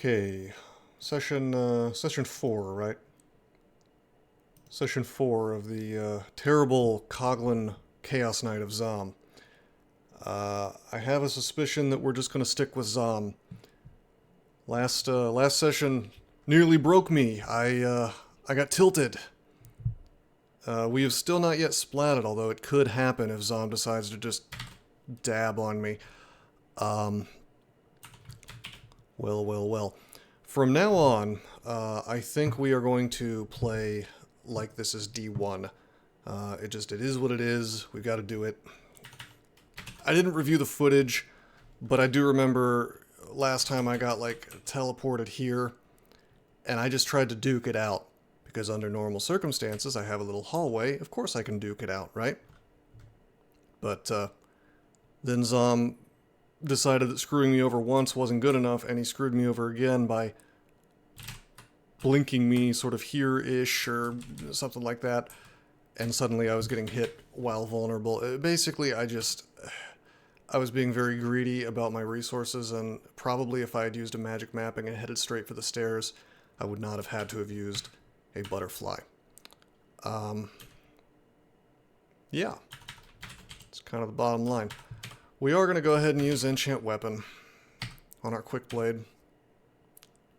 Okay, session 4, right? Session 4 of the terrible Coglin Chaos Knight of Zom. I have a suspicion that we're just gonna stick with Zom. Last session nearly broke me. I got tilted. We have still not yet splatted, although it could happen if Zom decides to just dab on me. Well. From now on, I think we are going to play like this is D1. It is what it is. We've got to do it. I didn't review the footage, but I do remember last time I got, like, teleported here, and I just tried to duke it out. Because under normal circumstances, I have a little hallway. Of course I can duke it out, right? But, then Zom decided that screwing me over once wasn't good enough, and he screwed me over again by blinking me sort of here-ish or something like that, and suddenly I was getting hit while vulnerable. Basically, I was being very greedy about my resources, and probably if I had used a magic mapping and headed straight for the stairs, I would not have had to have used a butterfly. Yeah. It's kind of the bottom line. We are going to go ahead and use Enchant Weapon on our Quick Blade.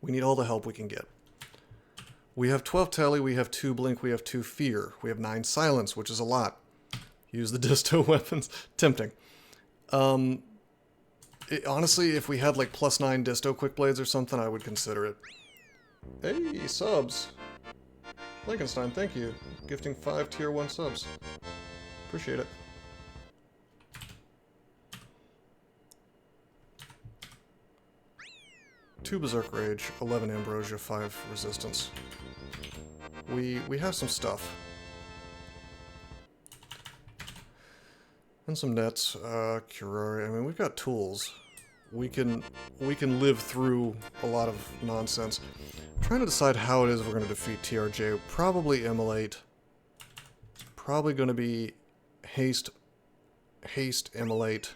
We need all the help we can get. We have 12 Telly, we have 2 Blink, we have 2 Fear. We have 9 Silence, which is a lot. Use the Disto weapons. Tempting. Honestly, if we had like +9 Disto Quick Blades or something, I would consider it. Hey, subs! Blankenstein, thank you. Gifting 5 tier 1 subs. Appreciate it. Two Berserk Rage, 11 Ambrosia, 5 Resistance. We have some stuff. And some nets, Curare. I mean, we've got tools. We can live through a lot of nonsense. I'm trying to decide how it is we're going to defeat TRJ. Probably Immolate. It's probably going to be Haste, Immolate.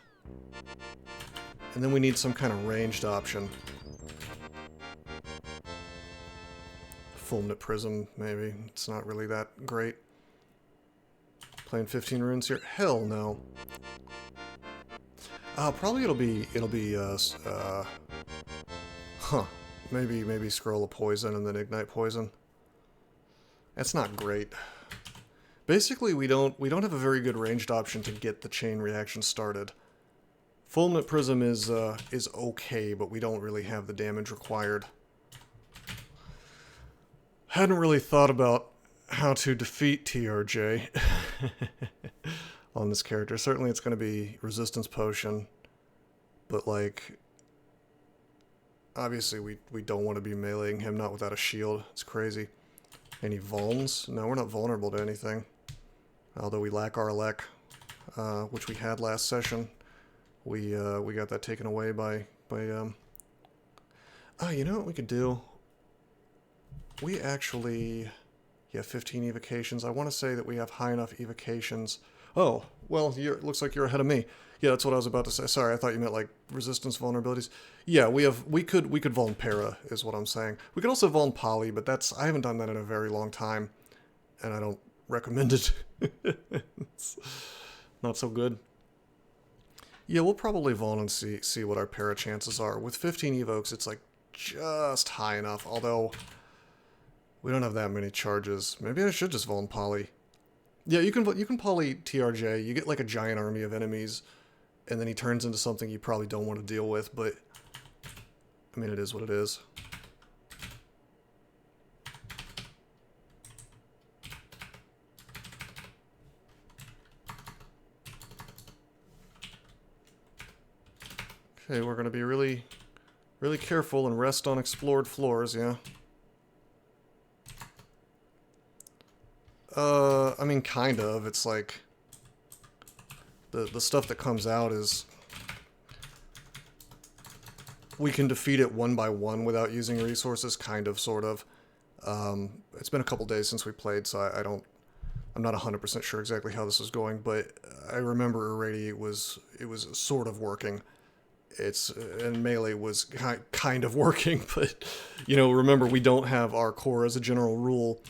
And then we need some kind of ranged option. Fulminate Prism, maybe. It's not really that great. Playing 15 runes here? Hell no. Probably maybe Scroll of Poison and then Ignite Poison. That's not great. Basically, we don't have a very good ranged option to get the chain reaction started. Fulminate Prism is okay, but we don't really have the damage required. Hadn't really thought about how to defeat TRJ on this character. Certainly it's going to be Resistance Potion, but, like, obviously we don't want to be meleeing him, not without a shield. It's crazy. Any vulns? No, we're not vulnerable to anything. Although we lack our elec, which we had last session. We got that taken away by you know what we could do? We actually... Yeah, 15 evocations. I want to say that we have high enough evocations. Oh, well, looks like you're ahead of me. Yeah, that's what I was about to say. Sorry, I thought you meant, like, resistance vulnerabilities. Yeah, we could vuln Para, is what I'm saying. We could also vuln Poly, but I haven't done that in a very long time, and I don't recommend it. It's not so good. Yeah, we'll probably vuln and see what our Para chances are. With 15 evokes, it's, like, just high enough, although... We don't have that many charges. Maybe I should just vuln Poly. Yeah, you can Poly TRJ. You get like a giant army of enemies, and then he turns into something you probably don't want to deal with, but... I mean, it is what it is. Okay, we're going to be really, really careful and rest on explored floors, yeah? I mean, kind of. It's like... The stuff that comes out is... We can defeat it one by one without using resources, kind of, sort of. It's been a couple days since we played, so I'm not 100% sure exactly how this is going, but I remember already it was sort of working. and melee was kind of working, but, you know, remember, we don't have our core as a general rule,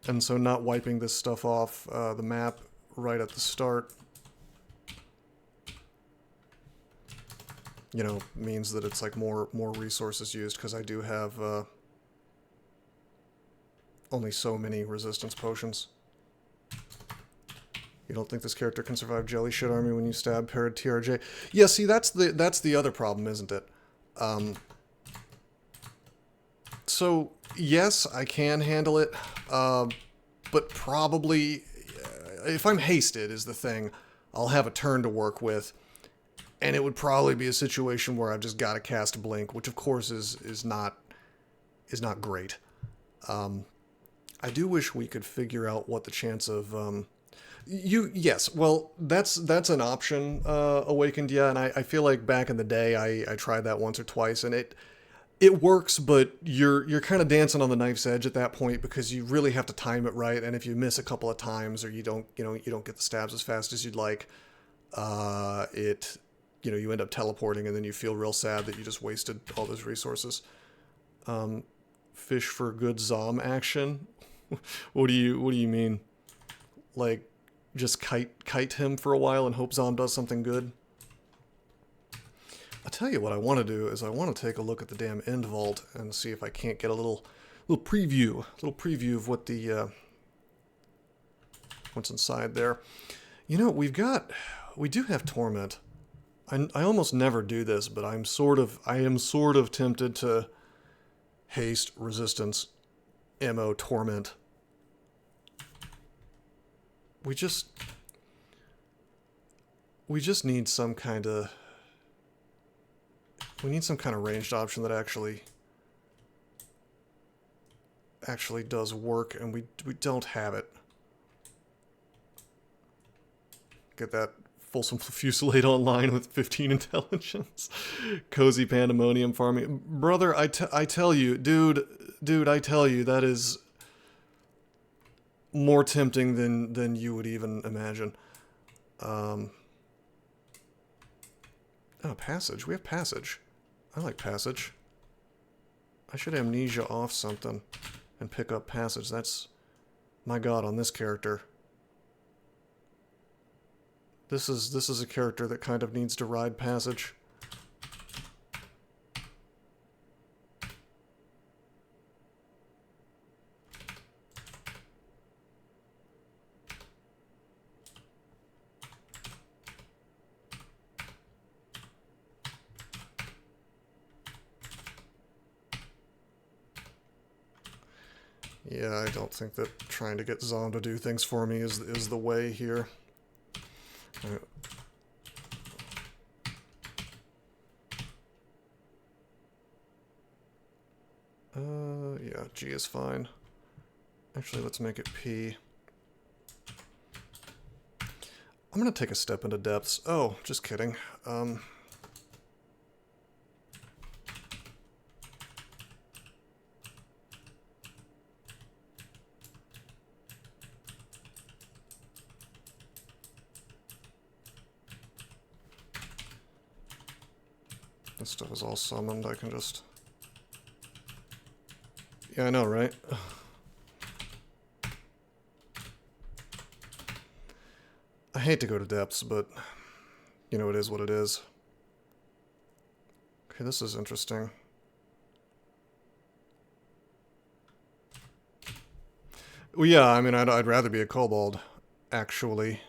and so not wiping this stuff off the map right at the start, you know, means that it's like more resources used, because I do have only so many resistance potions. You don't think this character can survive Jelly Shit Army when you stab paired TRJ? Yeah, see, that's the other problem, isn't it? So, yes, I can handle it, but probably, if I'm hasted is the thing, I'll have a turn to work with, and it would probably be a situation where I've just got to cast Blink, which of course is not great. I do wish we could figure out what the chance of... Yes, well, that's an option, Awakened, yeah, and I feel like back in the day I tried that once or twice, and it works, but you're kind of dancing on the knife's edge at that point, because you really have to time it right, and if you miss a couple of times, or you don't get the stabs as fast as you'd like, you end up teleporting, and then you feel real sad that you just wasted all those resources. Fish for good Zom action? What do you mean? Like, just kite him for a while and hope Zom does something good? I'll tell you what I want to do is I want to take a look at the damn end vault and see if I can't get a little preview of what the what's inside there. You know, we do have Torment. I almost never do this, but I am sort of tempted to haste, resistance, ammo, Torment. We just need some kind of... We need some kind of ranged option that actually does work, and we don't have it. Get that Fulsome Fusillade online with 15 intelligence. Cozy pandemonium farming. Brother, I tell you, dude, I tell you, that is more tempting than you would even imagine. Oh, Passage. We have Passage. I like Passage. I should amnesia off something and pick up Passage. That's... My god, on this character. This is a character that kind of needs to ride Passage. Yeah, I don't think that trying to get Zom to do things for me is the way here. Yeah, G is fine. Actually, let's make it P. I'm gonna take a step into depths. Oh, just kidding. This stuff is all summoned, I can just... Yeah, I know, right? I hate to go to depths, but, you know, it is what it is. Okay, this is interesting. Well, yeah, I mean, I'd rather be a kobold, actually.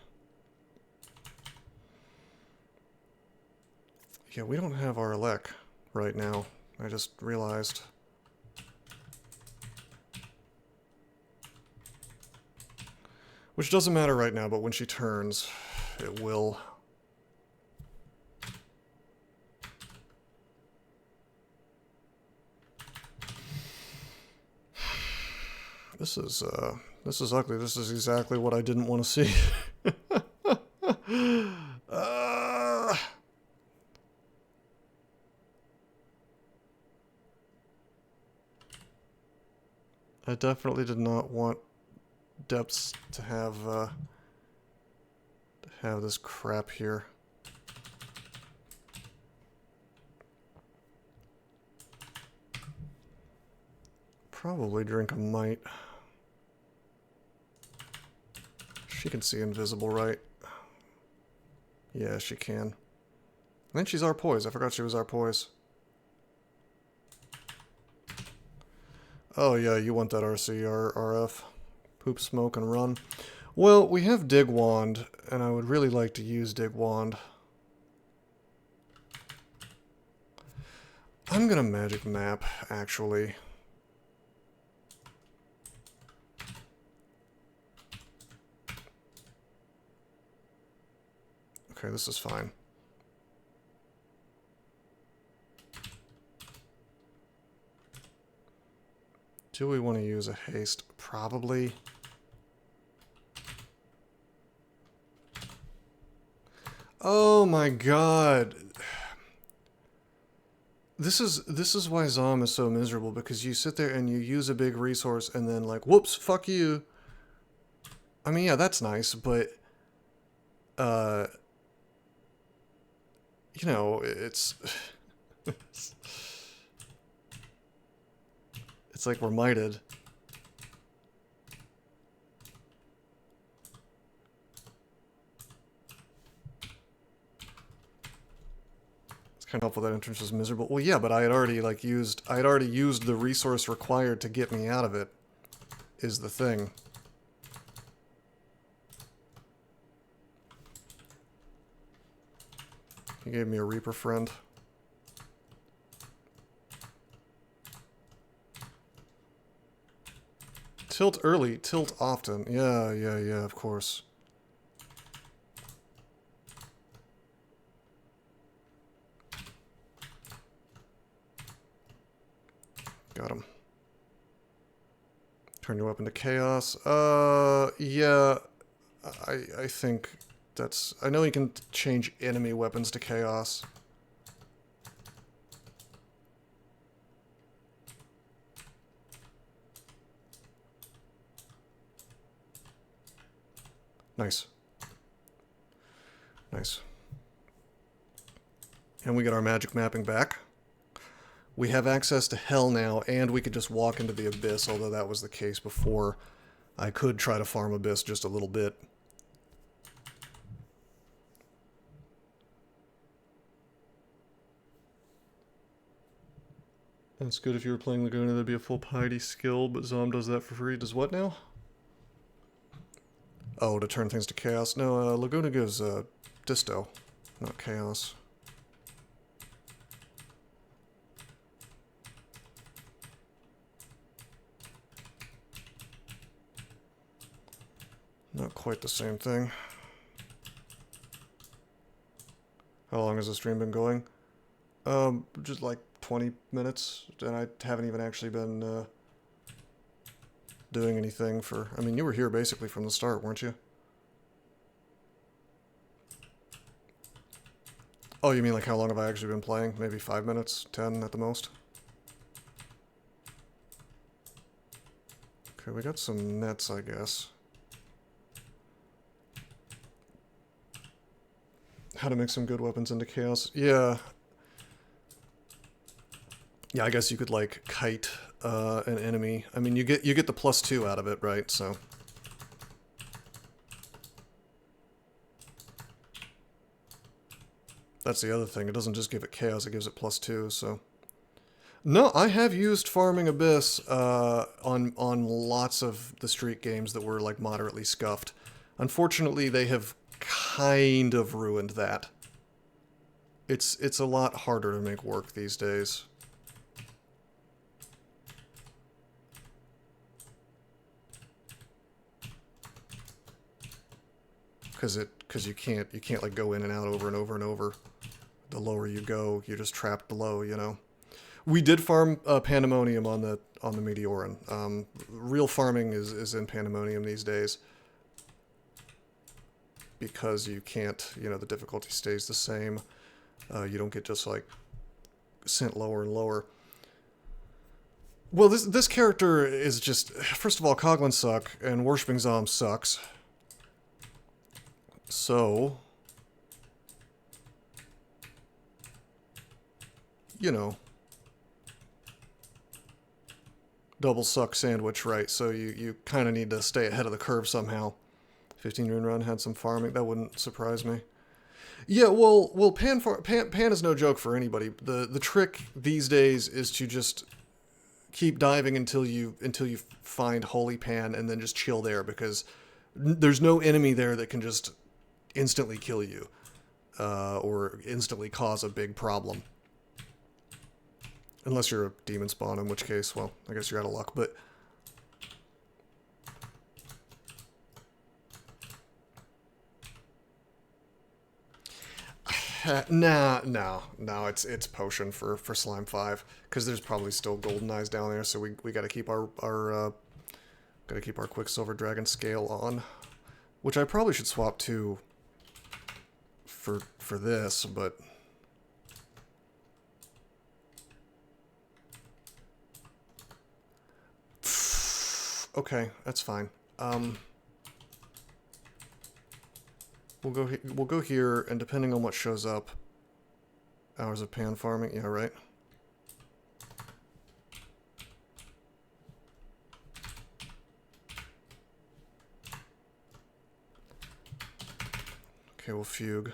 Yeah, we don't have our elec right now. I just realized. Which doesn't matter right now, but when she turns, it will. This is ugly. This is exactly what I didn't want to see. I definitely did not want depths to have this crap here. probably drink a mite. She can see invisible, right? Yeah, she can. And then she's our poise. I forgot she was our poise. Oh yeah, you want that RF. Poop, smoke, and run. Well, we have Dig Wand, and I would really like to use Dig Wand. I'm gonna magic map, actually. Okay, this is fine. Do we want to use a haste? Probably. Oh my god. This is why Zom is so miserable, because you sit there and you use a big resource and then like, whoops, fuck you. I mean, yeah, that's nice, but you know, it's it's like we're mited. Kind of helpful that entrance was miserable. Well, yeah, but I had already used the resource required to get me out of it. Is the thing. He gave me a Reaper friend. Tilt early, tilt often. Yeah, of course. Got him. Turn your weapon to chaos. Yeah. I think that's... I know you can change enemy weapons to chaos. Nice. Nice. And we get our magic mapping back. We have access to hell now, and we could just walk into the abyss, although that was the case before. I could try to farm abyss just a little bit. That's good if you were playing Laguna, that'd be a full piety skill, but Zom does that for free. Does what now? Oh, to turn things to chaos? No, Laguna gives disto, not chaos. Not quite the same thing. How long has the stream been going? Just like 20 minutes, and I haven't even actually been doing anything for... I mean, you were here basically from the start, weren't you? Oh, you mean like how long have I actually been playing? Maybe 5 minutes? 10 at the most? Okay, we got some nets, I guess. How to make some good weapons into chaos. Yeah. Yeah, I guess you could, like, kite an enemy. I mean, you get the +2 out of it, right? So... That's the other thing. It doesn't just give it chaos, it gives it +2, so... No, I have used Farming Abyss on lots of the Street games that were, like, moderately scuffed. Unfortunately, they have kind of ruined that. It's a lot harder to make work these days. Because you can't like go in and out over and over and over. The lower you go, you're just trapped below, you know. We did farm Pandemonium on the Meteoran. Real farming is in Pandemonium these days. Because you can't, you know, the difficulty stays the same. You don't get just like sent lower and lower. Well, this character is just, first of all, Coglins suck, and Worshipping Zom sucks. So, you know, double suck sandwich, right? So you kind of need to stay ahead of the curve somehow. 15 rune run had some farming. That wouldn't surprise me. Yeah, well, pan is no joke for anybody. The trick these days is to just keep diving until you find Holy Pan and then just chill there, because there's no enemy there that can just instantly kill you or instantly cause a big problem. Unless you're a demon spawn, in which case, well, I guess you're out of luck, but... No, it's potion for Slime 5, because there's probably still golden eyes down there, so we gotta keep our Quicksilver Dragon scale on, which I probably should swap to for this, but okay, that's fine. We'll go here, and depending on what shows up, hours of pan farming. Yeah, right. Okay, we'll fugue.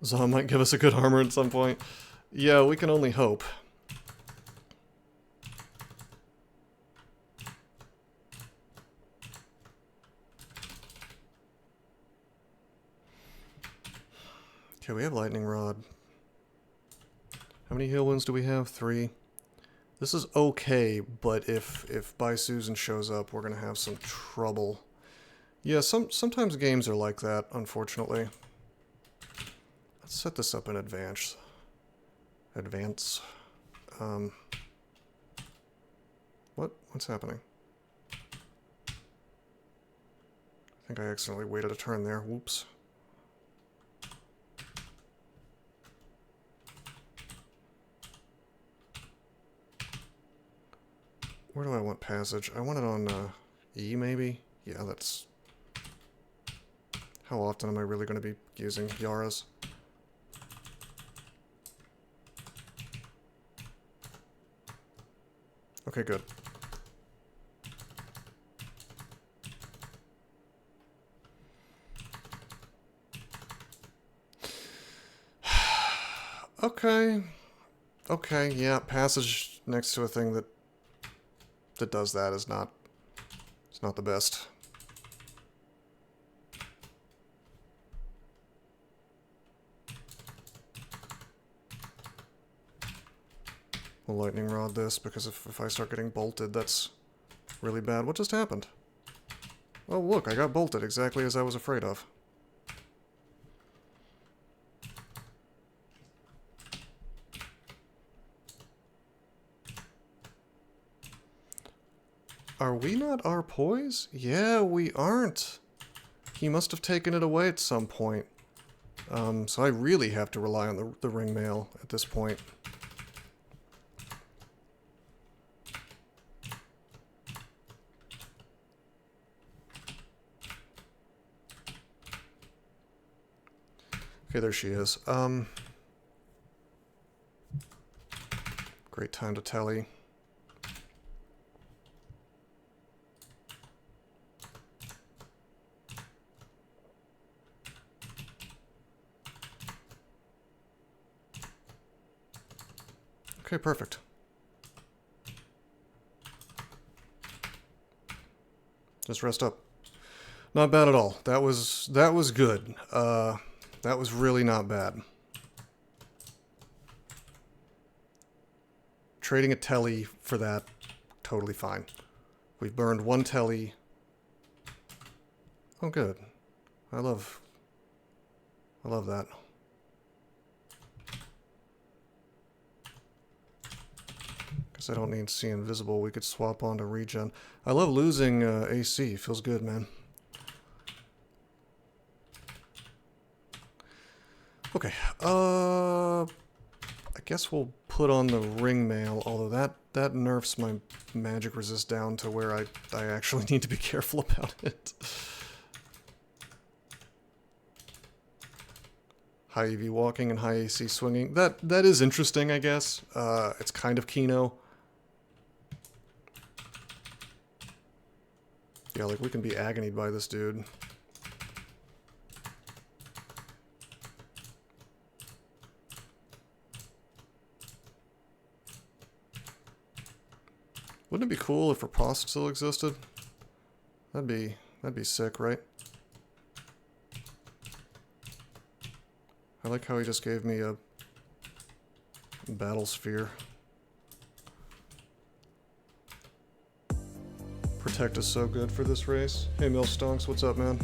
Zon might give us a good armor at some point. Yeah, we can only hope. Okay, we have Lightning Rod. How many heal wounds do we have? 3. This is okay, but if By Susan shows up, we're gonna have some trouble. Yeah, sometimes games are like that, unfortunately. Let's set this up in advance. What's happening? I think I accidentally waited a turn there. Whoops. Where do I want passage? I want it on E, maybe? Yeah, that's... How often am I really going to be using Yara's? Okay, good. Okay. Okay, yeah, passage next to a thing that does that is not... It's not the best. We'll lightning rod this, because if I start getting bolted, that's really bad. What just happened? Oh, look, I got bolted exactly as I was afraid of. Are we not our poise? Yeah, we aren't. He must have taken it away at some point. So I really have to rely on the ring mail at this point. Okay, there she is. Great time to telly. Okay, perfect. Just rest up. Not bad at all. That was good. That was really not bad. Trading a telly for that, totally fine. We've burned 1 telly. Oh, good. I love that. I don't need to see invisible. We could swap on to regen. I love losing AC. Feels good, man. Okay. I guess we'll put on the ring mail, although that nerfs my magic resist down to where I actually need to be careful about it. High EV walking and high AC swinging. That is interesting, I guess. It's kind of Kino. Yeah, like we can be agonied by this dude. Wouldn't it be cool if riposte still existed? That'd be sick, right? I like how he just gave me a battle sphere. Protect is so good for this race. Hey Millstonks, what's up, man?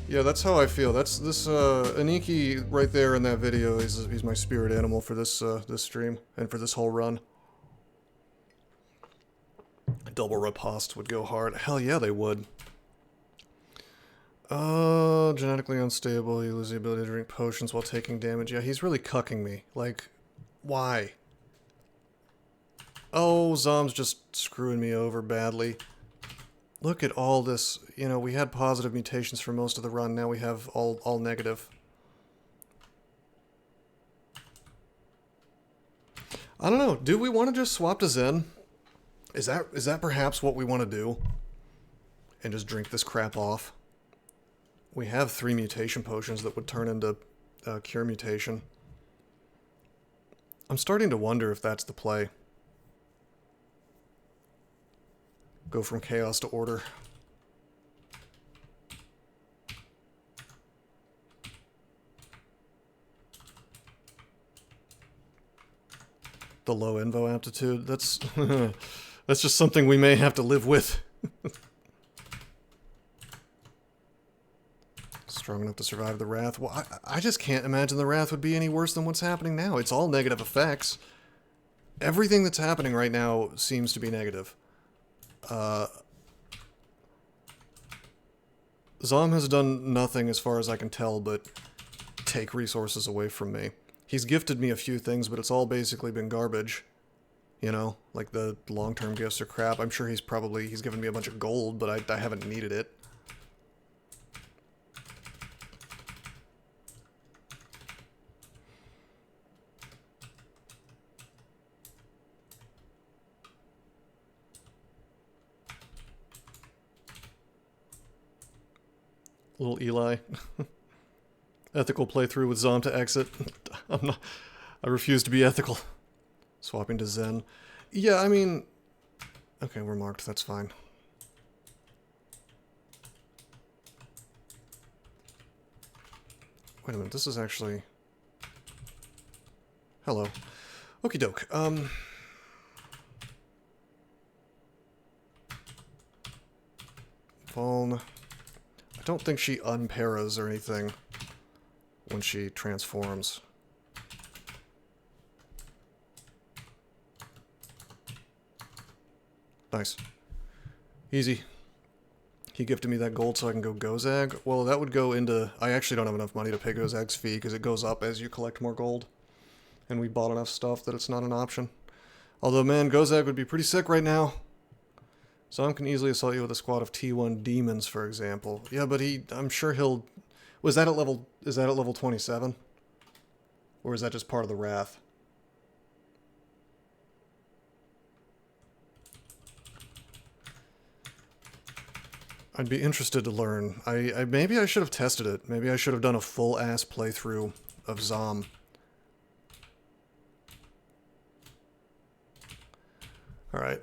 Yeah, that's how I feel. That's this Aniki right there in that video. He's my spirit animal for this this stream and for this whole run. Double riposte would go hard. Hell yeah, they would. Genetically unstable. You lose the ability to drink potions while taking damage. Yeah, he's really cucking me. Like, why? Oh, Zom's just screwing me over badly. Look at all this. You know, we had positive mutations for most of the run. Now we have all negative. I don't know. Do we want to just swap to Zen? Is that perhaps what we want to do? And just drink this crap off? We have 3 mutation potions that would turn into cure mutation. I'm starting to wonder if that's the play. Go from chaos to order. The low invo aptitude, that's that's just something we may have to live with. Strong enough to survive the Wrath. Well, I just can't imagine the Wrath would be any worse than what's happening now. It's all negative effects. Everything that's happening right now seems to be negative. Zom has done nothing as far as I can tell but take resources away from me. He's gifted me a few things, but it's all basically been garbage. You know, like the long-term gifts are crap. I'm sure he's given me a bunch of gold, but I haven't needed it. Little Eli. Ethical playthrough with Zom to exit. I refuse to be ethical. Swapping to Zen. Yeah, I mean... Okay, we're marked. That's fine. Wait a minute. This is actually... Hello. Okie doke. Vuln. I don't think she unparas or anything when she transforms. Nice. Easy. He gifted me that gold so I can go Gozag. Well, that would go into... I actually don't have enough money to pay Gozag's fee because it goes up as you collect more gold. And we bought enough stuff that it's not an option. Although, man, Gozag would be pretty sick right now. Zom can easily assault you with a squad of T1 demons, for example. Yeah, but I'm sure he'll... Is that at level 27? Or is that just part of the Wrath? I'd be interested to learn. Maybe I should have tested it. Maybe I should have done a full-ass playthrough of Zom. Alright.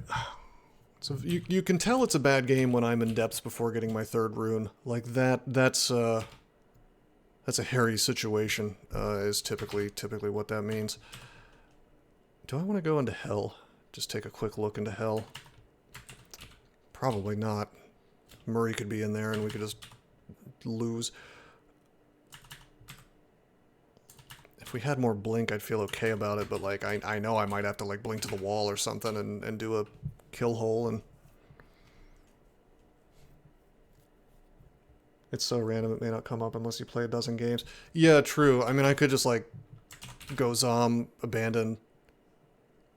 So you can tell it's a bad game when I'm in depths before getting my 3rd rune. Like that's a hairy situation, is typically what that means. Do I want to go into hell? Just take a quick look into hell? Probably not. Murray could be in there and we could just lose. If we had more blink, I'd feel okay about it, but like I know I might have to like blink to the wall or something and do a kill hole, and it's so random it may not come up unless you play a dozen games. Yeah, true. I mean, I could just like go Zom, abandon,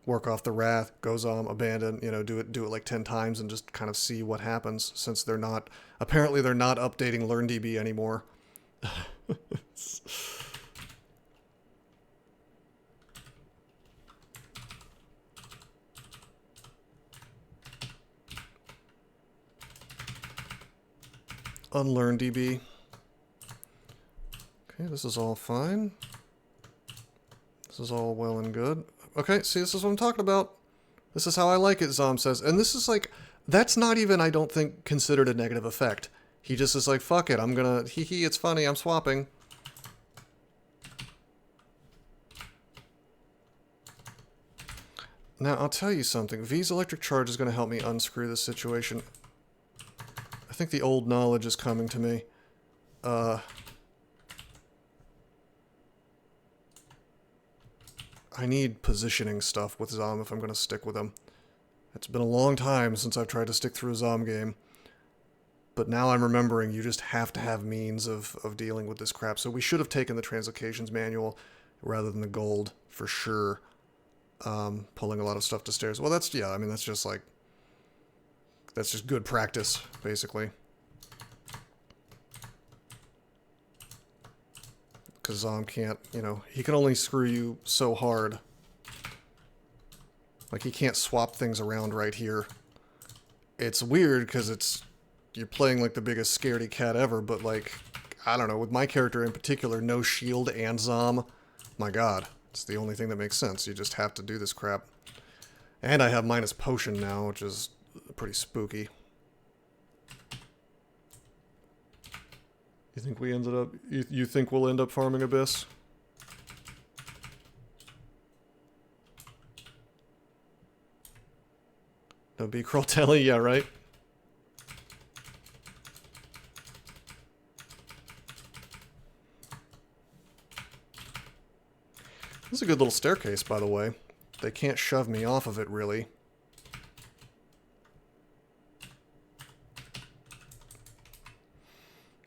work off the Wrath, go Zom, abandon, you know, do it like 10 times and just kind of see what happens, since apparently they're not updating LearnDB anymore. unlearn DB. Okay, this is all fine. This is all well and good. Okay, see, this is what I'm talking about. This is how I like it, Zom says. And this is like, that's not even, I don't think, considered a negative effect. He just is like, fuck it, I'm gonna, hee, it's funny, I'm swapping. Now, I'll tell you something. V's electric charge is going to help me unscrew this situation. I think the old knowledge is coming to me. I need positioning stuff with Zom if I'm going to stick with him. It's been a long time since I've tried to stick through a Zom game. But now I'm remembering you just have to have means of dealing with this crap. So we should have taken the translocations manual rather than the gold, for sure. Pulling a lot of stuff to stairs. Well, that's, yeah, I mean, that's just like, that's just good practice, basically. Because Zom can't, you know, he can only screw you so hard. Like, he can't swap things around right here. It's weird, because it's, you're playing like the biggest scaredy cat ever, but like, I don't know, with my character in particular, no shield and Zom, my god. It's the only thing that makes sense. You just have to do this crap. And I have minus potion now, which is pretty spooky. You think we ended up... You think we'll end up farming Abyss? No B. Crowtelli? Yeah, right? This is a good little staircase, by the way. They can't shove me off of it, really.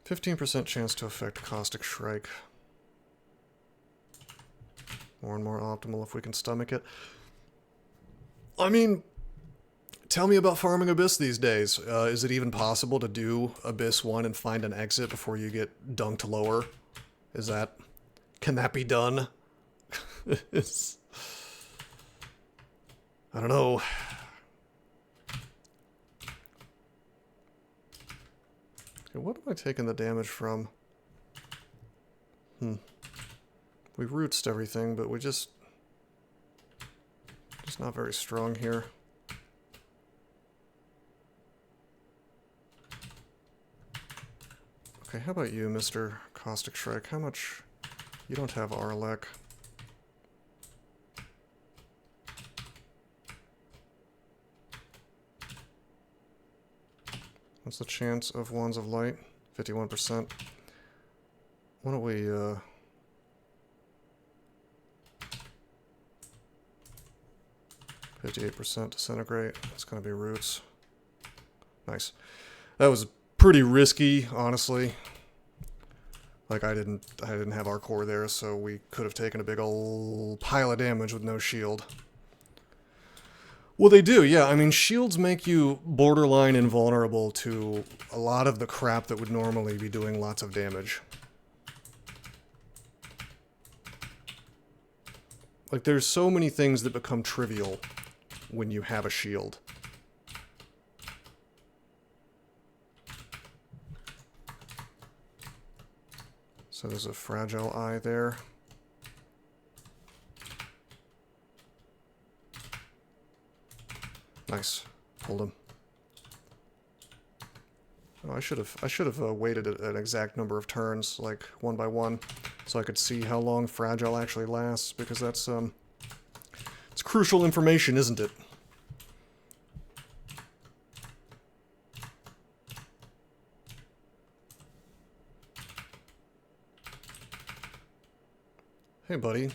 %15 chance to affect Caustic Shrike. More and more optimal if we can stomach it. I mean, tell me about farming Abyss these days. Is it even possible to do Abyss 1 and find an exit before you get dunked lower? Is that... Can that be done? I don't know. Okay, what am I taking the damage from? We rootsed everything, but we just not very strong here. Okay, how about you, Mr. Caustic Shrike? How much... You don't have Arlec. What's the chance of Wands of Light? 51%. Why don't we, 58% disintegrate. It's gonna be roots. Nice. That was pretty risky, honestly. Like, I didn't have our core there, so we could have taken a big ol' pile of damage with no shield. Well, they do, yeah. I mean, shields make you borderline invulnerable to a lot of the crap that would normally be doing lots of damage. Like, there's so many things that become trivial when you have a shield. So there's a fragile eye there. Nice. Hold him. Oh, I should have waited an exact number of turns, like one by one, so I could see how long fragile actually lasts, because that's it's crucial information, isn't it? Hey, buddy.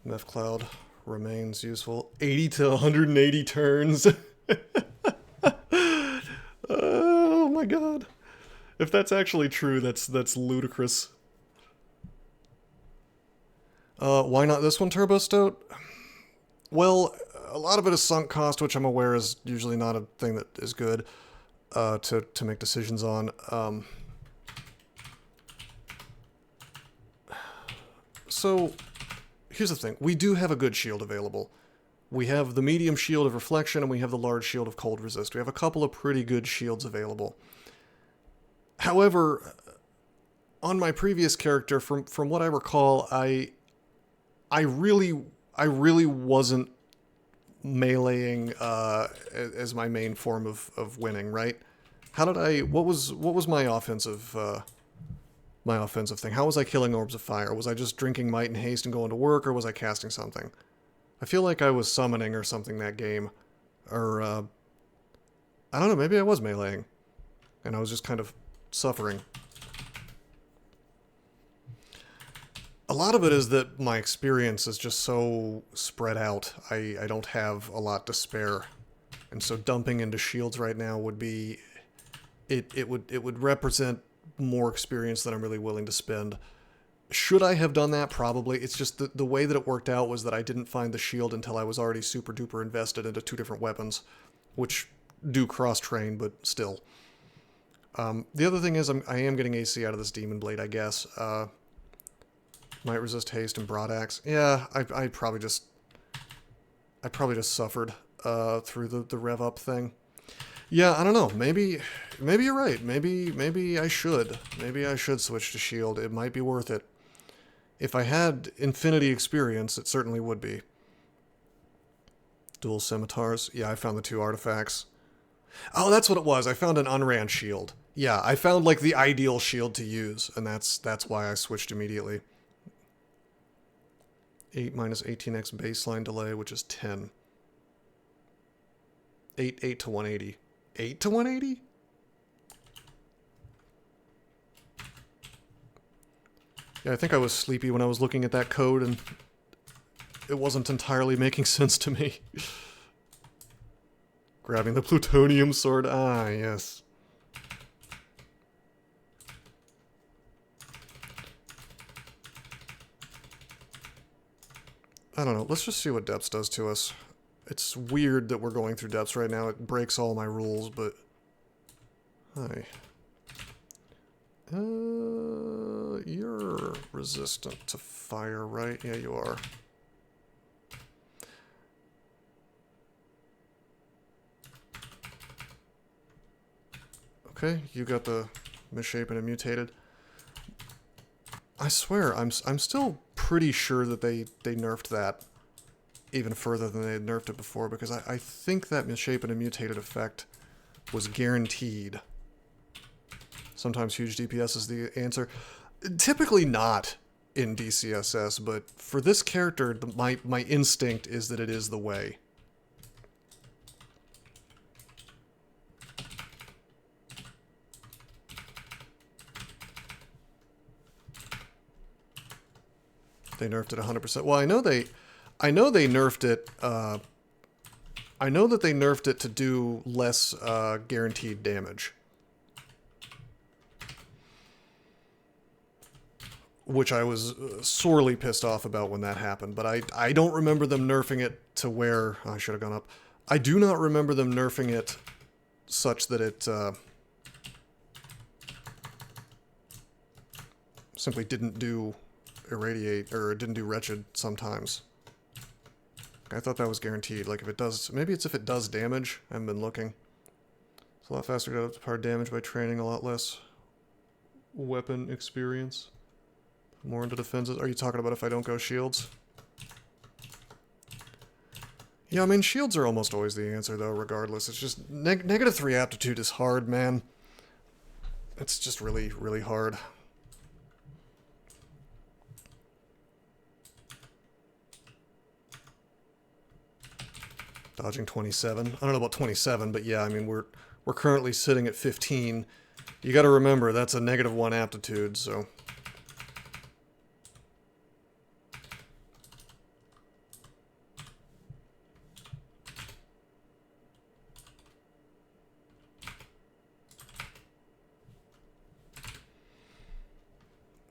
Meth Cloud remains useful. 80 to 180 turns. Oh my god. If that's actually true, that's ludicrous. Why not this one, Turbo Stoat? Well, a lot of it is sunk cost, which I'm aware is usually not a thing that is good to make decisions on. So... Here's the thing, we do have a good shield available. We have the medium shield of reflection, and we have the large shield of cold resist. We have a couple of pretty good shields available. However, on my previous character, from what I recall, I really wasn't meleeing as my main form of winning, right? How did I? What was my offensive thing? How was I killing orbs of fire? Was I just drinking might and haste and going to work, or was I casting something? I feel like I was summoning or something that game, or I don't know. Maybe I was meleeing, and I was just kind of suffering. A lot of it is that my experience is just so spread out. I don't have a lot to spare, and so dumping into shields right now would be it would represent more experience than I'm really willing to spend. Should I have done that? Probably. It's just the way that it worked out was that I didn't find the shield until I was already super duper invested into 2 different weapons, which do cross-train, but still. The other thing is I am getting AC out of this Demon Blade, I guess. Might resist haste and broadaxe. Yeah, I probably just suffered through the rev up thing. Yeah, I don't know. Maybe you're right. Maybe I should. Maybe I should switch to shield. It might be worth it. If I had infinity experience, it certainly would be. Dual scimitars. Yeah, I found the 2 artifacts. Oh, that's what it was. I found an unran shield. Yeah, I found like the ideal shield to use, and that's why I switched immediately. 8 minus 18x baseline delay, which is 10. 8 to 180. 8 to 180? Yeah, I think I was sleepy when I was looking at that code, and it wasn't entirely making sense to me. Grabbing the plutonium sword. Ah, yes. I don't know. Let's just see what Depths does to us. It's weird that we're going through Depths right now. It breaks all my rules, but... Hi. You're resistant to fire, right? Yeah, you are. Okay, you got the misshapen and mutated. I swear, I'm still pretty sure that they nerfed that even further than they had nerfed it before, because I think that misshapen and mutated effect was guaranteed. Sometimes huge DPS is the answer. Typically not in DCSS, but for this character, my instinct is that it is the way. They nerfed it 100%. Well, I know they nerfed it. I know that they nerfed it to do less guaranteed damage, which I was sorely pissed off about when that happened. But I don't remember them nerfing it to where I should have gone up. I do not remember them nerfing it such that it simply didn't do irradiate, or it didn't do wretched sometimes. I thought that was guaranteed. Like if it does, maybe it's if it does damage. I haven't been looking. It's a lot faster to get up to par damage by training, a lot less weapon experience. More into defenses. Are you talking about if I don't go shields? Yeah, I mean shields are almost always the answer though, regardless. It's just -3 aptitude is hard, man. It's just really, really hard. Dodging 27. I don't know about 27, but yeah, I mean, we're currently sitting at 15. You got to remember, that's a -1 aptitude, so...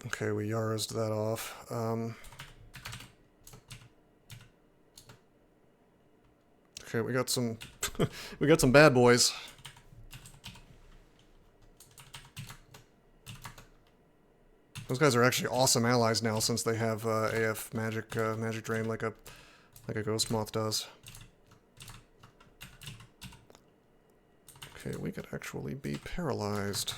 Okay, we Yarazed that off. Okay, we got some we got some bad boys. Those guys are actually awesome allies now since they have AF magic magic drain like a ghost moth does. Okay, we could actually be paralyzed.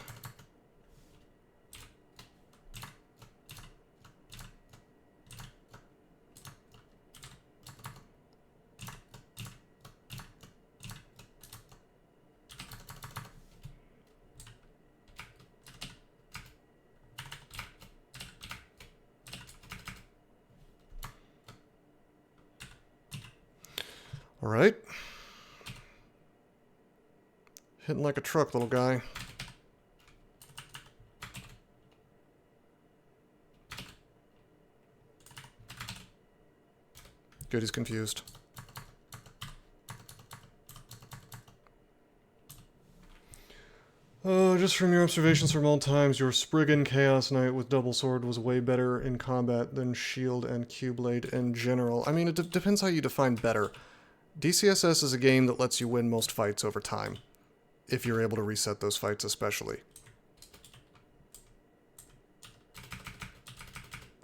All right. Hitting like a truck, little guy. Good, he's confused. Just from your observations from old times, your Spriggan Chaos Knight with double sword was way better in combat than Shield and Q-Blade in general. I mean, it depends how you define better. DCSS is a game that lets you win most fights over time, if you're able to reset those fights especially.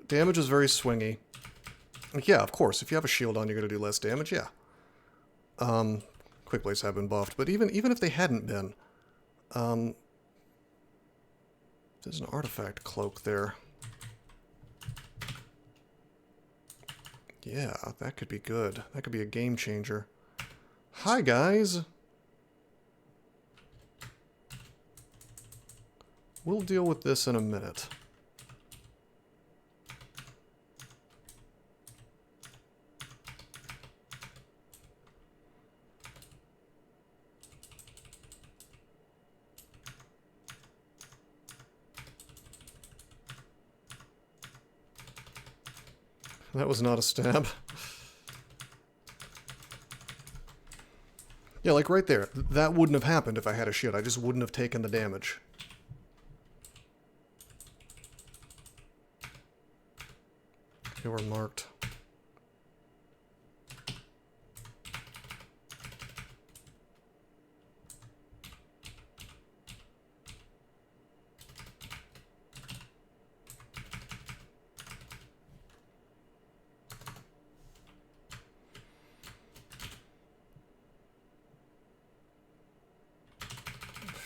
Damage is very swingy. Like, yeah, of course, if you have a shield on, you're going to do less damage, yeah. Quick Blades have been buffed, but even if they hadn't been, there's an artifact cloak there. Yeah, that could be good. That could be a game changer. Hi, guys! We'll deal with this in a minute. That was not a stab. Yeah, like right there. That wouldn't have happened if I had a shield. I just wouldn't have taken the damage. Okay, we're marked.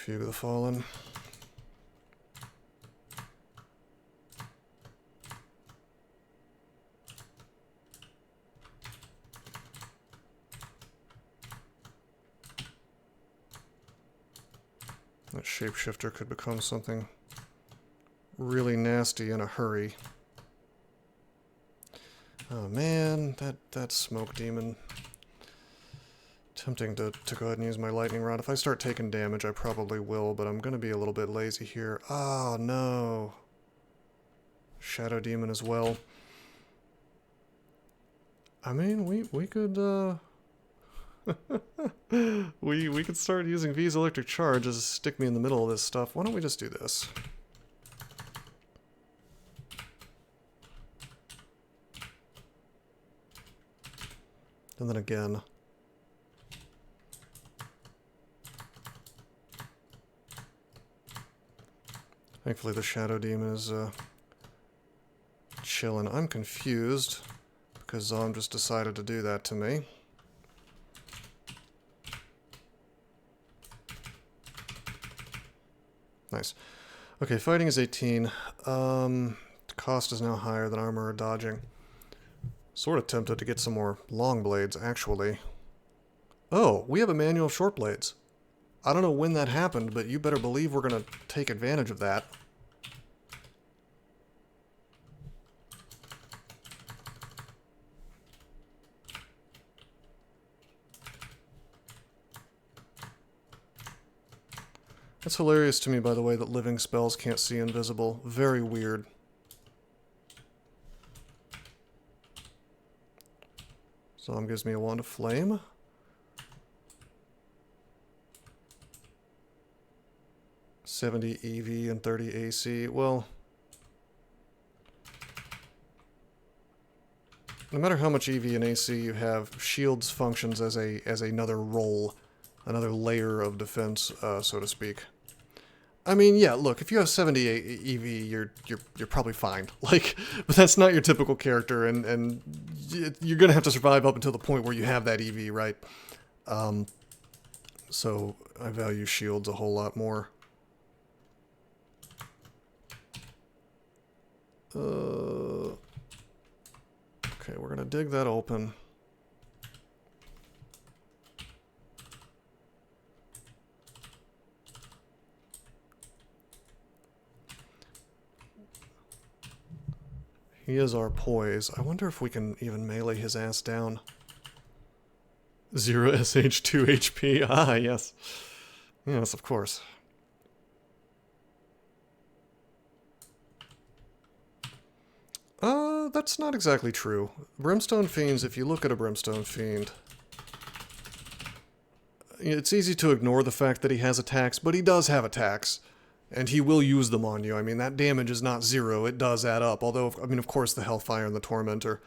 Few of the Fallen. That shapeshifter could become something really nasty in a hurry. Oh man, that smoke demon. Tempting to go ahead and use my lightning rod. If I start taking damage, I probably will, but I'm going to be a little bit lazy here. Oh, no. Shadow demon as well. I mean, we could, we could start using V's electric charge as stick me in the middle of this stuff. Why don't we just do this? And then again. Thankfully the Shadow Demon is chilling. I'm confused because Zom just decided to do that to me. Nice. Okay, fighting is 18. Cost is now higher than armor or dodging. Sort of tempted to get some more long blades, actually. Oh, we have a manual of short blades. I don't know when that happened, but you better believe we're going to take advantage of that. It's hilarious to me, by the way, that living spells can't see invisible. Very weird. Zom gives me a wand of flame. $70 EV and 30 AC. Well, no matter how much EV and AC you have, shields functions as another role, another layer of defense, so to speak. I mean, yeah, look, if you have 70 EV, you're probably fine. Like, but that's not your typical character, and you're gonna have to survive up until the point where you have that EV, right? So I value shields a whole lot more. Okay, we're gonna dig that open. He is our poise. I wonder if we can even melee his ass down. 0 SH 2 HP. Ah, yes. Yes, of course. That's not exactly true. Brimstone Fiends, if you look at a Brimstone Fiend, it's easy to ignore the fact that he has attacks, but he does have attacks. And he will use them on you. I mean, that damage is not 0. It does add up. Although, I mean, of course, the Hellfire and the Torment are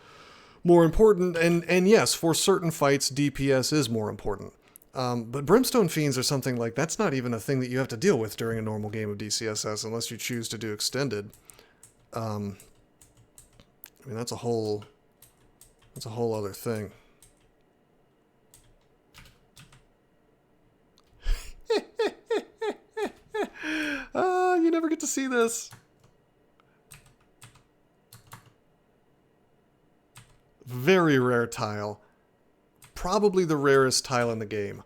more important. And yes, for certain fights, DPS is more important. But Brimstone Fiends are something like, that's not even a thing that you have to deal with during a normal game of DCSS unless you choose to do Extended. I mean, that's a whole other thing. You never get to see this. Very rare tile. Probably the rarest tile in the game.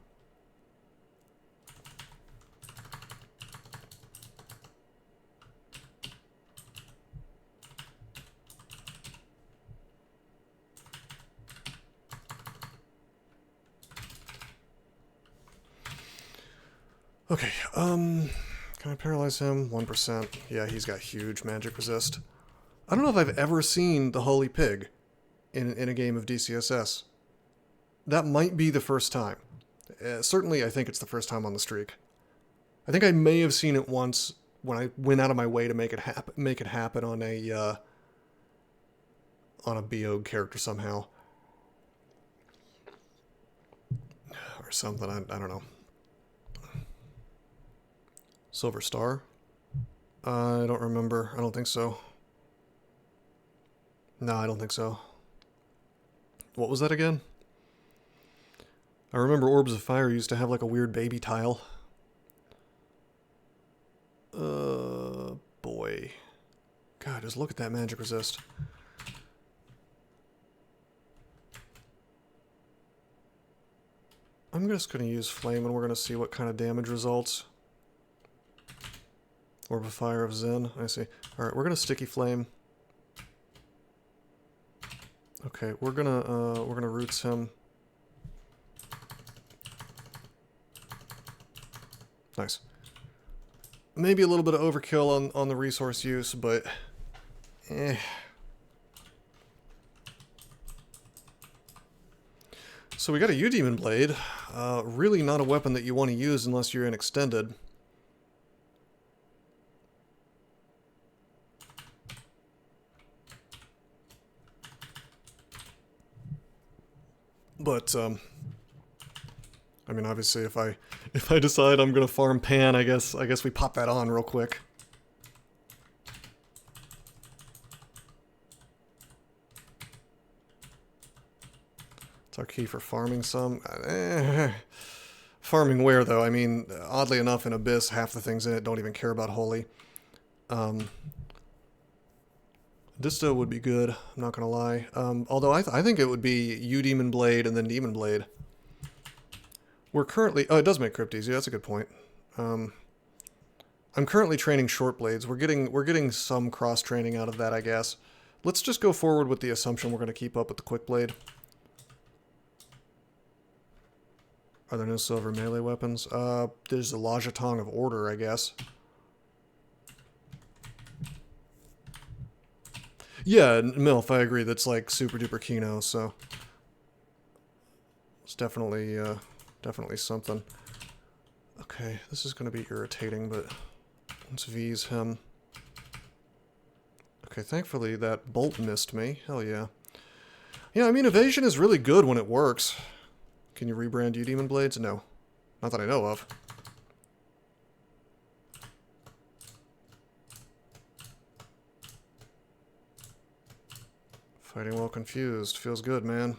Okay, can I paralyze him? 1%. Yeah, he's got huge magic resist. I don't know if I've ever seen the Holy Pig in a game of DCSS. That might be the first time. Certainly, I think it's the first time on the streak. I think I may have seen it once when I went out of my way to make it happen on a BO character somehow. Or something, I don't know. Silver Star? I don't remember. I don't think so. No, I don't think so. What was that again? I remember Orbs of Fire used to have like a weird baby tile. Boy. God, just look at that magic resist. I'm just going to use Flame and we're going to see what kind of damage results. Orb of Fire of Zen, I see. Alright, we're going to Sticky Flame. Okay, we're gonna Roots him. Nice. Maybe a little bit of overkill on the resource use, but So we got a U-Demon Blade. Really not a weapon that you want to use unless you're in Extended. But, I mean, obviously, if I decide I'm gonna farm Pan, I guess we pop that on real quick. It's our key for farming some. Farming where, though? I mean, oddly enough, in Abyss, half the things in it don't even care about Holy. Disto would be good, I'm not gonna lie. Although I think it would be U-Demon Blade and then Demon Blade. We're currently... Oh, it does make Crypties. Yeah, that's a good point. I'm currently training Short Blades. We're getting some cross-training out of that, I guess. Let's just go forward with the assumption we're going to keep up with the Quick Blade. Are there no silver melee weapons? There's the Lajatong of Order, I guess. Yeah, MILF, I agree. That's like super duper Kino, so it's definitely something. Okay, this is going to be irritating, but let's V's him. Okay, thankfully that bolt missed me. Hell yeah. Yeah, I mean, evasion is really good when it works. Can you rebrand U-Demon Blades? No. Not that I know of. Fighting well confused. Feels good, man.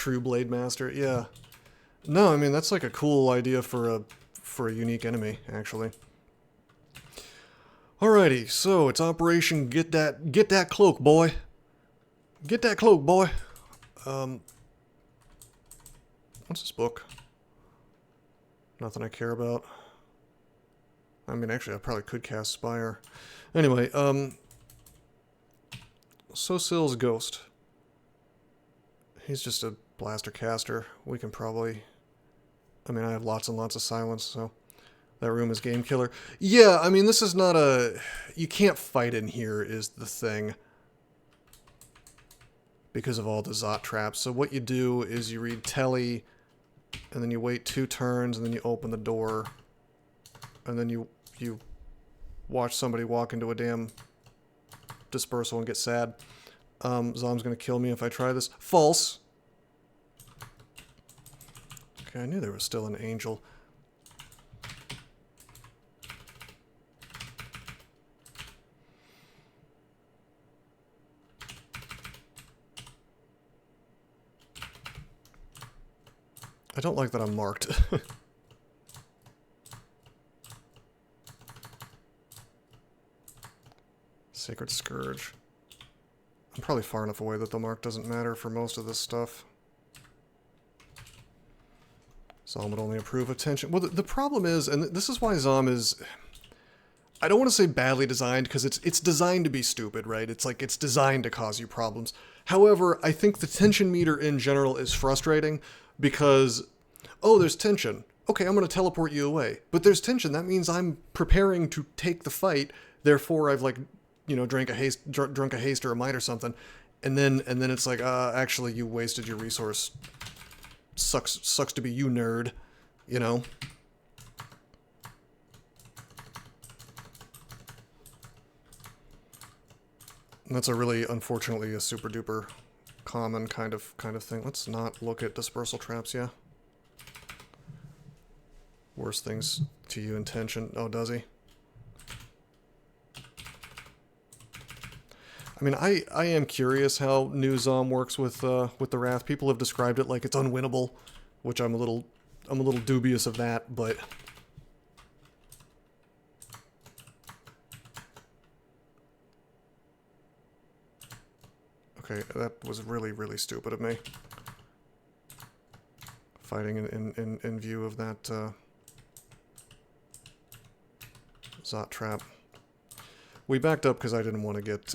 True Blade Master, yeah. No, I mean, that's like a cool idea for a unique enemy, actually. Alrighty, so it's Operation Get That Cloak, boy. Get that cloak, boy. What's this book? Nothing I care about. I mean, actually, I probably could cast Spire. Anyway, Sosil's Ghost. He's just a blaster caster. We can probably... I mean, I have lots and lots of silence, so... That room is game killer. Yeah, I mean, this is not a... You can't fight in here is the thing. Because of all the Zot traps. So what you do is you read Telly, and then you wait 2 turns, and then you open the door. And then you watch somebody walk into a damn dispersal and get sad. Zom's gonna kill me if I try this. False! Okay, I knew there was still an angel. I don't like that I'm marked. Sacred Scourge. I'm probably far enough away that the mark doesn't matter for most of this stuff. Zom would only approve attention. Well, the problem is, and this is why Zom is... I don't want to say badly designed, because it's designed to be stupid, right? It's like it's designed to cause you problems. However, I think the tension meter in general is frustrating, because, oh, there's tension. Okay, I'm going to teleport you away. But there's tension. That means I'm preparing to take the fight. Therefore, I've, like, you know, drunk a haste or a might or something. And then it's like, actually, you wasted your resource. Sucks to be you, nerd. You know? And that's a really, unfortunately, a super duper common kind of thing. Let's not look at dispersal traps, yeah? Worse things to you in tension. Oh, does he? I mean, I am curious how new Zom works with the Wrath. People have described it like it's unwinnable, which I'm a little dubious of that, but... Okay, that was really, really stupid of me. Fighting in view of that Zot trap. We backed up because I didn't want to get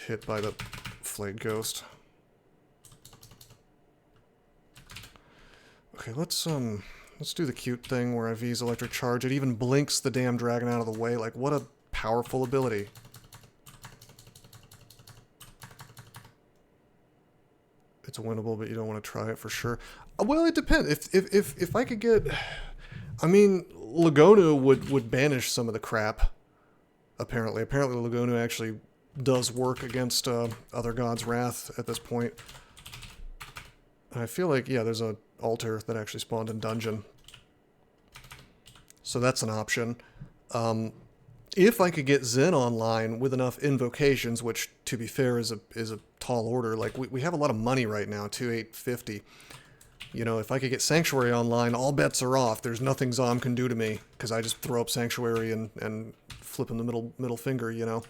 hit by the flayed ghost. Okay, let's do the cute thing where I V's electric charge. It even blinks the damn dragon out of the way. Like, what a powerful ability. It's winnable, but you don't want to try it for sure. Well, it depends. If I could get... I mean, Lagonu would banish some of the crap, apparently. Apparently Lagonu actually does work against other gods' wrath at this point. And I feel like, yeah, there's an altar that actually spawned in dungeon. So that's an option. If I could get Zen online with enough invocations, which, to be fair, is a tall order. Like, we have a lot of money right now, 2,850. You know, if I could get Sanctuary online, all bets are off. There's nothing Zom can do to me, because I just throw up Sanctuary and flip him the middle finger, you know?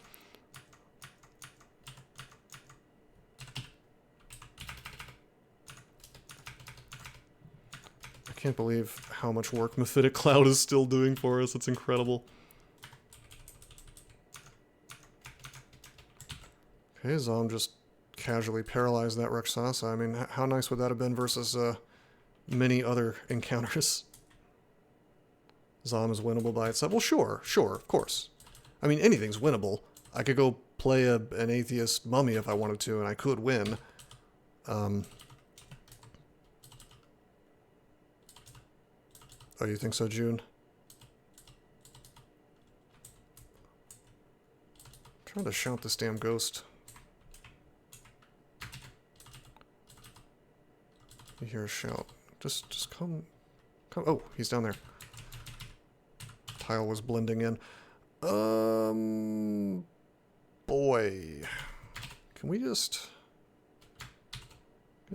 I can't believe how much work Mephitic Cloud is still doing for us. It's incredible. Okay, Zom just casually paralyzed that Raksasa. I mean, how nice would that have been versus many other encounters? Zom is winnable by itself. Well, sure, of course. I mean, anything's winnable. I could go play an atheist mummy if I wanted to, and I could win. Oh, you think so, June? I'm trying to shout this damn ghost. You hear a shout. Just come. Oh, he's down there. Tile was blending in. Boy. Can we just...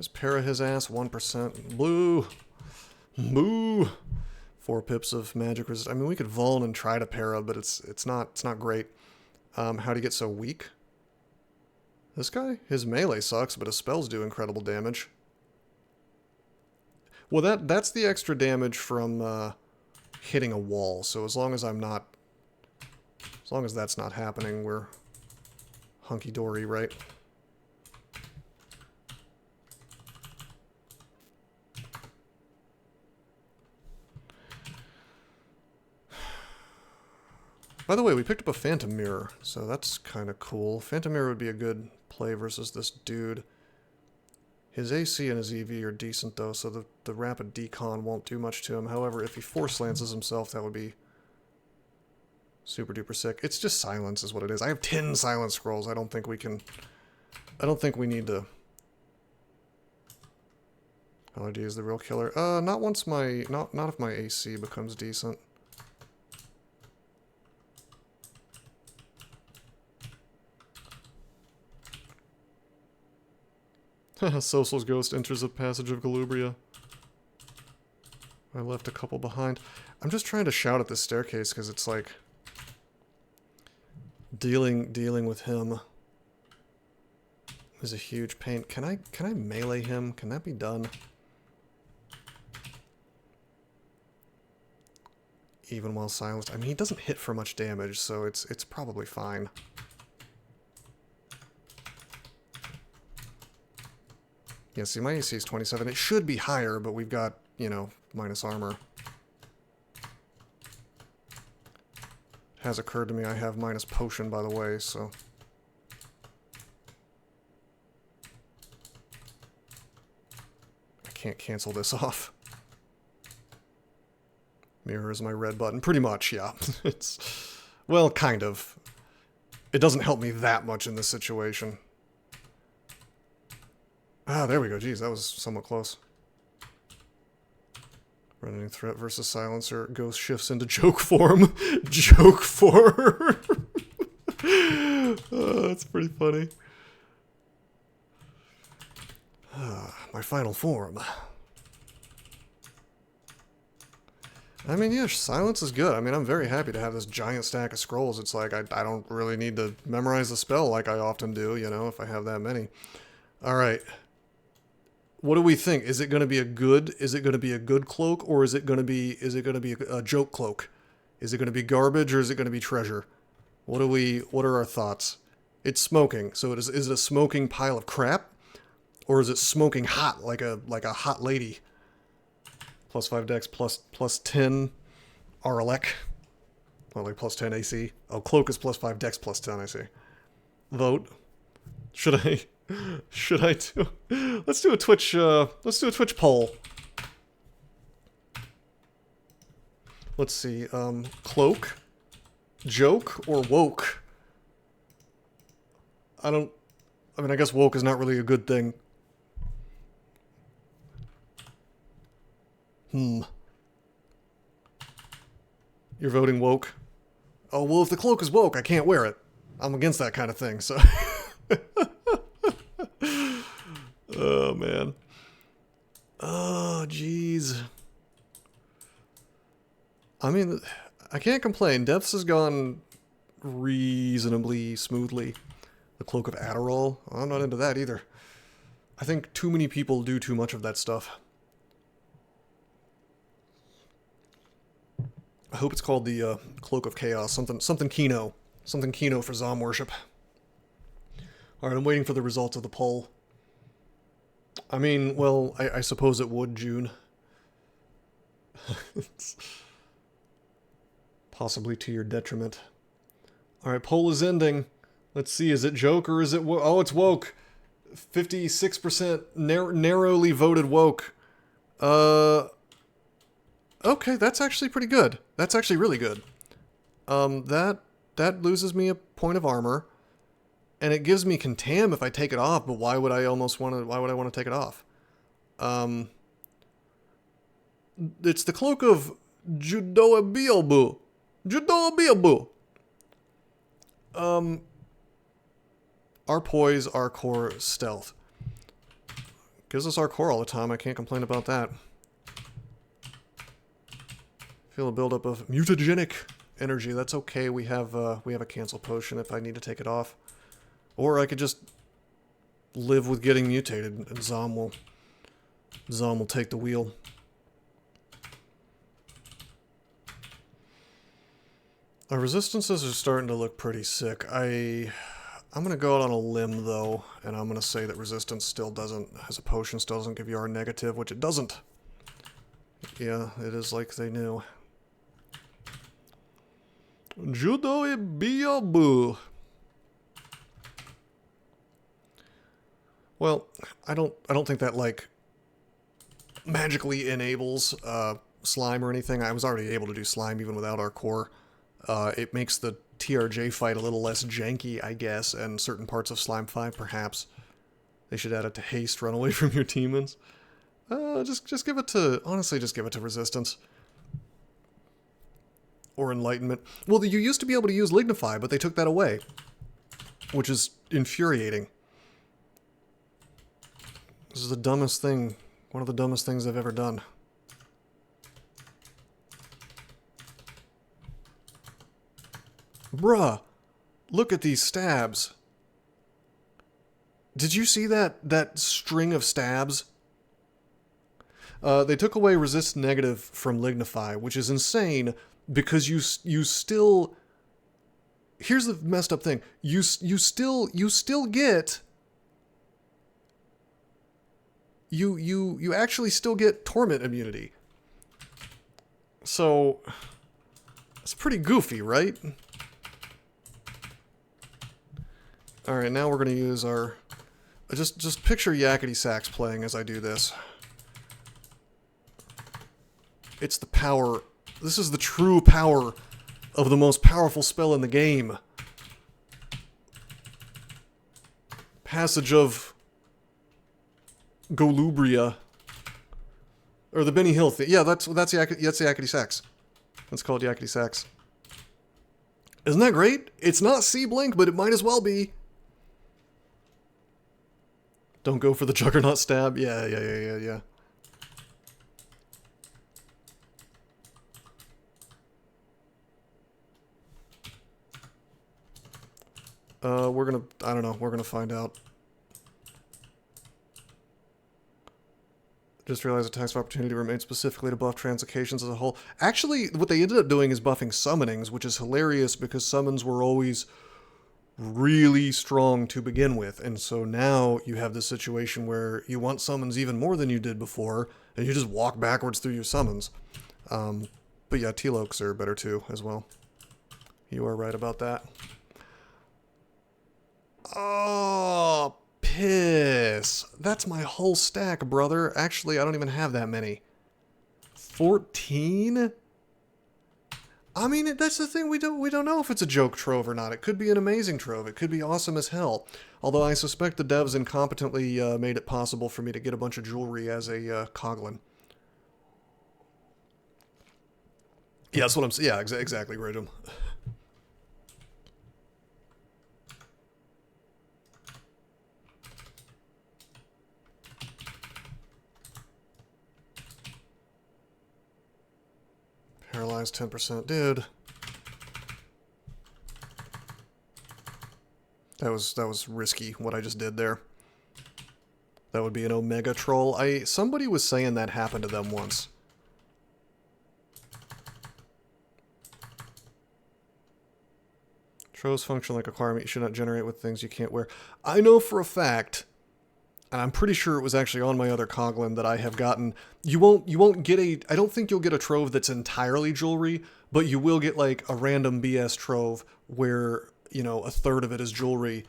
Just para his ass, 1%. Blue! Boo! 4 pips of magic resist. I mean, we could Vuln and try to para, but it's not great. How'd he get so weak? This guy? His melee sucks, but his spells do incredible damage. Well, that's the extra damage from hitting a wall, so as long as that's not happening, we're hunky-dory, right? By the way, we picked up a Phantom Mirror, so that's kind of cool. Phantom Mirror would be a good play versus this dude. His AC and his EV are decent, though, so the rapid decon won't do much to him. However, if he Force Lances himself, that would be super duper sick. It's just silence is what it is. I have 10 silence scrolls. I don't think we need to... LRD is the real killer. Not once my... Not if my AC becomes decent. Sosal's ghost enters a passage of Galubria. I left a couple behind. I'm just trying to shout at this staircase because it's like dealing with him is a huge pain. Can I melee him? Can that be done? Even while silenced. I mean, he doesn't hit for much damage, so it's probably fine. Yeah, see, my AC is 27. It should be higher, but we've got, you know, minus armor. It has occurred to me I have minus potion, by the way, so... I can't cancel this off. Mirror is my red button. Pretty much, yeah. It's... well, kind of. It doesn't help me that much in this situation. Ah, there we go. Jeez, that was somewhat close. Running threat versus silencer. Ghost shifts into joke form. Joke form. Oh, that's pretty funny. My final form. I mean, yeah, silence is good. I mean, I'm very happy to have this giant stack of scrolls. It's like, I don't really need to memorize the spell like I often do, you know, if I have that many. Alright. What do we think? Is it going to be a good cloak, or is it going to be a joke cloak? Is it going to be garbage, or is it going to be treasure? What are our thoughts? It's smoking. So is it a smoking pile of crap, or is it smoking hot like a hot lady? Plus 5 dex, plus 10 Aralek. Well, like plus 10 AC. Oh, cloak is plus 5 dex, plus 10 AC. Vote. Should I do... Let's do a Twitch poll. Let's see, cloak, joke, or woke? I mean, I guess woke is not really a good thing. You're voting woke? Oh, well, if the cloak is woke, I can't wear it. I'm against that kind of thing, so... Oh, man. Oh, jeez. I mean, I can't complain. Deaths has gone reasonably smoothly. The Cloak of Adderall? I'm not into that either. I think too many people do too much of that stuff. I hope it's called the Cloak of Chaos. Something Kino. Something Kino for Zom worship. Alright, I'm waiting for the results of the poll. I mean, well, I suppose it would, June. Possibly to your detriment. Alright, poll is ending. Let's see, is it joke or is it woke? Oh, it's woke. 56% narrowly voted woke. Okay, that's actually pretty good. That's actually really good. That loses me a point of armor. And it gives me contam if I take it off, but why would I want to take it off? It's the Cloak of Judoabilbu. Judoabilbu. Our poise, our core stealth. Gives us our core all the time. I can't complain about that. Feel a buildup of mutagenic energy. That's okay. We have a cancel potion if I need to take it off. Or I could just live with getting mutated, and Zom will take the wheel. Our resistances are starting to look pretty sick. I'm gonna go out on a limb though, and I'm gonna say that resistance still doesn't, as a potion, still doesn't give you our negative, which it doesn't. Yeah, it is like they knew. Judo e biabu. Well, I don't think that like magically enables slime or anything. I was already able to do slime even without our core. It makes the TRJ fight a little less janky, I guess, and certain parts of Slime 5, perhaps. They should add it to haste, run away from your demons. Just give it to, honestly, just give it to resistance. Or enlightenment. Well, you used to be able to use lignify, but they took that away. Which is infuriating. This is the dumbest thing, one of the dumbest things I've ever done. Bruh, look at these stabs. Did you see that string of stabs? They took away resist negative from lignify, which is insane because you still. Here's the messed up thing. You still get. You actually still get torment immunity. So it's pretty goofy, right? Alright, now we're going to use our... Just picture Yakety Sax playing as I do this. It's the power... This is the true power of the most powerful spell in the game. Passage of... Golubria. Or the Benny Hill thing. Yeah, that's Yakety Sax. That's called Yakety Sax. Isn't that great? It's not C-Blink, but it might as well be. Don't go for the Juggernaut stab. Yeah. We're gonna, I don't know, we're gonna find out. Just realized attacks of opportunity remain specifically to buff translocations as a whole. Actually, what they ended up doing is buffing summonings, which is hilarious because summons were always really strong to begin with, and so now you have this situation where you want summons even more than you did before, and you just walk backwards through your summons. But yeah, T-Lokes are better too, as well. You are right about that. Oh, piss. That's my whole stack, brother. Actually, I don't even have that many. 14? I mean, that's the thing, we don't know if it's a joke trove or not. It could be an amazing trove. It could be awesome as hell. Although I suspect the devs incompetently made it possible for me to get a bunch of jewelry as a Coglin. Yeah, that's what I'm saying. Yeah, exactly, Gridham. Paralyzed 10%. Dude. That was risky, what I just did there. That would be an Omega troll. Somebody was saying that happened to them once. Troves function like acquirement you should not generate with things you can't wear. I know for a fact, and I'm pretty sure it was actually on my other Coglin that I have gotten. You won't get I don't think you'll get a trove that's entirely jewelry, but you will get like a random BS trove where, you know, a third of it is jewelry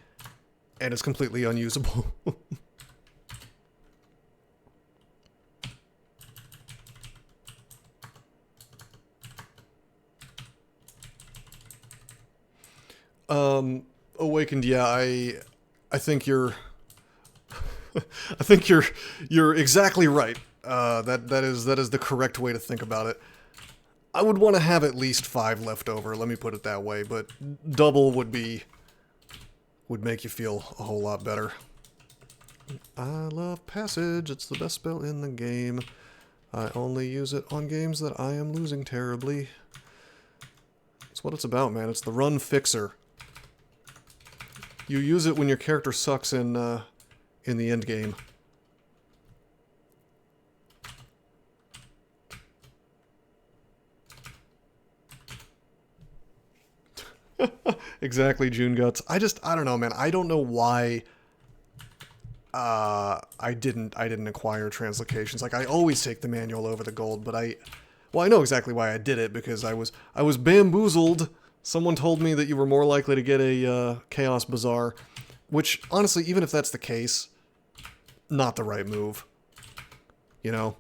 and it's completely unusable. Awakened, yeah, I think you're I think you're exactly right. That is the correct way to think about it. I would want to have at least 5 left over, let me put it that way, but double would make you feel a whole lot better. I love Passage. It's the best spell in the game. I only use it on games that I am losing terribly. That's what it's about, man. It's the run fixer. You use it when your character sucks in the end game. Exactly, June Guts. I don't know, man. I don't know why I didn't acquire translocations. Like, I always take the manual over the gold, but I know exactly why I did it, because I was bamboozled. Someone told me that you were more likely to get a Chaos Bazaar, which, honestly, even if that's the case, not the right move. You know?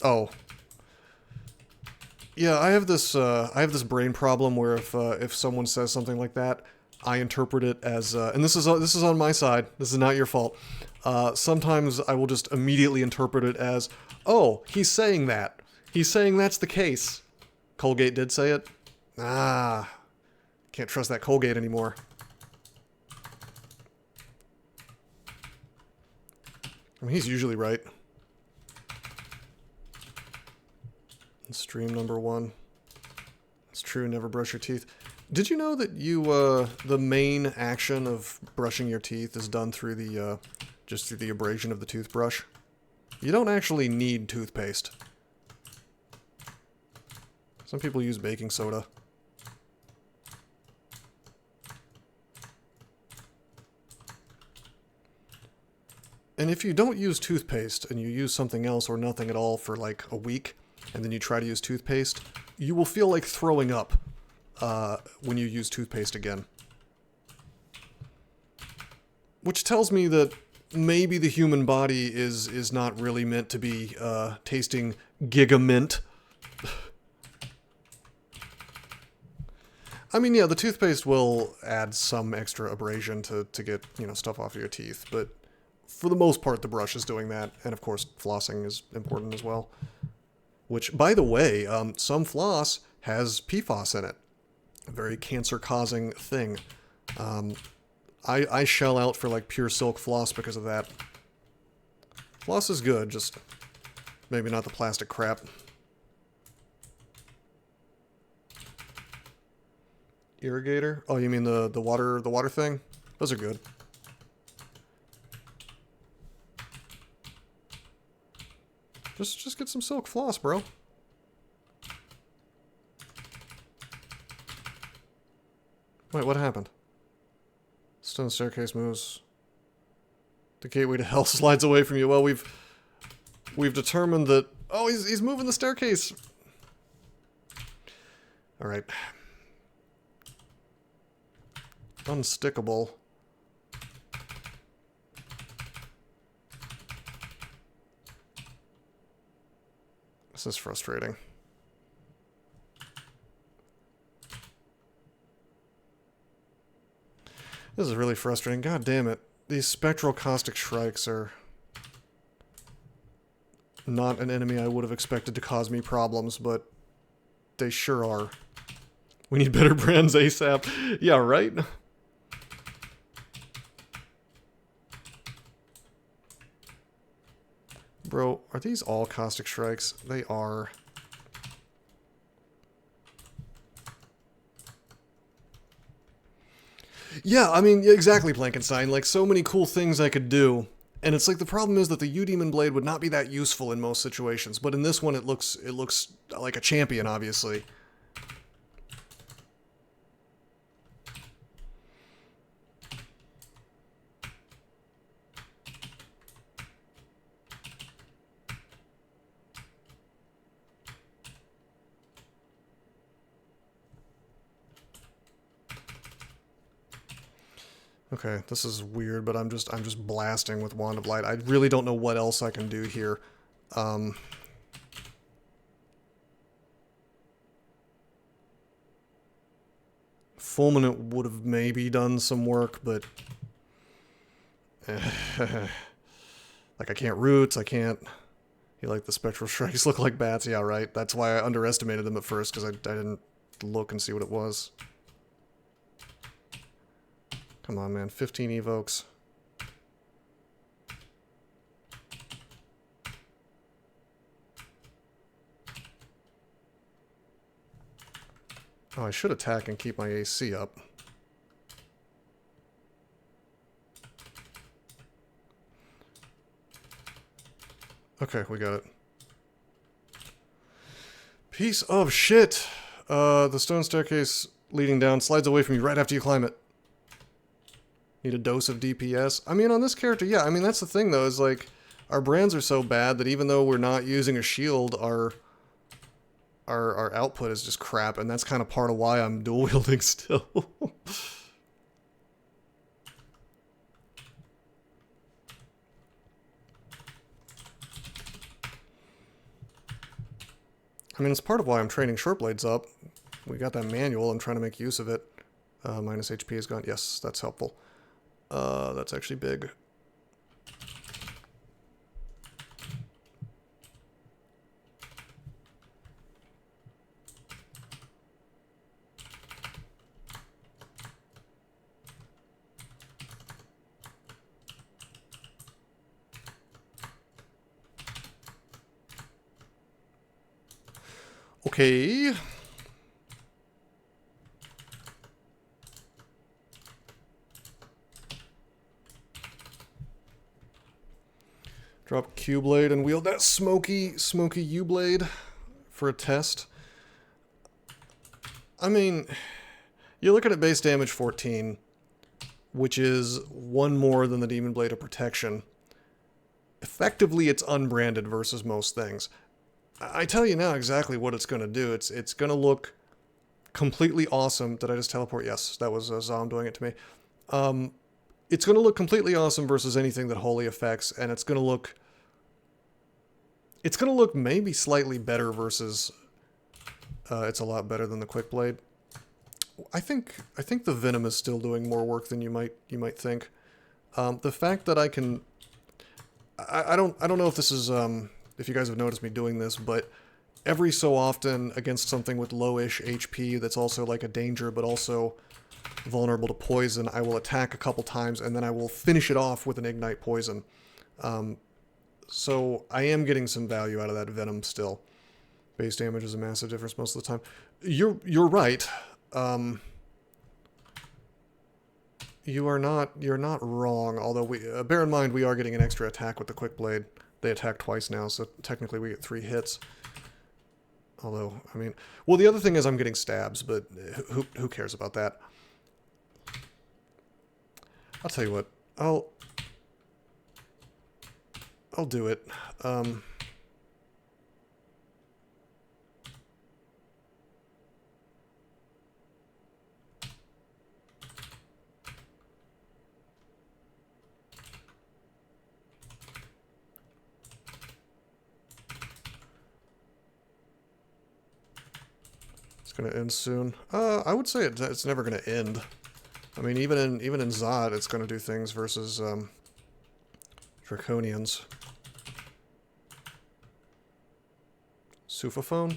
Oh. Yeah, I have this brain problem where if someone says something like that, I interpret it as and this is on my side. This is not your fault. Sometimes I will just immediately interpret it as, oh, he's saying that. He's saying that's the case. Colgate did say it. Ah, can't trust that Colgate anymore. I mean, he's usually right. Stream number 1. It's true, never brush your teeth. Did you know that the main action of brushing your teeth is done through just through the abrasion of the toothbrush? You don't actually need toothpaste. Some people use baking soda. And if you don't use toothpaste and you use something else or nothing at all for like a week, and then you try to use toothpaste, you will feel like throwing up when you use toothpaste again. Which tells me that maybe the human body is not really meant to be tasting Gigamint. I mean, yeah, the toothpaste will add some extra abrasion to get, you know, stuff off of your teeth, but for the most part, the brush is doing that, and of course, flossing is important as well. Which, by the way, some floss has PFAS in it. A very cancer-causing thing. I shell out for, like, pure silk floss because of that. Floss is good, just maybe not the plastic crap. Irrigator? Oh, you mean the water thing? Those are good. Just get some silk floss, bro. Wait, what happened? Stone staircase moves. The gateway to hell slides away from you. Well, we've determined that. Oh, he's moving the staircase. All right. Unstickable. This is frustrating. This is really frustrating. God damn it. These spectral caustic shrikes are not an enemy I would have expected to cause me problems, but they sure are. We need better brands ASAP. Yeah, right? Bro, are these all caustic shrikes? They are. Yeah, I mean, exactly, Blankenstein. Like, so many cool things I could do. And it's like, the problem is that the U-Demon Blade would not be that useful in most situations. But in this one, it looks like a champion, obviously. Okay, this is weird, but I'm just blasting with Wand of Light. I really don't know what else I can do here. Fulminant would have maybe done some work, but like, I can't roots, I can't. You like the spectral shrikes look like bats? Yeah, right. That's why I underestimated them at first, because I didn't look and see what it was. Come on, man. 15 evokes. Oh, I should attack and keep my AC up. Okay, we got it. Piece of shit! The stone staircase leading down slides away from you right after you climb it. Need a dose of DPS. I mean, on this character, yeah, I mean, that's the thing, though, is like, our brands are so bad that even though we're not using a shield, our output is just crap, and that's kind of part of why I'm dual wielding still. I mean, it's part of why I'm training short blades up. We got that manual, I'm trying to make use of it. Minus HP is gone. Yes, that's helpful. That's actually big. Okay. Drop Q-blade and wield that smoky U-blade for a test. I mean, you're looking at base damage 14, which is one more than the Demon Blade of Protection. Effectively, it's unbranded versus most things. I tell you now exactly what it's going to do. It's going to look completely awesome. Did I just teleport? Yes, that was Zom doing it to me. It's going to look completely awesome versus anything that Holy affects, and it's going to look maybe slightly better versus it's a lot better than the Quick Blade. I think the Venom is still doing more work than you might think. The fact that I can I don't know if this is if you guys have noticed me doing this, but every so often against something with lowish HP that's also like a danger but also vulnerable to poison, I will attack a couple times and then I will finish it off with an Ignite Poison. So I am getting some value out of that Venom still. Base damage is a massive difference most of the time. You're right. You're not wrong, although bear in mind we are getting an extra attack with the Quick Blade. They attack twice now, so technically we get 3 hits. Although, I mean, well, the other thing is I'm getting stabs, but who cares about that? I'll tell you what, I'll do it. It's gonna end soon. I would say it's never gonna end. I mean, even in Zod, it's gonna do things versus Draconians. Sufaphone?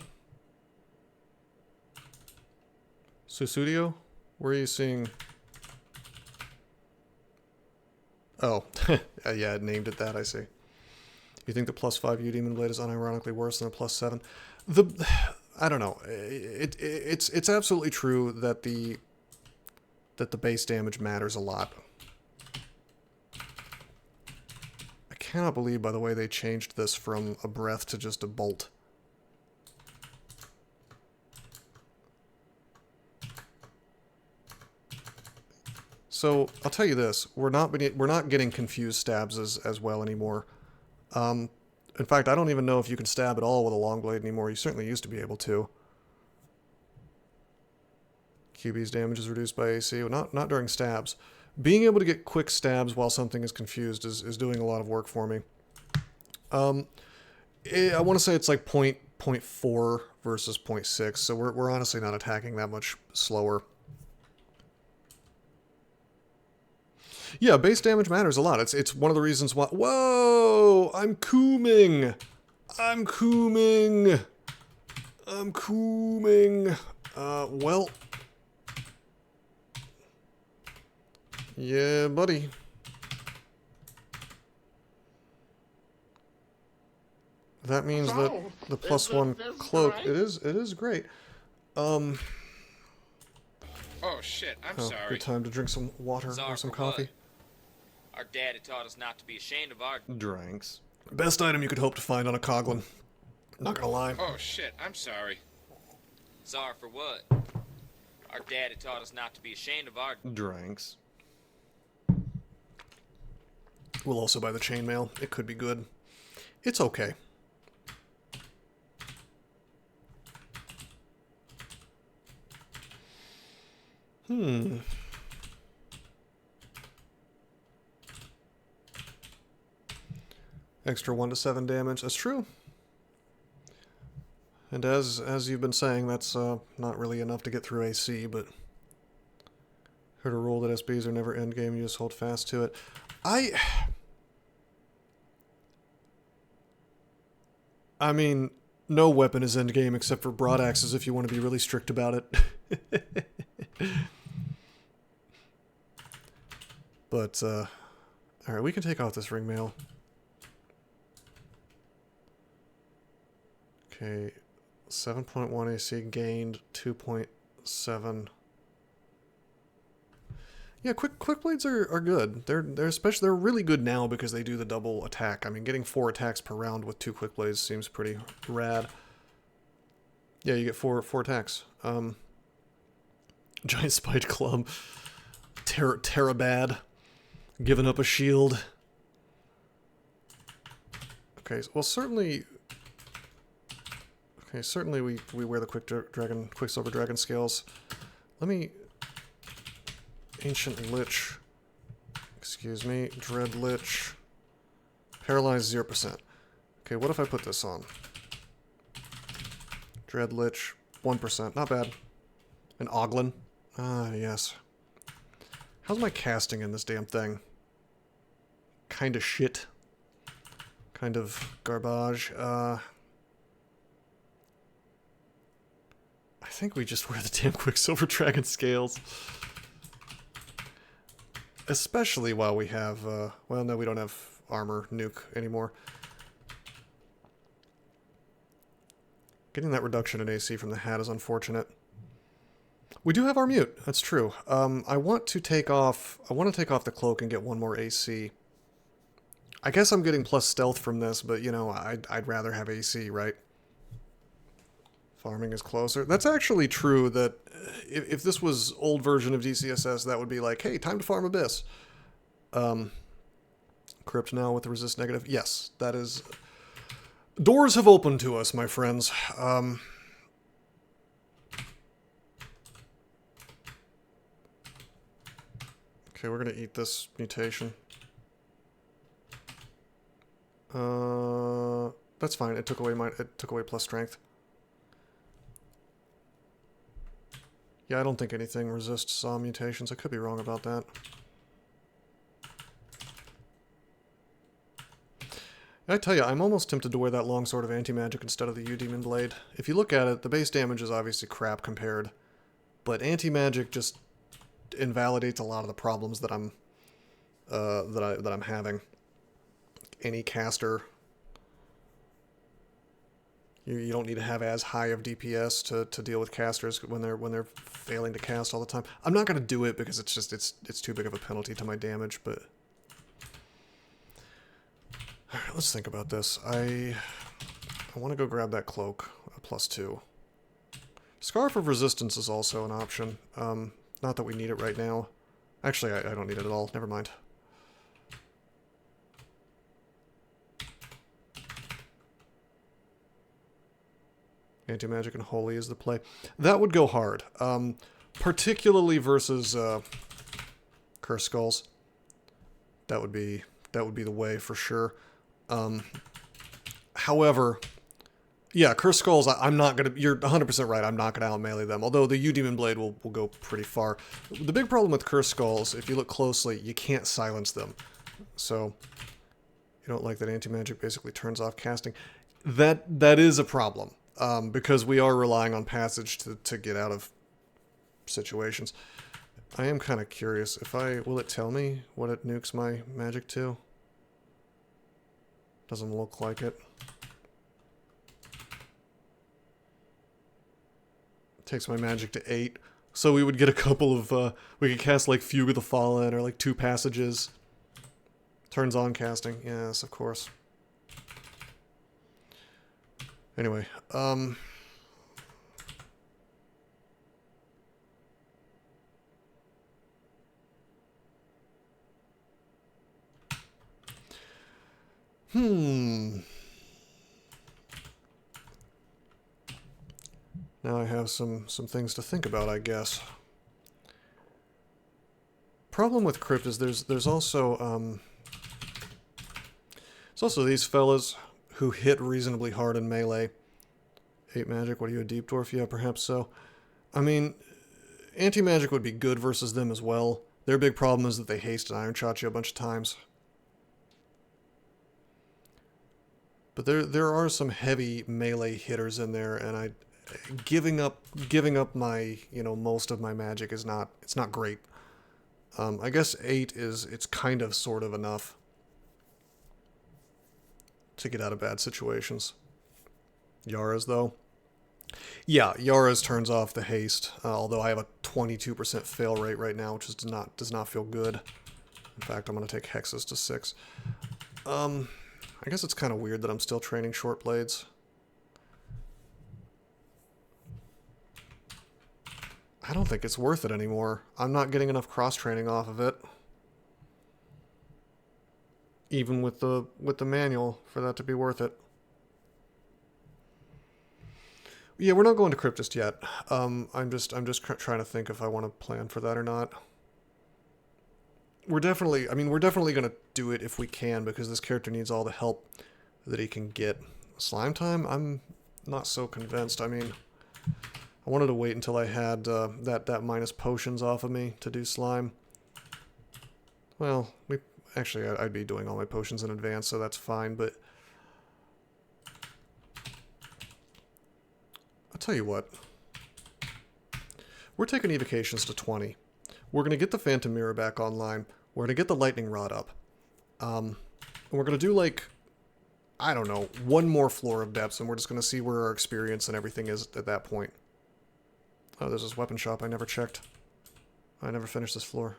Susudio? Where are you seeing? Oh, yeah, it named it that. I see. You think the +5 U Demon Blade is unironically worse than a +7? I don't know. It's absolutely true that the base damage matters a lot. I cannot believe, by the way, they changed this from a breath to just a bolt. So I'll tell you this: we're not getting confused stabs as well anymore. In fact, I don't even know if you can stab at all with a long blade anymore. You certainly used to be able to. QB's damage is reduced by AC. Well, not during stabs. Being able to get quick stabs while something is confused is doing a lot of work for me. I want to say it's like 0.4 versus 0.6, so we're honestly not attacking that much slower. Yeah, base damage matters a lot. It's one of the reasons why... Whoa! I'm cooming! I'm cooming! I'm cooming! Well... Yeah, buddy. That means that the +1 cloak... It is great. Oh shit, I'm Oh, sorry. good time to drink some water or some coffee. Our daddy taught us not to be ashamed of our Drinks. Best item you could hope to find on a Coglin. Not gonna lie. Oh shit, I'm sorry. Sorry for what? Our daddy taught us not to be ashamed of our Drinks. We'll also buy the chainmail. It could be good. It's okay. Extra 1 to 7 damage. That's true. And as you've been saying, that's not really enough to get through AC, but heard a rule that SBs are never endgame, you just hold fast to it. I mean, no weapon is endgame except for broadaxes if you want to be really strict about it. But, alright, we can take off this ring mail. Okay, 7.1 AC gained, 2.7. Yeah, quick blades are good. They're really good now because they do the double attack. I mean, getting 4 attacks per round with 2 quick blades seems pretty rad. Yeah, you get four attacks. Giant spiked club. Terabad. Giving up a shield. Okay, well certainly. Okay, certainly we wear the Quicksilver Dragon scales. Let me. Ancient Lich. Excuse me. Dread Lich. Paralyzed 0%. Okay, what if I put this on? Dread Lich. 1%. Not bad. An Coglin. Ah, yes. How's my casting in this damn thing? Kinda shit. Kind of garbage. I think we just wear the damn Quicksilver Dragon scales. Especially while we have, well, no, we don't have armor nuke anymore. Getting that reduction in AC from the hat is unfortunate. We do have our mute, that's true. I want to take off the cloak and get 1 more AC. I guess I'm getting plus stealth from this, but, you know, I'd rather have AC, right? Farming is closer. That's actually true that if this was old version of DCSS, that would be like, hey, time to farm Abyss. Crypt now with the resist negative. Yes, that is... Doors have opened to us, my friends. Okay, we're gonna eat this mutation. That's fine. It took away plus strength. Yeah, I don't think anything resists mutations. I could be wrong about that. I tell you, I'm almost tempted to wear that longsword of anti-magic instead of the U-Demon Blade. If you look at it, the base damage is obviously crap compared, but anti-magic just invalidates a lot of the problems that I'm that I'm having. Any caster, you don't need to have as high of DPS to deal with casters when they're failing to cast all the time. I'm not going to do it because it's too big of a penalty to my damage, but all right, let's think about this. I want to go grab that cloak, +2. Scarf of Resistance is also an option. Not that we need it right now. Actually, I don't need it at all. Never mind. Anti-magic and holy is the play. That would go hard. Particularly versus Curse Skulls. That would be the way for sure. However, yeah, Curse Skulls, I'm not gonna... You're 100% right, I'm not gonna out-melee them. Although the U-Demon Blade will go pretty far. The big problem with Curse Skulls, if you look closely, you can't silence them. So, you don't like that anti-magic basically turns off casting. That is a problem. Because we are relying on passage to get out of situations. I am kind of curious. Will it tell me what it nukes my magic to? Doesn't look like it. Takes my magic to 8. So we would get a couple of, we could cast like Fugue of the Fallen or like 2 passages. Turns on casting, yes, of course. Anyway, Now I have some things to think about, I guess. Problem with Crypt is there's also these fellas who hit reasonably hard in melee. 8 magic, what are you, a deep dwarf? Yeah, perhaps so. I mean, anti-magic would be good versus them as well. Their big problem is that they haste and iron shot you a bunch of times. But there are some heavy melee hitters in there, and giving up my, most of my magic is not, it's not great. I guess 8 it's kind of sort of enough to get out of bad situations. Yara's though. Yeah, Yara's turns off the haste, although I have a 22% fail rate right now, which does not feel good. In fact, I'm going to take hexes to 6. I guess it's kind of weird that I'm still training short blades. I don't think it's worth it anymore. I'm not getting enough cross-training off of it. Even with the manual for that to be worth it. Yeah, we're not going to Crypt just yet. I'm just trying to think if I want to plan for that or not. We're definitely going to do it if we can, because this character needs all the help that he can get. Slime time? I'm not so convinced. I mean, I wanted to wait until I had that minus potions off of me to do slime. Well, actually, I'd be doing all my potions in advance, so that's fine, but I'll tell you what. We're taking evocations to 20. We're going to get the Phantom Mirror back online. We're going to get the Lightning Rod up. And we're going to do, like, I don't know, 1 more floor of depths, and we're just going to see where our experience and everything is at that point. Oh, there's this weapon shop I never checked. I never finished this floor.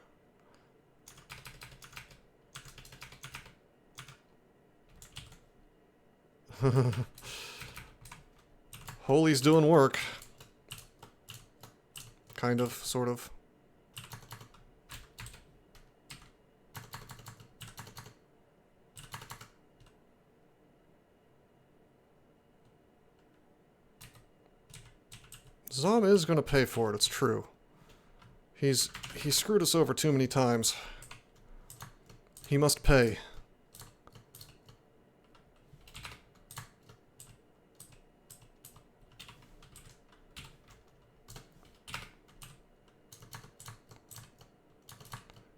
Holy's doing work. Kind of, sort of. Zom is going to pay for it, it's true. He screwed us over too many times. He must pay.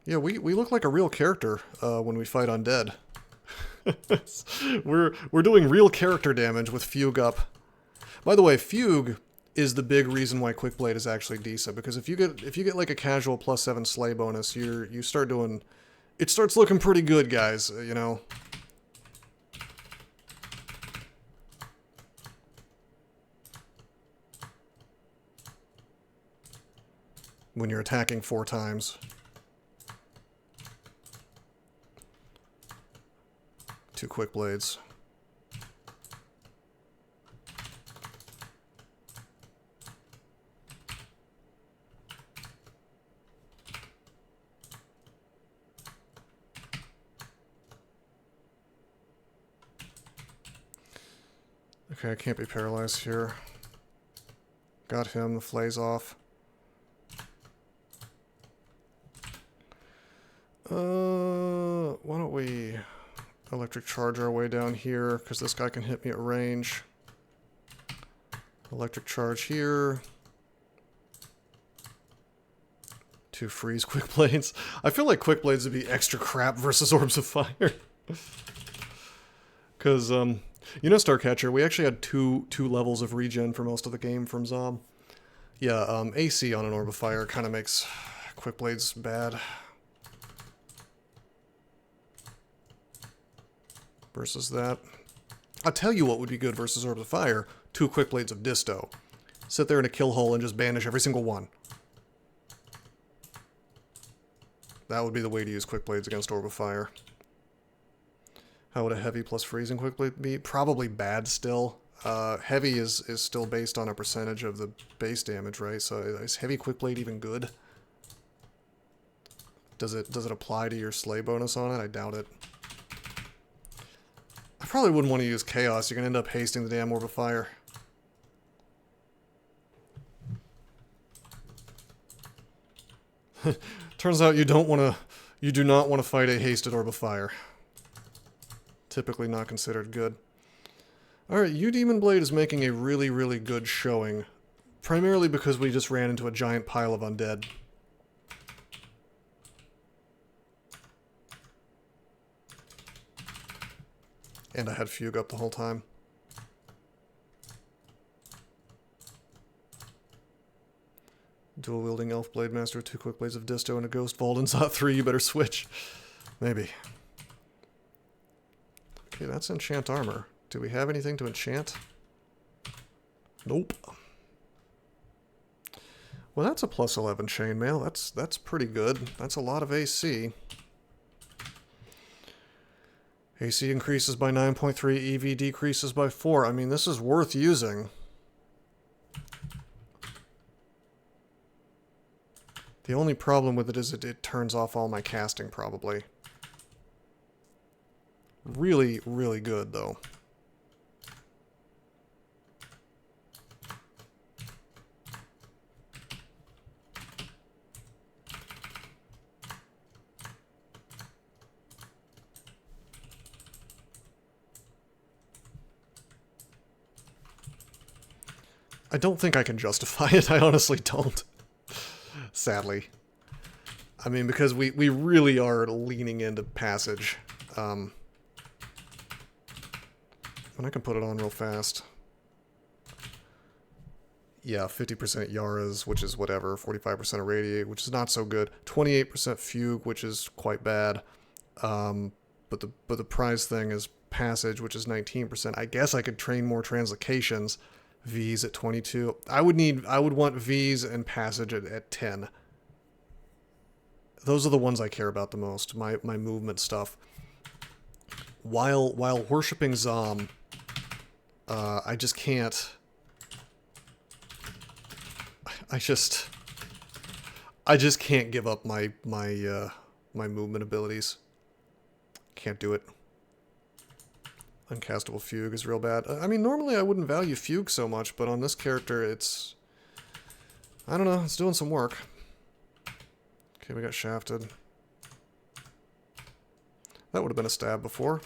Yeah, we look like a real character when we fight undead. we're doing real character damage with Fugue up. By the way, Fugue is the big reason why Quickblade is actually decent, because if you get like a casual +7 slay bonus, you start doing, it starts looking pretty good, guys, you know. When you're attacking 4 times. Two quick blades. Okay, I can't be paralyzed here. Got him, the flay's off. Why don't we electric charge our way down here, because this guy can hit me at range. Electric charge here. 2 freeze quick blades. I feel like quick blades would be extra crap versus orbs of fire. Because, you know, Starcatcher, we actually had two levels of regen for most of the game from Zom. Yeah, AC on an orb of fire kind of makes quick blades bad. Versus that. I'll tell you what would be good versus orbs of fire. 2 quick blades of Disto. Sit there in a kill hole and just banish every single one. That would be the way to use quick blades against Orb of Fire. How would a heavy plus freezing quick blade be? Probably bad still. Heavy is still based on a percentage of the base damage, right? So is heavy quick blade even good? Does it apply to your slay bonus on it? I doubt it. I probably wouldn't want to use chaos. You're gonna end up hasting the damn Orb of Fire. Turns out you do not want to fight a hasted Orb of Fire. Typically not considered good. Alright, Demon Blade is making a really, really good showing. Primarily because we just ran into a giant pile of undead. And I had Fugue up the whole time. Dual-wielding Elf Blade Master, 2 quick blades of Disto, and a Ghost Vault, and Zot 3, you better switch. Maybe. Okay, that's enchant armor. Do we have anything to enchant? Nope. Well, that's a plus 11 chainmail. That's pretty good. That's a lot of AC. AC increases by 9.3, EV decreases by 4. I mean, this is worth using. The only problem with it is it turns off all my casting, probably. Really, really good, though. I don't think I can justify it. I honestly don't. Sadly. I mean, because we really are leaning into Passage. And I can put it on real fast. Yeah, 50% Yaras, which is whatever. 45% Irradiate, which is not so good. 28% Fugue, which is quite bad. But the prize thing is Passage, which is 19%. I guess I could train more Translocations. V's at 22. I would want V's and Passage at 10. Those are the ones I care about the most. My movement stuff. While worshipping Zom, I just can't. I just can't give up my movement abilities. Can't do it. Uncastable Fugue is real bad. I mean, normally I wouldn't value Fugue so much, but on this character, it's... I don't know, it's doing some work. Okay, we got Shafted. That would have been a stab before.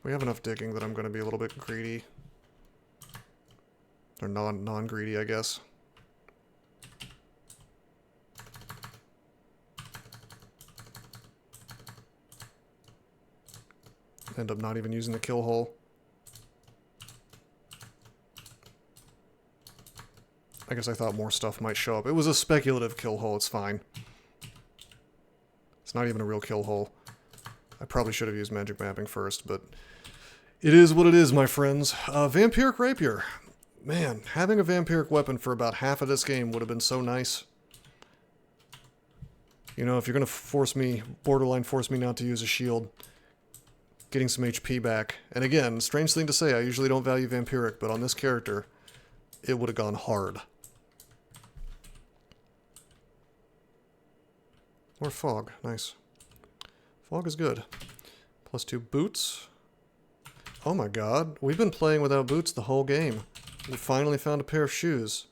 We have enough digging that I'm going to be a little bit greedy. Or non-greedy, I guess. End up not even using the kill hole. I guess I thought more stuff might show up. It was a speculative kill hole, it's fine. It's not even a real kill hole. I probably should have used magic mapping first, but it is what it is, my friends. Vampiric Rapier. Man, having a vampiric weapon for about half of this game would have been so nice. You know, if you're going to borderline force me not to use a shield, getting some HP back. And again, strange thing to say, I usually don't value vampiric, but on this character, it would have gone hard. More fog, nice. Fog is good. +2 boots. Oh my god, we've been playing without boots the whole game. We finally found a pair of shoes.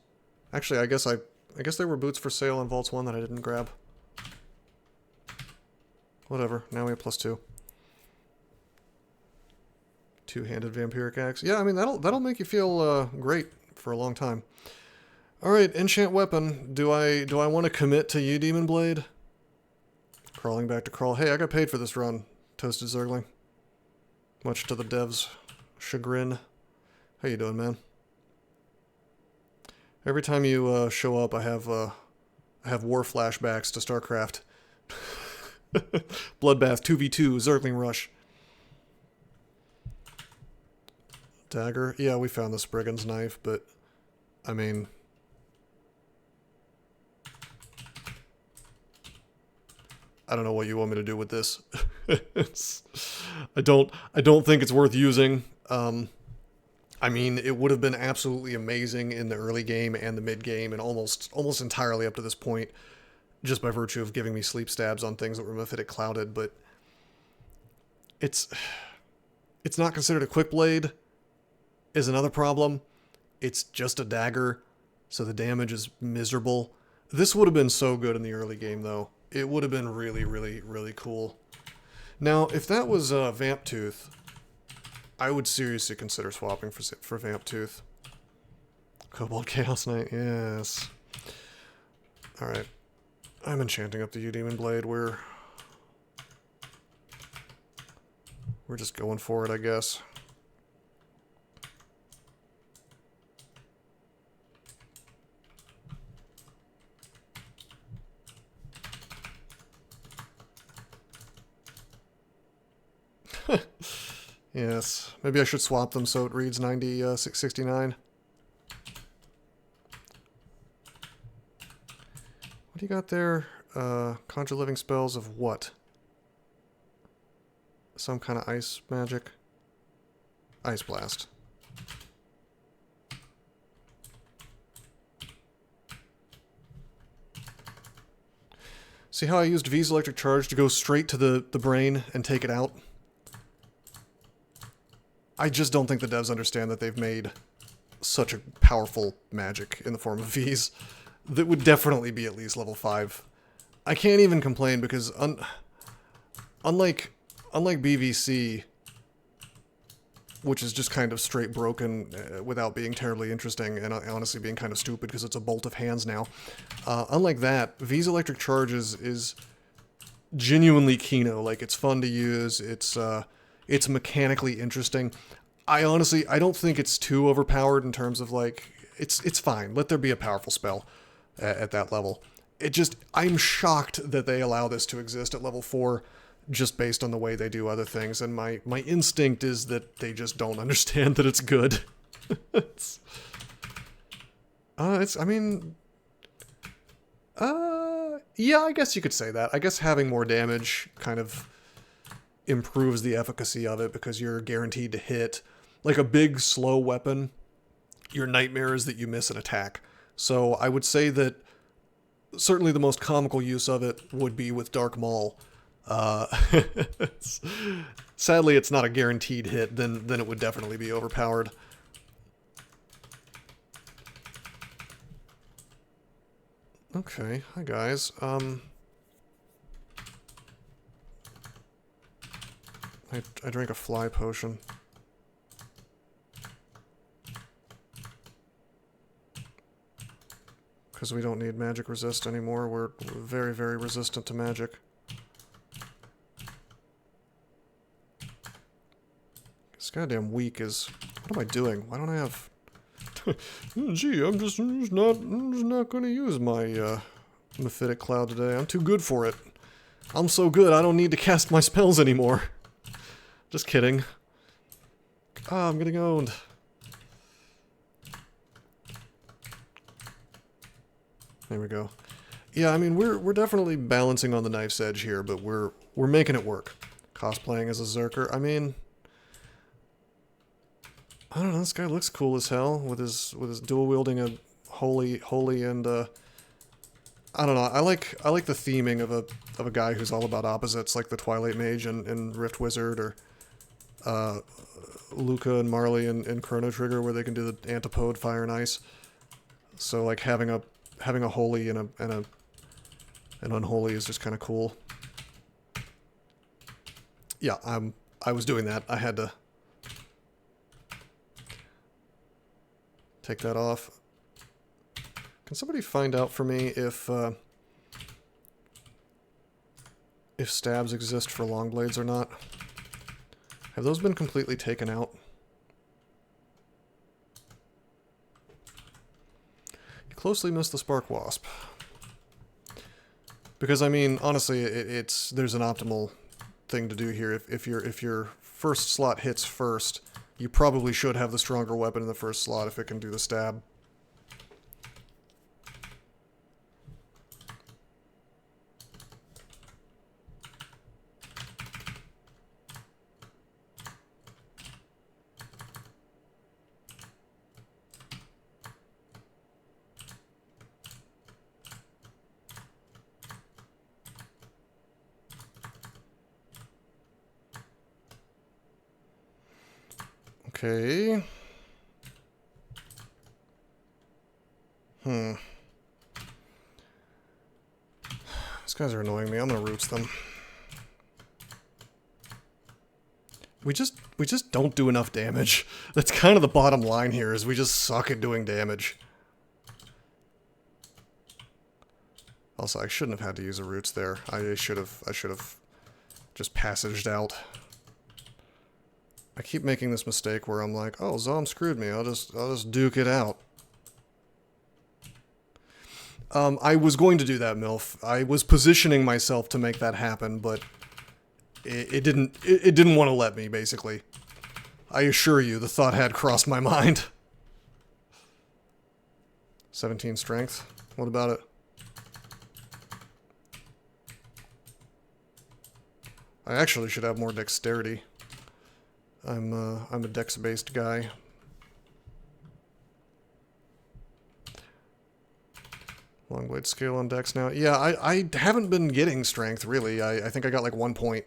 Actually, I guess there were boots for sale on Vaults 1 that I didn't grab. Whatever, now we have +2. Two-handed vampiric axe. Yeah, I mean, that'll make you feel great for a long time. Alright, enchant weapon. Do I want to commit to Demon Blade? Crawling back to crawl. Hey, I got paid for this run, Toasted Zergling. Much to the devs' chagrin. How you doing, man? Every time you show up, I have war flashbacks to StarCraft. Bloodbath 2v2 Zergling Rush. Dagger. Yeah, we found the Spriggan's knife, but I mean, I don't know what you want me to do with this. I don't think it's worth using. I mean, it would have been absolutely amazing in the early game and the mid game and almost entirely up to this point, just by virtue of giving me sleep stabs on things that were mephitic clouded, but it's not considered a quick blade is another problem. It's just a dagger, so the damage is miserable. This would have been so good in the early game, though. It would have been really, really, really cool. Now, if that was Vamp Tooth, I would seriously consider swapping for Vamp Tooth. Cobalt Chaos Knight, yes. Alright. I'm enchanting up the U-Demon Blade. We're just going for it, I guess. Yes, maybe I should swap them so it reads 669. What do you got there? Conjure living spells of what? Some kind of ice magic? Ice blast. See how I used V's electric charge to go straight to the brain and take it out? I just don't think the devs understand that they've made such a powerful magic in the form of V's that would definitely be at least level 5. I can't even complain because unlike BVC, which is just kind of straight broken without being terribly interesting and honestly being kind of stupid because it's a bolt of hands now, unlike that, V's electric charge is genuinely Kino. Like, it's fun to use, it's mechanically interesting. I don't think it's too overpowered in terms of, like, it's fine. Let there be a powerful spell at that level. I'm shocked that they allow this to exist at level 4 just based on the way they do other things, and my instinct is that they just don't understand that it's good. Yeah, I guess you could say that. I guess having more damage kind of improves the efficacy of it because you're guaranteed to hit. Like a big, slow weapon, your nightmare is that you miss an attack. So I would say that certainly the most comical use of it would be with Dark Maul. Sadly, it's not a guaranteed hit, then it would definitely be overpowered. Okay, hi guys. I drank a fly potion. Because we don't need magic resist anymore. We're very, very resistant to magic. This goddamn weak is... What am I doing? Why don't I have... Gee, I'm just not going to use my Mephitic Cloud today. I'm too good for it. I'm so good I don't need to cast my spells anymore. Just kidding. Ah, I'm getting owned. There we go. Yeah, I mean, we're definitely balancing on the knife's edge here, but we're making it work. Cosplaying as a Zerker. I mean, I don't know. This guy looks cool as hell with his dual wielding a holy and I don't know. I like the theming of a guy who's all about opposites, like the Twilight Mage and Rift Wizard, or Luca and Marley and Chrono Trigger, where they can do the antipode fire and ice. So like having a holy and an unholy is just kind of cool. Yeah, I was doing that. I had to take that off. Can somebody find out for me if stabs exist for long blades or not? Have those been completely taken out? You closely missed the Spark Wasp. Because I mean, honestly, there's an optimal thing to do here. If your first slot hits first, you probably should have the stronger weapon in the first slot if it can do the stab. Okay. These guys are annoying me. I'm gonna roots them. We just don't do enough damage. That's kind of the bottom line here, is we just suck at doing damage. Also, I shouldn't have had to use a roots there. I should have just passaged out. I keep making this mistake where I'm like, oh, Zom screwed me. I'll just duke it out. I was going to do that, MILF. I was positioning myself to make that happen, but it didn't want to let me, basically. I assure you, the thought had crossed my mind. 17 strength. What about it? I actually should have more dexterity. I'm a dex-based guy. Long blade scale on dex now. Yeah, I haven't been getting strength, really. I think I got like 1 point.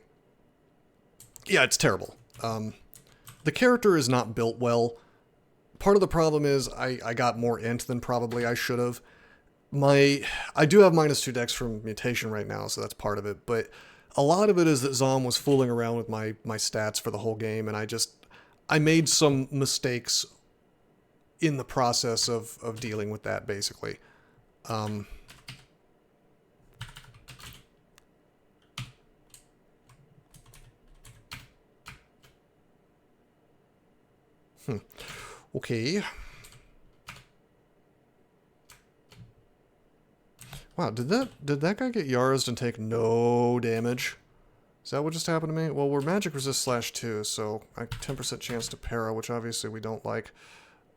Yeah, it's terrible. The character is not built well. Part of the problem is I got more int than probably I should have. I do have -2 dex from mutation right now, so that's part of it, but a lot of it is that Zom was fooling around with my stats for the whole game, and I made some mistakes in the process of dealing with that, basically. Okay. Wow, did that guy get Yarized and take no damage? Is that what just happened to me? Well, we're magic resist /2, so I 10% chance to para, which obviously we don't like.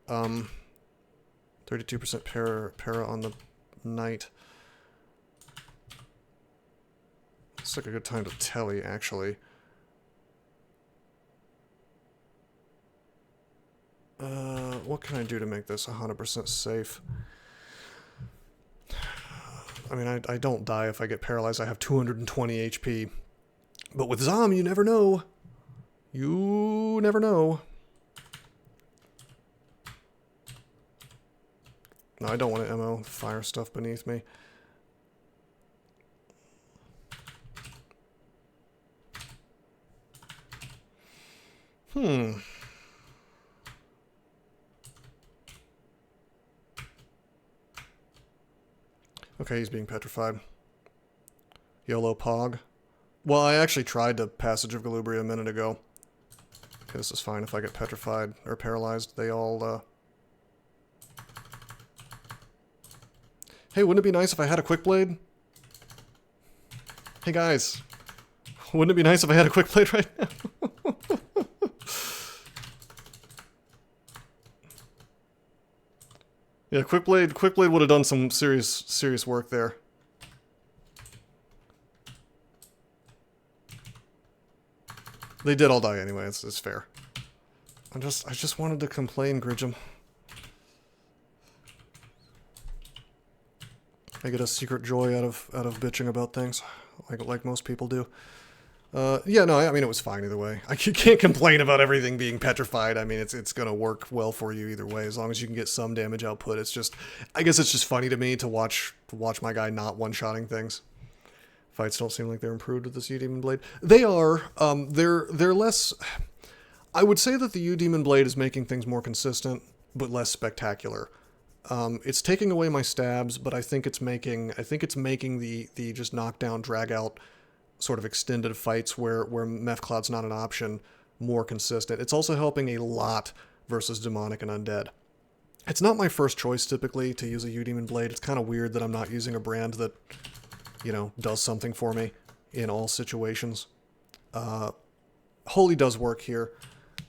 32% para on the knight. It's like a good time to telly, actually. What can I do to make this 100% safe? I mean, I don't die if I get paralyzed. I have 220 HP. But with Zom, you never know. You never know. No, I don't want to MO fire stuff beneath me. Okay, he's being petrified. YOLO Pog. Well, I actually tried to Passage of Galubria a minute ago. Okay, this is fine if I get petrified or paralyzed. They all, Hey, wouldn't it be nice if I had a Quick Blade? Hey guys, wouldn't it be nice if I had a Quick Blade right now? Yeah, Quick Blade would have done some serious work there. They did all die anyway. It's fair. I just wanted to complain, Gridgem. I get a secret joy out of bitching about things, like most people do. Yeah, no, I mean, it was fine either way. You can't complain about everything being petrified. I mean, it's gonna work well for you either way, as long as you can get some damage output. It's just, I guess it's just funny to me to watch my guy not one-shotting things. Fights don't seem like they're improved with this U-Demon Blade. They are. They're less. I would say that the U-Demon Blade is making things more consistent, but less spectacular. It's taking away my stabs, but I think it's making the just knockdown, drag out, sort of extended fights where Meph Cloud's not an option more consistent. It's also helping a lot versus demonic and undead. It's not my first choice typically to use a U-Demon Blade. It's kind of weird that I'm not using a brand that you know, does something for me in all situations. Holy does work here.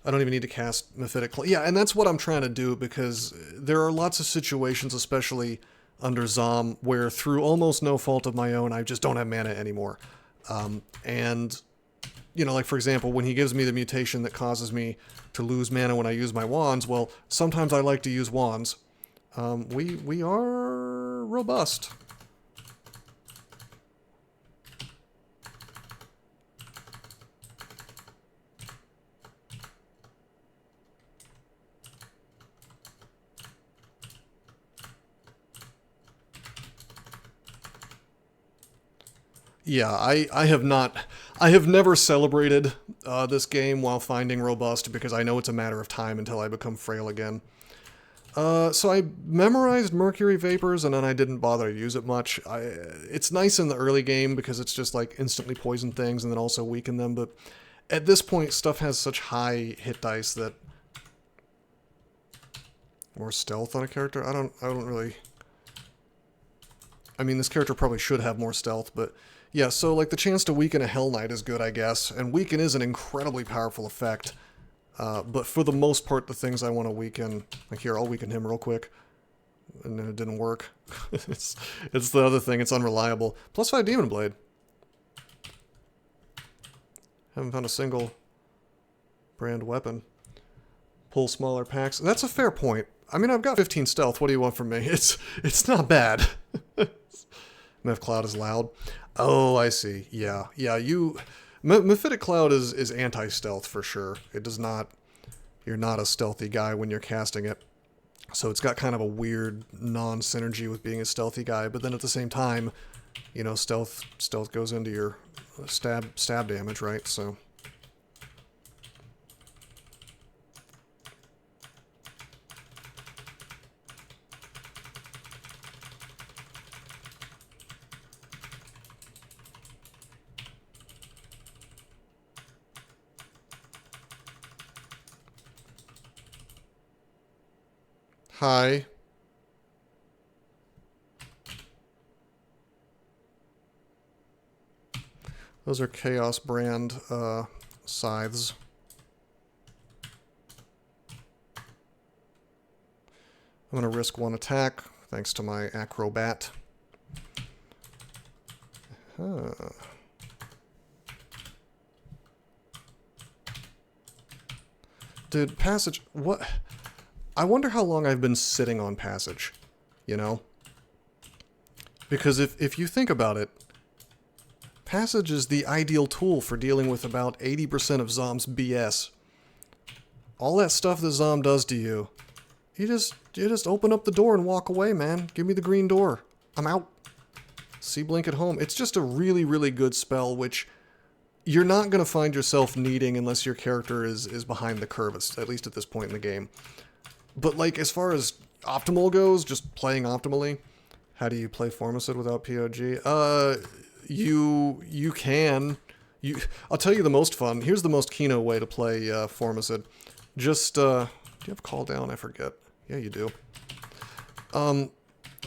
I don't even need to cast Metaphorically. Yeah, and that's what I'm trying to do, because there are lots of situations, especially under Zom, where through almost no fault of my own, I just don't have mana anymore. And, you know, like for example, when he gives me the mutation that causes me to lose mana when I use my wands, well, sometimes I like to use wands. We are robust. Yeah, I have never celebrated this game while finding robust, because I know it's a matter of time until I become frail again. So I memorized Mercury Vapors, and then I didn't bother to use it much. It's nice in the early game because it's just like instantly poison things and then also weaken them, but at this point stuff has such high hit dice that more stealth on a character? I don't really... I mean, this character probably should have more stealth, but yeah, so like the chance to weaken a Hell Knight is good, I guess, and weaken is an incredibly powerful effect. But for the most part, the things I want to weaken, like here, I'll weaken him real quick, and then it didn't work. it's the other thing, it's unreliable. +5 Demon Blade. Haven't found a single brand weapon. Pull smaller packs. That's a fair point. I mean, I've got 15 stealth. What do you want from me? It's not bad. Meph Cloud is loud. Oh, I see. Yeah, you... Mephitic Cloud is anti-stealth for sure. It does not... You're not a stealthy guy when you're casting it. So it's got kind of a weird non-synergy with being a stealthy guy, but then at the same time, you know, stealth goes into your stab damage, right? So... Hi. Those are Chaos brand scythes. I'm going to risk one attack, thanks to my Acrobat. Dude, Passage... What... I wonder how long I've been sitting on Passage, you know? Because if you think about it, Passage is the ideal tool for dealing with about 80% of Zom's BS. All that stuff that Zom does to you, you just open up the door and walk away, man. Give me the green door. I'm out. See Blink at home. It's just a really, really good spell, which you're not going to find yourself needing unless your character is behind the curve, at least at this point in the game. But, like, as far as optimal goes, just playing optimally, how do you play Formicid without POG? You can. I'll tell you the most fun. Here's the most Kino way to play Formicid. Just, do you have Call Down? I forget. Yeah, you do. The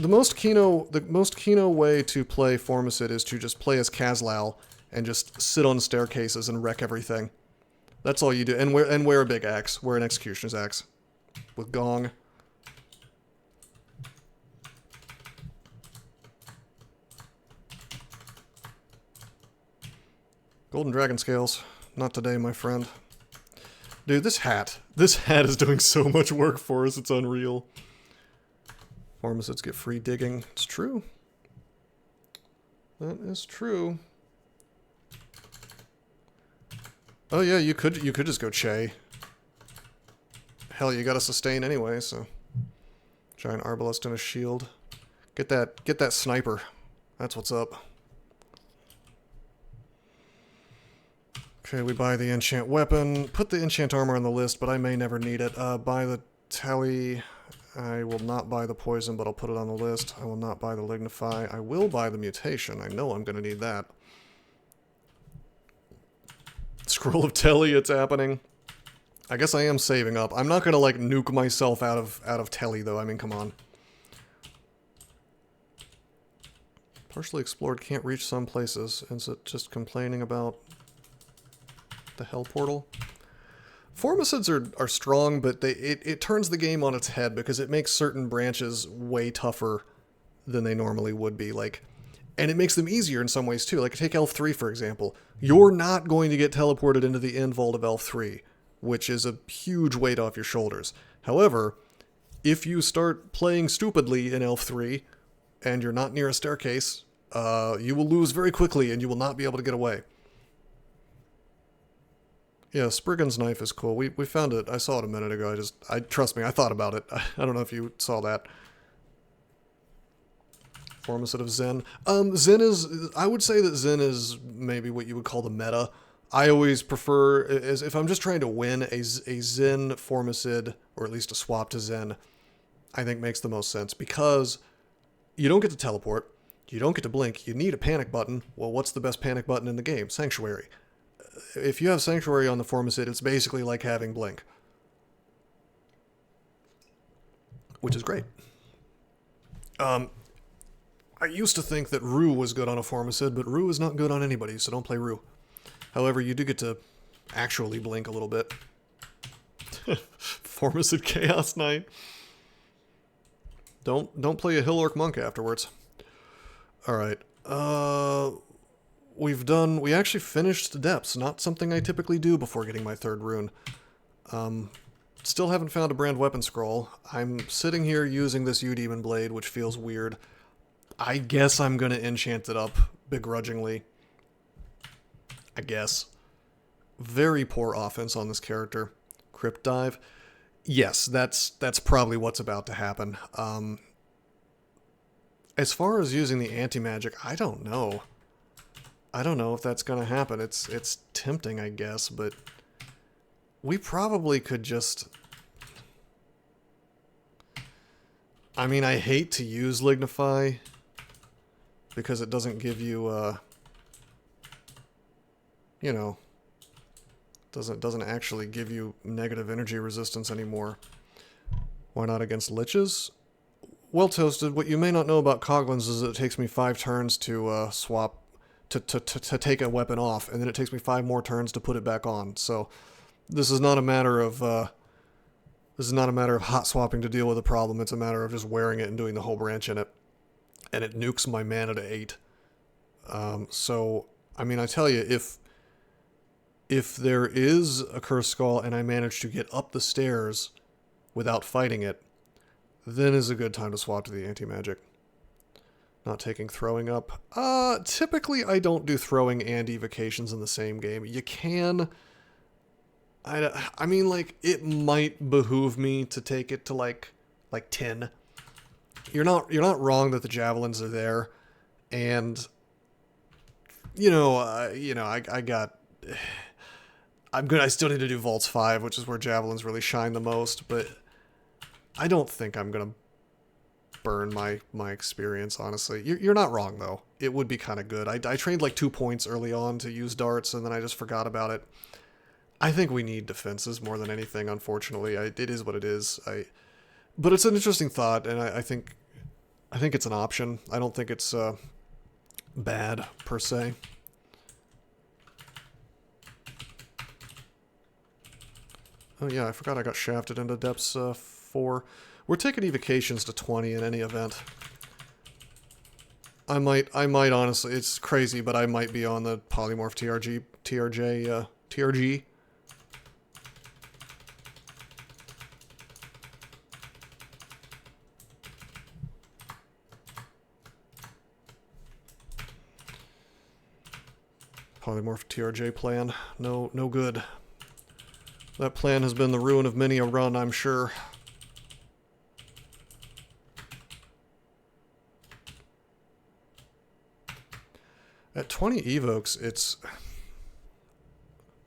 most Kino way to play Formicid is to just play as Kazlao and just sit on staircases and wreck everything. That's all you do. And wear a big axe. Wear an Executioner's axe. With Gong. Golden Dragon Scales. Not today, my friend. Dude, this hat is doing so much work for us, it's unreal. Formicids get free digging. It's true. That is true. Oh yeah, you could just go Che. Hell, you got a sustain anyway, so giant arbalest and a shield. Get that sniper. That's what's up. Okay, we buy the enchant weapon. Put the enchant armor on the list, but I may never need it. Buy the tally. I will not buy the poison, but I'll put it on the list. I will not buy the lignify. I will buy the mutation. I know I'm going to need that. Scroll of Telly, it's happening. I guess I am saving up. I'm not gonna, like, nuke myself out of Telly, though. I mean, come on. Partially explored, can't reach some places. Is it just complaining about the hell portal? Formicids are strong, but it turns the game on its head because it makes certain branches way tougher than they normally would be. Like, and it makes them easier in some ways too. Like, take Elf 3, for example. You're not going to get teleported into the end vault of Elf 3, which is a huge weight off your shoulders. However, if you start playing stupidly in Elf 3 and you're not near a staircase, you will lose very quickly and you will not be able to get away. Yeah, Spriggan's knife is cool. We found it. I saw it a minute ago. Trust me, I thought about it. I don't know if you saw that. Formicid of Zen. Zen is, I would say that Zen is maybe what you would call the meta. I always prefer, as if I'm just trying to win, a Zen Formicid, or at least a swap to Zen, I think makes the most sense, because you don't get to teleport, you don't get to blink, you need a panic button. Well, what's the best panic button in the game? Sanctuary. If you have Sanctuary on the Formicid, it's basically like having blink. Which is great. I used to think that Rue was good on a Formicid, but Rue is not good on anybody, so don't play Rue. However, you do get to actually blink a little bit. Formicid Chaos Knight. Don't play a Hill Orc Monk afterwards. Alright. We actually finished the depths, not something I typically do before getting my third rune. Still haven't found a brand weapon scroll. I'm sitting here using this U-Demon Blade, which feels weird. I guess I'm gonna enchant it up, begrudgingly. I guess. Very poor offense on this character. Crypt Dive. Yes, that's probably what's about to happen. As far as using the anti-magic, I don't know. I don't know if that's gonna happen. It's tempting, I guess, but we probably could just... I mean, I hate to use Lignify because it doesn't give you, you know, doesn't actually give you negative energy resistance anymore. Why not against liches? Well toasted, what you may not know about Coglins is that it takes me 5 turns to swap, to take a weapon off, and then it takes me 5 more turns to put it back on. So this is not a matter of hot swapping to deal with a problem. It's a matter of just wearing it and doing the whole branch in it. And it nukes my mana to 8. So, I mean, I tell you, if there is a Cursed Skull and I manage to get up the stairs without fighting it, then is a good time to swap to the anti-magic. Not taking throwing up. Typically I don't do throwing and evocations in the same game. You can... I mean, like, it might behoove me to take it to, like 10. You're not wrong that the javelins are there, and, I got... I still need to do Vaults 5, which is where javelins really shine the most, but I don't think I'm gonna burn my experience, honestly. You're not wrong, though. It would be kind of good. I trained like 2 points early on to use darts, and then I just forgot about it. I think we need defenses more than anything, unfortunately. It is what it is. But it's an interesting thought, and I think it's an option. I don't think it's bad, per se. Oh yeah, I forgot I got shafted into depths 4. We're taking evocations to 20 in any event. I might honestly, it's crazy, but I might be on the polymorph TRG. Polymorph TRJ plan. No good. That plan has been the ruin of many a run, I'm sure. At 20 evokes, it's...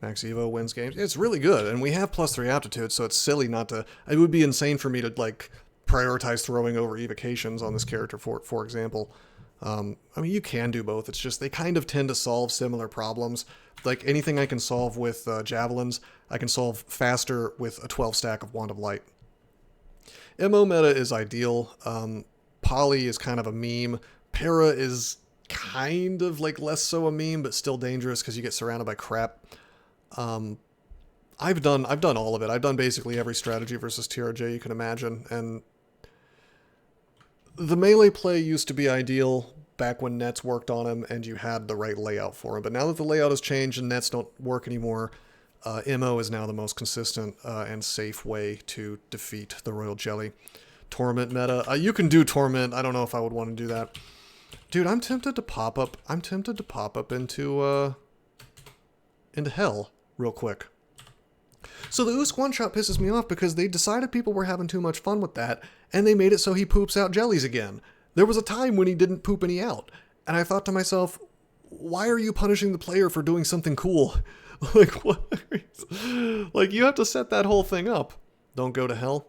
Max Evo wins games. It's really good, and we have +3 aptitude, so it's silly not to... It would be insane for me to, like, prioritize throwing over evocations on this character, for example. I mean, you can do both. It's just they kind of tend to solve similar problems. Like, anything I can solve with javelins, I can solve faster with a 12 stack of Wand of Light. MO meta is ideal. Poly is kind of a meme. Para is kind of like less so a meme, but still dangerous because you get surrounded by crap. I've done all of it. I've done basically every strategy versus TRJ you can imagine, and the melee play used to be ideal back when nets worked on him and you had the right layout for him. But now that the layout has changed and nets don't work anymore, MO is now the most consistent and safe way to defeat the Royal Jelly. Torment meta. You can do Torment. I don't know if I would want to do that. Dude, I'm tempted to pop up. I'm tempted to pop up into hell real quick. So the Usk one-shot pisses me off because they decided people were having too much fun with that, and they made it so he poops out jellies again. There was a time when he didn't poop any out, and I thought to myself, why are you punishing the player for doing something cool? Like, what? Like, you have to set that whole thing up. Don't go to hell.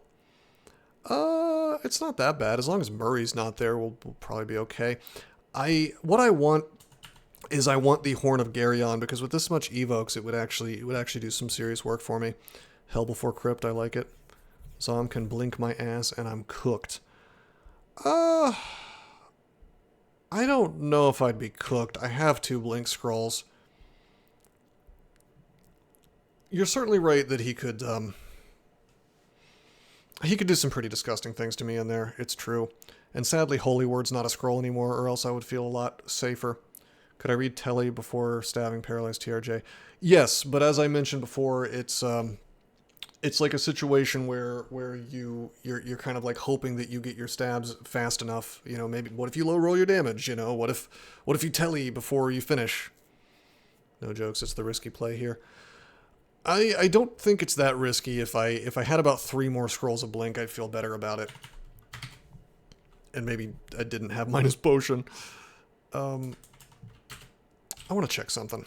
It's not that bad. As long as Murray's not there, we'll probably be okay. What I want is I want the Horn of Garyon, because with this much evokes, it would actually do some serious work for me. Hell before Crypt, I like it. Zom can blink my ass, and I'm cooked. I don't know if I'd be cooked. I have 2 blink scrolls. You're certainly right that he could do some pretty disgusting things to me in there. It's true. And sadly, Holy Word's not a scroll anymore, or else I would feel a lot safer. Could I read Telly before stabbing Paralyzed TRJ? Yes, but as I mentioned before, it's like a situation where you're kind of like hoping that you get your stabs fast enough. You know, maybe what if you low roll your damage? You know, what if you Telly before you finish? No jokes. It's the risky play here. I don't think it's that risky. If I had about 3 more scrolls of blink, I'd feel better about it. And maybe I didn't have minus potion. I want to check something.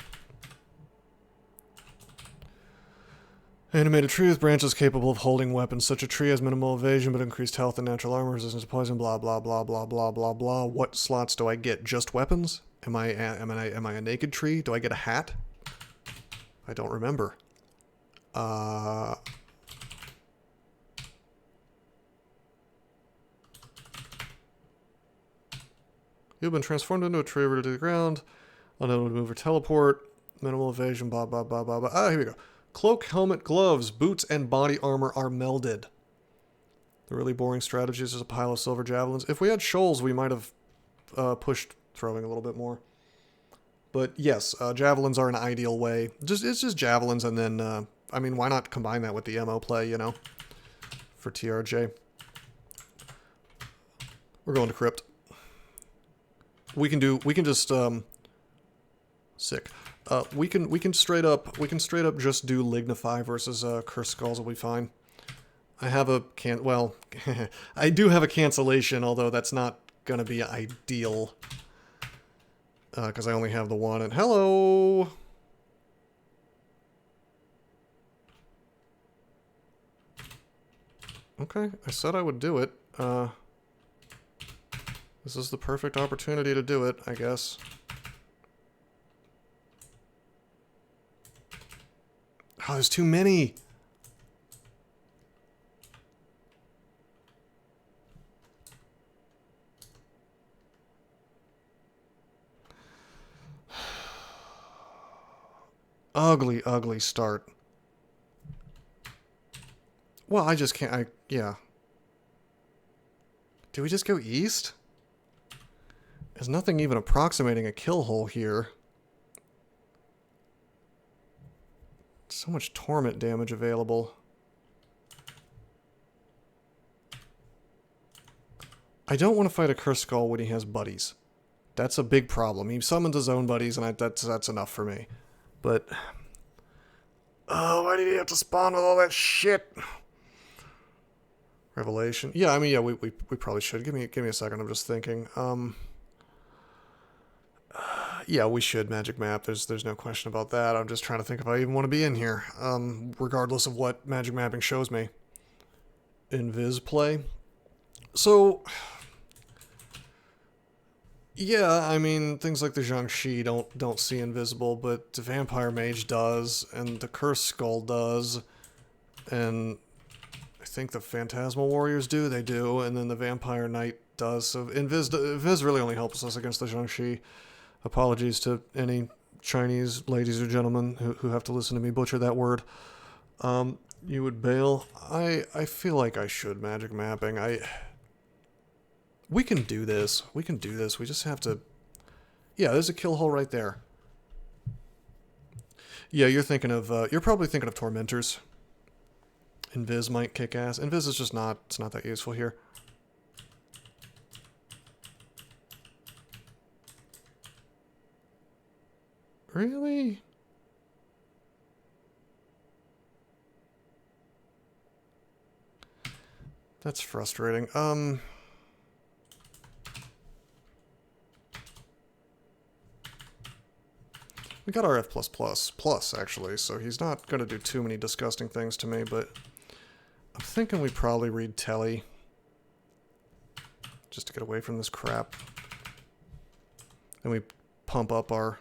Animated tree with branches capable of holding weapons. Such a tree has minimal evasion but increased health and natural armor, resistance to poison, blah blah blah blah blah blah blah. What slots do I get? Just weapons? Am I a naked tree? Do I get a hat? I don't remember. You've been transformed into a tree rooted to the ground. Unable to move or teleport. Minimal evasion, blah, blah, blah, blah, blah. Ah, here we go. Cloak, helmet, gloves, boots, and body armor are melded. The really boring strategies is a pile of silver javelins. If we had shoals, we might have pushed throwing a little bit more. But yes, javelins are an ideal way. It's just javelins, and then, I mean, why not combine that with the MO play, you know? For TRJ. We're going to Crypt. We can just sick. We can straight up just do Lignify versus Curse Skulls will be fine. I have a I do have a cancellation, although that's not gonna be ideal. Because I only have the one, and hello! Okay, I said I would do it. This is the perfect opportunity to do it, I guess. Oh, there's too many! Ugly, ugly start. Well, I just can't, yeah. Do we just go east? There's nothing even approximating a kill hole here. So much torment damage available. I don't want to fight a Curse Skull when he has buddies. That's a big problem. He summons his own buddies, and that's enough for me. But... oh, why did he have to spawn with all that shit? Revelation. Yeah, I mean, yeah, we probably should. Give me a second. I'm just thinking. Yeah, we should magic map. There's no question about that. I'm just trying to think if I even want to be in here. Regardless of what magic mapping shows me. Invis play. So, yeah, I mean, things like the Jiangshi don't see invisible, but the Vampire Mage does, and the Cursed Skull does, and I think the Phantasmal Warriors do. They do, and then the Vampire Knight does. So Invis really only helps us against the Jiangxi. Apologies to any Chinese ladies or gentlemen who have to listen to me butcher that word. You would bail. I feel like I should magic mapping. We can do this. We can do this. We just have to... Yeah, there's a kill hole right there. Yeah, you're probably thinking of Tormentors. Invis might kick ass. Invis is just not, it's not that useful here. Really? That's frustrating. We got our F+++ actually, so he's not going to do too many disgusting things to me, but I'm thinking we probably read Telly just to get away from this crap. And we pump up our...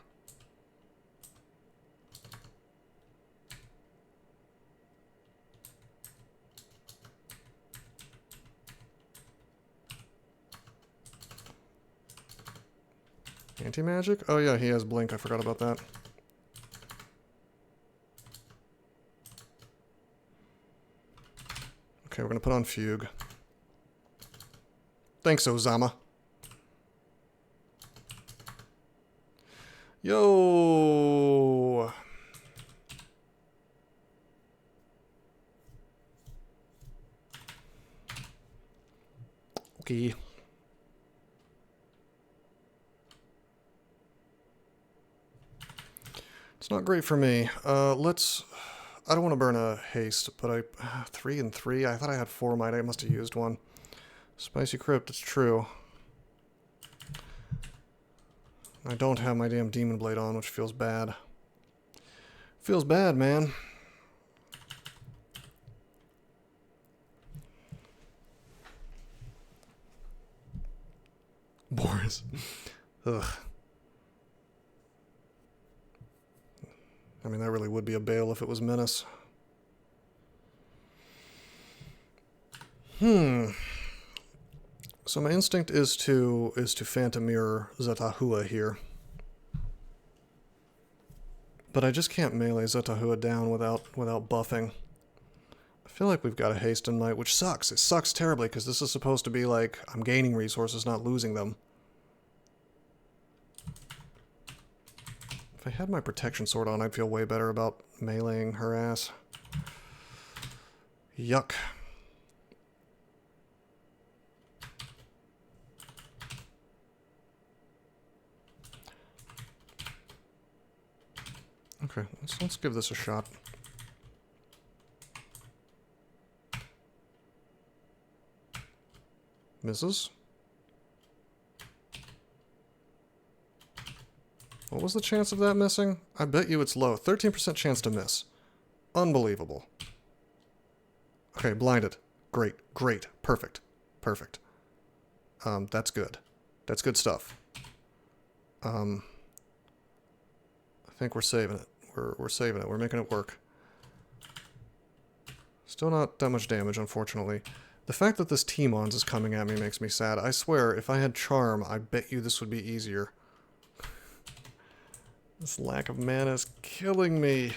Anti-magic? Oh yeah, he has blink. I forgot about that. Okay, we're gonna put on Fugue. Thanks, Ozama. Yo! Okay. It's not great for me. I don't want to burn a haste, but 3 and 3. I thought I had 4 might. I must have used one. Spicy Crypt, it's true. I don't have my damn Demon Blade on, which feels bad. Feels bad, man. Boris. Ugh. I mean, that really would be a bail if it was Menace. So my instinct is to Phantom Mirror Zetahua here. But I just can't melee Zetahua down without buffing. I feel like we've got a haste in Might, which sucks. It sucks terribly, because this is supposed to be like, I'm gaining resources, not losing them. If I had my protection sword on, I'd feel way better about meleeing her ass. Yuck. Okay, let's give this a shot. Misses. What was the chance of that missing? I bet you it's low. 13% chance to miss. Unbelievable. Okay, blinded. Great, great, perfect, perfect. That's good. That's good stuff. I think we're saving it. We're saving it. We're making it work. Still not that much damage, unfortunately. The fact that this T-Mons is coming at me makes me sad. I swear, if I had Charm, I bet you this would be easier. This lack of mana is killing me.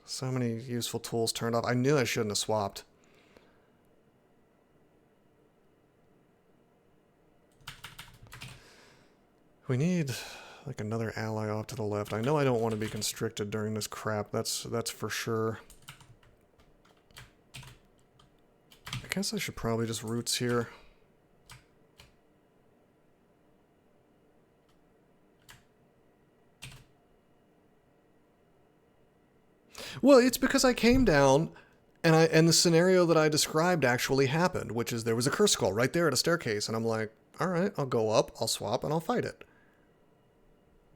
So many useful tools turned off. I knew I shouldn't have swapped. We need like another ally off to the left. I know I don't want to be constricted during this crap. That's for sure. I guess I should probably just roots here. Well, it's because I came down and the scenario that I described actually happened, which is there was a curse skull right there at a staircase, and I'm like, all right, I'll go up, I'll swap, and I'll fight it.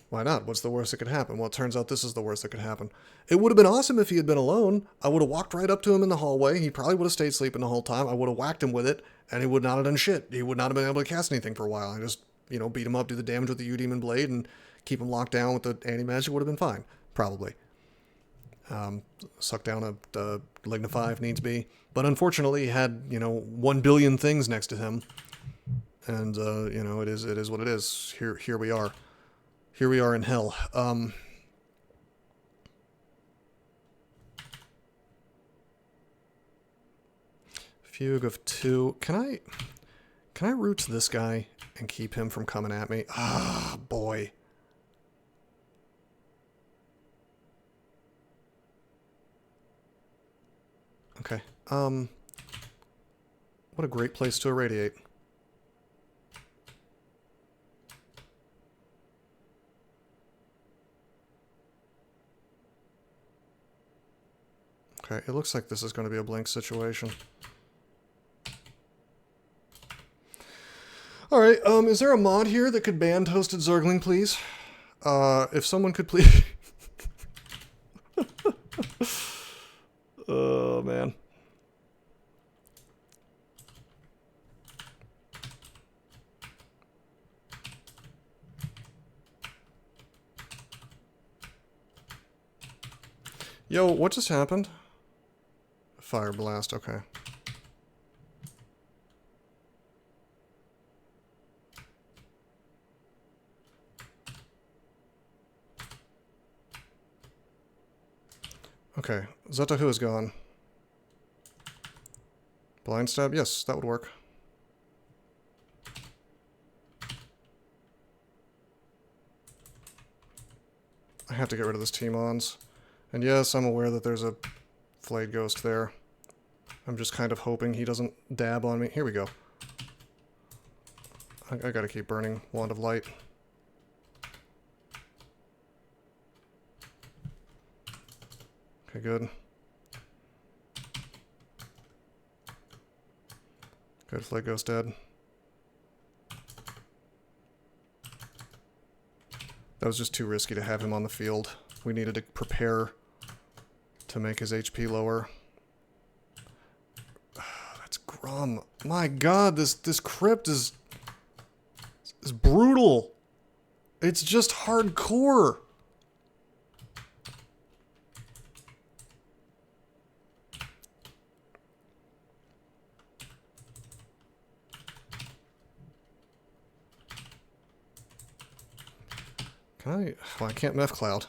Why not? What's the worst that could happen? Well, it turns out this is the worst that could happen. It would have been awesome if he had been alone. I would have walked right up to him in the hallway. He probably would have stayed sleeping the whole time. I would have whacked him with it, and he would not have done shit. He would not have been able to cast anything for a while. I just, beat him up, do the damage with the U-Demon Blade, and keep him locked down with the anti-magic would have been fine. Probably. Suck down a Ligna 5 needs be. But unfortunately, he had, you know, 1 billion things next to him. And, you know, it is what it is. Here we are. Here we are in hell. Fugue of 2. Can I root this guy and keep him from coming at me? Ah, boy. Okay. What a great place to irradiate. Okay, it looks like this is going to be a blink situation. Alright, is there a mod here that could ban Toasted Zergling, please? If someone could please... Oh, man. Yo, what just happened? Fire blast, okay. Okay, Zetahu is gone. Blind stab? Yes, that would work. I have to get rid of this T-Mons. And yes, I'm aware that there's a Flayed Ghost there. I'm just kind of hoping he doesn't dab on me. Here we go. I gotta keep burning Wand of Light. Okay, good. Good, Flayed Ghost dead. That was just too risky to have him on the field. We needed to prepare to make his HP lower. That's Grum. My god, this crypt is brutal. It's just hardcore. Can I? Well, I can't Meph Cloud.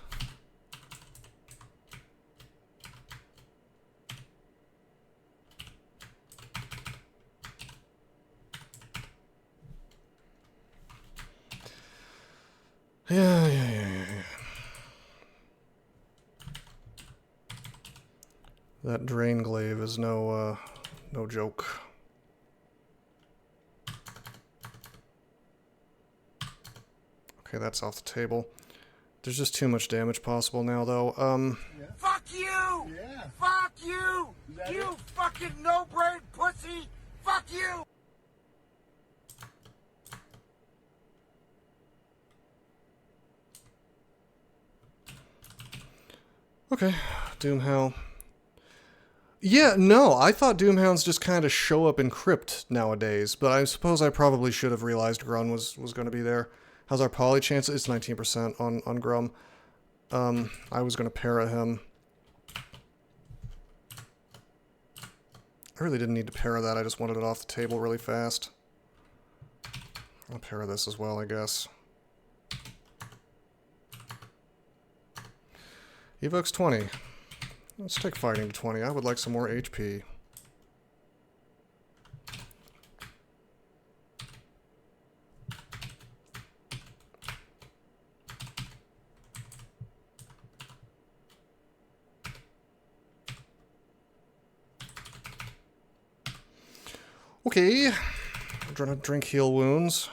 Yeah. That Drain Glaive is no joke. Okay, that's off the table. There's just too much damage possible now, though. Yeah. Fuck you! Yeah. Fuck you! You fucking no-brain pussy! Fuck you! Okay, Doomhound. Yeah, no, I thought Doomhounds just kind of show up in Crypt nowadays, but I suppose I probably should have realized Grun was going to be there. How's our poly chance? It's 19% on Grum. I was going to para him. I really didn't need to para that, I just wanted it off the table really fast. I'll para this as well, I guess. Evokes 20. Let's take fighting to 20. I would like some more HP. Okay. We're gonna drink heal wounds.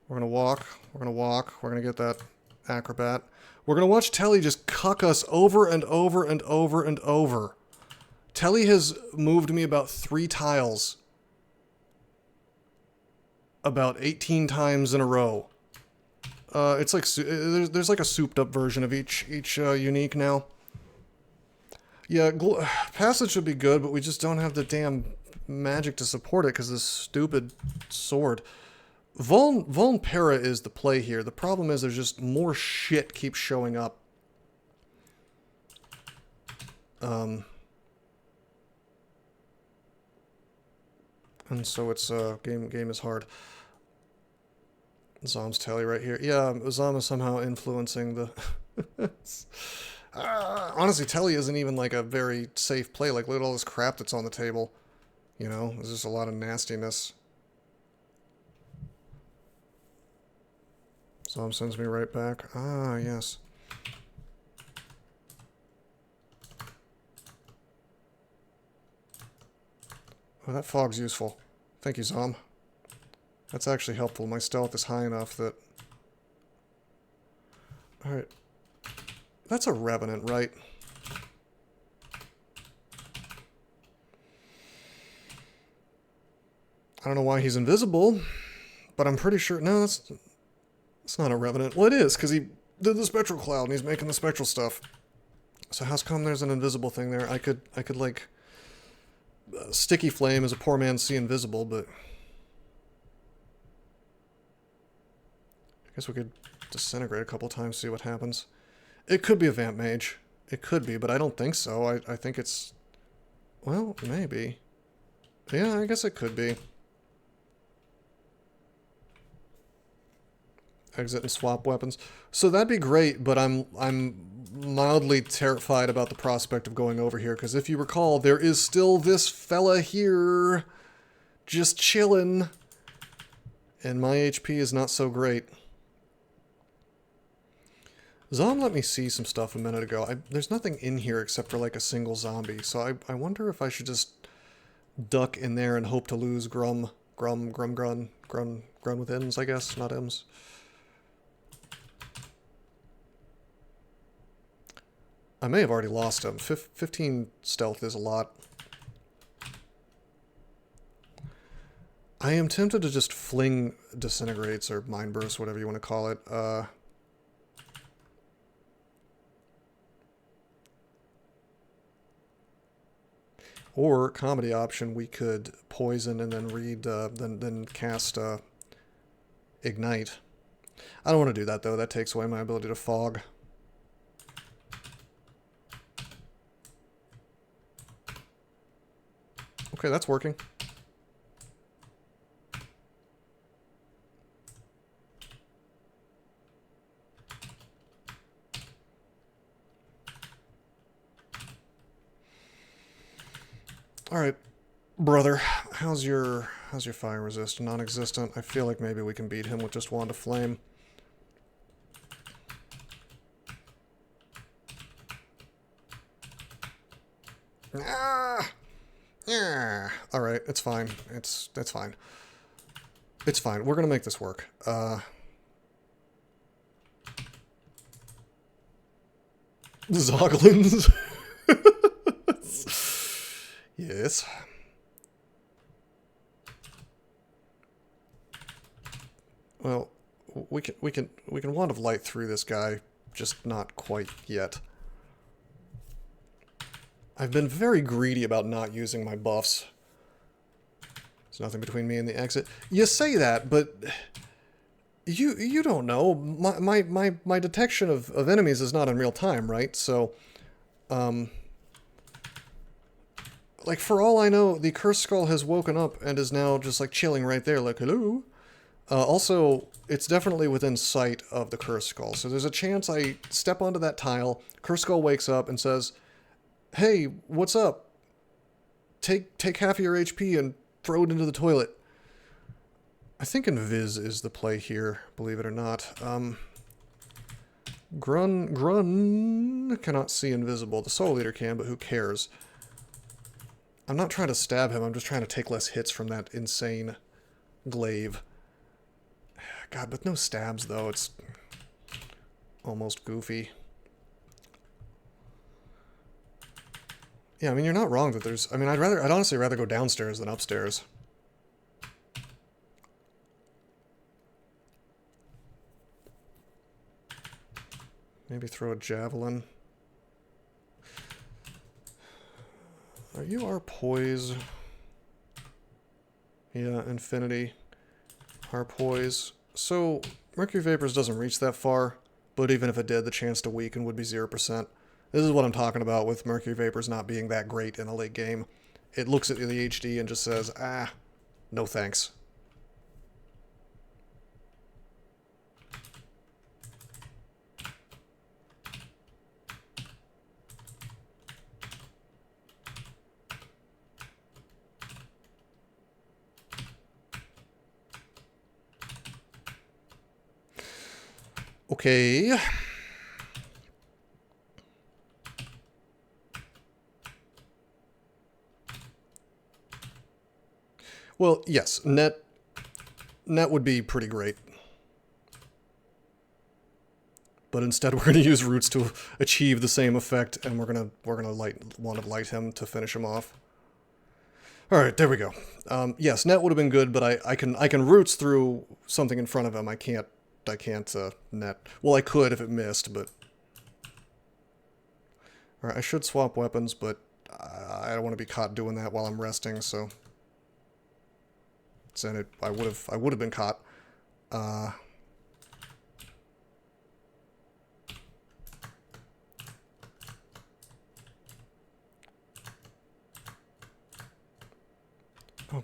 We're gonna walk. We're gonna walk. We're gonna get that acrobat. We're going to watch Telly just cuck us over and over and over and over. Telly has moved me about 3 tiles. About 18 times in a row. It's like, there's like a souped up version of each unique now. Yeah, Passage should be good, but we just don't have the damn magic to support it because this stupid sword. Vuln Para is the play here. The problem is there's just more shit keeps showing up. And so it's game is hard. Zom's tally right here. Yeah, Zom is somehow influencing the. Honestly, Telly isn't even like a very safe play. Like, look at all this crap that's on the table. You know, there's just a lot of nastiness. Zom sends me right back. Ah, yes. Oh, that fog's useful. Thank you, Zom. That's actually helpful. My stealth is high enough that... Alright. That's a Revenant, right? I don't know why he's invisible, but I'm pretty sure... No, it's not a Revenant. Well, it is, because he did the Spectral Cloud, and he's making the Spectral stuff. So how's come there's an invisible thing there? I could like... Sticky Flame is a poor man's see invisible, but... I guess we could disintegrate a couple times, see what happens. It could be a Vamp Mage. It could be, but I don't think so. I think it's... Well, maybe. Yeah, I guess it could be. Exit and swap weapons. So that'd be great, but I'm mildly terrified about the prospect of going over here, because if you recall, there is still this fella here just chilling, and my HP is not so great. Zom let me see some stuff a minute ago. There's nothing in here except for like a single zombie, so I wonder if I should just duck in there and hope to lose Grun with M's, I guess, not M's. I may have already lost him. 15 stealth is a lot. I am tempted to just fling disintegrates or mind bursts, whatever you want to call it. Or comedy option, we could poison and then read, then cast ignite. I don't want to do that though. That takes away my ability to fog. Okay, that's working. All right, brother, how's your fire resist? Non-existent. I feel like maybe we can beat him with just Wand of Flame. Ah! Yeah. All right, it's fine. It's fine. It's fine. We're gonna make this work. Coglins. Yes. Well, we can Wand of Light through this guy, just not quite yet. I've been very greedy about not using my buffs. There's nothing between me and the exit. You say that, but you don't know. My detection of enemies is not in real time, right? So, like, for all I know, the Cursed Skull has woken up and is now just, like, chilling right there, like, hello? Also, it's definitely within sight of the Cursed Skull, so there's a chance I step onto that tile, Cursed Skull wakes up and says, hey, what's up? Take half of your HP and throw it into the toilet. I think Invis is the play here, believe it or not. Grun cannot see invisible. The Soul Eater can, but who cares? I'm not trying to stab him, I'm just trying to take less hits from that insane glaive. God, with no stabs, though, it's almost goofy. Yeah, I mean, you're not wrong that there's... I mean, I'd honestly rather go downstairs than upstairs. Maybe throw a javelin. Are you our poise? Yeah, infinity. Our poise. So, Mercury Vapors doesn't reach that far, but even if it did, the chance to weaken would be 0%. This is what I'm talking about with Mercury Vapors not being that great in a late game. It looks at the HD and just says, ah, no thanks. Okay. Well, yes, net would be pretty great. But instead we're going to use roots to achieve the same effect, and we're going to want to light him to finish him off. All right, there we go. Yes, net would have been good, but I can roots through something in front of him. I can't net. Well, I could if it missed, but all right, I should swap weapons, but I don't want to be caught doing that while I'm resting, so I would have been caught. Oh,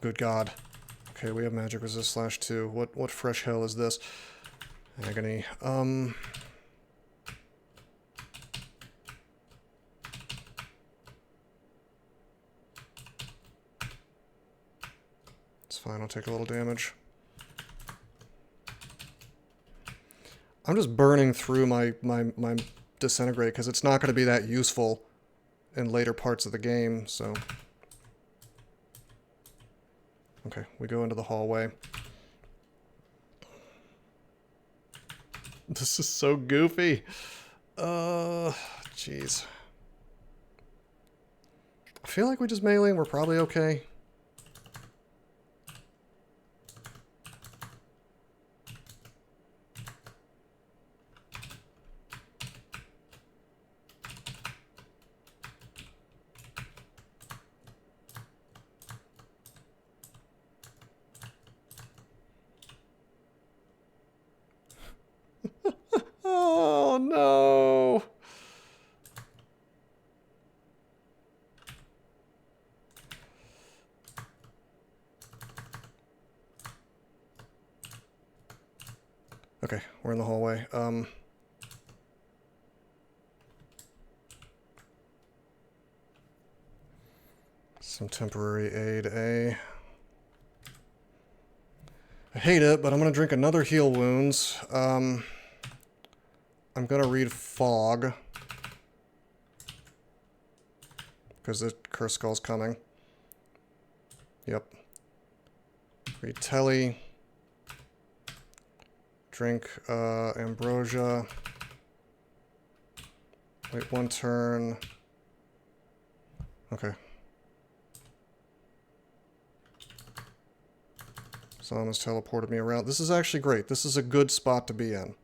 good God. Okay, we have magic resist /2. What fresh hell is this? Agony. It's fine, I'll take a little damage. I'm just burning through my disintegrate because it's not going to be that useful in later parts of the game, so... Okay, we go into the hallway. This is so goofy. Jeez. I feel like we just melee and we're probably okay. Oh, no. Okay, we're in the hallway. Some temporary aid A. I hate it, but I'm going to drink another heal wounds. I'm going to read Fog. Because the Curse Skull's coming. Yep. Read Telly. Drink Ambrosia. Wait one turn. Okay. Someone's teleported me around. This is actually great. This is a good spot to be in.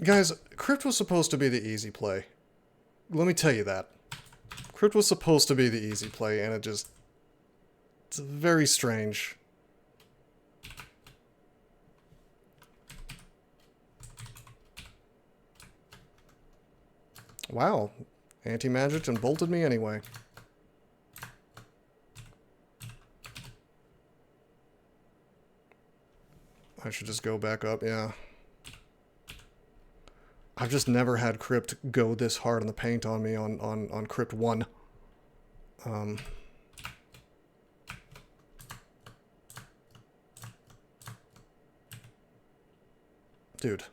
Guys, Crypt was supposed to be the easy play. Let me tell you that. Crypt was supposed to be the easy play, and it's very strange. Wow. Anti-magic and bolted me anyway. I should just go back up, yeah. I've just never had Crypt go this hard on the paint on me on Crypt 1. Dude.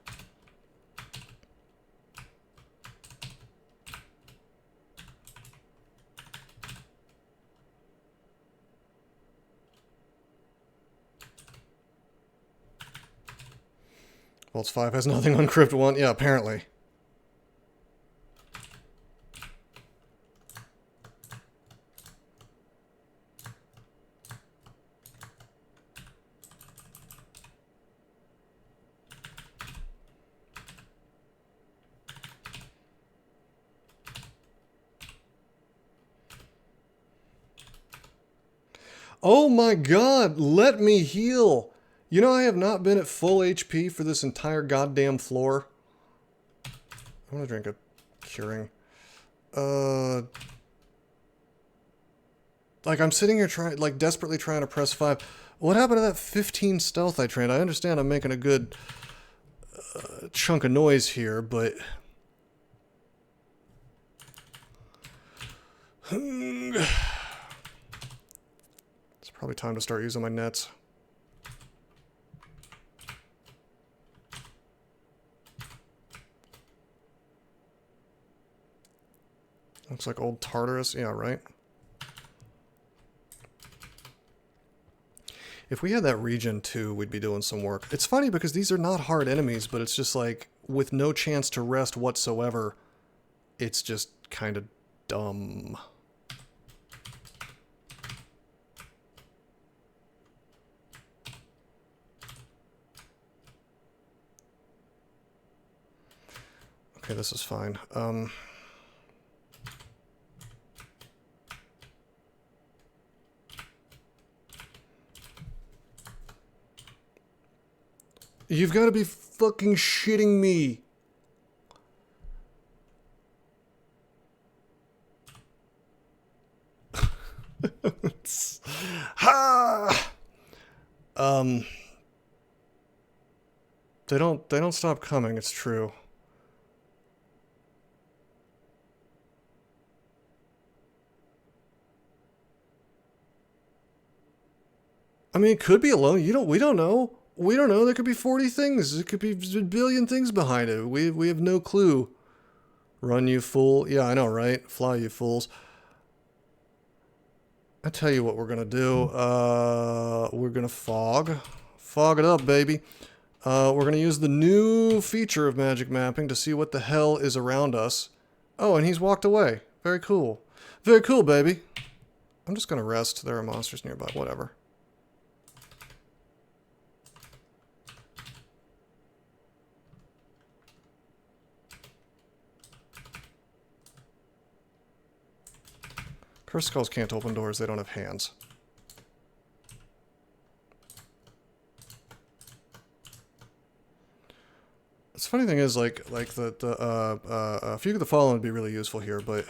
Waltz 5 has nothing on Crypt 1. Yeah, apparently. Oh my God, let me heal. You know, I have not been at full HP for this entire goddamn floor. I'm gonna drink a curing. Like, I'm sitting here trying, like, desperately trying to press 5. What happened to that 15 stealth I trained? I understand I'm making a good chunk of noise here, but... It's probably time to start using my nets. Looks like old Tartarus. Yeah, right. If we had that region too, we'd be doing some work. It's funny because these are not hard enemies, but it's just like, with no chance to rest whatsoever, it's just kind of dumb. Okay, this is fine. You've got to be fucking shitting me. Ha! They don't stop coming, it's true. I mean, it could be alone. We don't know. We don't know. There could be 40 things. It could be a billion things behind it. We have no clue. Run, you fool. Yeah, I know, right? Fly, you fools. I tell you what we're gonna do. We're gonna fog. Fog it up, baby. We're gonna use the new feature of magic mapping to see what the hell is around us. Oh, and he's walked away. Very cool. Very cool, baby. I'm just gonna rest. There are monsters nearby. Whatever. Cursed skulls can't open doors, they don't have hands. The funny thing is, like the Fugue of the Fallen would be really useful here, but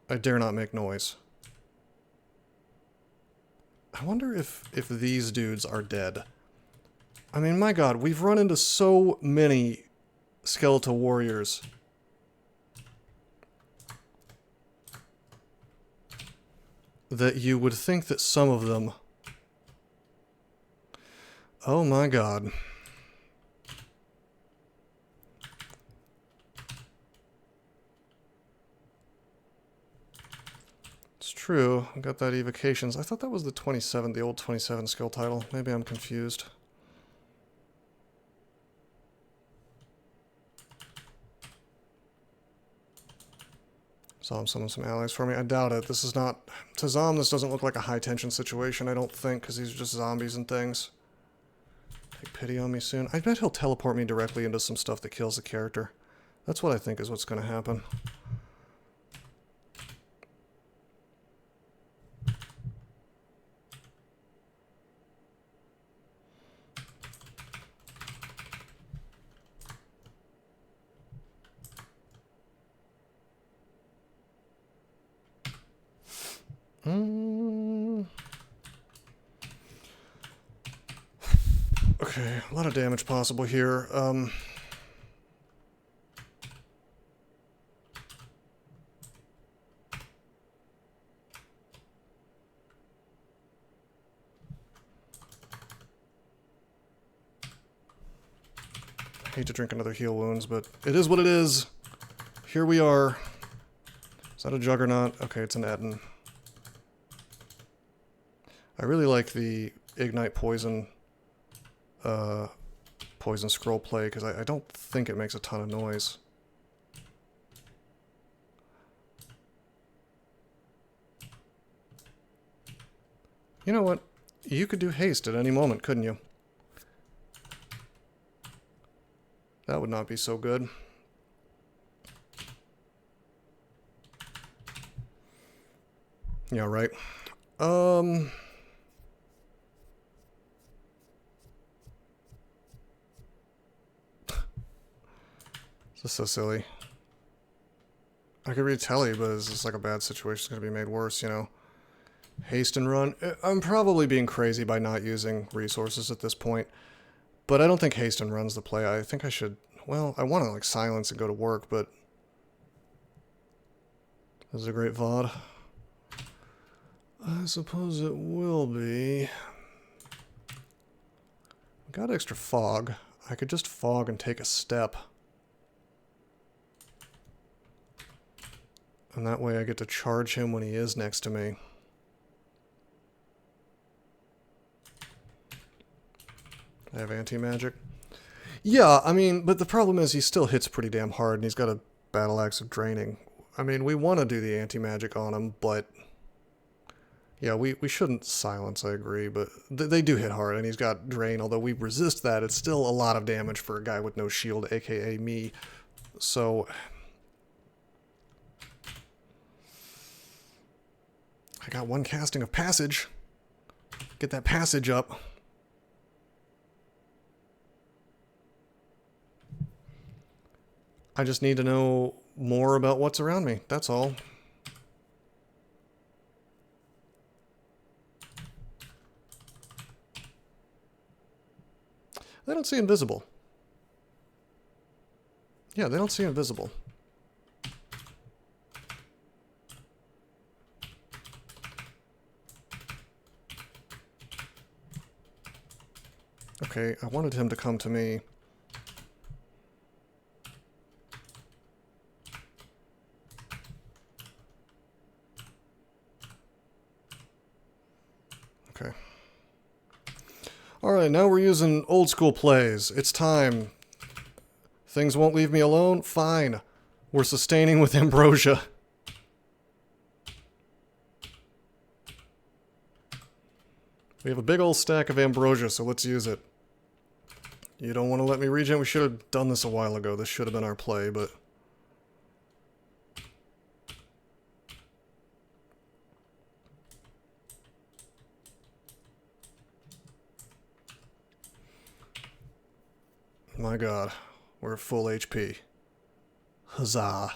I dare not make noise. I wonder if these dudes are dead. I mean, my god, we've run into so many skeletal warriors. That you would think that some of them... Oh my god. It's true. I got that evocations. I thought that was the 27, the old 27 skill title. Maybe I'm confused. Zom summon some allies for me. I doubt it. This is not... To Zom, this doesn't look like a high-tension situation, I don't think, because these are just zombies and things. Take pity on me soon. I bet he'll teleport me directly into some stuff that kills the character. That's what I think is what's going to happen. Okay, a lot of damage possible here. I hate to drink another heal wounds, but it is what it is. Here we are. Is that a juggernaut? Okay, it's an Etten. I really like the Ignite Poison Poison Scroll play, because I don't think it makes a ton of noise. You know what? You could do haste at any moment, couldn't you? That would not be so good. Yeah, right. This is so silly. I could read telly, but it's just like a bad situation. It's going to be made worse, you know. Haste and run. I'm probably being crazy by not using resources at this point, but I don't think haste and run's the play. I think I should, well, I want to like silence and go to work, but this is a great VOD. I suppose it will be. Got extra fog. I could just fog and take a step. And that way I get to charge him when he is next to me. I have anti-magic. Yeah, I mean, but the problem is he still hits pretty damn hard, and he's got a battle axe of draining. I mean, we want to do the anti-magic on him, but... yeah, we shouldn't silence, I agree, but they do hit hard, and he's got drain. Although we resist that, it's still a lot of damage for a guy with no shield, aka me. So... I got one casting of passage. Get that passage up. I just need to know more about what's around me. That's all. They don't see invisible. Yeah, they don't see invisible. Okay, I wanted him to come to me. Okay. Alright, now we're using old school plays. It's time. Things won't leave me alone? Fine. We're sustaining with ambrosia. We have a big old stack of ambrosia, so let's use it. You don't want to let me regen? We should have done this a while ago. This should have been our play, but... my god. We're at full HP. Huzzah.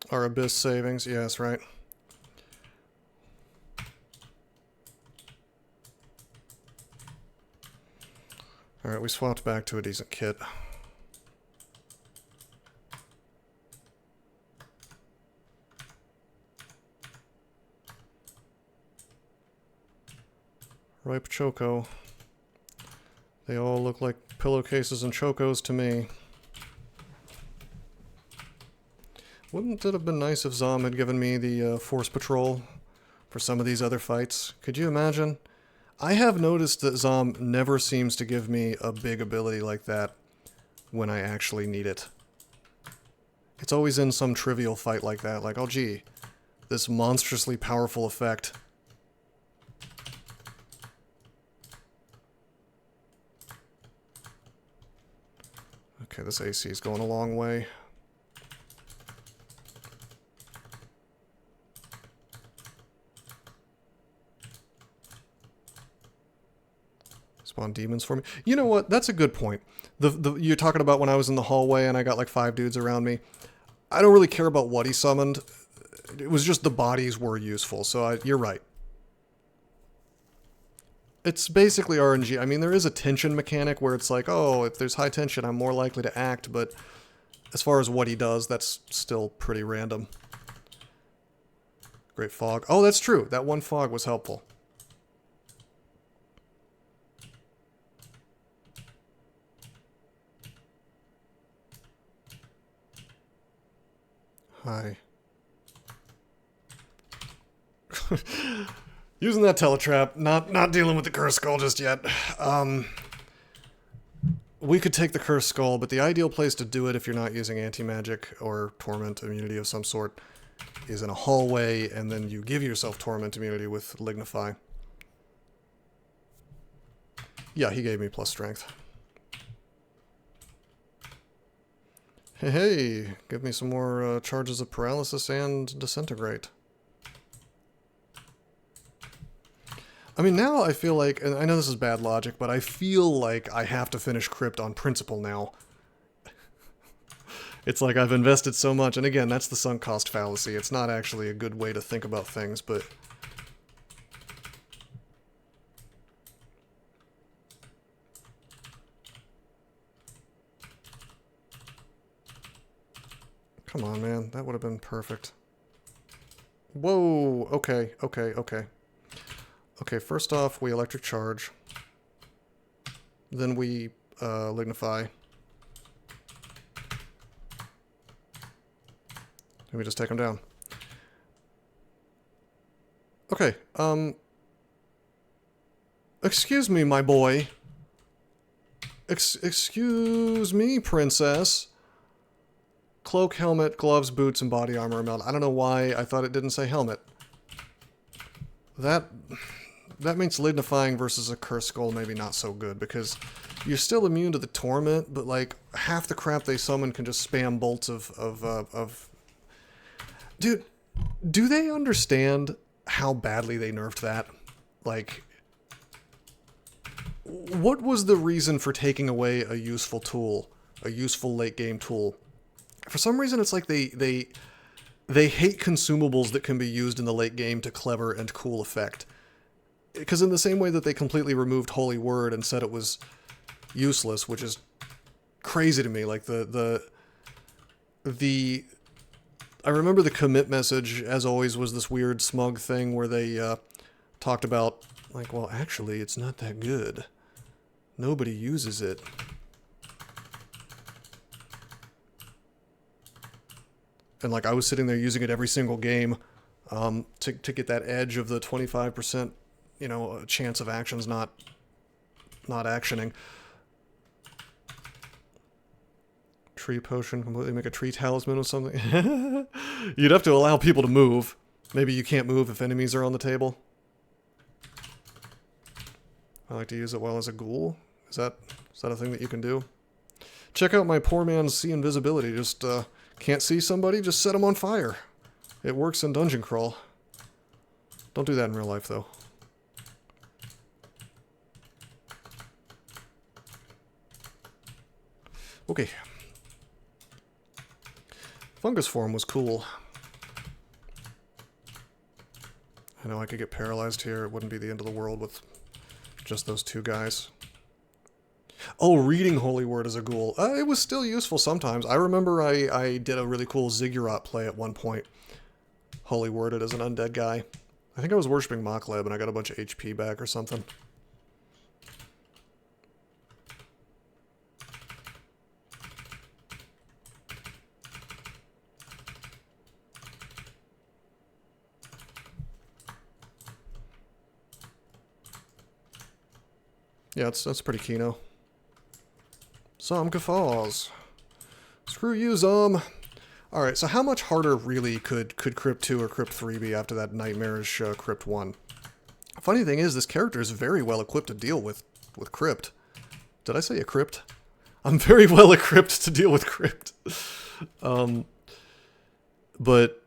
Our abyss savings, yes, right. Alright, we swapped back to a decent kit. Ripe choco. They all look like pillowcases and chocos to me. Wouldn't it have been nice if Zom had given me the force patrol for some of these other fights? Could you imagine? I have noticed that Zom never seems to give me a big ability like that when I actually need it. It's always in some trivial fight like that, like, oh gee, this monstrously powerful effect. Okay, this AC is going a long way. Spawn demons for me. You know what? That's a good point. You're talking about when I was in the hallway and I got like 5 dudes around me. I don't really care about what he summoned. It was just the bodies were useful, so you're right. It's basically RNG. I mean, there is a tension mechanic where it's like, oh, if there's high tension, I'm more likely to act, but as far as what he does, that's still pretty random. Great fog. Oh, that's true. That one fog was helpful. Hi. Using that teletrap, not dealing with the cursed skull just yet. We could take the cursed skull, but the ideal place to do it if you're not using anti-magic or torment immunity of some sort is in a hallway, and then you give yourself torment immunity with lignify. Yeah, he gave me plus strength. Hey, give me some more charges of paralysis and disintegrate. I mean, now I feel like, and I know this is bad logic, but I feel like I have to finish Crypt on principle now. It's like I've invested so much, and again, that's the sunk cost fallacy. It's not actually a good way to think about things, but... Come on, man. That would have been perfect. Whoa! Okay, okay, okay. Okay, first off, we electric charge. Then we lignify. And we just take him down. Okay, excuse me, my boy. Excuse me, princess. Cloak, helmet, gloves, boots, and body armor meld. I don't know why I thought it didn't say helmet. That makes lignifying versus a curse skull maybe not so good, because you're still immune to the torment, but like half the crap they summon can just spam bolts of Dude, do they understand how badly they nerfed that? Like, what was the reason for taking away a useful tool, a useful late game tool? For some reason, it's like they hate consumables that can be used in the late game to clever and cool effect. Because in the same way that they completely removed Holy Word and said it was useless, which is crazy to me. Like I remember the commit message, as always, was this weird smug thing where they talked about, like, well, actually, it's not that good. Nobody uses it. And, like, I was sitting there using it every single game to get that edge of the 25%, you know, chance of actions not actioning. Tree potion, completely make a tree talisman or something. You'd have to allow people to move. Maybe you can't move if enemies are on the table. I like to use it while as a ghoul. Is that a thing that you can do? Check out my poor man's see invisibility. Just can't see somebody, just set them on fire. It works in Dungeon Crawl. Don't do that in real life, though. Okay. Fungus form was cool. I know I could get paralyzed here. It wouldn't be the end of the world with just those two guys. Oh, reading Holy Word as a ghoul. It was still useful sometimes. I remember I did a really cool Ziggurat play at one point. Holy Worded as an undead guy. I think I was worshipping Mokleb and I got a bunch of HP back or something. Yeah, that's pretty keno. Some guffaws. Screw you, Zom. Alright, so how much harder really could Crypt 2 or Crypt 3 be after that nightmarish Crypt 1? Funny thing is, this character is very well equipped to deal with Crypt. Did I say a Crypt? I'm very well equipped to deal with Crypt. But,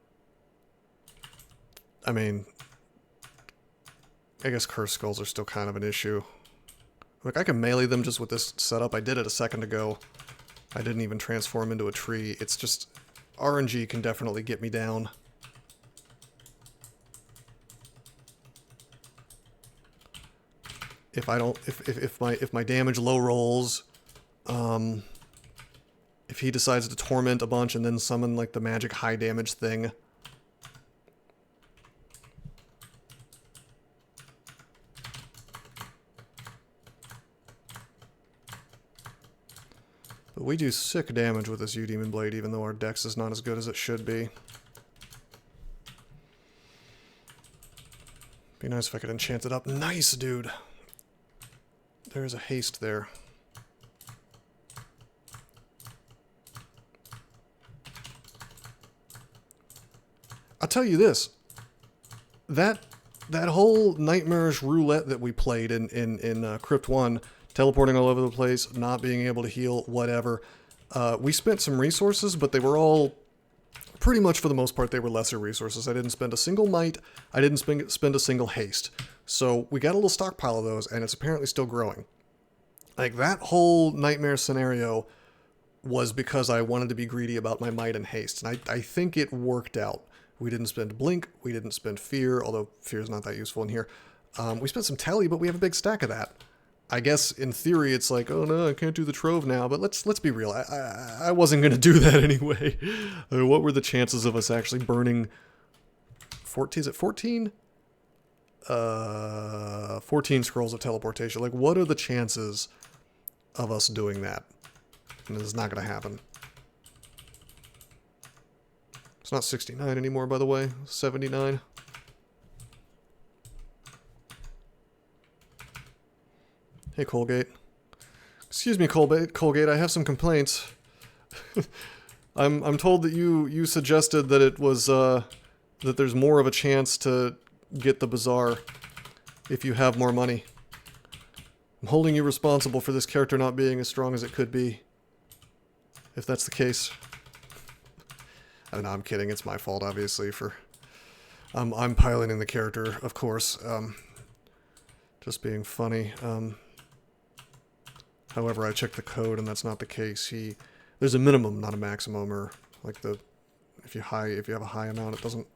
I mean, I guess Curse Skulls are still kind of an issue. Like, I can melee them just with this setup. I did it a second ago. I didn't even transform into a tree. It's just... RNG can definitely get me down. If I don't... If my damage low rolls... if he decides to torment a bunch and then summon, like, the magic high damage thing... But we do sick damage with this U-Demon Blade, even though our dex is not as good as it should be. Be nice if I could enchant it up. Nice, dude! There's a haste there. tell you this. That whole nightmarish roulette that we played in Crypt 1, teleporting all over the place, not being able to heal, whatever. We spent some resources, but they were all, pretty much for the most part, they were lesser resources. I didn't spend a single might. I didn't spend a single haste. So we got a little stockpile of those, and it's apparently still growing. Like, that whole nightmare scenario was because I wanted to be greedy about my might and haste. And I think it worked out. We didn't spend blink. We didn't spend fear, although fear is not that useful in here. We spent some tally, but we have a big stack of that. I guess in theory it's like, oh no, I can't do the trove now. But let's be real. I wasn't going to do that anyway. What were the chances of us actually burning 14? Is it 14? 14 scrolls of teleportation. Like, what are the chances of us doing that? And this is not going to happen. It's not 69 anymore, by the way. 79. Hey, Colgate. Excuse me, Colgate. I have some complaints. I'm told that you suggested that it was that there's more of a chance to get the bazaar if you have more money. I'm holding you responsible for this character not being as strong as it could be. If that's the case. I don't know, I'm kidding. It's my fault, obviously, for... I'm piloting the character, of course. Just being funny. However, I checked the code, and that's not the case. There's a minimum, not a maximum, or like if you have a high amount, it doesn't...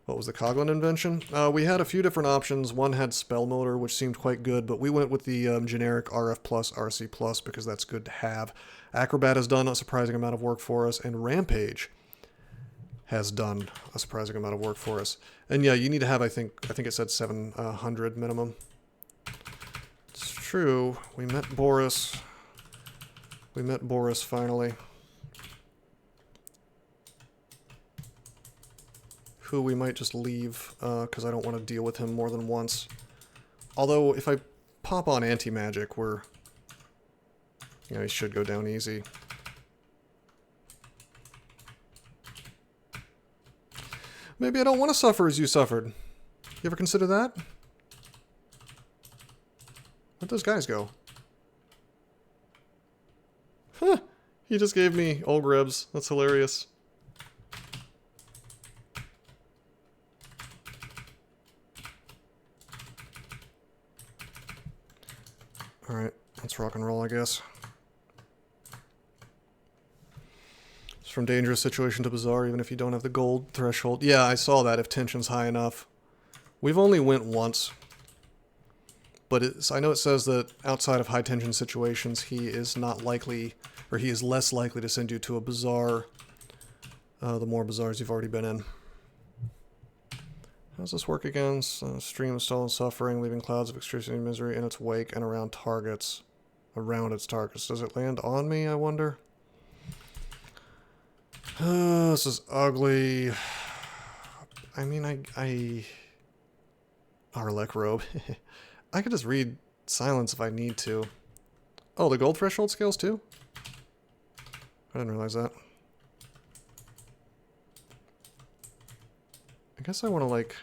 What was the Coglin invention? We had a few different options. One had spell motor, which seemed quite good, but we went with the generic RF plus, RC plus, because that's good to have. Acrobat has done a surprising amount of work for us, and Rampage has done a surprising amount of work for us. And yeah, you need to have, I think it said 700 minimum. It's true. We met Boris. We met Boris finally. Who we might just leave, because I don't want to deal with him more than once. Although, if I pop on anti-magic, he should go down easy. Maybe I don't want to suffer as you suffered. You ever consider that? Where'd those guys go? Huh! He just gave me old ribs. That's hilarious. Alright, let's rock and roll, I guess. It's from dangerous situation to bizarre, even if you don't have the gold threshold. Yeah, I saw that, if tension's high enough. We've only went once. But I know it says that outside of high tension situations, he is not likely, or he is less likely to send you to a bazaar, the more bazaars you've already been in. How does this work again? Stream of stolen suffering, leaving clouds of excruciating misery in its wake and around targets. Around its targets. Does it land on me, I wonder? This is ugly. I mean, Arlek robe. I could just read silence if I need to. Oh, the gold threshold scales too? I didn't realize that. I guess I want to, like...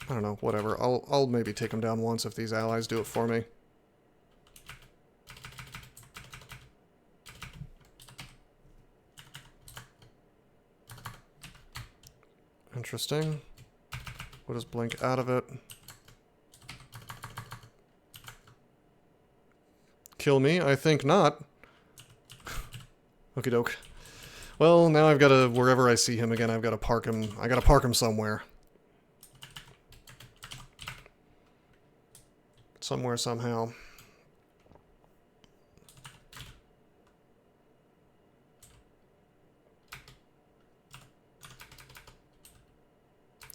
I don't know, whatever. I'll maybe take him down once if these allies do it for me. Interesting. What does blink out of it? Kill me? I think not. Okie doke. Well, now I've got to, wherever I see him again, I've got to park him. I got to park him somewhere. Somewhere, somehow.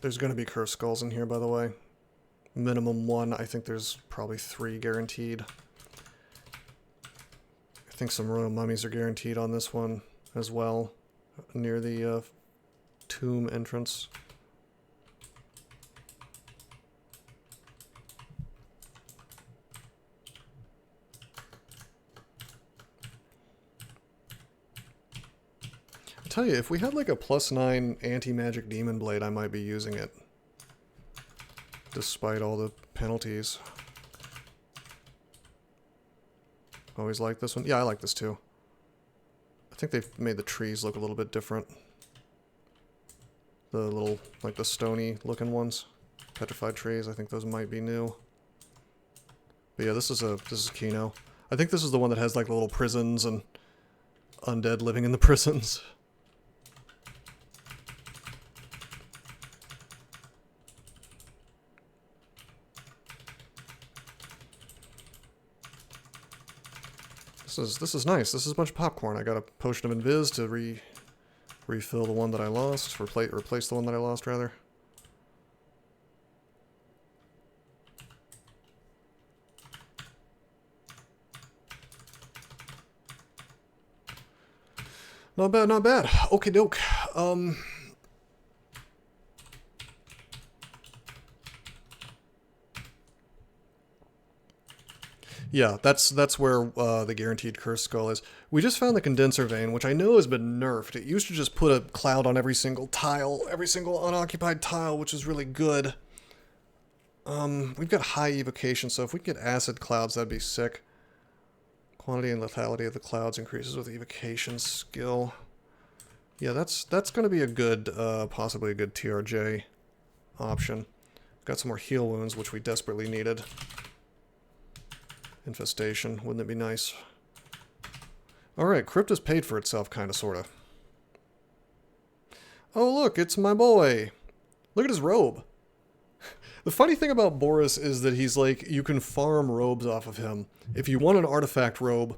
There's going to be cursed skulls in here, by the way. Minimum 1. I think there's probably 3 guaranteed. I think some royal mummies are guaranteed on this one as well, near the tomb entrance. tell you, if we had like a +9 anti-magic demon blade, I might be using it. Despite all the penalties. Always like this one. Yeah, I like this too. I think they've made the trees look a little bit different. The little, like the stony looking ones. Petrified trees, I think those might be new. But yeah, this is Kino. I think this is the one that has like the little prisons and undead living in the prisons. This is nice. This is a bunch of popcorn. I got a potion of invis to refill the one that I lost, replace the one that I lost rather. Not bad, not bad. Okie doke. Yeah, that's where the guaranteed curse skull is. We just found the condenser vein, which I know has been nerfed. It used to just put a cloud on every single tile, every single unoccupied tile, which is really good. We've got high evocation, so if we could get acid clouds, that'd be sick. Quantity and lethality of the clouds increases with evocation skill. Yeah, that's going to be a good, possibly a good TRJ option. Got some more heal wounds, which we desperately needed. Infestation, wouldn't it be nice? Alright, Crypta's paid for itself, kinda, sorta. Oh look, it's my boy! Look at his robe! The funny thing about Boris is that he's like, you can farm robes off of him. If you want an artifact robe,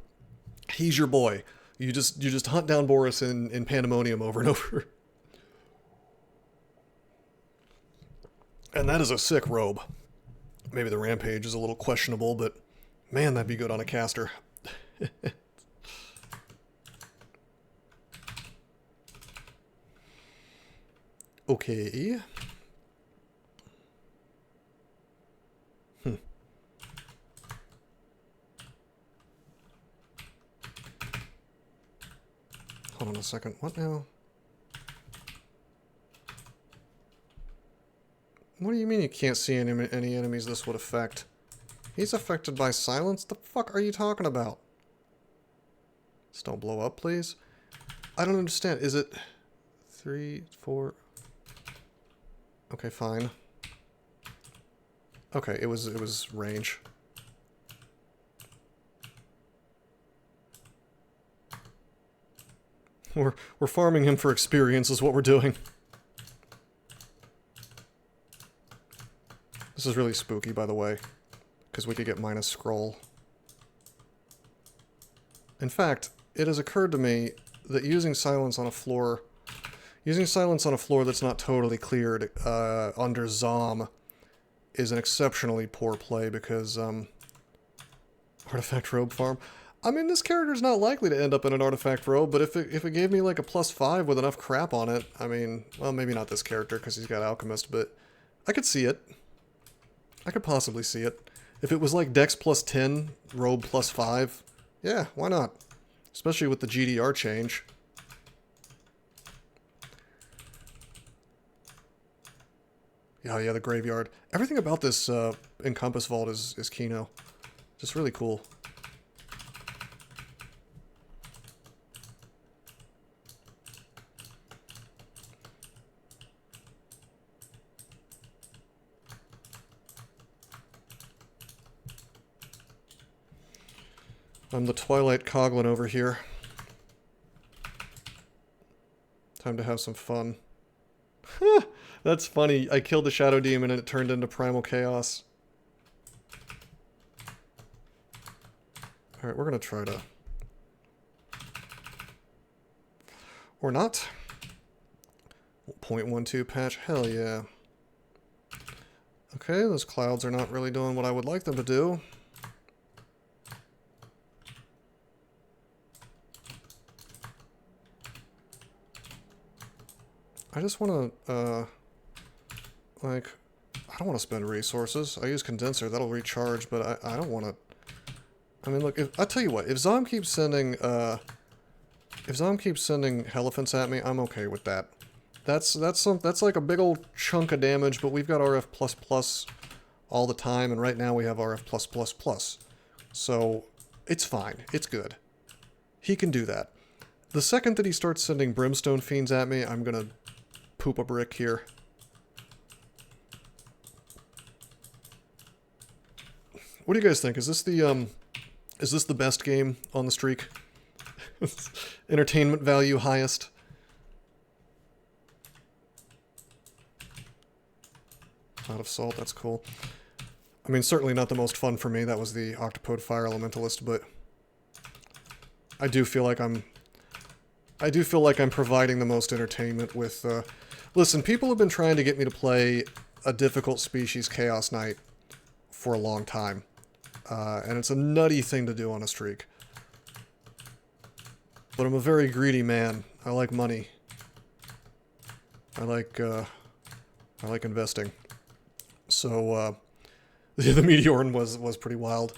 he's your boy. You just hunt down Boris in Pandemonium over and over. And that is a sick robe. Maybe the Rampage is a little questionable, but man, that'd be good on a caster. Okay. Hold on a second. What now? What do you mean you can't see any enemies this would affect? He's affected by silence? The fuck are you talking about? Just don't blow up, please. I don't understand. Is it 3, 4? Okay, fine. Okay, it was range. We're farming him for experience is what we're doing. This is really spooky, by the way, because we could get minus scroll. In fact, it has occurred to me that using silence on a floor that's not totally cleared under Zom is an exceptionally poor play because artifact robe farm. I mean, this character's not likely to end up in an artifact robe, but if it gave me like a +5 with enough crap on it, I mean, well, maybe not this character because he's got alchemist, but I could see it. I could possibly see it. If it was like Dex +10, robe +5, yeah, why not? Especially with the GDR change. Yeah, the graveyard. Everything about this Encompass Vault is Kino. Just really cool. I'm the Twilight Coglin over here. Time to have some fun. That's funny. I killed the Shadow Demon and it turned into Primal Chaos. Alright, we're gonna try to... Or not. 0.12 patch. Hell yeah. Okay, those clouds are not really doing what I would like them to do. I just want to, like, I don't want to spend resources. I use condenser, that'll recharge, but I don't want to... I mean, look, I'll tell you what, if Zom keeps sending, If Zom keeps sending elephants at me, I'm okay with that. That's like a big old chunk of damage, but we've got RF++ all the time, and right now we have RF+++. So, it's fine. It's good. He can do that. The second that he starts sending brimstone fiends at me, I'm gonna poop a brick here. What do you guys think? Is this the best game on the streak? Entertainment value highest? Out of salt, that's cool. I mean, certainly not the most fun for me. That was the Octopode Fire Elementalist, but I do feel like I'm providing the most entertainment with, listen, people have been trying to get me to play a difficult species Chaos Knight for a long time. And it's a nutty thing to do on a streak. But I'm a very greedy man. I like money. I like investing. So, the Meteorn was pretty wild.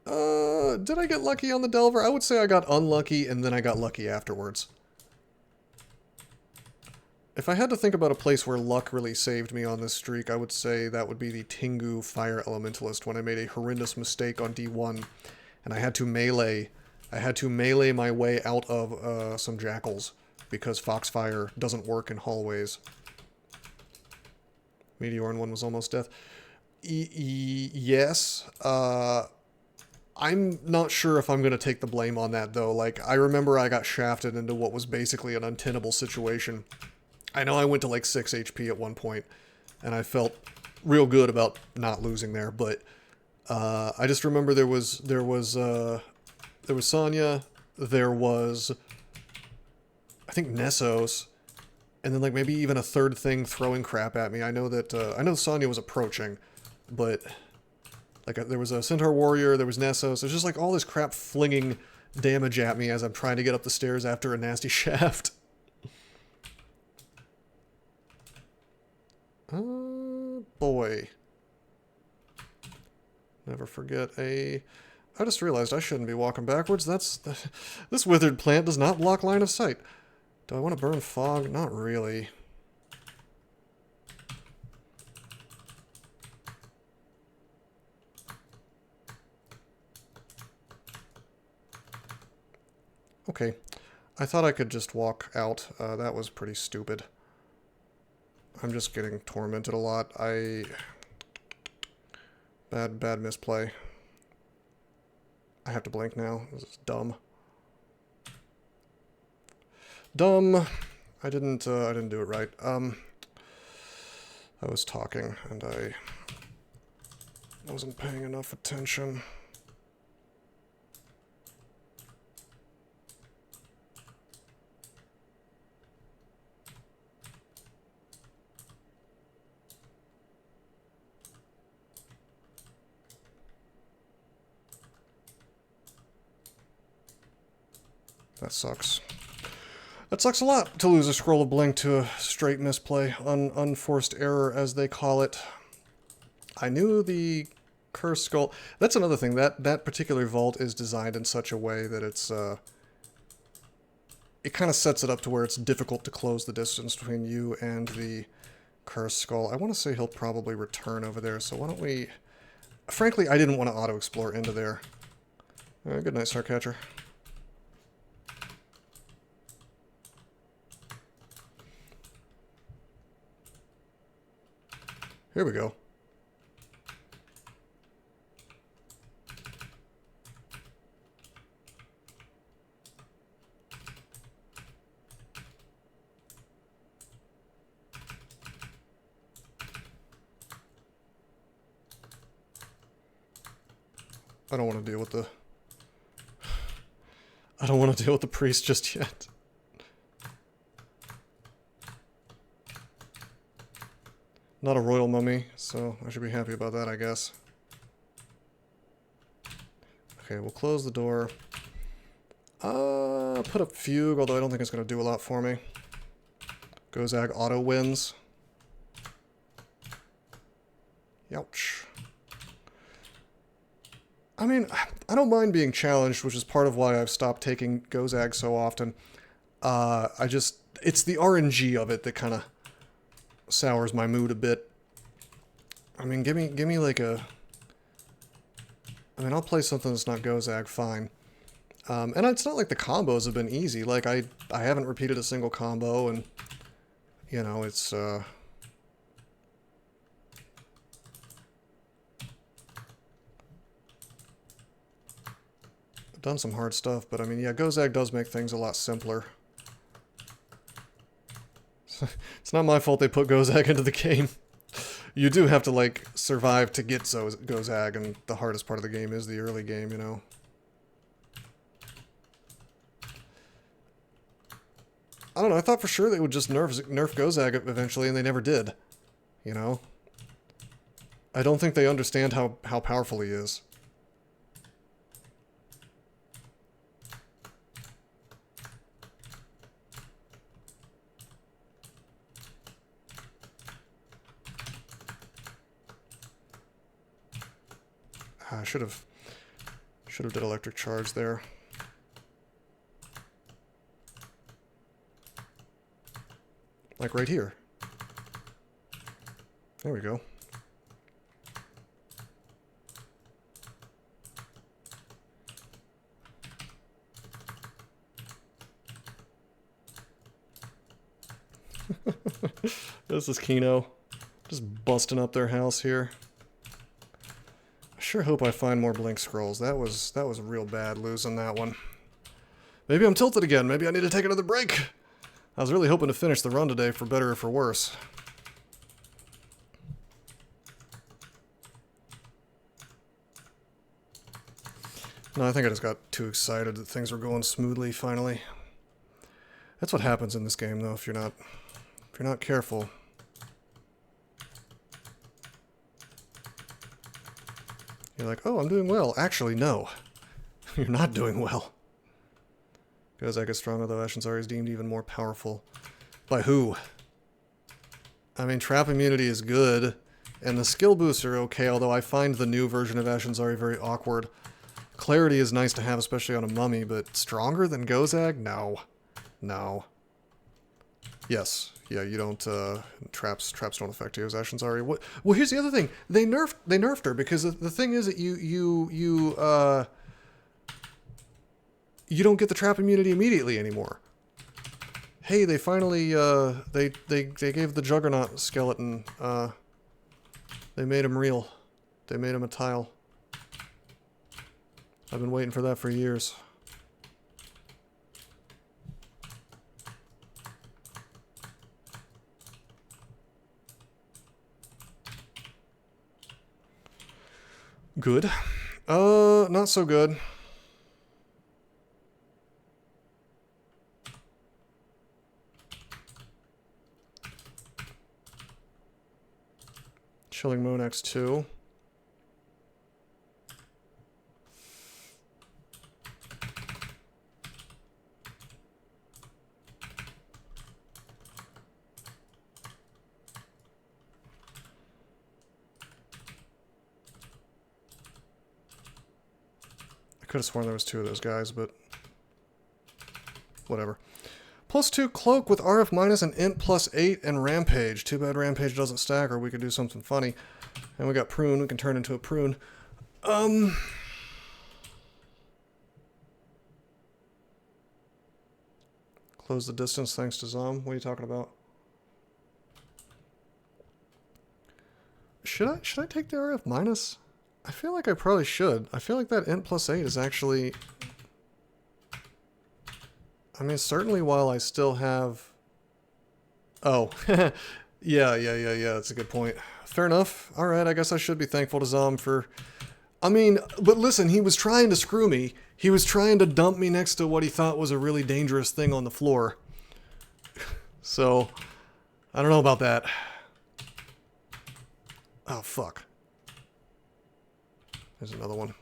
Did I get lucky on the Delver? I would say I got unlucky, and then I got lucky afterwards. If I had to think about a place where luck really saved me on this streak, I would say that would be the Tengu Fire Elementalist, when I made a horrendous mistake on D1, and I had to melee my way out of some jackals, because Foxfire doesn't work in hallways. Meteorn one was almost death. Yes, I'm not sure if I'm going to take the blame on that, though. Like, I remember I got shafted into what was basically an untenable situation. I know I went to like 6 HP at one point, and I felt real good about not losing there, but I just remember there was Sonya, there was, I think, Nessos, and then like maybe even a third thing throwing crap at me. I know Sonya was approaching, but like there was a Centaur Warrior, there was Nessos, there's just like all this crap flinging damage at me as I'm trying to get up the stairs after a nasty shaft. Boy. Never forget a... I just realized I shouldn't be walking backwards. This withered plant does not block line of sight. Do I want to burn fog? Not really. Okay. I thought I could just walk out. That was pretty stupid. I'm just getting tormented a lot. Bad misplay. I have to blink now. This is dumb. Dumb. I didn't do it right. I was talking and I wasn't paying enough attention. That sucks. That sucks a lot, to lose a Scroll of Blink to a straight misplay. Unforced error, as they call it. I knew the Cursed Skull... That's another thing. That particular vault is designed in such a way that it's... It kind of sets it up to where it's difficult to close the distance between you and the Cursed Skull. I want to say he'll probably return over there, so why don't we... Frankly, I didn't want to auto-explore into there. Good night, Starcatcher. Here we go. I don't want to deal with the... I don't want to deal with the priest just yet. Not a royal mummy, so I should be happy about that, I guess. Okay, we'll close the door. Put up Fugue, although I don't think it's going to do a lot for me. Gozag auto wins. Youch. I mean, I don't mind being challenged, which is part of why I've stopped taking Gozag so often. It's the RNG of it that kind of sours my mood a bit. I mean, give me like a... I mean, I'll play something that's not Gozag, fine. And it's not like the combos have been easy. Like, I haven't repeated a single combo, and, you know, it's, I've done some hard stuff, but I mean, yeah, Gozag does make things a lot simpler. It's not my fault they put Gozag into the game. You do have to, like, survive to get Gozag, and the hardest part of the game is the early game, you know. I don't know, I thought for sure they would just nerf Gozag eventually, and they never did. You know? I don't think they understand how powerful he is. I should have did electric charge there. Like right here. There we go. This is Kino. Just busting up their house here. I sure hope I find more blink scrolls. That was real bad losing that one. Maybe I'm tilted again. Maybe I need to take another break. I was really hoping to finish the run today, for better or for worse. No, I think I just got too excited that things were going smoothly finally. That's what happens in this game, though, if you're not careful. You're like, oh, I'm doing well. Actually, no. You're not doing well. Gozag is stronger, though Ashinsari is deemed even more powerful. By who? I mean, trap immunity is good, and the skill boosts are okay, although I find the new version of Ashinsari very awkward. Clarity is nice to have, especially on a mummy, but stronger than Gozag? No. No. Yes. Yeah, you don't, traps don't affect you as Ashinsari. Well, here's the other thing. They nerfed her, because the thing is that you don't get the trap immunity immediately anymore. Hey, they finally, they gave the Juggernaut skeleton, they made him real. They made him a tile. I've been waiting for that for years. Good. Not so good. Chilling Monax 2. I could have sworn there was two of those guys, but whatever. +2 Cloak with RF minus and Int +8 and Rampage. Too bad Rampage doesn't stack, or we could do something funny. And we got Prune. We can turn into a Prune. Close the distance thanks to Zom. What are you talking about? Should I take the RF minus? I feel like I probably should. I feel like that Int +8 is actually... I mean, certainly while I still have... Oh. Yeah, that's a good point. Fair enough. Alright, I guess I should be thankful to Zom for... I mean, but listen, he was trying to screw me. He was trying to dump me next to what he thought was a really dangerous thing on the floor. So, I don't know about that. Oh, fuck. There's another one.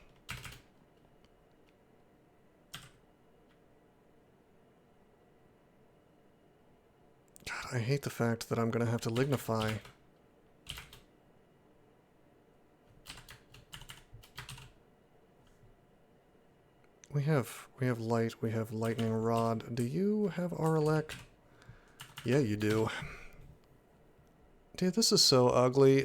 God, I hate the fact that I'm going to have to lignify. We have light, we have lightning rod. Do you have Aralek? Yeah, you do. Dude, this is so ugly.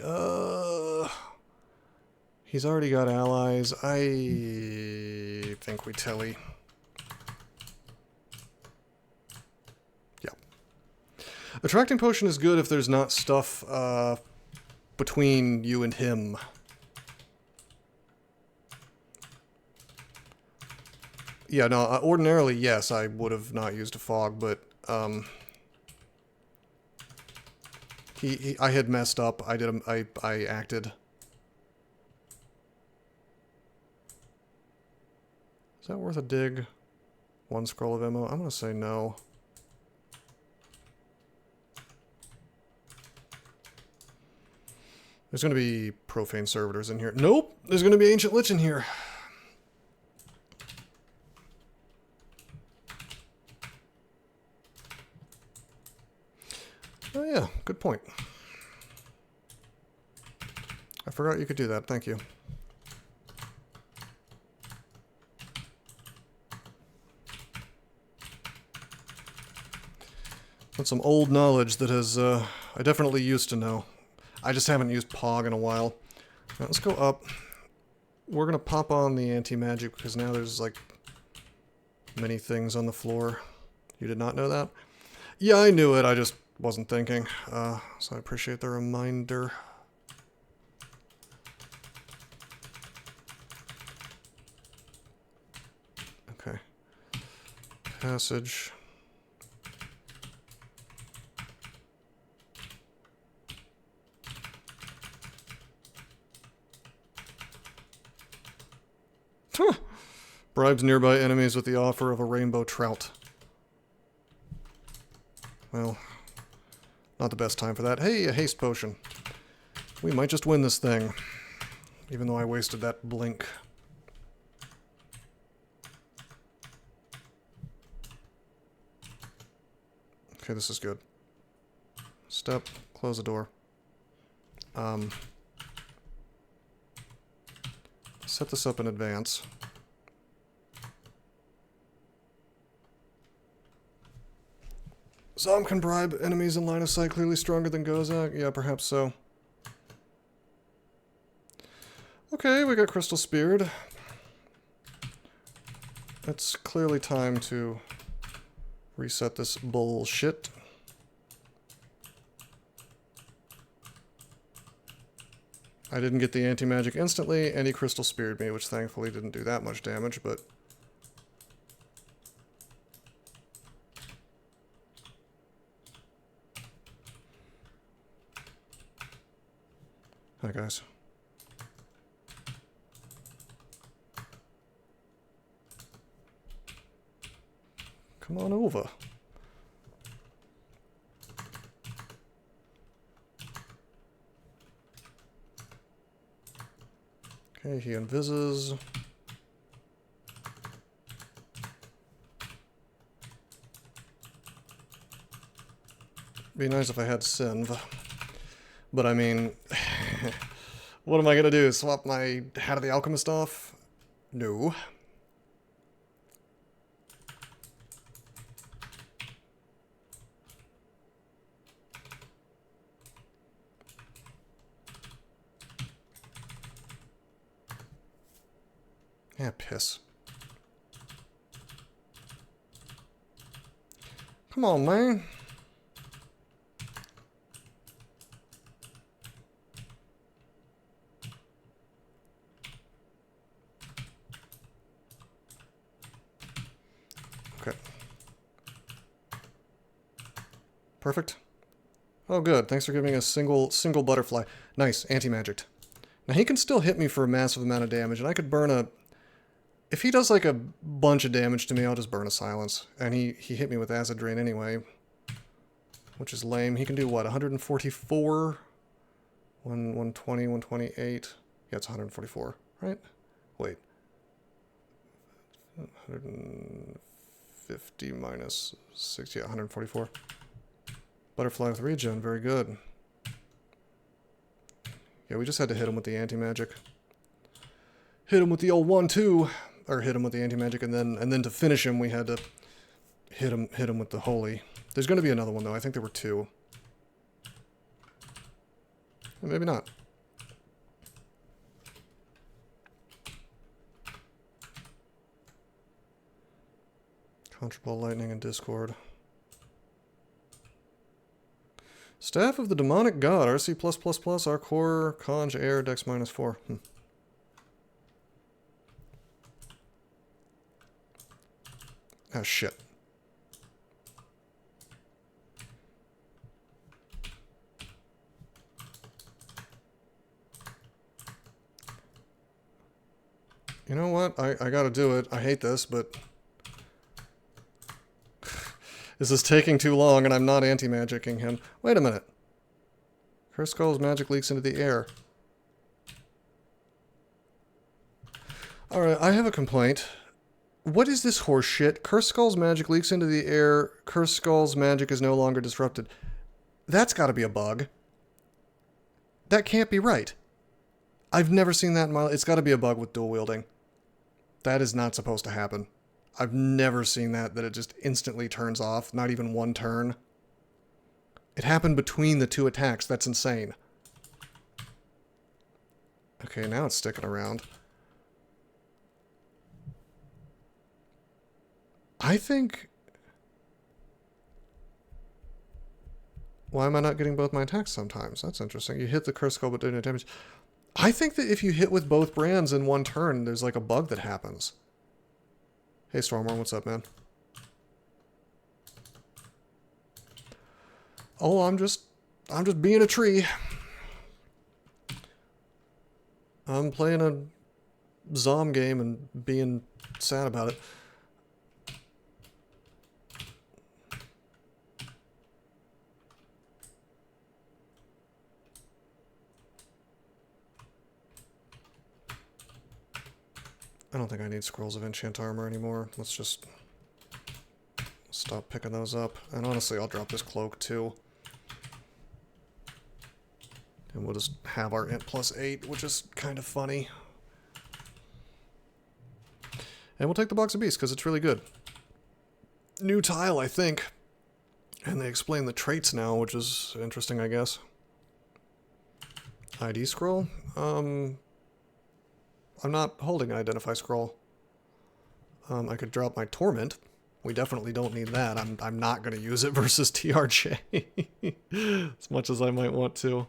He's already got allies. I think we telly. Yeah. Attracting potion is good if there's not stuff between you and him. Yeah, no, ordinarily, yes, I would have not used a fog, but, I had messed up. I acted. Is that worth a dig? 1 scroll of ammo? I'm gonna say no. There's gonna be profane servitors in here. Nope! There's gonna be ancient lich in here. Oh yeah, good point. I forgot you could do that, thank you. That's some old knowledge that has, I definitely used to know. I just haven't used Pog in a while. Now, let's go up. We're gonna pop on the anti-magic because now there's, like, many things on the floor. You did not know that? Yeah, I knew it, I just wasn't thinking, so I appreciate the reminder. Okay. Passage. Bribes nearby enemies with the offer of a rainbow trout. Well, not the best time for that. Hey, a haste potion. We might just win this thing. Even though I wasted that blink. Okay, this is good. Step, close the door. Set this up in advance. Zom can bribe enemies in line of sight clearly stronger than Gozak? Yeah, perhaps so. Okay, we got Crystal Speared. It's clearly time to reset this bullshit. I didn't get the anti-magic instantly, and he Crystal Speared me, which thankfully didn't do that much damage, but... Hi, guys. Come on over. Okay, he invises. Be nice if I had Synv. But I mean, what am I gonna do? Swap my Hat of the Alchemist off? No. Yeah, piss. Come on, man. Okay. Perfect. Oh, good. Thanks for giving a single butterfly. Nice. Anti-magicked. Now, he can still hit me for a massive amount of damage, and I could burn a... If he does, like, a bunch of damage to me, I'll just burn a silence. And he hit me with Acid Drain anyway. Which is lame. He can do, what, 144? 120, 128. Yeah, it's 144, right? Wait. 150 minus 60, yeah, 144. Butterfly with regen, very good. Yeah, we just had to hit him with the anti-magic. Hit him with the old 1-2. or hit him with the anti-magic, and then to finish him, we had to hit him with the holy. There's going to be another one, though. I think there were two. Well, maybe not. Contraball, lightning, and discord. Staff of the demonic god, RC+++, our core, conj, air, dex -4. Oh, shit. You know what? I gotta do it. I hate this, but... This is taking too long, and I'm not anti-magicking him. Wait a minute. Curse Skull's magic leaks into the air. Alright, I have a complaint. What is this horse shit? Curse Skull's magic leaks into the air. Curse Skull's magic is no longer disrupted. That's gotta be a bug. That can't be right. I've never seen that in my life. It's gotta be a bug with dual wielding. That is not supposed to happen. I've never seen that it just instantly turns off. Not even one turn. It happened between the two attacks. That's insane. Okay, now it's sticking around. I think... Why am I not getting both my attacks sometimes? That's interesting. You hit the Curse Skull but do no damage. I think that if you hit with both brands in one turn, there's like a bug that happens. Hey Stormworm, what's up, man? Oh, I'm just being a tree. I'm playing a Zom game and being sad about it. I don't think I need Scrolls of Enchant Armor anymore. Let's just stop picking those up. And honestly, I'll drop this cloak too. And we'll just have our int +8, which is kind of funny. And we'll take the Box of Beasts, because it's really good. New tile, I think. And they explain the traits now, which is interesting, I guess. ID scroll? I'm not holding an Identify scroll. I could drop my Torment. We definitely don't need that. I'm not going to use it versus TRJ. As much as I might want to.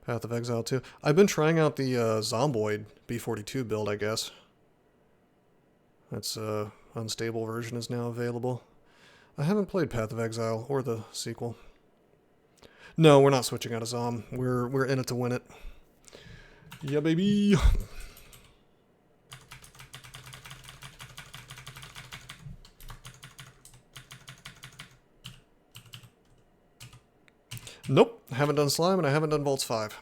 Path of Exile too. I've been trying out the Zomboid B42 build, I guess. That's unstable version is now available. I haven't played Path of Exile or the sequel. No, we're not switching out of Zom. We're in it to win it. Yeah, baby. Nope, haven't done Slime and I haven't done Vaults 5.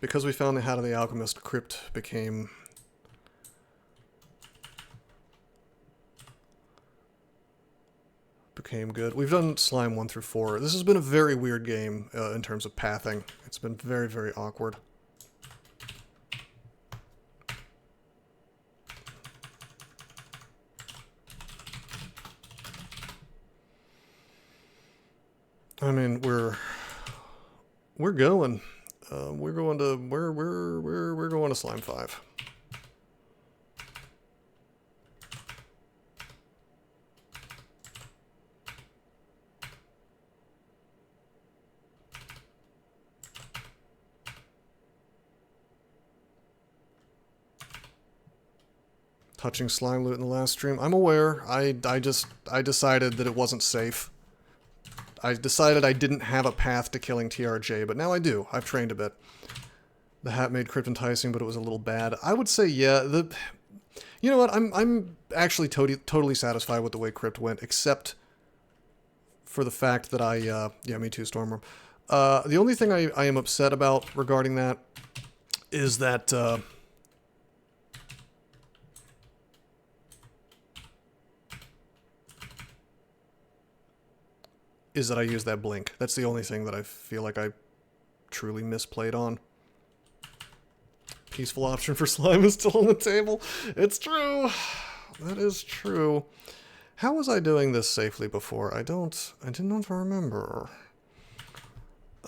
Because we found the Hat of the Alchemist, Crypt became... good. We've done Slime 1 through 4. This has been a very weird game in terms of pathing. It's been very, very awkward. I mean, we're going. We're going to Slime 5. Touching slime loot in the last stream. I'm aware. I decided that it wasn't safe. I decided I didn't have a path to killing TRJ, but now I do. I've trained a bit. The hat made Crypt enticing, but it was a little bad. I would say, yeah, you know what? I'm actually totally satisfied with the way Crypt went, except for the fact that yeah, me too, Stormworm. The only thing I am upset about regarding that is that, I used that blink. That's the only thing that I feel like I truly misplayed on. peaceful option for slime is still on the table. It's true. That is true. How was I doing this safely before? I didn't remember.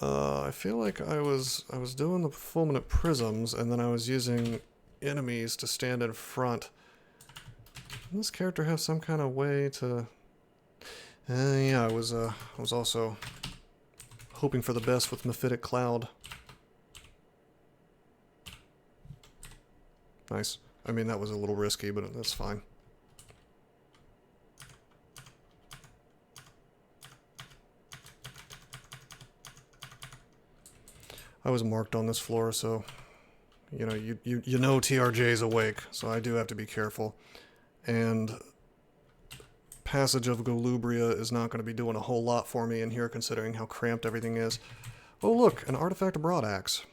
I feel like I was doing the fulminant prisms, and then I was using enemies to stand in front. Doesn't this character have some kind of way to... yeah, I was also hoping for the best with Mephitic Cloud. Nice. I mean, that was a little risky, but that's fine. I was marked on this floor, so you know, you know TRJ's awake, so I do have to be careful. And Passage of Golubria is not going to be doing a whole lot for me in here, considering how cramped everything is. Oh look, an artifact broadaxe.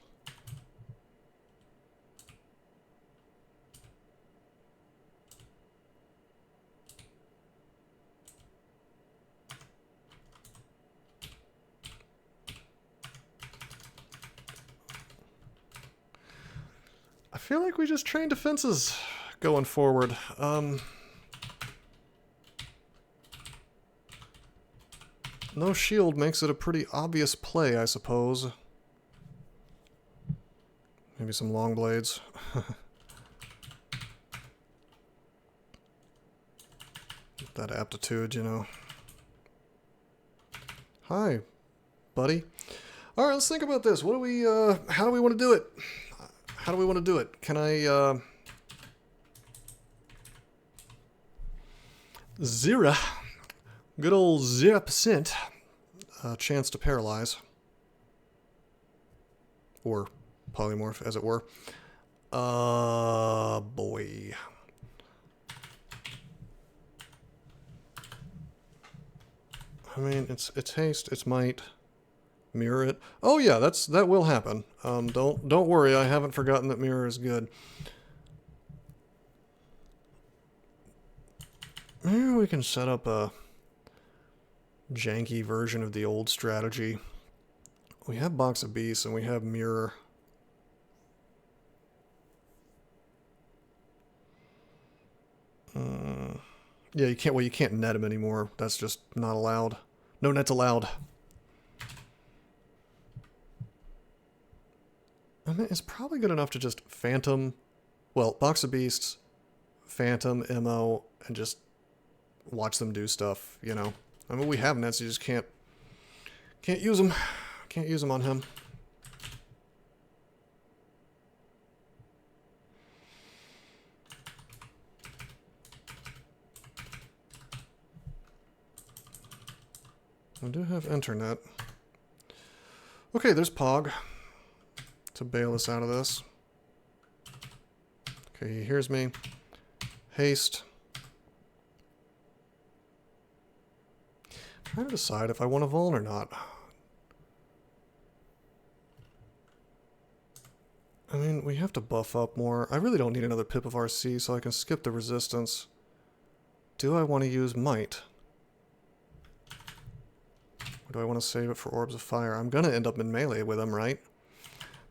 I feel like we just trained defenses going forward. No shield makes it a pretty obvious play, I suppose. Maybe some long blades. That aptitude, you know. Hi, buddy. Alright, let's think about this. What do we, how do we want to do it? How do we want to do it? Can I, 0. Good old 0% chance to paralyze. Or polymorph, as it were. Boy. I mean, it's haste, it's might. Mirror it. Oh yeah, that will happen. Don't worry, I haven't forgotten that mirror is good. Maybe we can set up a janky version of the old strategy. We have Box of Beasts and we have mirror. Yeah, you can't. Well, you can't net him anymore. That's just not allowed. No nets allowed. I mean, it's probably good enough to just Phantom, well, Box of Beasts, Phantom, MO, and just watch them do stuff, you know. I mean, we have nets, you just can't use them. Can't use them on him. I do have internet. Okay, there's Pog. To bail us out of this. Okay, he hears me. Haste. I'm trying to decide if I want to vuln or not. I mean, we have to buff up more. I really don't need another pip of RC, so I can skip the resistance. Do I want to use might? Or do I want to save it for orbs of fire? I'm gonna end up in melee with him, right?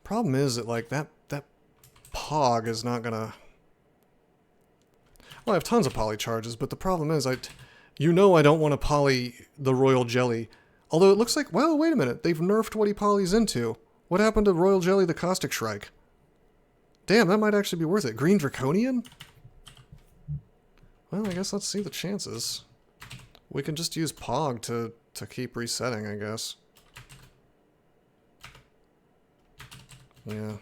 Problem is that, like, that Pog is not gonna... Well, I have tons of poly charges, but the problem is, you know I don't want to poly the Royal Jelly. Although it looks like, well, wait a minute, they've nerfed what he polys into. What happened to Royal Jelly the Caustic Shrike? Damn, that might actually be worth it. Green Draconian? Well, I guess let's see the chances. We can just use Pog to keep resetting, I guess. Yeah.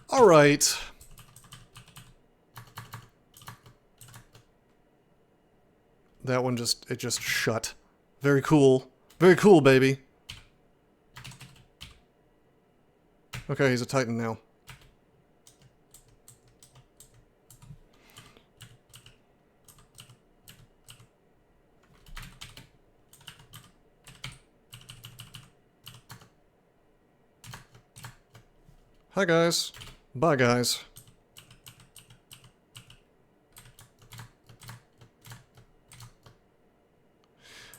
All right. That one it just shut. Very cool. Very cool, baby. Okay, he's a Titan now. Hi, guys. Bye, guys.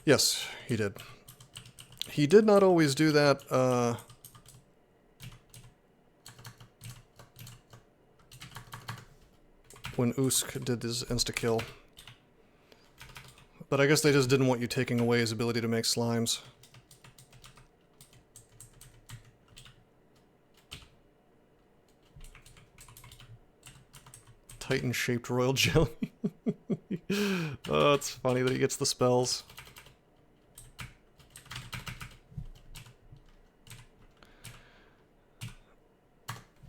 Yes, he did. He did not always do that, when Usk did his insta-kill. But I guess they just didn't want you taking away his ability to make slimes. Titan-shaped royal jelly. Oh, it's funny that he gets the spells.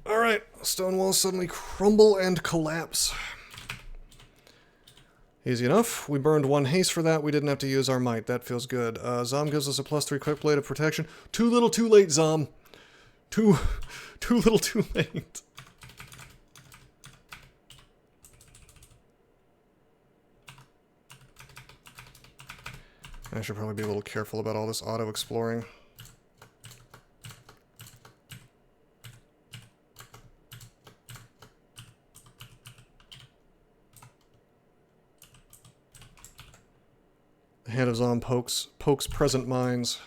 Alright, stone walls suddenly crumble and collapse. Easy enough. We burned 1 haste for that. We didn't have to use our might. That feels good. Zom gives us a +3 quick blade of protection. Too little too late, Zom. Too little too late. I should probably be a little careful about all this auto-exploring. Hand of Zom pokes present minds.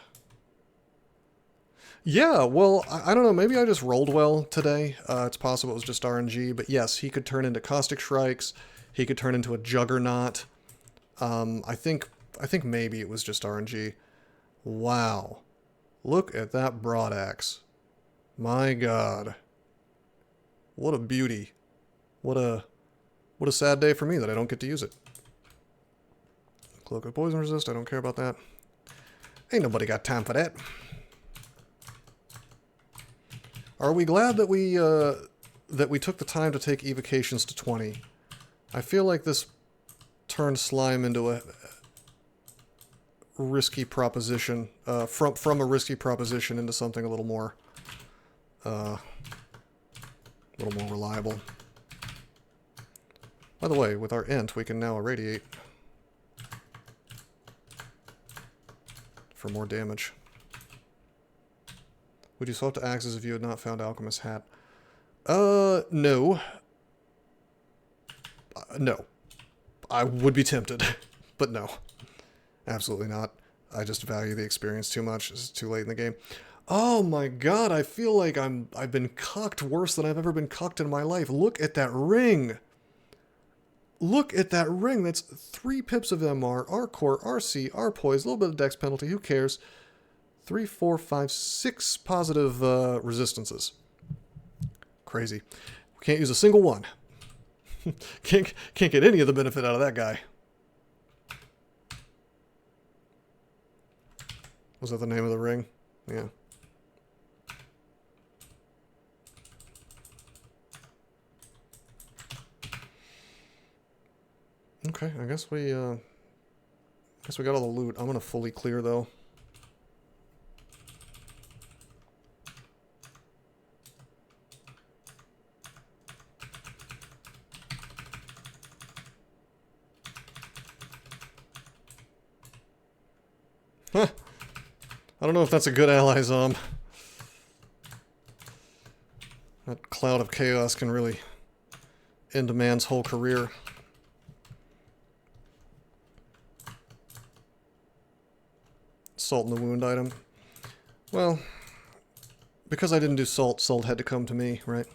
Yeah, well, I don't know, maybe I just rolled well today. It's possible it was just RNG, but yes, he could turn into Caustic Shrikes. He could turn into a Juggernaut. I think maybe it was just RNG. Wow. Look at that broadaxe. My god. What a beauty. What a sad day for me that I don't get to use it. Cloak of Poison Resist, I don't care about that. Ain't nobody got time for that. Are we glad that we took the time to take evocations to 20? I feel like this turned slime into a risky proposition, from a risky proposition into something a little more reliable. By the way, with our int, we can now irradiate for more damage. Would you swap to axes if you had not found Alchemist's hat? No. No. I would be tempted, but no. Absolutely not. I just value the experience too much. It's too late in the game. Oh my god, I feel like I've been cucked worse than I've ever been cucked in my life. Look at that ring! Look at that ring! That's 3 pips of MR, R core, RC, R poise, a little bit of dex penalty, who cares? 3, 4, 5, 6 positive resistances. Crazy. We can't use a single one. can't get any of the benefit out of that guy. Was that the name of the ring? Yeah. Okay, I guess we got all the loot. I'm gonna fully clear though. Huh. I don't know if that's a good ally, Zom. That cloud of chaos can really end a man's whole career. Salt in the wound item. Well, because I didn't do salt, salt had to come to me, right?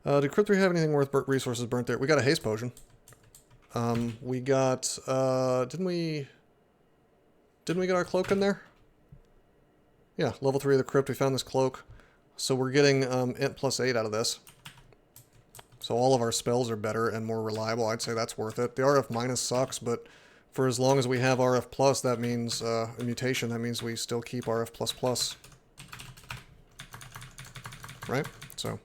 Did Crypt 3 have anything worth resources burnt there? We got a haste potion. We got, didn't we get our cloak in there? Yeah, level 3 of the crypt, we found this cloak. So we're getting int +8 out of this. So all of our spells are better and more reliable. I'd say that's worth it. The RF minus sucks, but for as long as we have RF plus, that means a mutation. That means we still keep RF plus. Right? So.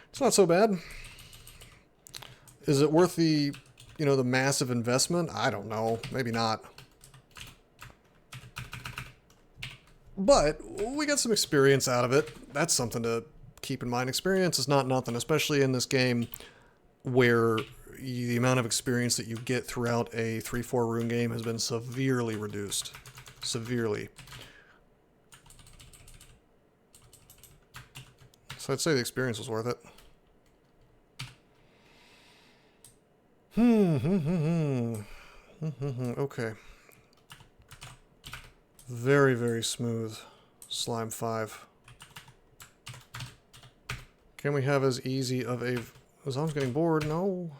It's not so bad. Is it worth the, you know, the massive investment? I don't know. Maybe not. But we got some experience out of it. That's something to keep in mind. Experience is not nothing, especially in this game where the amount of experience that you get throughout a 3-4 rune game has been severely reduced. Severely. So I'd say the experience was worth it. Okay. Very, very smooth. Slime 5. Can we have as easy of a... As I'm getting bored? No.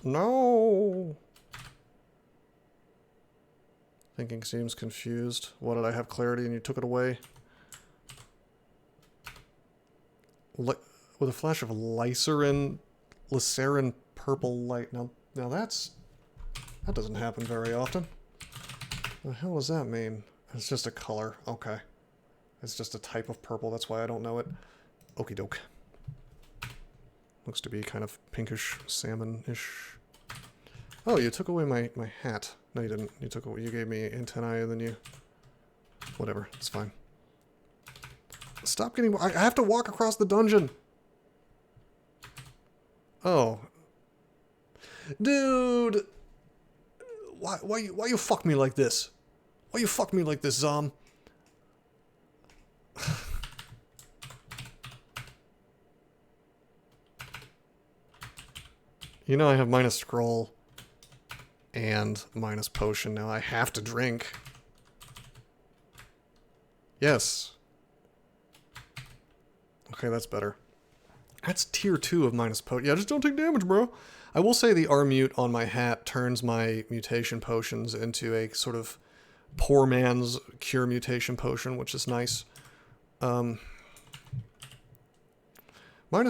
No! Thinking seems confused. What, did I have clarity and you took it away? With a flash of lycerin purple light. Now that's... That doesn't happen very often. What the hell does that mean? It's just a color. Okay. It's just a type of purple. That's why I don't know it. Okie doke. Looks to be kind of pinkish, salmon-ish. Oh, you took away my hat. No, you didn't. You took away... You gave me antennae and then you... Whatever. It's fine. Stop getting... I have to walk across the dungeon! Oh. Dude! Why you fuck me like this? Why you fuck me like this, Zom? You know I have minus scroll and minus potion now. I have to drink. Yes. Okay, that's better. That's tier 2 of minus potion. Yeah, just don't take damage, bro. I will say the R-mute on my hat turns my mutation potions into a sort of poor man's cure mutation potion, which is nice. Minus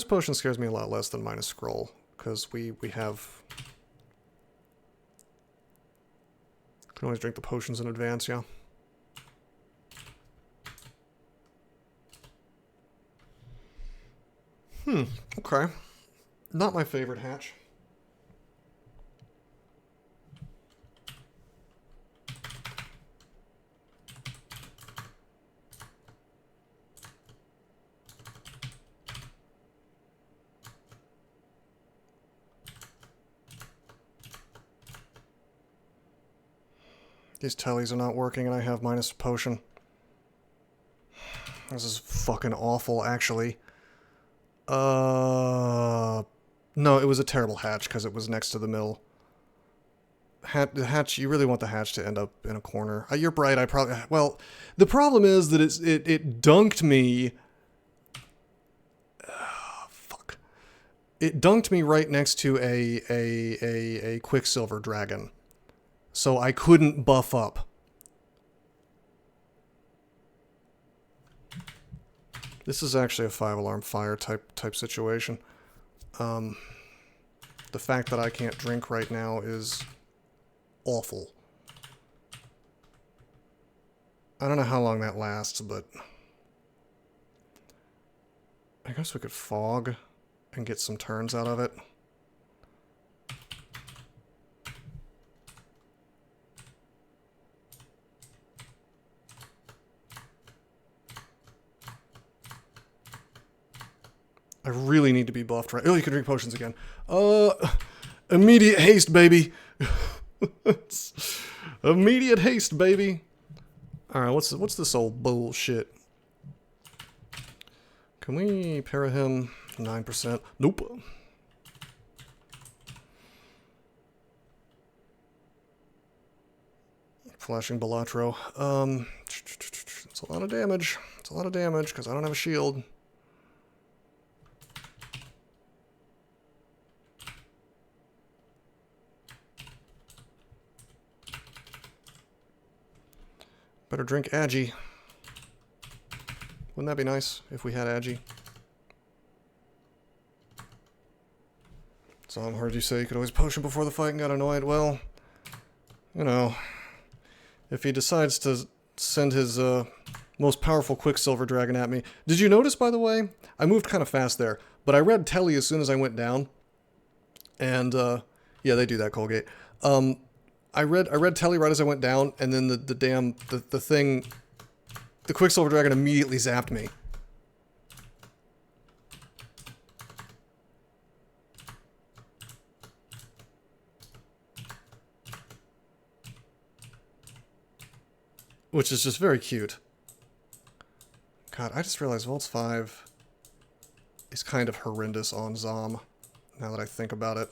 potion scares me a lot less than minus scroll, because we have... Can always drink the potions in advance, yeah. Okay. Not my favorite hatch. These tellies are not working and I have minus potion. This is fucking awful, actually. No, it was a terrible hatch because it was next to the mill. The hatch, you really want the hatch to end up in a corner. You're bright, I probably... Well, the problem is that it dunked me... fuck. It dunked me right next to a Quicksilver Dragon. So I couldn't buff up. This is actually a 5-alarm fire type situation. The fact that I can't drink right now is awful. I don't know how long that lasts, but I guess we could fog and get some turns out of it. I really need to be buffed right... Oh, you can drink potions again. Immediate haste, baby. Immediate haste, baby. Alright, what's this old bullshit? Can we para him? 9%. Nope. Flashing Balatro. It's a lot of damage. It's a lot of damage, because I don't have a shield. Better drink Agi. Wouldn't that be nice if we had Agi? So I heard you say you could always potion before the fight and got annoyed. Well, you know, if he decides to send his most powerful Quicksilver Dragon at me. Did you notice, by the way? I moved kind of fast there, but I read Telly as soon as I went down. And, yeah, they do that, Colgate. I read Telly right as I went down, and then the thing, the Quicksilver Dragon immediately zapped me. Which is just very cute. God, I just realized Volts 5 is kind of horrendous on Zom, now that I think about it.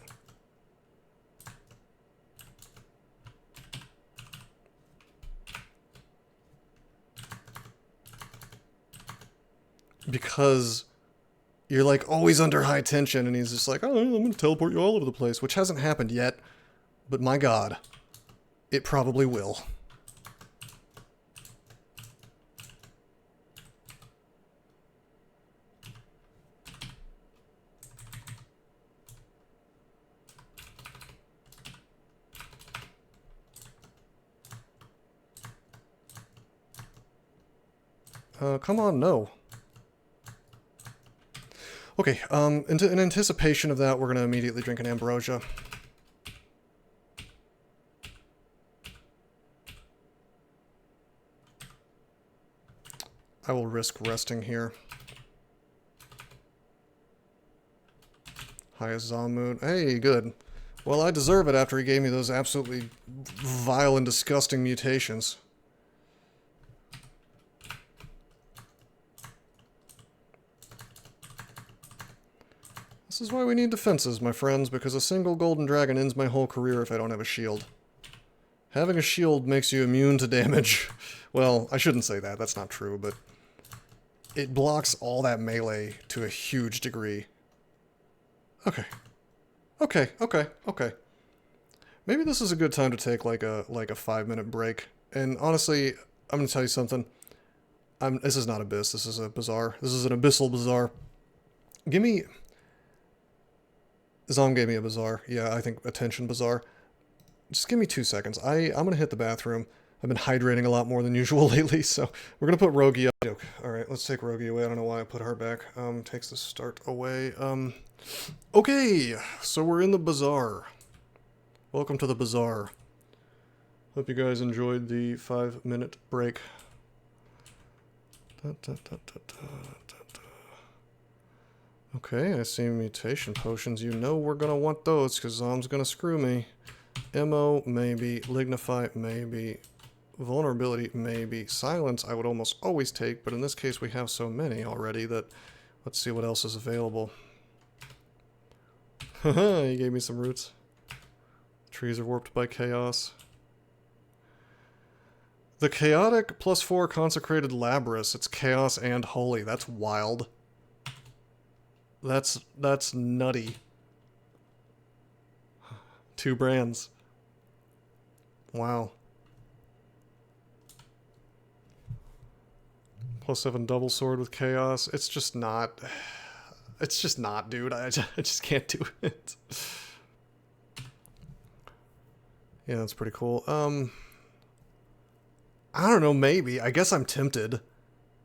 because you're like always under high tension, and he's just like, oh, I'm gonna teleport you all over the place, which hasn't happened yet, but my god, it probably will. Come on, no. Okay, in anticipation of that, we're going to immediately drink an ambrosia. I will risk resting here. Highest Zalmood. Hey, good. Well, I deserve it after he gave me those absolutely vile and disgusting mutations. This is why we need defenses, my friends, because a single golden dragon ends my whole career if I don't have a shield. Having a shield makes you immune to damage. Well, I shouldn't say that, that's not true, but it blocks all that melee to a huge degree. Okay. Okay. Maybe this is a good time to take like a 5-minute break. And honestly, I'm gonna tell you something. This is not Abyss, this is a Bazaar. This is an Abyssal Bazaar. Zom gave me a Bazaar. Yeah, I think Attention Bazaar. Just give me 2 seconds. I'm gonna hit the bathroom. I've been hydrating a lot more than usual lately, so we're gonna put Rogi up. Alright, let's take Rogi away. I don't know why I put her back. Takes the start away. Okay, so we're in the Bazaar. Welcome to the Bazaar. Hope you guys enjoyed the 5-minute break. Okay, I see mutation potions. You know we're gonna want those, because Zom's gonna screw me. MO, maybe. Lignify, maybe. Vulnerability, maybe. Silence, I would almost always take, but in this case we have so many already that... Let's see what else is available. Haha, you gave me some roots. Trees are warped by chaos. The chaotic +4 consecrated Labrys. It's chaos and holy. That's wild. That's nutty. 2 brands. Wow. +7 double sword with chaos. It's just not, dude. I just can't do it. Yeah, that's pretty cool. I don't know, maybe. I guess I'm tempted.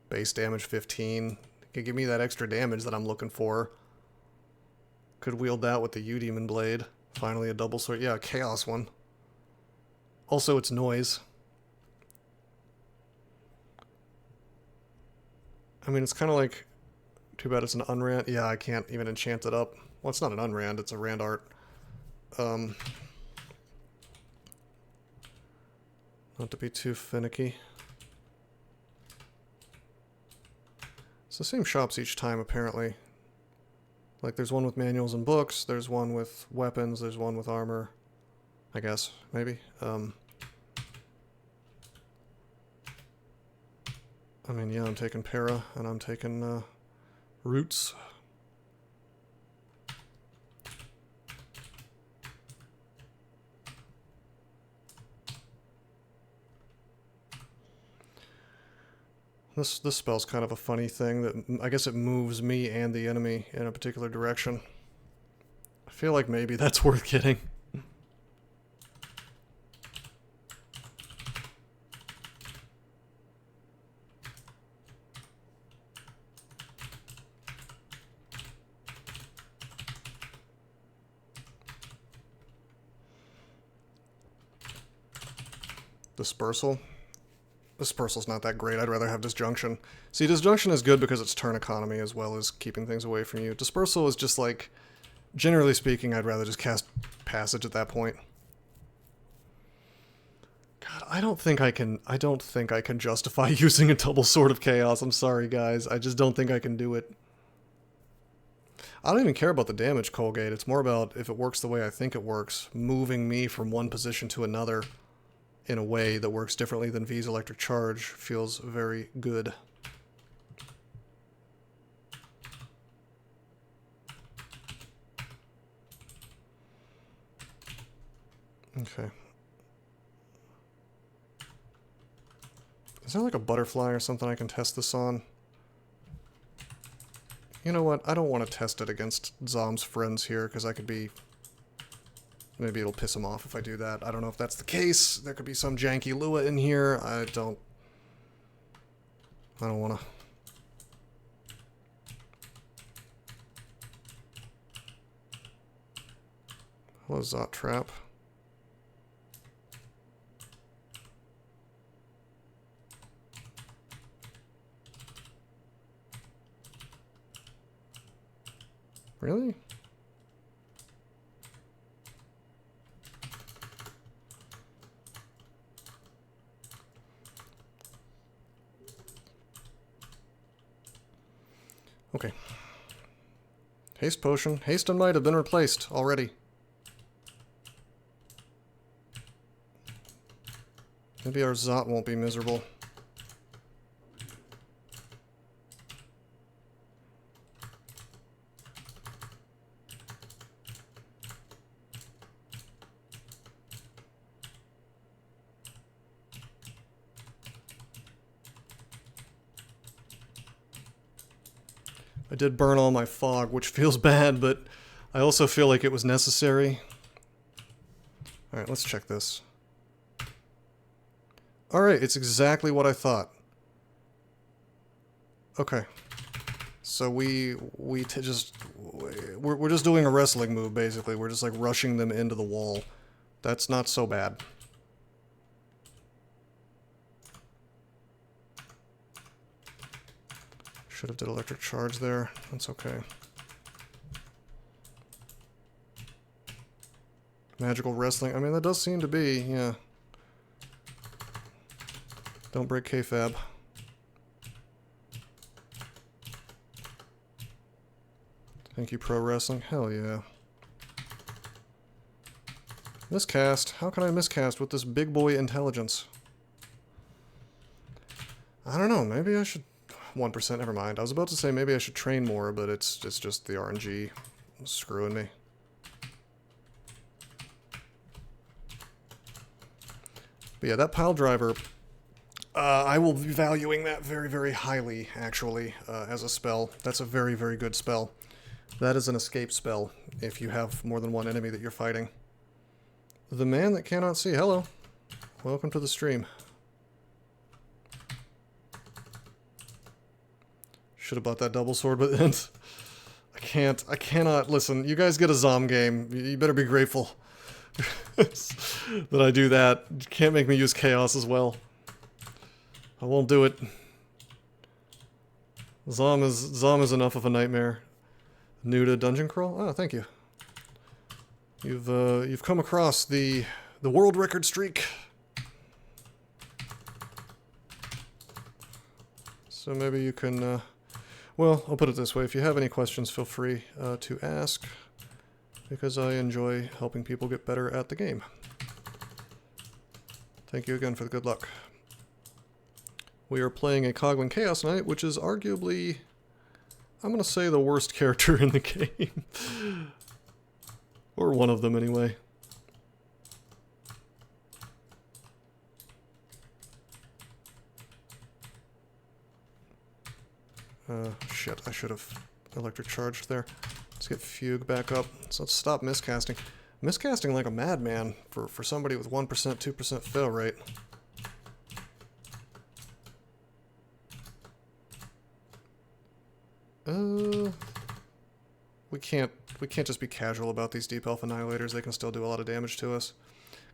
Base damage 15. Could give me that extra damage that I'm looking for. Could wield that with the U-Demon Blade. Finally a double sword. Yeah, a chaos one. Also, it's noise. I mean, it's kind of like... Too bad it's an unrand. Yeah, I can't even enchant it up. Well, it's not an unrand, it's a rand art. Not to be too finicky. It's the same shops each time, apparently. Like, there's one with manuals and books, there's one with weapons, there's one with armor. I guess, maybe. I mean, yeah, I'm taking para, and I'm taking, roots. This spell's kind of a funny thing that I guess it moves me and the enemy in a particular direction. I feel like maybe that's worth getting. Dispersal. Dispersal's not that great. I'd rather have Disjunction. See, Disjunction is good because it's turn economy as well as keeping things away from you. Dispersal is just like, generally speaking, I'd rather just cast Passage at that point. God, I don't think I can justify using a double Sword of Chaos. I'm sorry, guys. I just don't think I can do it. I don't even care about the damage, Colgate. It's more about if it works the way I think it works, moving me from one position to another in a way that works differently than V's Electric Charge feels very good. Okay. Is there like a butterfly or something I can test this on? You know what? I don't want to test it against Zom's friends here, because I could be... Maybe it'll piss him off if I do that. I don't know if that's the case. There could be some janky Lua in here. I don't want to... Hello, Zot Trap. Really? Okay. Haste potion. Haste and might have been replaced already. Maybe our Zot won't be miserable. I did burn all my fog, which feels bad, but I also feel like it was necessary. Alright, let's check this. Alright, it's exactly what I thought. Okay. So we're just doing a wrestling move, basically. We're just like rushing them into the wall. That's not so bad. Should have did electric charge there. That's okay. Magical wrestling. I mean, that does seem to be, yeah. Don't break kayfabe. Thank you, pro wrestling. Hell yeah. Miscast. How can I miscast with this big boy intelligence? I don't know. Maybe I should... 1%, never mind. I was about to say maybe I should train more, but it's just the RNG screwing me. But yeah, that pile driver, I will be valuing that very, very highly, actually, as a spell. That's a very, very good spell. That is an escape spell if you have more than one enemy that you're fighting. The man that cannot see. Hello. Welcome to the stream. Should have bought that double sword, but then I cannot. Listen, you guys get a Zom game. You better be grateful that I do that. You can't make me use chaos as well. I won't do it. Zom is enough of a nightmare. New to dungeon crawl? Oh, thank you. You've come across the world record streak. So maybe you can. Well, I'll put it this way. If you have any questions, feel free to ask, because I enjoy helping people get better at the game. Thank you again for the good luck. We are playing a Coglin Chaos Knight, which is arguably, I'm going to say, the worst character in the game. Or one of them, anyway. Shit, I should have electric charged there. Let's get Fugue back up. So let's stop miscasting. Miscasting like a madman for somebody with 1%, 2% fail rate. We can't just be casual about these Deep Elf Annihilators. They can still do a lot of damage to us.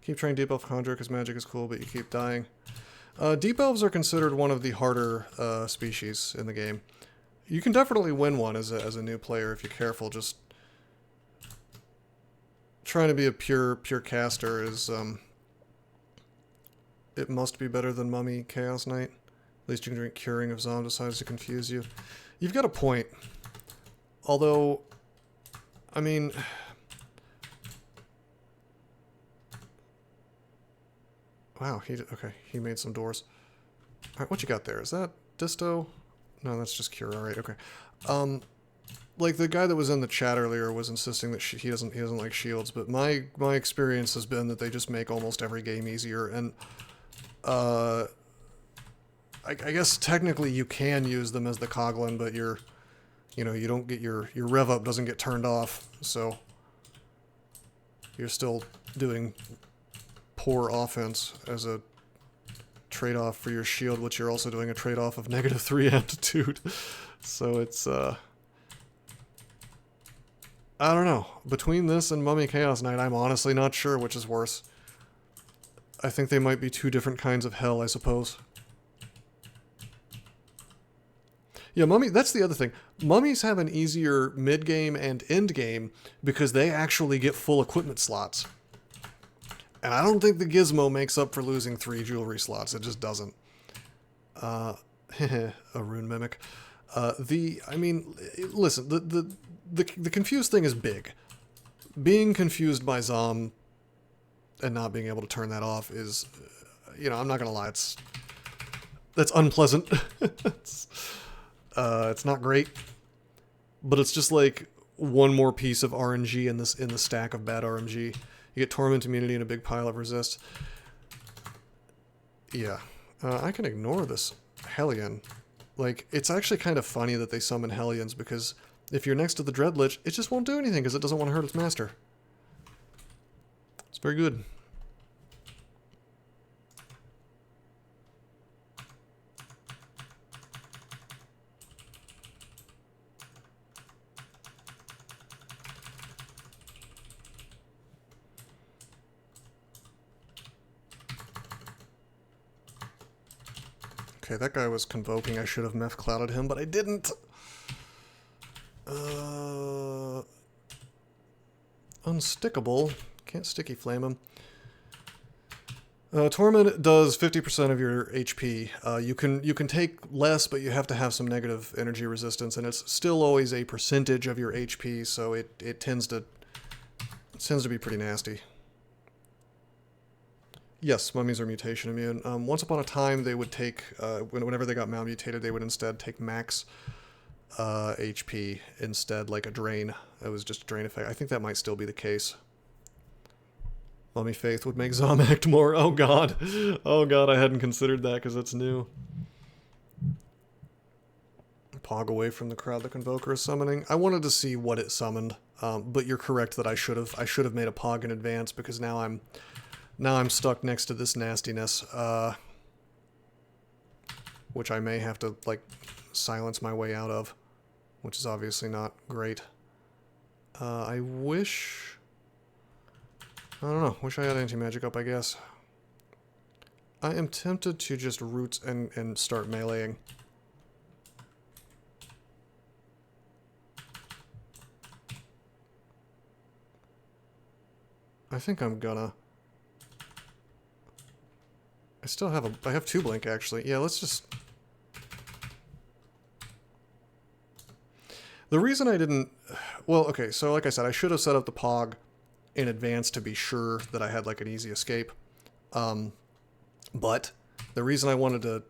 Keep trying Deep Elf Conjure because magic is cool, but you keep dying. Deep Elves are considered one of the harder species in the game. You can definitely win one as a new player if you're careful. Just trying to be a pure caster is it must be better than Mummy Chaos Knight. At least you can drink Curing if Zom decides to confuse you. You've got a point. Although, I mean, wow, he made some doors. All right, what you got there? Is that Disto? No, that's just Cure. All right, okay. like the guy that was in the chat earlier was insisting that he doesn't like shields, but my experience has been that they just make almost every game easier, and I guess technically you can use them as the Coglin, but you don't get your rev up doesn't get turned off, so you're still doing poor offense as a trade-off for your shield, which you're also doing a trade-off of -3 amplitude. So it's I don't know. Between this and Mummy Chaos Knight, I'm honestly not sure which is worse. I think they might be two different kinds of hell, I suppose. Yeah, Mummy, that's the other thing. Mummies have an easier mid-game and end-game because they actually get full equipment slots. And I don't think the Gizmo makes up for losing 3 jewelry slots. It just doesn't. A rune mimic. I mean, listen, the confused thing is big. Being confused by Zom and not being able to turn that off is, I'm not gonna lie, that's unpleasant. It's not great, but it's just like one more piece of RNG in the stack of bad RNG. You get Torment immunity and a big pile of resist. Yeah, I can ignore this Hellion. Like, it's actually kind of funny that they summon Hellions, because if you're next to the Dreadlich, it just won't do anything because it doesn't want to hurt its master. It's very good. Okay, that guy was convoking. I should have meth clouded him, but I didn't. Unstickable. Can't sticky flame him. Torment does 50% of your HP. You can take less, but you have to have some negative energy resistance, and it's still always a percentage of your HP, so it tends to be pretty nasty. Yes, mummies are mutation immune. Once upon a time, they would take, whenever they got malmutated, they would instead take max HP instead, like a drain. It was just a drain effect. I think that might still be the case. Mummy Faith would make Zom act more. Oh god. Oh god, I hadn't considered that because it's new. Pog away from the crowd the Convoker is summoning. I wanted to see what it summoned, but you're correct that I should have made a Pog in advance, because now I'm stuck next to this nastiness, which I may have to, like, silence my way out of, which is obviously not great. I don't know, wish I had anti-magic up, I guess. I am tempted to just root and start meleeing. I think I'm gonna... I have 2 blink, actually. Yeah, let's just... The reason I didn't... Well, okay, so like I said, I should have set up the Pog in advance to be sure that I had, like, an easy escape. But the reason I wanted to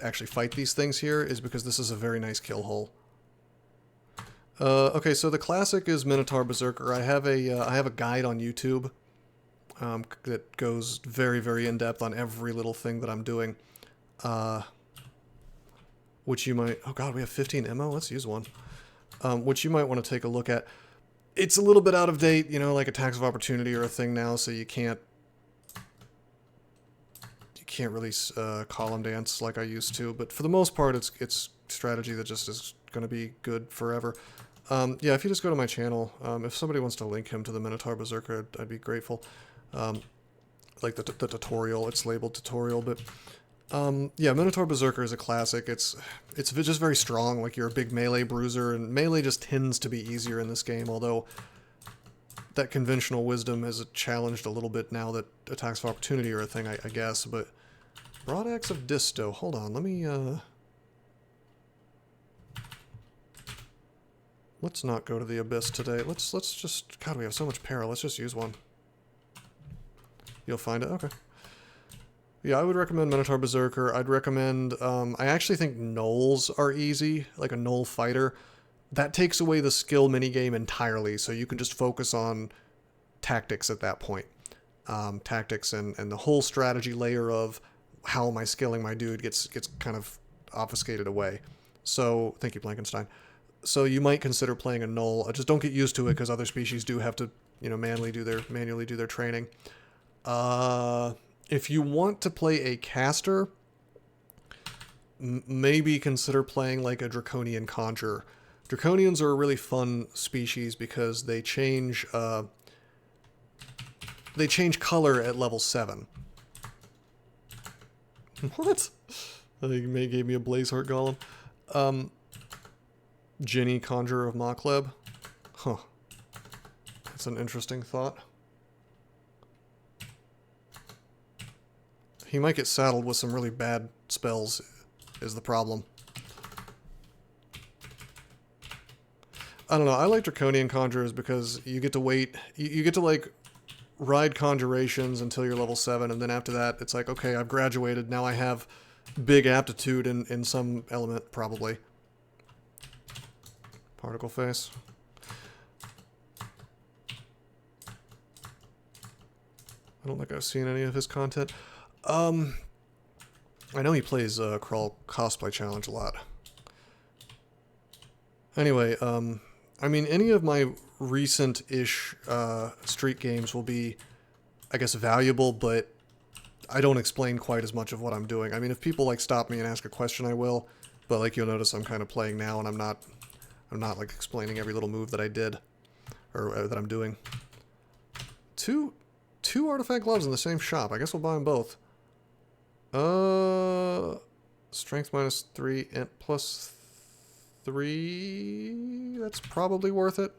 actually fight these things here is because this is a very nice kill hole. Okay, so the classic is Minotaur Berserker. I have a guide on YouTube that goes very, very in-depth on every little thing that I'm doing. Which you might... Oh god, we have 15 ammo? Let's use one. Which you might want to take a look at. It's a little bit out of date, like attacks of opportunity are a thing now, so you can't release column dance like I used to, but for the most part it's strategy that just is going to be good forever. Yeah, if you just go to my channel, if somebody wants to link him to the Minotaur Berserker, I'd be grateful. Like the tutorial, it's labeled tutorial, but yeah, Minotaur Berserker is a classic. It's just very strong. Like, you're a big melee bruiser, and melee just tends to be easier in this game, although that conventional wisdom is challenged a little bit now that attacks of opportunity are a thing, I guess, but Broad Axe of Disto. Hold on, let me, let's not go to the Abyss today. Let's just... God, we have so much peril. Let's just use one. You'll find it? Okay. Yeah, I would recommend Minotaur Berserker. I'd recommend... I actually think Gnolls are easy, like a Gnoll fighter. that takes away the skill minigame entirely, so you can just focus on tactics at that point. Tactics and the whole strategy layer of how am I skilling my dude gets kind of obfuscated away. So, thank you, Blankenstein. So you might consider playing a null. Just don't get used to it, because other species do have to, you know, manually do their training. If you want to play a caster, maybe consider playing like a Draconian Conjurer. Draconians are a really fun species because they change color at level 7. What? I think May gave me a Blazeheart Golem. Ginny, Conjurer of Mokleb. Huh. That's an interesting thought. He might get saddled with some really bad spells, is the problem. I don't know, I like Draconian Conjurers because you get to wait, you get to like ride Conjurations until you're level 7, and then after that it's like, okay, I've graduated, now I have big aptitude in some element, probably. Particle Face. I don't think I've seen any of his content. I know he plays Crawl Cosplay Challenge a lot. Anyway, I mean, any of my recent-ish street games will be, I guess, valuable, but I don't explain quite as much of what I'm doing. I mean, if people like stop me and ask a question, I will, but like you'll notice I'm kind of playing now, and I'm not like explaining every little move that I did or that I'm doing. Two artifact gloves in the same shop. I guess we'll buy them both. Strength -3 and +3. That's probably worth it.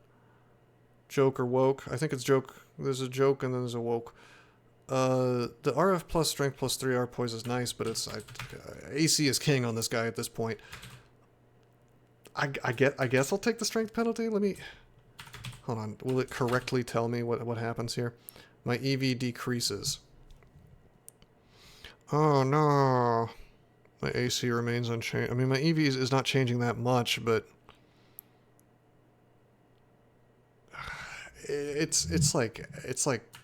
Joke or woke. I think it's joke. There's a joke and then there's a woke. The RF plus strength +3 R poise is nice, but it's AC is king on this guy at this point. I guess I'll take the strength penalty. Let me hold on. Will it correctly tell me what happens here? My EV decreases. Oh no. My AC remains unchanged. I mean, my EV is not changing that much, but it's like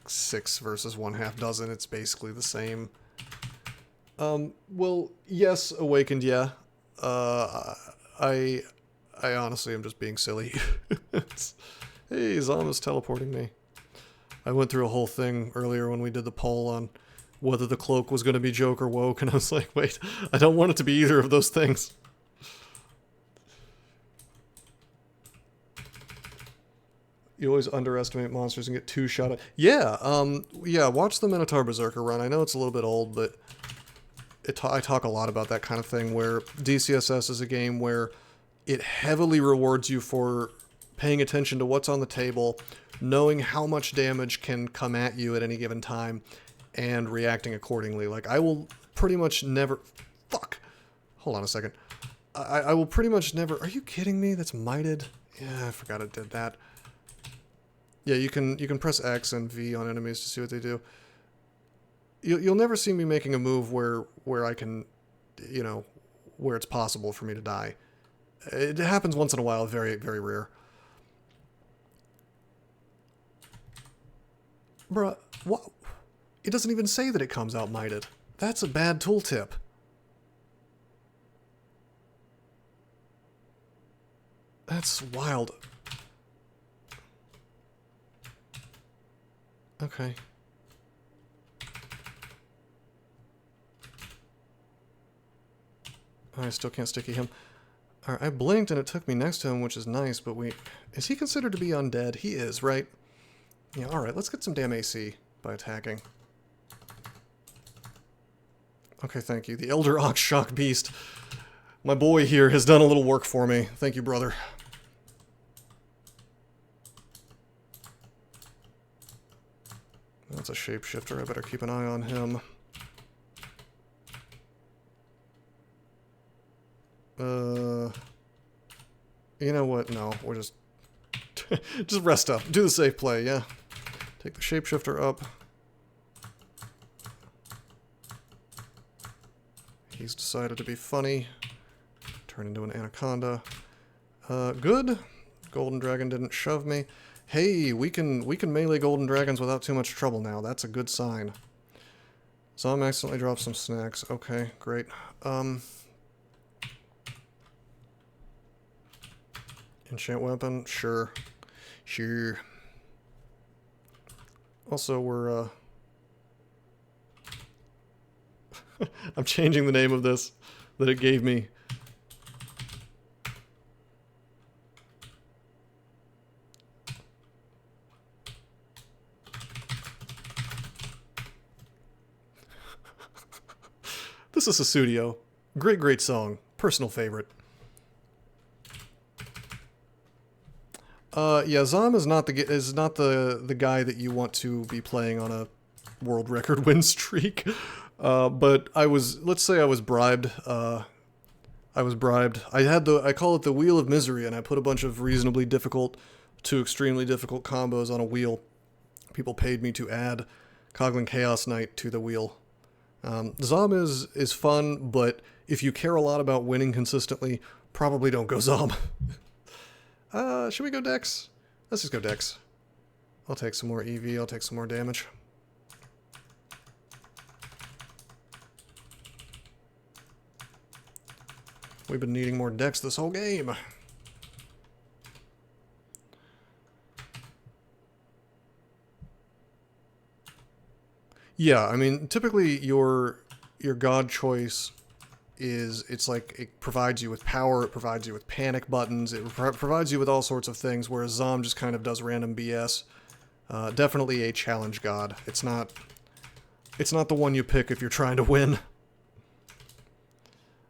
6 versus 1/2 dozen. It's basically the same. Well, yes, awakened, yeah. I honestly am just being silly. Hey, Zom is teleporting me. I went through a whole thing earlier when we did the poll on whether the cloak was going to be joke or woke, and I was like, wait, I don't want it to be either of those things. You always underestimate monsters and get 2-shot at... Yeah, yeah, watch the Minotaur Berserker run. I know it's a little bit old, but I talk a lot about that kind of thing, where DCSS is a game where it heavily rewards you for paying attention to what's on the table, knowing how much damage can come at you at any given time, and reacting accordingly. Like, I will pretty much never... Fuck! Hold on a second. I will pretty much never... Are you kidding me? That's mited? Yeah, I forgot it did that. Yeah, you can press X and V on enemies to see what they do. You'll never see me making a move where I can, you know, where it's possible for me to die. It happens once in a while, very, very rare. Bruh, what? It doesn't even say that it comes out mited. That's a bad tooltip. That's wild. Okay. I still can't sticky him. Alright, I blinked and it took me next to him, which is nice, but is he considered to be undead? He is, right? Yeah, alright, let's get some damn AC by attacking. Okay, thank you. The Elder Ox Shock Beast. My boy here has done a little work for me. Thank you, brother. That's a shapeshifter. I better keep an eye on him. You know what? No, we're just... just rest up. Do the safe play, yeah. Take the shapeshifter up. He's decided to be funny. Turn into an anaconda. Good. Golden Dragon didn't shove me. Hey, we can melee Golden Dragons without too much trouble now. That's a good sign. Zom accidentally dropped some snacks. Okay, great. Enchant weapon? Sure. Sure. Also, we're, I'm changing the name of this that it gave me. This is a studio. Great, great song. Personal favorite. Yeah, Zom is not the guy that you want to be playing on a world record win streak. But let's say I was bribed. I call it the Wheel of Misery, and I put a bunch of reasonably difficult to extremely difficult combos on a wheel. People paid me to add Coglin Chaos Knight to the wheel. Zom is fun, but if you care a lot about winning consistently, probably don't go Zom. Should we go Dex? Let's just go Dex. I'll take some more EV, I'll take some more damage. We've been needing more Dex this whole game. Yeah, I mean, typically your god choice is, it's like, it provides you with power, it provides you with panic buttons, it provides you with all sorts of things, whereas Zom just kind of does random BS. Definitely a challenge god. It's not the one you pick if you're trying to win.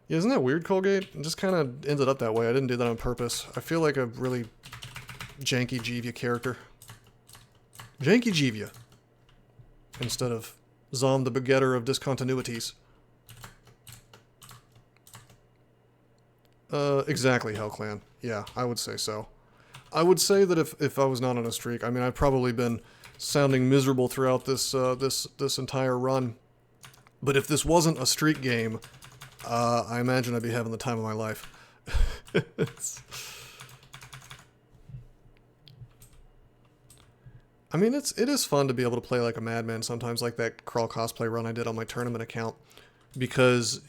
Yeah, isn't that weird, Colgate? It just kind of ended up that way. I didn't do that on purpose. I feel like a really janky Jivia character. Janky Jivia. Instead of Zom the begetter of discontinuities. Exactly, Hellclan. Yeah, I would say so. I would say that if I was not on a streak, I mean, I've probably been sounding miserable throughout this this entire run. But if this wasn't a streak game, I imagine I'd be having the time of my life. I mean, it is fun to be able to play like a madman sometimes, like that crawl cosplay run I did on my tournament account, because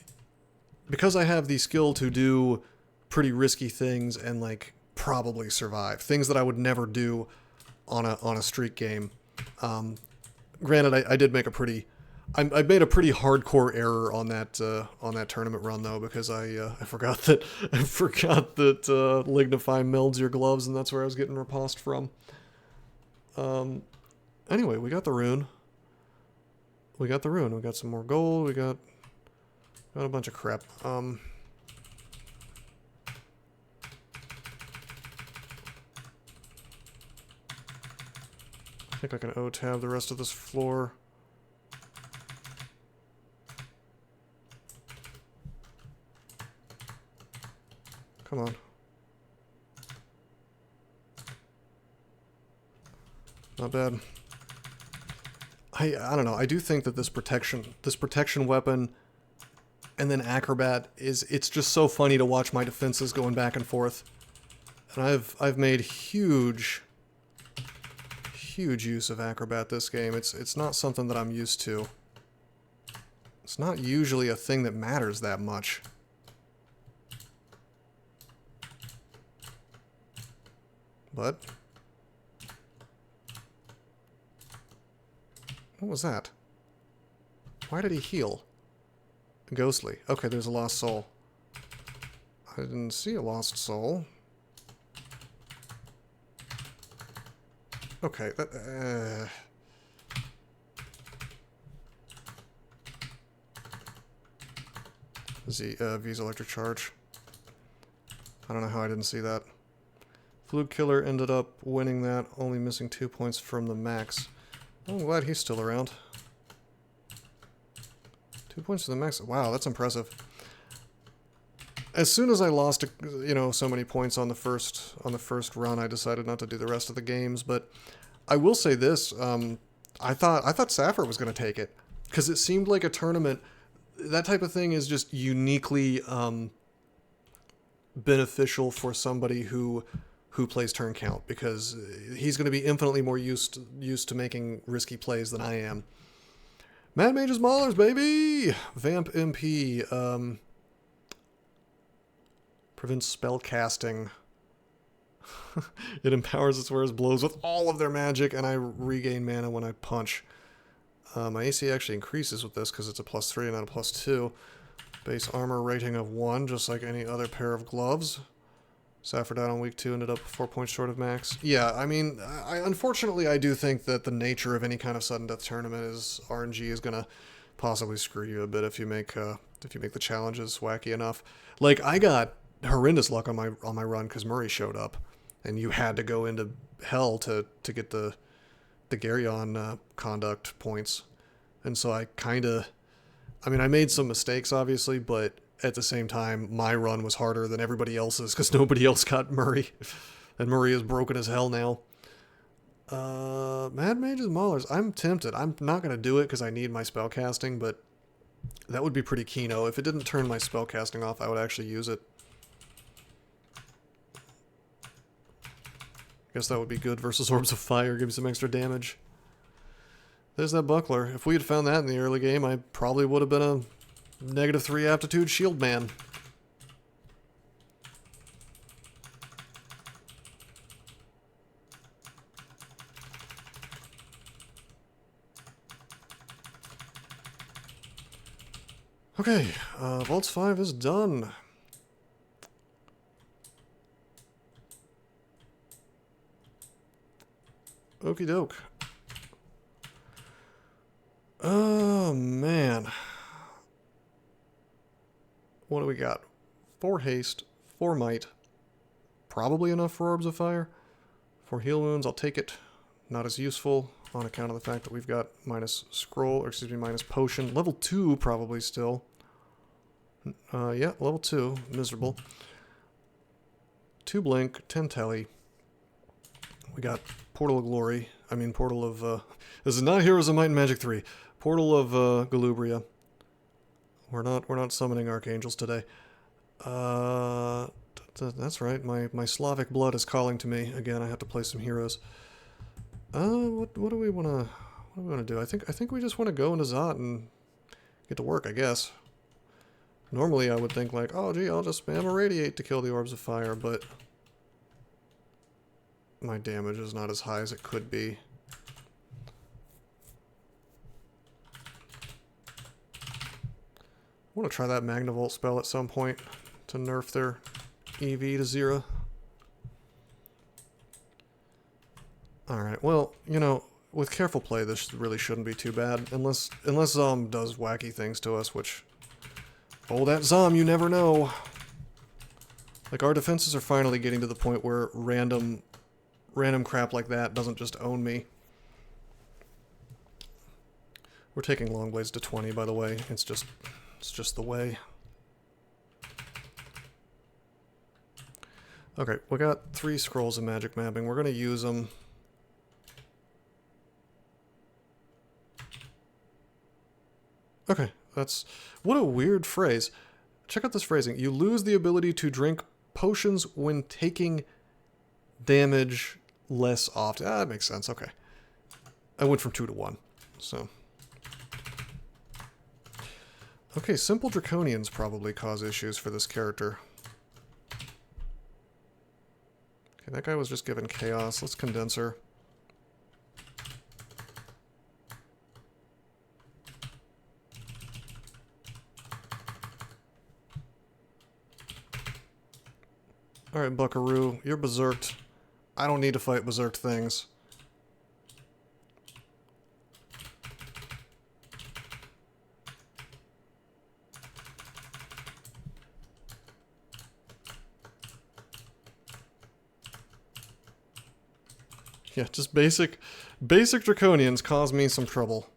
I have the skill to do pretty risky things and like probably survive things that I would never do on a streak game. Granted, I did make I made a pretty hardcore error on that tournament run though, because I forgot that Lignify melds your gloves, and that's where I was getting riposte from. Anyway, we got the rune. We got some more gold. We got a bunch of crap. I think I can O-tab the rest of this floor. Come on. Not bad. I don't know. I do think that this protection weapon and then acrobat it's just so funny to watch my defenses going back and forth. And I've made huge use of acrobat this game. It's not something that I'm used to. It's not usually a thing that matters that much. But what was that? Why did he heal? Ghostly. Okay, there's a lost soul. I didn't see a lost soul. Okay, that... V's electric charge. I don't know how I didn't see that. Fluke Killer ended up winning that, only missing 2 points from the max. I'm glad he's still around. 2 points to the max. Wow, that's impressive. As soon as I lost, so many points on the first run, I decided not to do the rest of the games. But I will say this: I thought Sapphire was going to take it, because it seemed like a tournament. That type of thing is just uniquely beneficial for somebody who plays turn count, because he's going to be infinitely more used to making risky plays than I am. Mad Mage's Maulers, baby! Vamp MP. Prevents spell casting. It empowers its wearer's blows with all of their magic, and I regain mana when I punch. My AC actually increases with this because it's a +3 and not a +2. Base armor rating of 1, just like any other pair of gloves. Safford out on week 2, ended up 4 points short of max. Yeah, I mean, unfortunately, I do think that the nature of any kind of sudden death tournament is RNG is gonna possibly screw you a bit if you make the challenges wacky enough. Like, I got horrendous luck on my run because Murray showed up, and you had to go into hell to get the Garyon conduct points, and so I made some mistakes obviously, but at the same time my run was harder than everybody else's because nobody else got Murray, and Murray is broken as hell now. Mad Mage's Maulers. I'm tempted. I'm not gonna do it because I need my spell casting, but that would be pretty keno. If it didn't turn my spell casting off, I would actually use it. Guess that would be good versus Orbs of Fire, give me some extra damage. There's that buckler. If we had found that in the early game, I probably would have been a -3 aptitude shield man. Okay, Vaults 5 is done. Okie doke. Oh, man. What do we got? 4 haste, 4 might. Probably enough for Orbs of Fire. 4 heal wounds, I'll take it. Not as useful on account of the fact that we've got minus potion. Level 2 probably still. Yeah, level 2. Miserable. 2 blink, 10 telly. We got Portal of Glory. Portal of... this is not Heroes of Might and Magic 3. Portal of Galubria. We're not summoning Archangels today. That's right. My Slavic blood is calling to me. Again, I have to play some heroes. What do we want to do? I think we just want to go into Zot and get to work, I guess. Normally I would think like, oh gee, I'll just spam Irradiate to kill the Orbs of Fire, but my damage is not as high as it could be. I want to try that Magnavolt spell at some point to nerf their EV to 0. Alright, well, you know, with careful play this really shouldn't be too bad, unless Zom does wacky things to us, which... Oh, that Zom, you never know! Like, our defenses are finally getting to the point where random crap like that doesn't just own me. We're taking Longblades to 20, by the way. It's just the way. Okay, we got 3 scrolls of magic mapping. We're going to use them. Okay, that's... What a weird phrase. Check out this phrasing. You lose the ability to drink potions when taking damage less often. Ah, that makes sense. Okay. I went from 2 to 1, so... Okay, simple Draconians probably cause issues for this character. Okay, that guy was just given Chaos. Let's Condenser. Alright, Buckaroo, you're berserked. I don't need to fight berserked things. Yeah, just basic Draconians cause me some trouble.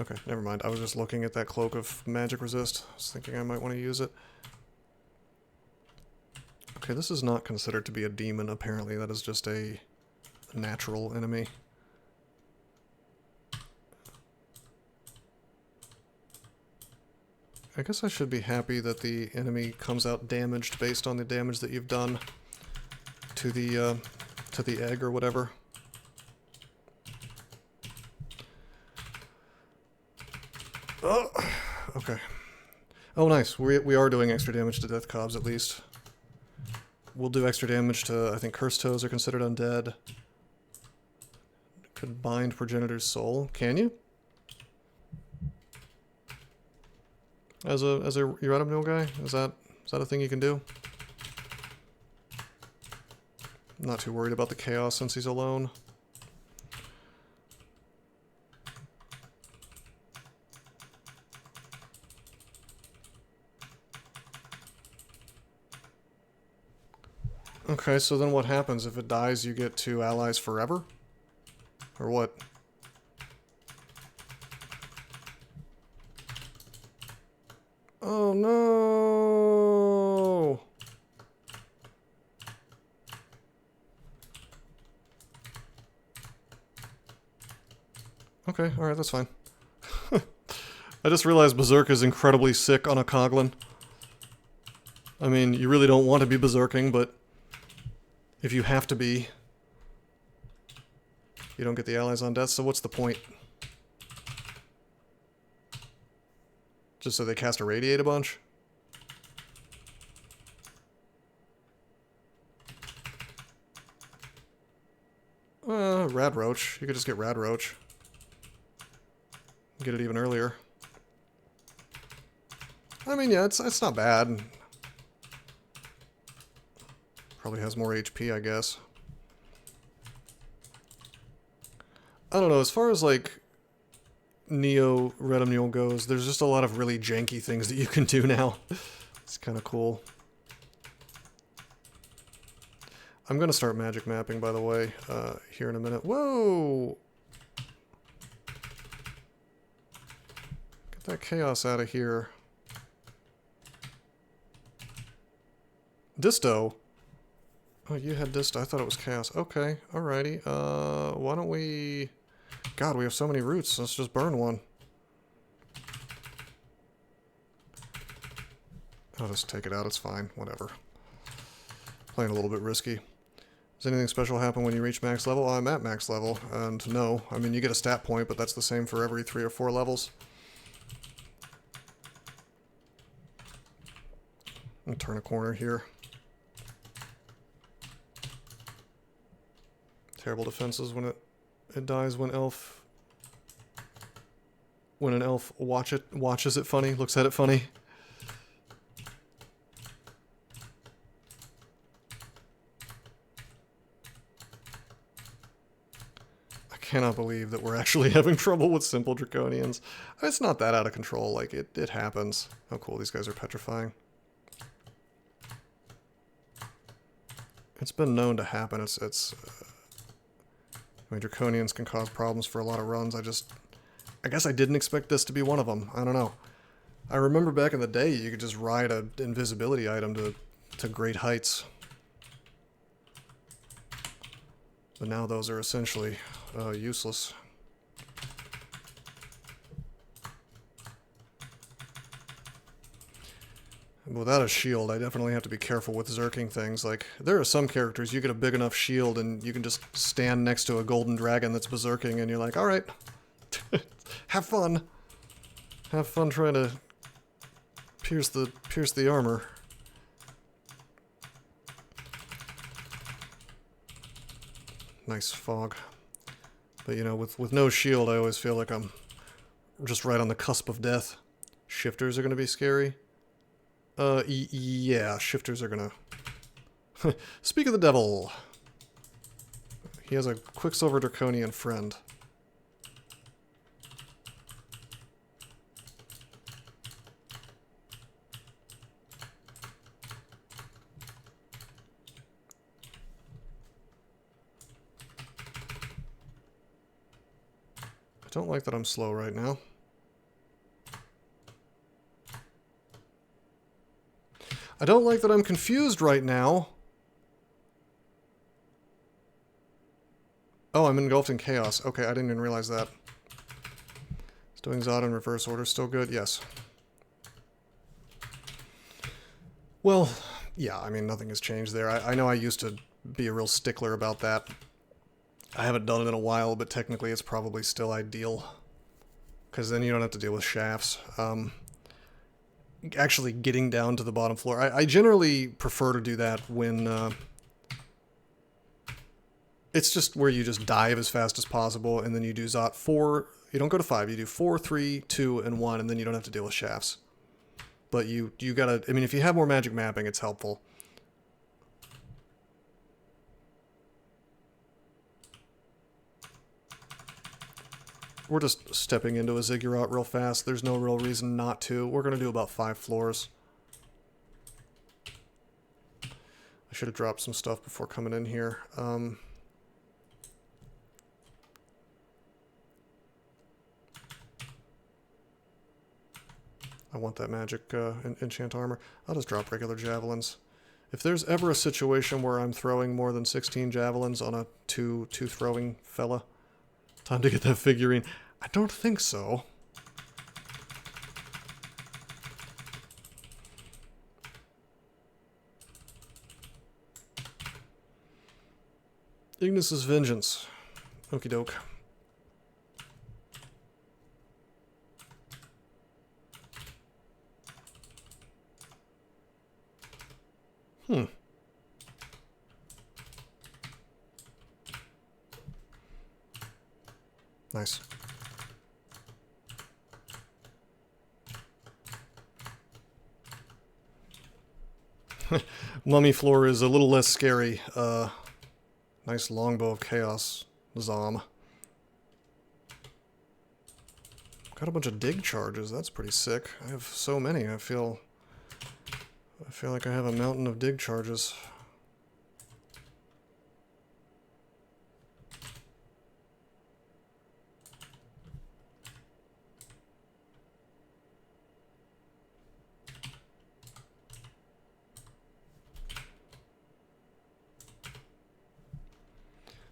Okay, never mind. I was just looking at that Cloak of Magic Resist. I was thinking I might want to use it. Okay, this is not considered to be a demon, apparently. That is just a natural enemy. I guess I should be happy that the enemy comes out damaged based on the damage that you've done to the egg or whatever. Oh, okay. Oh, nice. We are doing extra damage to death cobs, at least. We'll do extra damage to, I think, cursed toes are considered undead. Could bind progenitor's soul. Can you? As a Eurythmial guy? Is that a thing you can do? I'm not too worried about the chaos since he's alone. Okay, so then what happens? If it dies, you get 2 allies forever? Or what? Oh no! Okay, alright, that's fine. I just realized Berserk is incredibly sick on a Coglin. I mean, you really don't want to be berserking, but if you have to be, you don't get the allies on death, so what's the point? Just so they cast Irradiate a bunch? Rad Roach. You could just get Rad Roach. Get it even earlier. I mean, yeah, it's not bad. Probably has more HP, I guess. I don't know, as far as, like, Neo Retinule goes, there's just a lot of really janky things that you can do now. It's kind of cool. I'm gonna start magic mapping, by the way, here in a minute. Whoa! Get that chaos out of here. Disto? Oh, you had Disto. I thought it was chaos. Okay, alrighty. Why don't we... God, we have so many roots. Let's just burn one. I'll just take it out. It's fine. Whatever. Playing a little bit risky. Does anything special happen when you reach max level? I'm at max level, and no. I mean, you get a stat point, but that's the same for every 3 or 4 levels. I'll turn a corner here. Terrible defenses when it dies when an elf watches it funny, looks at it funny. I cannot believe that we're actually having trouble with simple draconians. It's not that out of control, like it happens. Oh cool, these guys are petrifying. It's been known to happen. I mean, draconians can cause problems for a lot of runs. I guess I didn't expect this to be one of them. I don't know. I remember back in the day, you could just ride an invisibility item to great heights. But now those are essentially useless. Without a shield, I definitely have to be careful with zerking things. Like, there are some characters, you get a big enough shield and you can just stand next to a golden dragon that's berserking and you're like, alright, have fun. Have fun trying to pierce the armor. Nice fog. But you know, with no shield, I always feel like I'm just right on the cusp of death. Shifters are going to be scary. Yeah, shifters are gonna... Speak of the devil! He has a Quicksilver Draconian friend. I don't like that I'm slow right now. I don't like that I'm confused right now. Oh, I'm engulfed in chaos. Okay, I didn't even realize that. It's doing Zod in reverse order. Still good? Yes. Well, yeah, I mean, nothing has changed there. I know I used to be a real stickler about that. I haven't done it in a while, but technically it's probably still ideal. Because then you don't have to deal with shafts. Actually getting down to the bottom floor. I generally prefer to do that when... it's just where you just dive as fast as possible, and then you do Zot 4... You don't go to 5, you do 4, 3, 2, and 1, and then you don't have to deal with shafts. But you gotta... I mean, if you have more magic mapping, it's helpful. We're just stepping into a ziggurat real fast. There's no real reason not to. We're going to do about 5 floors. I should have dropped some stuff before coming in here. I want that magic enchant armor. I'll just drop regular javelins. If there's ever a situation where I'm throwing more than 16 javelins on a two throwing fella, time to get that figurine. I don't think so. Ignis's Vengeance. Okie doke. Nice. Mummy floor is a little less scary. Nice longbow of chaos. Zom. Got a bunch of dig charges. That's pretty sick. I have so many. I feel like I have a mountain of dig charges.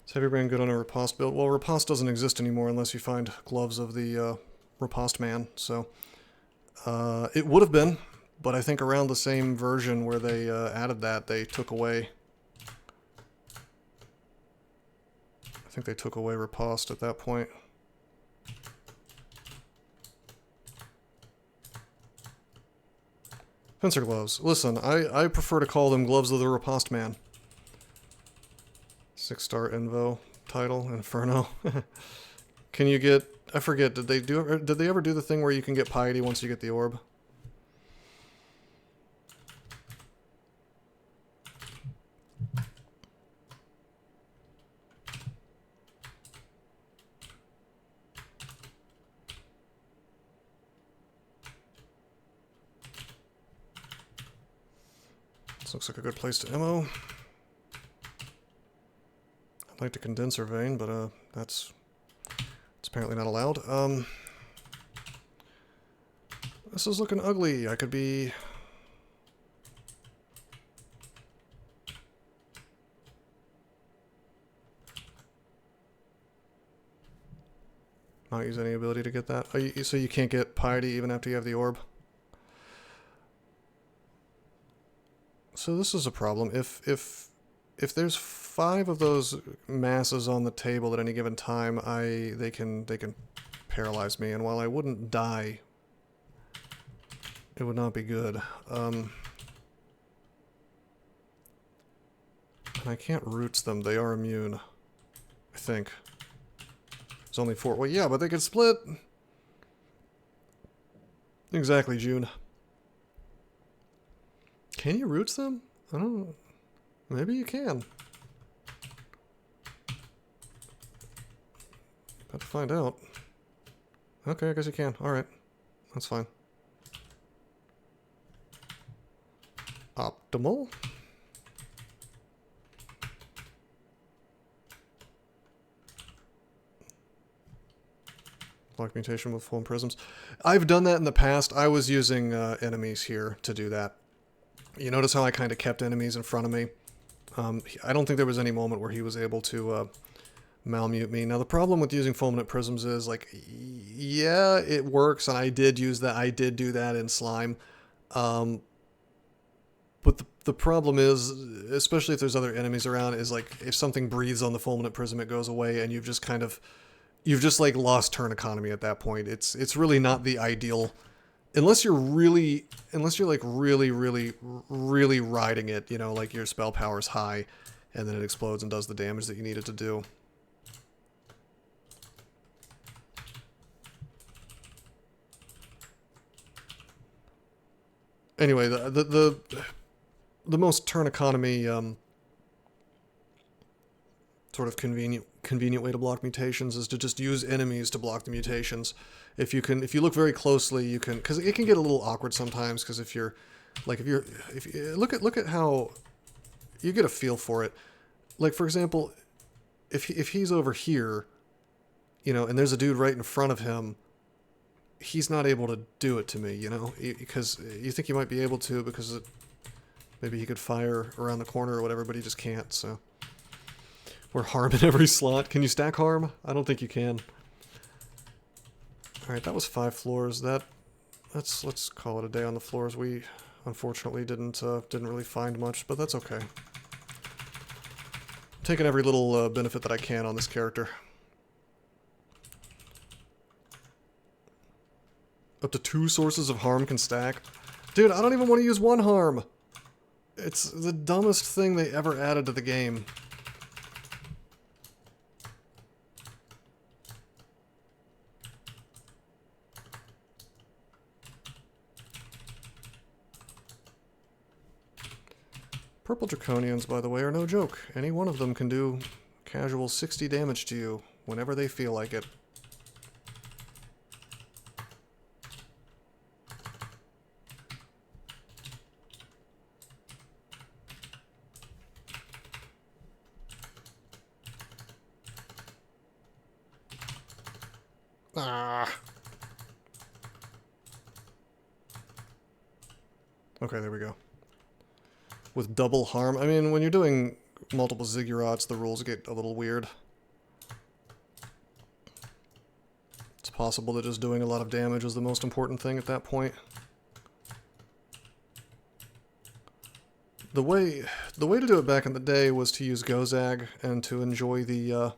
Is Heavy Brain good on a riposte build? Well, riposte doesn't exist anymore unless you find gloves of the riposte man, so it would have been, but I think around the same version where they added that, they took away... I think they took away riposte at that point. Fencer gloves. Listen, I prefer to call them gloves of the riposte man. 6-star Invo title, Inferno. Can you get... I forget, did they ever do the thing where you can get piety once you get the orb? This looks like a good place to ammo. I'd like to condenser vein, but it's apparently not allowed. This is looking ugly. I could be... not use any ability to get that. Oh, so you can't get piety even after you have the orb? So this is a problem. If there's 5 of those masses on the table at any given time, they can paralyze me, and while I wouldn't die, it would not be good. And I can't roots them. They are immune, I think. There's only 4. Well, yeah, but they could split. Exactly, June. Can you roots them? I don't know. Maybe you can. About to find out. Okay, I guess you can. Alright. That's fine. Optimal. Lock mutation with full prisms. I've done that in the past. I was using enemies here to do that. You notice how I kind of kept enemies in front of me? I don't think there was any moment where he was able to malmute me. Now, the problem with using fulminant prisms is, like, yeah, it works, and I did use that. I did do that in Slime. But But the problem is, especially if there's other enemies around, is like if something breathes on the fulminant prism, it goes away, and you've just like lost turn economy at that point. It's really not the ideal, unless you're like really riding it, you know, like your spell power's high, and then it explodes and does the damage that you need it to do. Anyway, the most turn economy sort of convenient way to block mutations is to just use enemies to block the mutations. If you look very closely, you can, because it can get a little awkward sometimes. Because if you look at how you get a feel for it. Like for example, if he's over here, you know, and there's a dude right in front of him, he's not able to do it to me, you know, because you think he might be able to because maybe he could fire around the corner or whatever, but he just can't. So we're harm in every slot. Can you stack harm? I don't think you can. All right, that was 5 floors. Let's call it a day on the floors. We unfortunately didn't really find much, but that's okay. I'm taking every little benefit that I can on this character. Up to 2 sources of harm can stack. Dude, I don't even want to use 1 harm. It's the dumbest thing they ever added to the game. Purple Draconians, by the way, are no joke. Any one of them can do casual 60 damage to you whenever they feel like it. Ah. Okay, there we go. With double harm. I mean, when you're doing multiple ziggurats, the rules get a little weird. It's possible that just doing a lot of damage was the most important thing at that point. The way to do it back in the day was to use Gozag and to enjoy the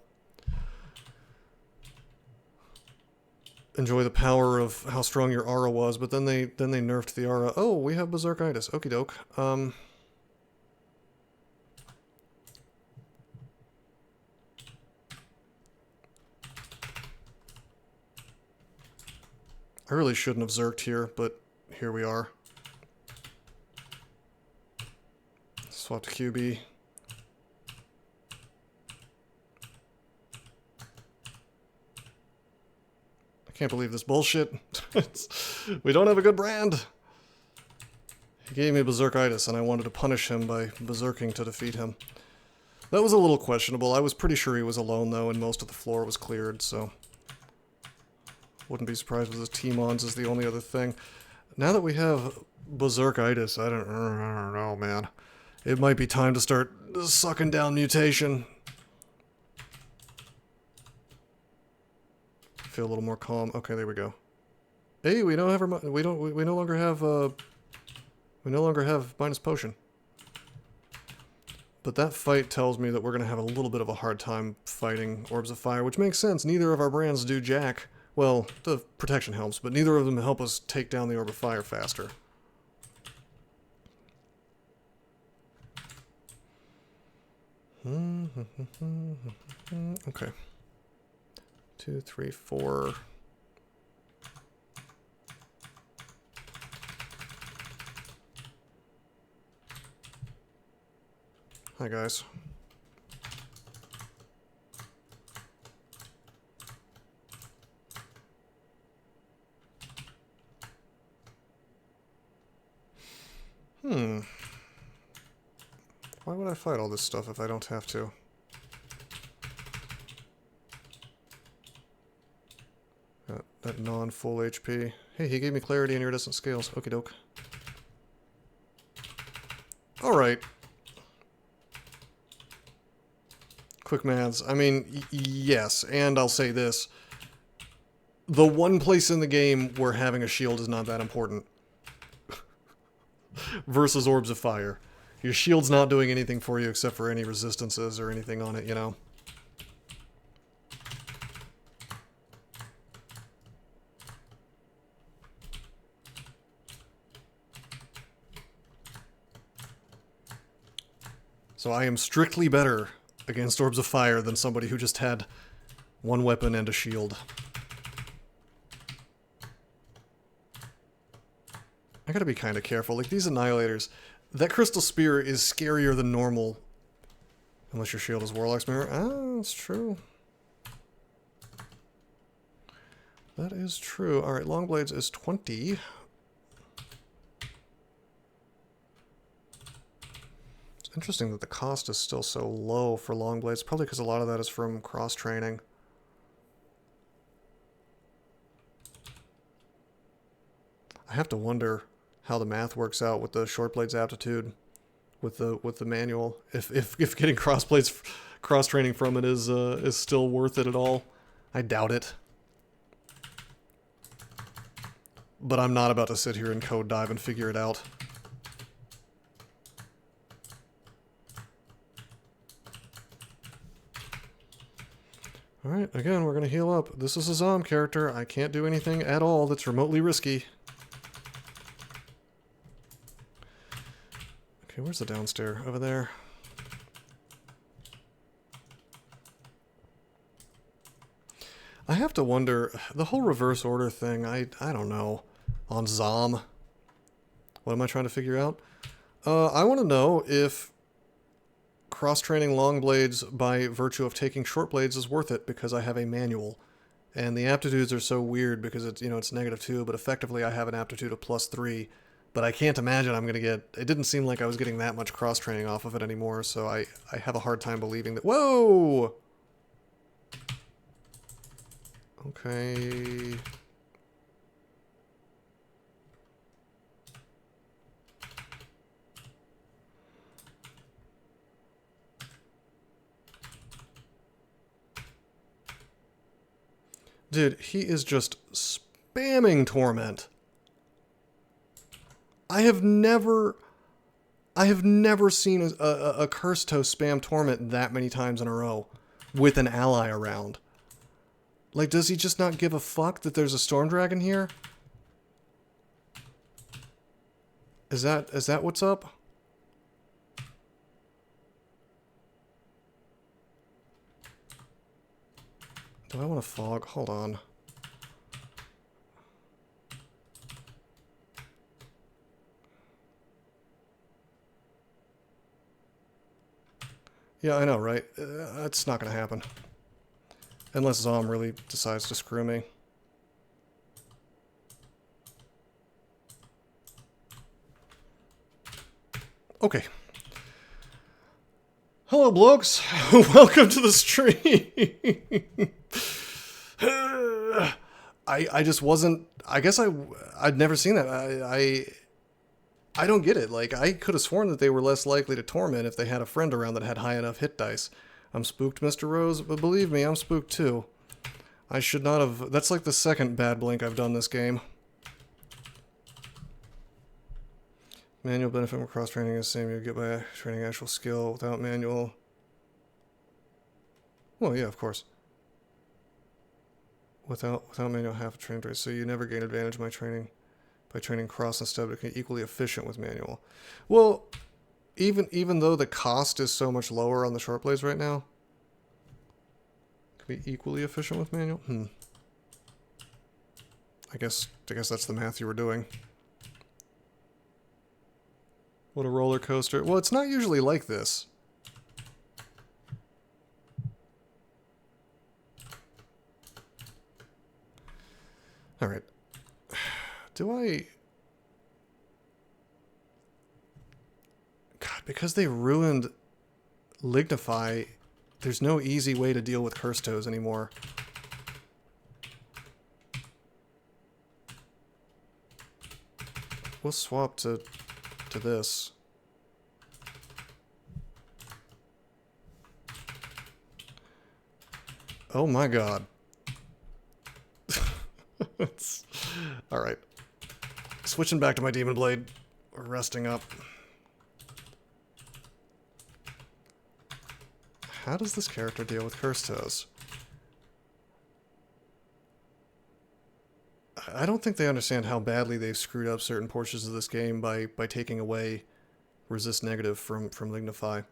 power of how strong your aura was, but then they nerfed the aura. Oh, we have Berserkitis. Okie doke. I really shouldn't have zerked here, but here we are. Swap to QB. I can't believe this bullshit. We don't have a good brand. He gave me Berserkitis, and I wanted to punish him by berserking to defeat him. That was a little questionable. I was pretty sure he was alone, though, and most of the floor was cleared, so... Wouldn't be surprised if his T-Mons is the only other thing. Now that we have Berserkitis, I don't know, man. It might be time to start sucking down mutation. Feel a little more calm. Okay, there we go. Hey, we no longer have minus potion. But that fight tells me that we're gonna have a little bit of a hard time fighting Orbs of Fire, which makes sense. Neither of our brands do jack. Well, the protection helps, but neither of them help us take down the Orb of Fire faster. Okay. 2, 3, 4. Hi, guys. Why would I fight all this stuff if I don't have to? That non-full HP. Hey, he gave me clarity and iridescent scales. Okie doke. Alright. Quick maths. I mean, yes, and I'll say this. The one place in the game where having a shield is not that important. versus orbs of fire. Your shield's not doing anything for you except for any resistances or anything on it, you know? So I am strictly better against orbs of fire than somebody who just had one weapon and a shield. I gotta be kind of careful. Like, these Annihilators, that Crystal Spear is scarier than normal. Unless your shield is Warlock's Mirror. Ah, that's true. That is true. Alright, Longblades is 20. It's interesting that the cost is still so low for Longblades. Probably because a lot of that is from cross-training. I have to wonder how the math works out with the short blades aptitude with the manual. If getting cross training from it is still worth it at all. I doubt it. But I'm not about to sit here and code dive and figure it out. Alright, again, we're gonna heal up. This is a Zom character. I can't do anything at all that's remotely risky. Okay, where's the downstairs? Over there. I have to wonder, the whole reverse order thing, I don't know. On Zom. What am I trying to figure out? I want to know if cross-training long blades by virtue of taking short blades is worth it because I have a manual. And the aptitudes are so weird because it's, you know, it's -2, but effectively I have an aptitude of +3. But I can't imagine I'm going to get... It didn't seem like I was getting that much cross-training off of it anymore, so I have a hard time believing that... Whoa! Okay... Dude, he is just spamming Torment. I have never seen a Curse Toe spam Torment that many times in a row with an ally around. Like, does he just not give a fuck that there's a Storm Dragon here? Is that what's up? Do I want to fog? Hold on. Yeah, I know, right? It's not going to happen. Unless Zom really decides to screw me. Okay. Hello, blokes. Welcome to the stream. I just wasn't... I guess I'd never seen that. I don't get it. Like, I could have sworn that they were less likely to torment if they had a friend around that had high enough hit dice. I'm spooked, Mr. Rose, but believe me, I'm spooked too. I should not have... That's like the second bad blink I've done this game. Manual benefit from cross-training is the same you get by training actual skill without manual. Well, yeah, of course. Without manual, half a train rate, so you never gain advantage by training cross instead, but can be equally efficient with manual. Well, even though the cost is so much lower on the short blades right now, can be equally efficient with manual. I guess that's the math you were doing. What a roller coaster. Well, it's not usually like this. All right. Do I... God, because they ruined Lignify, there's no easy way to deal with Curse Toes anymore. We'll swap to this. Oh my god. Alright. Switching back to my Demon Blade. We're resting up. How does this character deal with curse toes? I don't think they understand how badly they've screwed up certain portions of this game by taking away resist negative from Lignify.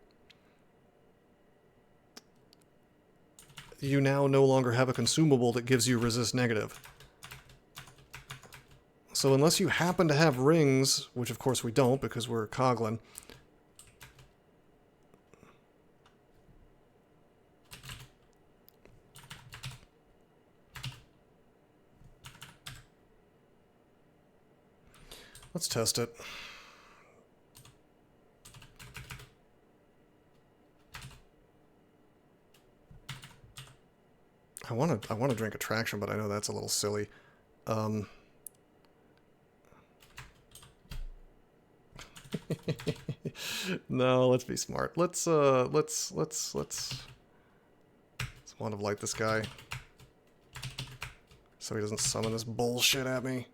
You now no longer have a consumable that gives you resist negative. So unless you happen to have rings, which of course we don't because we're Coglin, let's test it. I want to drink attraction, but I know that's a little silly. No, let's be smart. Let's Wand of Light this guy so he doesn't summon this bullshit at me.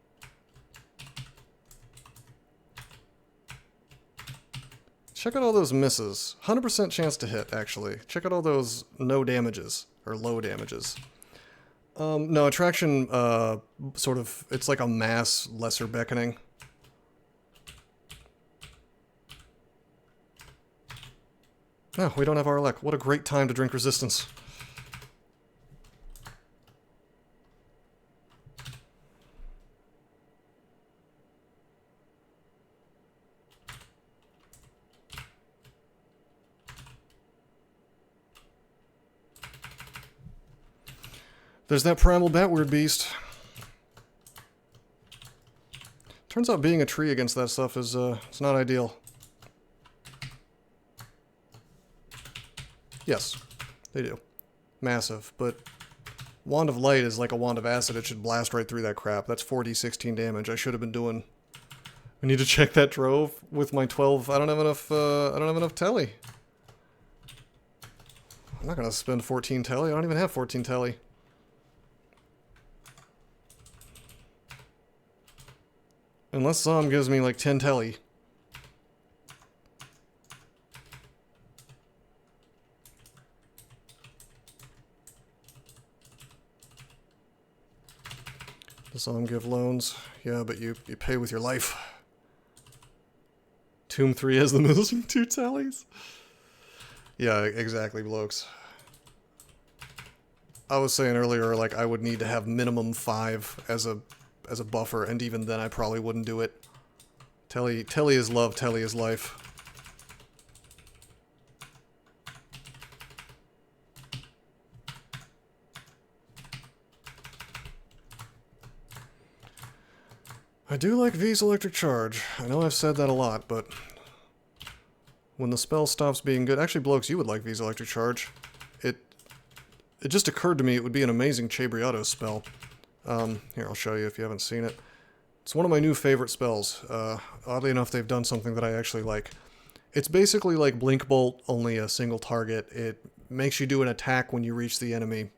Check out all those misses. 100% chance to hit, actually. Check out all those no damages, or low damages. No, attraction, sort of, it's like a mass lesser beckoning. Oh, we don't have our elect. What a great time to drink resistance. There's that primal Batward beast. Turns out being a tree against that stuff is, it's not ideal. Yes, they do. Massive, but Wand of Light is like a Wand of Acid. It should blast right through that crap. That's 4d16 damage. I should have been doing... I need to check that drove with my 12. I don't have enough telly. I'm not gonna spend 14 telly. I don't even have 14 telly. Unless Zom gives me like 10 telly. Does Zom give loans? Yeah, but you pay with your life. Tomb 3 has the missing 2 tallies. Yeah, exactly, blokes. I was saying earlier, like, I would need to have minimum 5 as a buffer, and even then I probably wouldn't do it. Telly is love, telly is life. I do like V's Electric Charge. I know I've said that a lot, but when the spell stops being good... Actually, blokes, you would like V's Electric Charge. It just occurred to me it would be an amazing Chabriato spell. Here, I'll show you if you haven't seen it. It's one of my new favorite spells. Oddly enough, they've done something that I actually like. It's basically like Blink Bolt, only a single target. It makes you do an attack when you reach the enemy,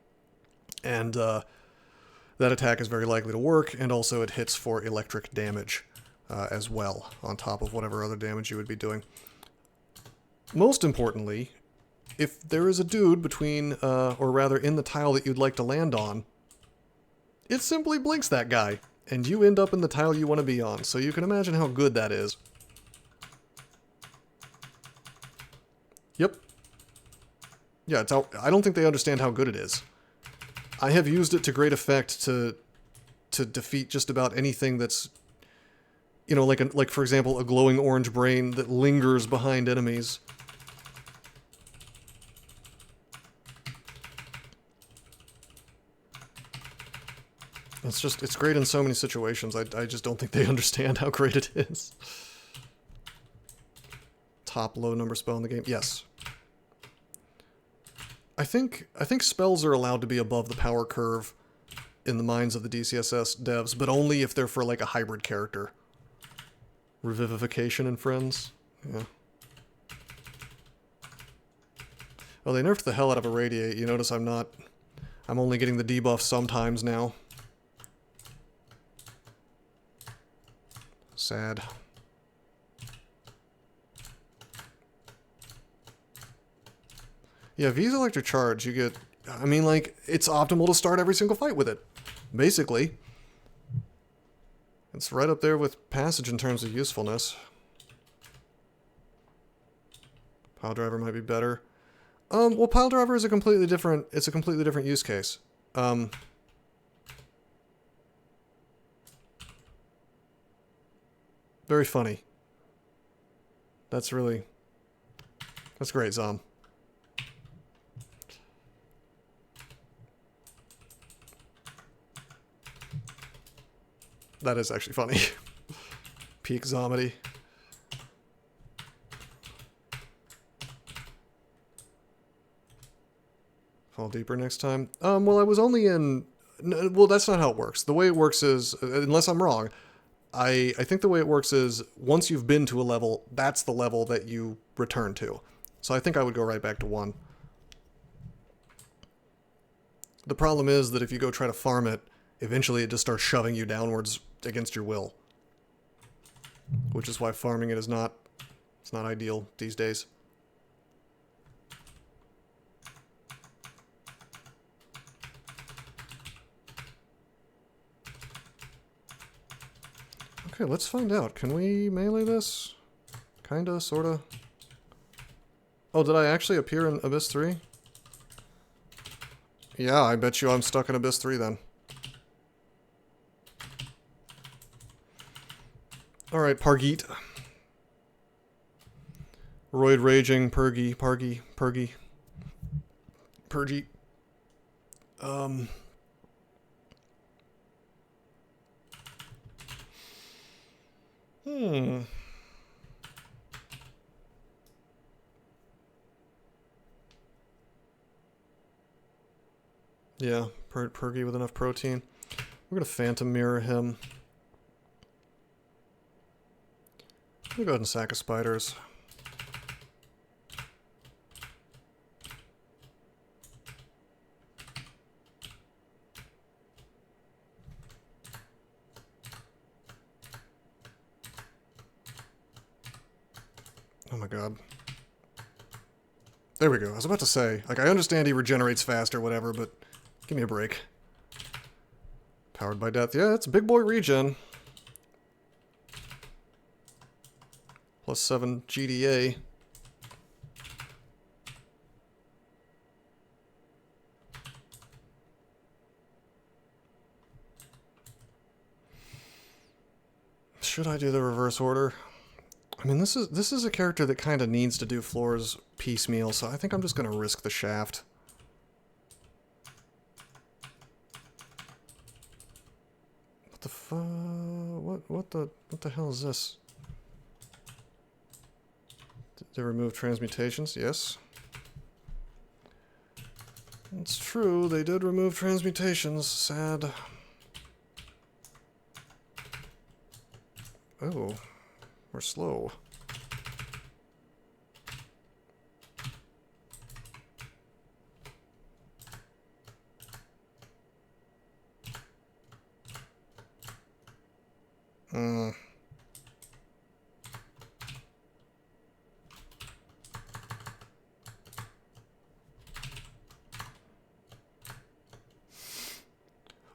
and that attack is very likely to work, and also it hits for electric damage as well, on top of whatever other damage you would be doing. Most importantly, if there is a dude between, or rather in the tile that you'd like to land on, it simply blinks that guy, and you end up in the tile you want to be on, so you can imagine how good that is. Yep. Yeah, it's out. I don't think they understand how good it is. I have used it to great effect to defeat just about anything that's, you know, like for example, a glowing orange brain that lingers behind enemies. It's great in so many situations. I just don't think they understand how great it is. Top low number spell in the game. Yes. I think spells are allowed to be above the power curve in the minds of the DCSS devs, but only if they're for like a hybrid character. Revivification and Friends. Yeah. Well, they nerfed the hell out of Irradiate. You notice I'm only getting the debuff sometimes now. Sad. Yeah, V's electric charge, you get... I mean, like, it's optimal to start every single fight with it. Basically. It's right up there with Passage in terms of usefulness. Pile Driver might be better. Well, Pile Driver is a completely different... It's a completely different use case. Very funny. That's really... That's great, Zom. That is actually funny. Peak Zomedy. Fall deeper next time. Well, I was only in... Well, that's not how it works. The way it works is, unless I'm wrong, I think the way it works is, once you've been to a level, that's the level that you return to. So I think I would go right back to 1. The problem is that if you go try to farm it, eventually it just starts shoving you downwards against your will. Which is why farming it is not... It's not ideal these days. Okay, let's find out. Can we melee this? Kinda, sorta. Oh, did I actually appear in Abyss 3? Yeah, I bet you I'm stuck in Abyss 3 then. Alright, Pargeet. Roid Raging, Purgy. Purgy. Yeah, Purgy with enough protein. We're gonna Phantom Mirror him. I'm gonna go ahead and sack a spiders. Oh my god. There we go. I was about to say, like, I understand he regenerates fast or whatever, but give me a break. Powered by death. Yeah, it's a big boy regen. Plus 7 GDA. Should I do the reverse order? I mean, this is a character that kind of needs to do floors piecemeal, so I think I'm just going to risk the shaft. What the what the hell is this? Did they remove transmutations? Yes. It's true, they did remove transmutations. Sad. Oh, we're slow.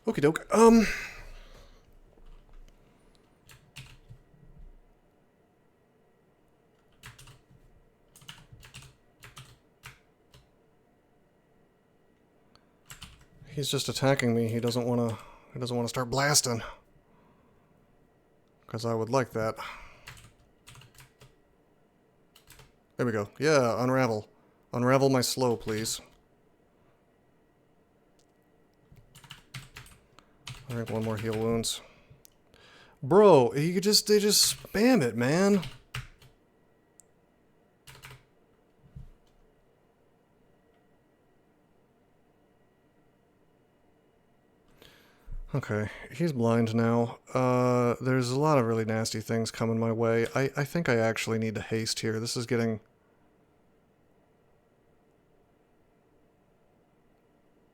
Okie doke. He's just attacking me. He doesn't want to start blasting. Because I would like that. There we go. Yeah, unravel. Unravel my slow, please. I think one more heal wounds. Bro, they just spam it, man. Okay, he's blind now. There's a lot of really nasty things coming my way. I think I actually need to haste here. This is getting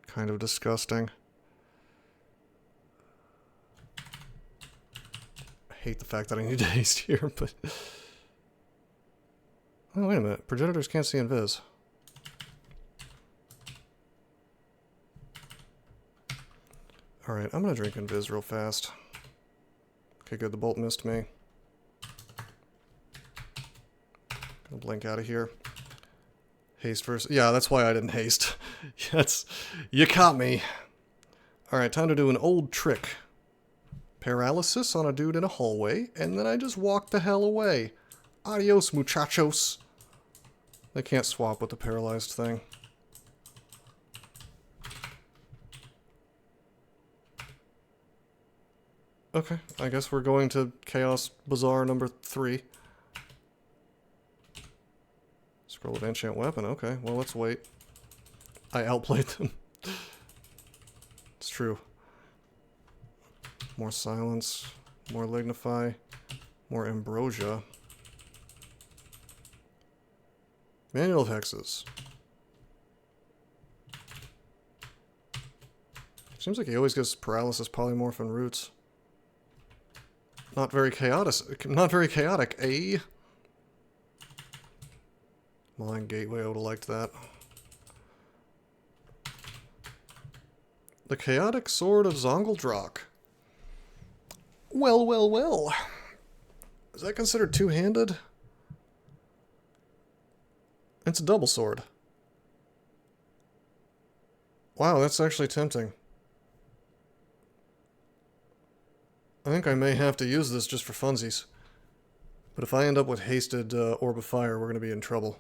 kind of disgusting. I hate the fact that I need to haste here, but... Oh, wait a minute. Progenitors can't see invis. Alright, I'm gonna drink Invis real fast. Okay, good, the bolt missed me. Gonna blink out of here. Haste first. Yeah, that's why I didn't haste. That's... You caught me. Alright, time to do an old trick. Paralysis on a dude in a hallway, and then I just walk the hell away. Adios, muchachos. They can't swap with the paralyzed thing. Okay, I guess we're going to Chaos Bazaar number 3. Scroll of Enchant Weapon, okay, well let's wait. I outplayed them. It's true. More Silence, more Lignify, more Ambrosia. Manual of Hexes. Seems like he always gets Paralysis, Polymorph, and Roots. Not very chaotic, eh? Malign Gateway, I would have liked that. The Chaotic Sword of Zongeldrock. Well, well, well. Is that considered two-handed? It's a double sword. Wow, that's actually tempting. I think I may have to use this just for funsies. But if I end up with hasted Orb of Fire, we're going to be in trouble.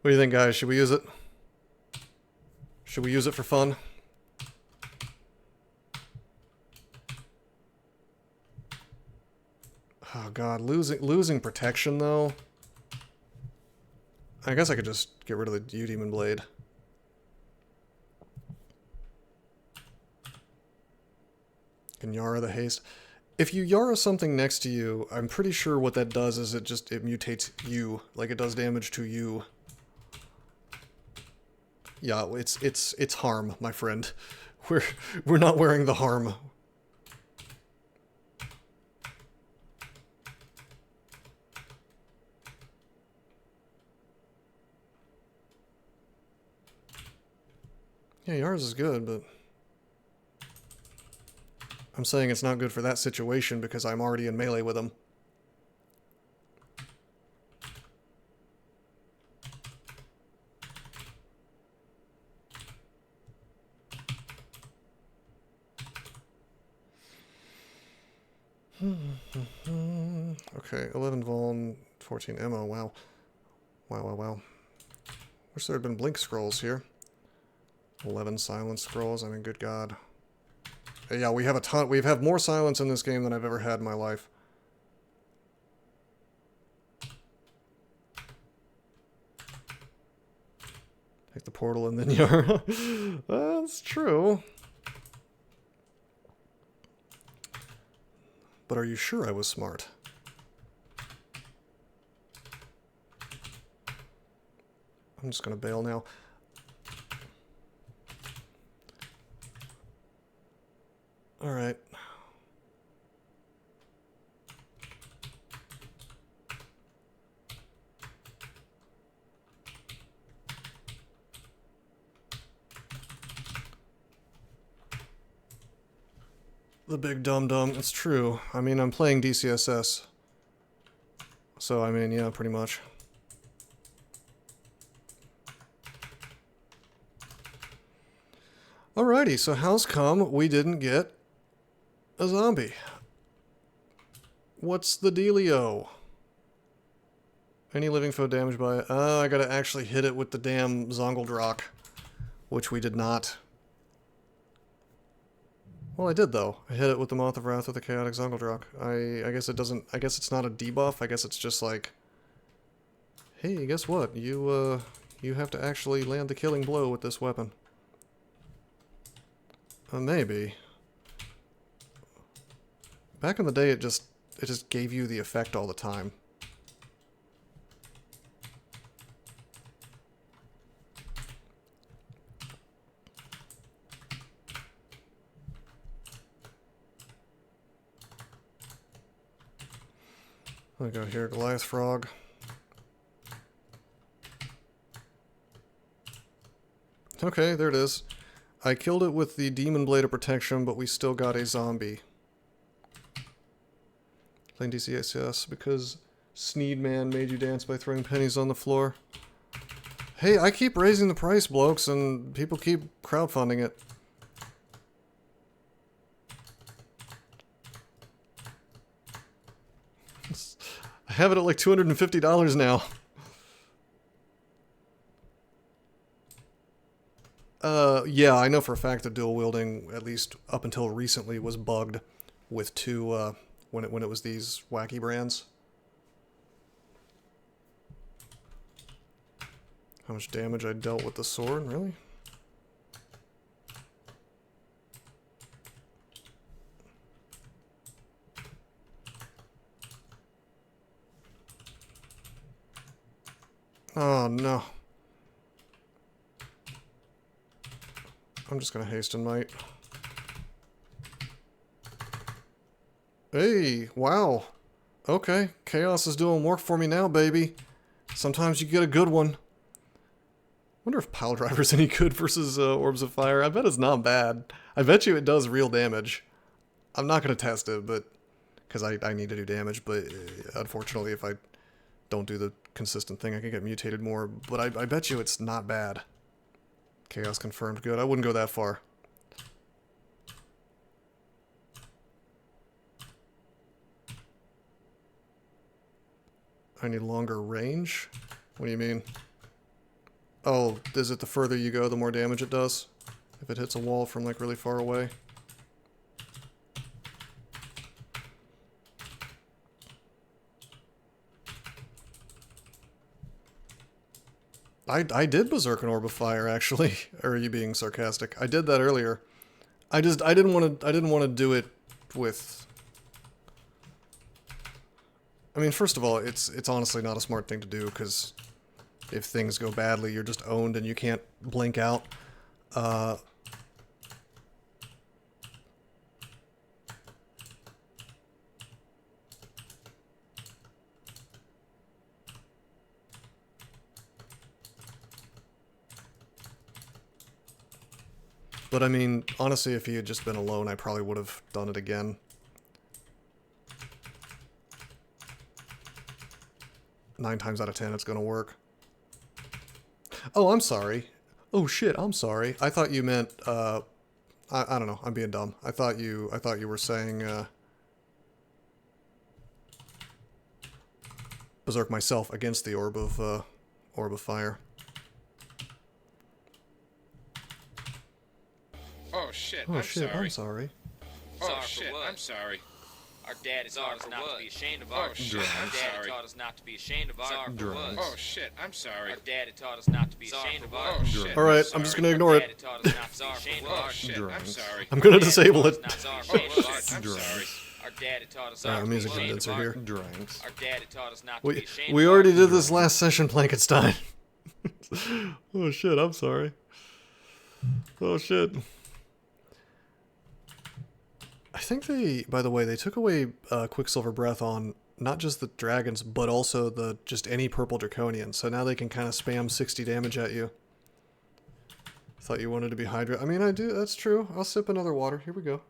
What do you think, guys? Should we use it? Should we use it for fun? Oh god, losing protection though. I guess I could just get rid of the Demon Blade. Can Yara the haste? If you Yara something next to you, I'm pretty sure what that does is it mutates you, like it does damage to you. Yeah, it's harm, my friend. We're not wearing the harm. Yeah, Yara's is good, but I'm saying it's not good for that situation because I'm already in melee with him. Okay, 11 Vuln, 14 ammo, wow. Wow. Wish there had been blink scrolls here. 11 silence scrolls, I mean, good god. Yeah, we have more silence in this game than I've ever had in my life. Take the portal and then Yara. That's true. But are you sure I was smart? I'm just gonna bail now. Alright. The big dum-dum, it's true. I mean, I'm playing DCSS. So, I mean, yeah, pretty much. Alrighty, so how's come we didn't get a zombie? What's the dealio? Any living foe damaged by it? Oh, I gotta actually hit it with the damn Zongeldrock, which we did not. Well, I did though. I hit it with the Moth of Wrath with the Chaotic Zongeldrock. I guess it doesn't. I guess it's not a debuff. I guess it's just like, hey, guess what? You have to actually land the killing blow with this weapon. Maybe. Back in the day, it just gave you the effect all the time. I go here, Goliath Frog. Okay, there it is. I killed it with the Demon Blade of Protection, but we still got a zombie. Playing DCSS because Sneed Man made you dance by throwing pennies on the floor. Hey, I keep raising the price, blokes, and people keep crowdfunding it. I have it at like $250 now. Yeah, I know for a fact that dual wielding, at least up until recently, was bugged with two, when it was these wacky brands. How much damage I dealt with the sword, really? Oh no. I'm just gonna hasten might. Hey, wow. Okay, chaos is doing work for me now, baby. Sometimes you get a good one. Wonder if Pile Driver's any good versus Orbs of Fire. I bet it's not bad. I bet you it does real damage. I'm not gonna test it, but because I need to do damage, but unfortunately if I don't do the consistent thing, I can get mutated more. But I bet you it's not bad. Chaos confirmed. Good. I wouldn't go that far. I need longer range? What do you mean? Oh, is it the further you go, the more damage it does? If it hits a wall from like really far away? I did Berserk an Orb of Fire, actually. Or are you being sarcastic? I did that earlier. I didn't want to do it with... I mean, first of all, it's honestly not a smart thing to do, because if things go badly, you're just owned and you can't blink out. But I mean, honestly, if he had just been alone, I probably would have done it again. 9 times out of 10, it's gonna work. Oh, I'm sorry. Oh shit, I'm sorry. I thought you meant, I don't know, I'm being dumb. I thought you were saying, Berserk myself against the Orb of Fire. Oh shit, Oh I'm shit, sorry. I'm sorry. Oh Sorry for shit, what? I'm sorry. Our daddy taught us not to be ashamed of our shit, I'm Our daddy sorry. taught us not to be ashamed of our Oh shit, I'm sorry. Our daddy taught us not to be ashamed of our Oh shit. Alright, I'm I'm just sorry. gonna ignore Daddy it. taught us not to be ashamed of Oh our shit, I'm sorry. I'm gonna disable it. Our Oh shit, I'm sorry. Our daddy taught us Alright, not to be music ashamed of condenser our here. Drinks. Our daddy taught us not to be ashamed We of already our did this last session, Plankenstein. Oh shit, I'm sorry. Oh shit. I think they, by the way, they took away Quicksilver Breath on not just the dragons, but also the just any purple draconian. So now they can kind of spam 60 damage at you. Thought you wanted to be hydrated. I mean, I do. That's true. I'll sip another water. Here we go.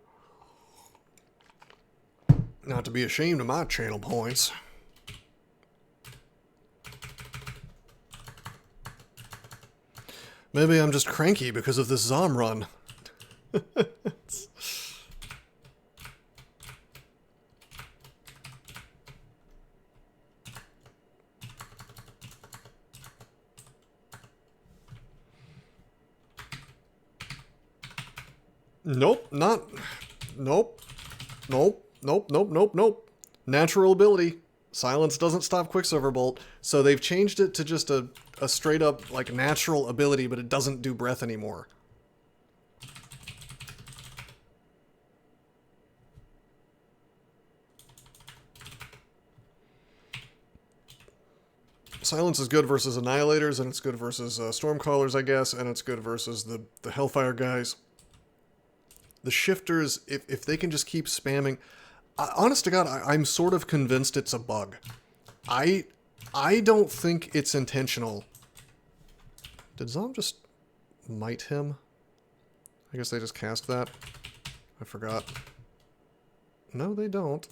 Not to be ashamed of my channel points. Maybe I'm just cranky because of this Zom run. Nope, not... Nope. Nope, nope, nope, nope, nope. Natural ability. Silence doesn't stop Quicksilver Bolt. So they've changed it to just a straight up, like, natural ability, but it doesn't do breath anymore. Silence is good versus Annihilators, and it's good versus Stormcallers, I guess, and it's good versus the Hellfire guys. The Shifters, if they can just keep spamming... honest to God, I'm sort of convinced it's a bug. I don't think it's intentional. Did Zom just might him. I guess they just cast that. I forgot. No, they don't.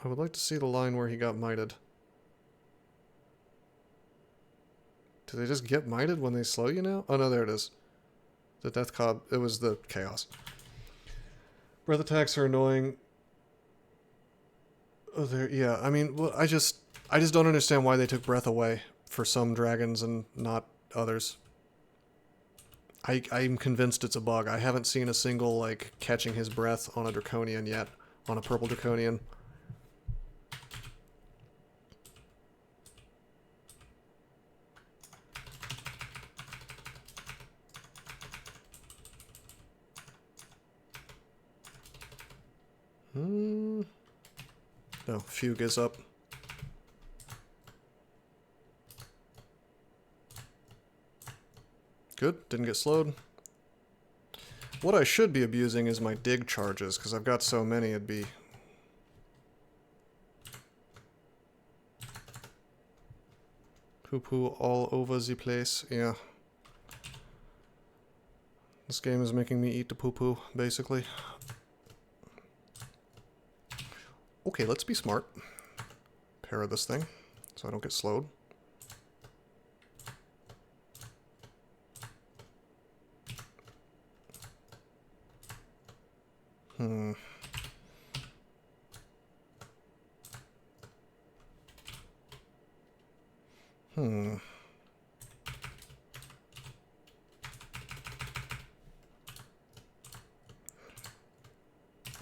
I would like to see the line where he got mited. Do they just get mited when they slow you now? Oh no, there it is. The Death Cob, it was the Chaos. Breath attacks are annoying. Oh, there, yeah, I mean, well, I just don't understand why they took breath away for some dragons and not others. I'm convinced it's a bug. I haven't seen a single, like, catching his breath on a Draconian yet. On a purple Draconian. No, Fugue is up. Good, didn't get slowed. What I should be abusing is my dig charges, because I've got so many it'd be... poo-poo all over the place, yeah. This game is making me eat the poo-poo, basically. Okay, let's be smart. Para this thing, so I don't get slowed.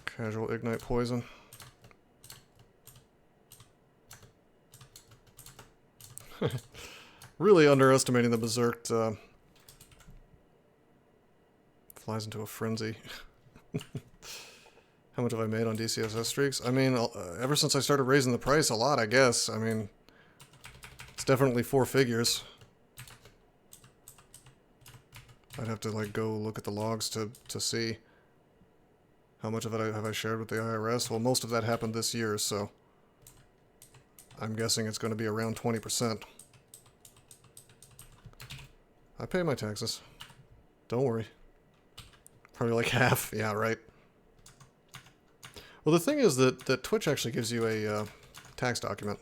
Casual ignite poison. Really underestimating the berserk. Flies into a frenzy. How much have I made on DCSS streaks? I mean, ever since I started raising the price a lot, I guess. I mean, it's definitely 4 figures. I'd have to, like, go look at the logs to see how much of it have I shared with the IRS. Well, most of that happened this year, so I'm guessing it's going to be around 20%. I pay my taxes. Don't worry. Probably like half. Yeah, right. Well, the thing is that Twitch actually gives you a tax document.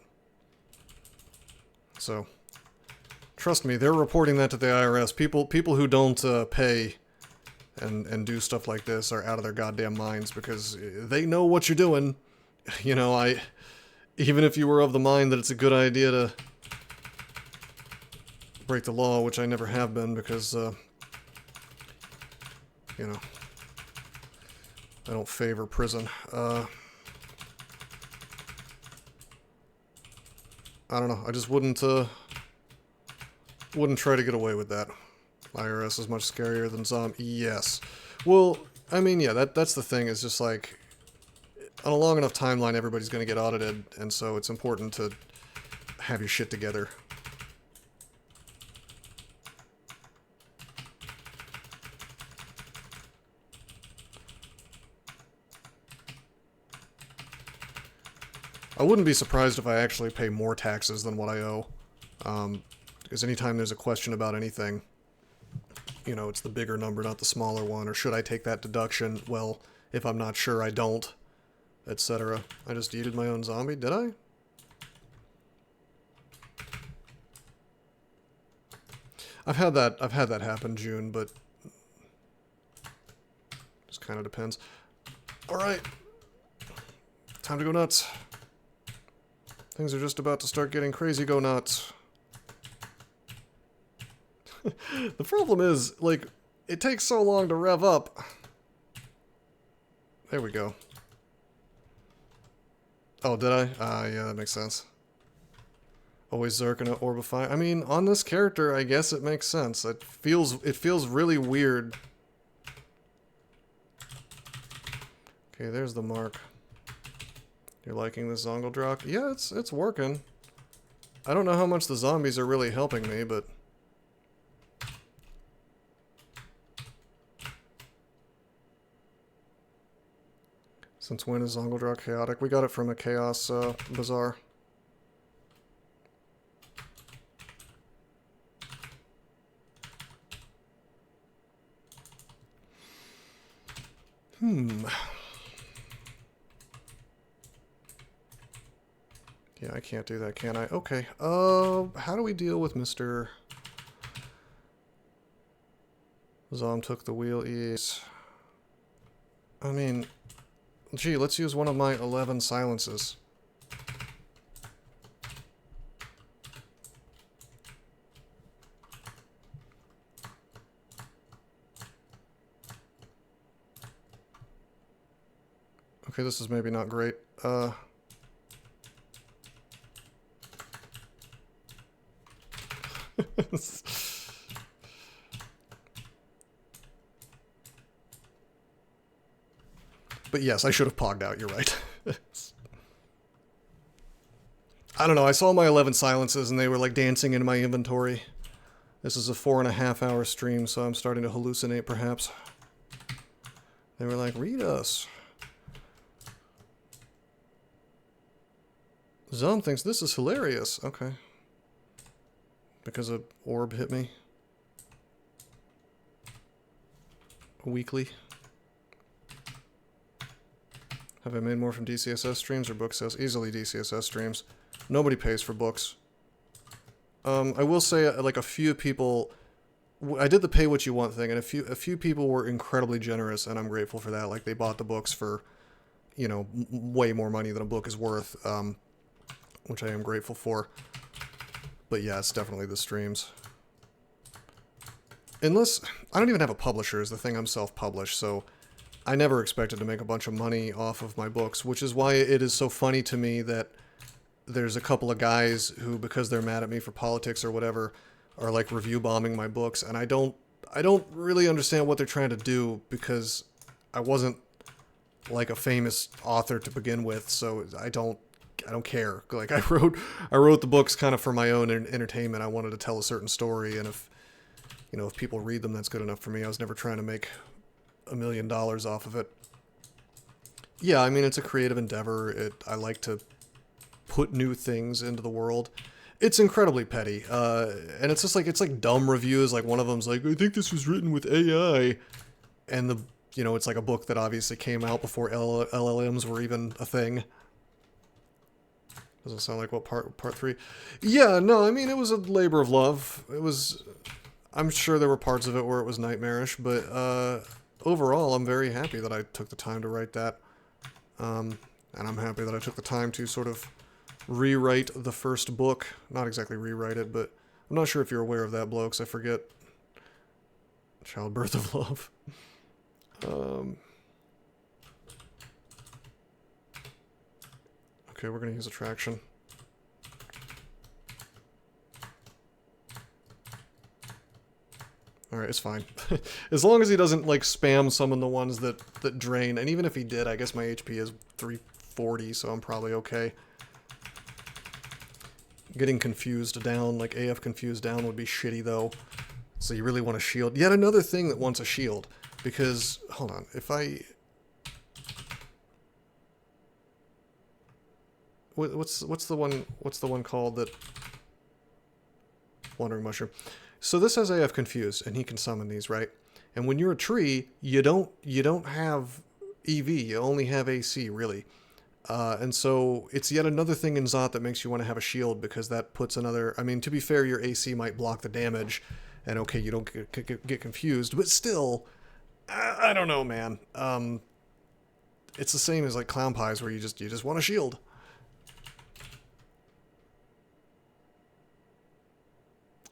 So, trust me, they're reporting that to the IRS. People who don't pay and do stuff like this are out of their goddamn minds because they know what you're doing. You know, even if you were of the mind that it's a good idea to break the law, which I never have been because, you know, I don't favor prison. I don't know. I just wouldn't try to get away with that. IRS is much scarier than zombie. Yes. Well, I mean, yeah, that's the thing. Is just like on a long enough timeline, everybody's going to get audited, and so it's important to have your shit together. I wouldn't be surprised if I actually pay more taxes than what I owe. Because anytime there's a question about anything, you know, it's the bigger number, not the smaller one. Or should I take that deduction? Well, if I'm not sure, I don't. Etc. I just yeeted my own zombie, did I? I've had that happen, June, but just kind of depends. Alright. Time to go nuts. Things are just about to start getting crazy, go nuts. The problem is, like, it takes so long to rev up. There we go. Oh, did I? Yeah, that makes sense. Always Zerk and Orbify. I mean, on this character, I guess it makes sense. It feels really weird. Okay, there's the mark. You're liking this Zongoldrock? Yeah, it's working. I don't know how much the zombies are really helping me, but... Since when is Zongoldrock chaotic? We got it from a Chaos Bazaar. Yeah, I can't do that, can I? Okay. How do we deal with Mr. Zom took the wheel? Yes. I mean, gee, let's use one of my 11 silences. Okay, this is maybe not great. But yes, I should have pogged out, you're right. I don't know, I saw my 11 silences and they were like dancing in my inventory. This is a 4.5-hour stream, so I'm starting to hallucinate perhaps. They were like, read us. Zom thinks this is hilarious. Okay. Because a orb hit me. Weekly. Have I made more from DCSS streams or book sales? Easily DCSS streams. Nobody pays for books. I will say, like, a few people... I did the pay what you want thing, and a few people were incredibly generous, and I'm grateful for that. Like, they bought the books for, you know, way more money than a book is worth, which I am grateful for. But yeah, it's definitely the streams. Unless... I don't even have a publisher, is the thing. I'm self-published, so... I never expected to make a bunch of money off of my books, which is why it is so funny to me that there's a couple of guys who, because they're mad at me for politics or whatever, are like review bombing my books, and I don't really understand what they're trying to do, because I wasn't like a famous author to begin with, so I don't care. Like, I wrote the books kind of for my own entertainment. I wanted to tell a certain story, and if, you know, if people read them, that's good enough for me. I was never trying to make $1 million off of it. Yeah, I mean, it's a creative endeavor. I like to put new things into the world. It's incredibly petty, and it's just like, it's like dumb reviews. Like, one of them's like, I think this was written with AI, and you know, it's like a book that obviously came out before LLMs were even a thing. Doesn't sound like what part 3? Yeah, no, I mean, it was a labor of love. It was, I'm sure there were parts of it where it was nightmarish, but overall, I'm very happy that I took the time to write that. And I'm happy that I took the time to sort of rewrite the first book. Not exactly rewrite it, but I'm not sure if you're aware of that, blokes. I forget. Childbirth of Love. Okay, we're going to use attraction. Alright, it's fine. As long as he doesn't, like, spam summon the ones that drain. And even if he did, I guess my HP is 340, so I'm probably okay. Getting confused down, like AF confused down, would be shitty, though. So you really want a shield. Yet another thing that wants a shield. Because, hold on, if I... What's the one called that... Wandering Mushroom. So this has AF confused, and he can summon these, right? And when you're a tree, you don't have EV, you only have AC, really. And so it's yet another thing in Zot that makes you want to have a shield, because that puts another... I mean, to be fair, your AC might block the damage, and okay, you don't get confused, but still, I don't know, man. It's the same as like Clown Pies, where you just want a shield.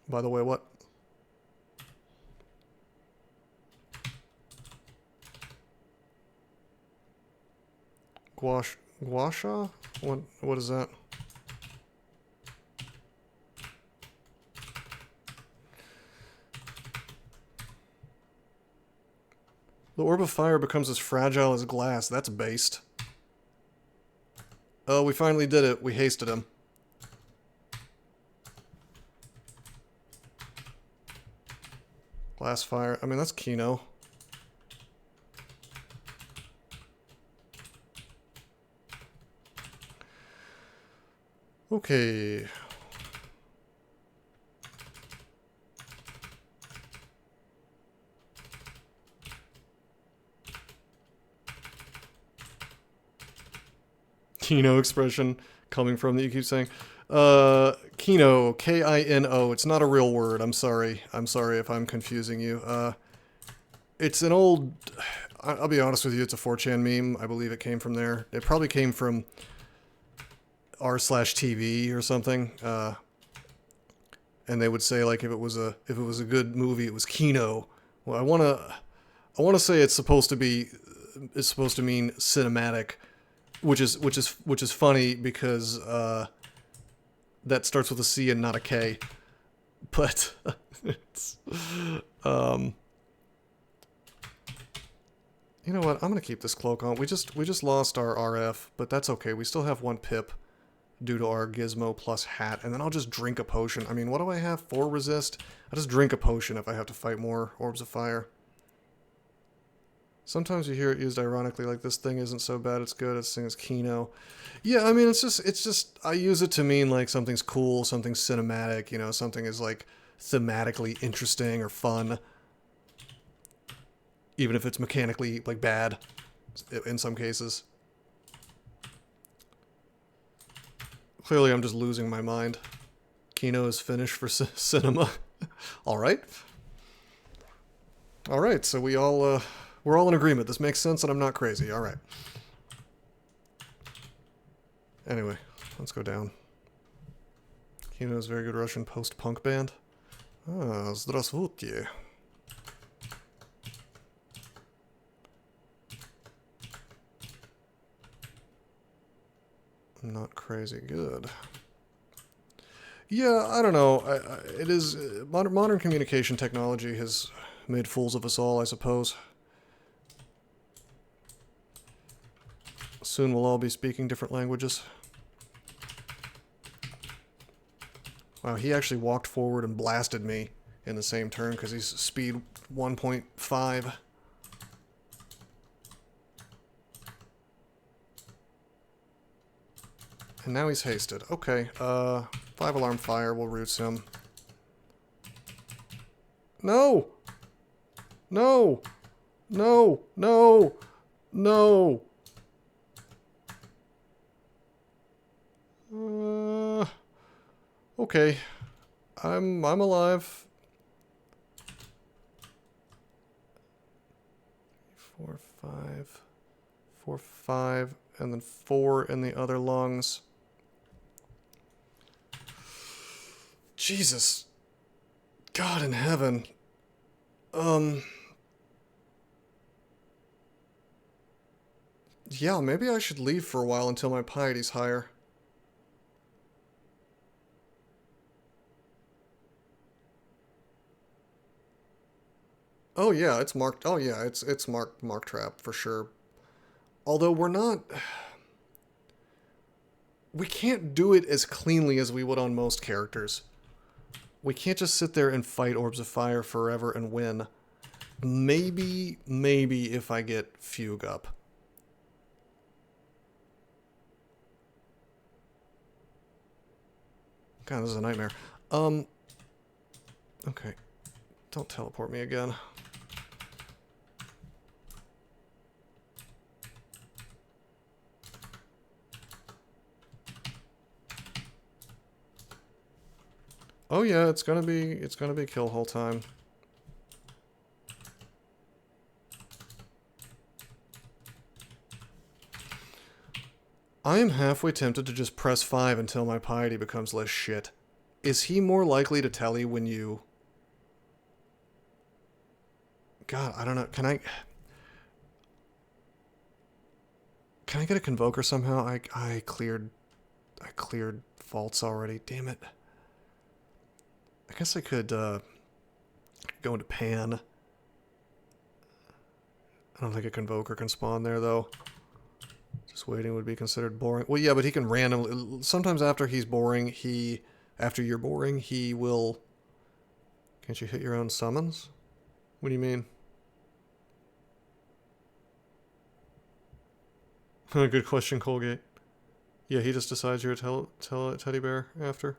By the way, what? Guasha? What is that? The orb of fire becomes as fragile as glass. That's based. Oh, we finally did it. We hasted him. Glass fire. I mean, that's Kino. Okay. Kino expression coming from that you keep saying. Kino, Kino. It's not a real word. I'm sorry. I'm sorry if I'm confusing you. It's an old... I'll be honest with you, it's a 4chan meme. I believe it came from there. It probably came from r/TV or something. And they would say, like, if it was a good movie, it was Kino. Well, I wanna say it's supposed to mean cinematic, which is funny because that starts with a C and not a K. But it's you know what? I'm gonna keep this cloak on. We just lost our RF, but that's okay. We still have 1 pip due to our gizmo plus hat, and then I'll just drink a potion. I mean, what do I have? 4 resist? I'll just drink a potion if I have to fight more orbs of fire. Sometimes you hear it used ironically, like this thing isn't so bad, it's good. This thing is Kino. Yeah, I mean, it's just I use it to mean like something's cool, something's cinematic. You know, something is like thematically interesting or fun. Even if it's mechanically, like, bad, in some cases. Clearly, I'm just losing my mind. Kino is finished for cinema. Alright. Alright, so we're all in agreement. This makes sense and I'm not crazy. Alright. Anyway, let's go down. Kino is a very good Russian post-punk band. Ah, здравствуйте. Not crazy good. Yeah, I don't know. It is modern communication technology has made fools of us all, I suppose. Soon we'll all be speaking different languages. Wow, he actually walked forward and blasted me in the same turn because he's speed 1.5. And now he's hasted. Okay, 5-alarm fire will roots him. No! No! No! No! No! Okay. I'm alive. 4, 5. 4, 5. And then 4 in the other lungs. Jesus. God in heaven. Yeah, maybe I should leave for a while until my piety's higher. Oh yeah, it's marked. Oh yeah, it's mark trap for sure. Although we can't do it as cleanly as we would on most characters. We can't just sit there and fight orbs of fire forever and win. Maybe if I get Fugue up. God, this is a nightmare. Okay. Don't teleport me again. Oh yeah, it's gonna be kill whole time. I am halfway tempted to just press 5 until my piety becomes less shit. Is he more likely to tell you when you... God, I don't know. Can I get a Convoker somehow? I cleared faults already. Damn it. I guess I could go into Pan. I don't think a Convoker can spawn there, though. Just waiting would be considered boring. Well, yeah, but he can randomly... Sometimes after he's boring, after you're boring, he will... Can't you hit your own summons? What do you mean? Good question, Colgate. Yeah, he just decides you're a teddy bear after.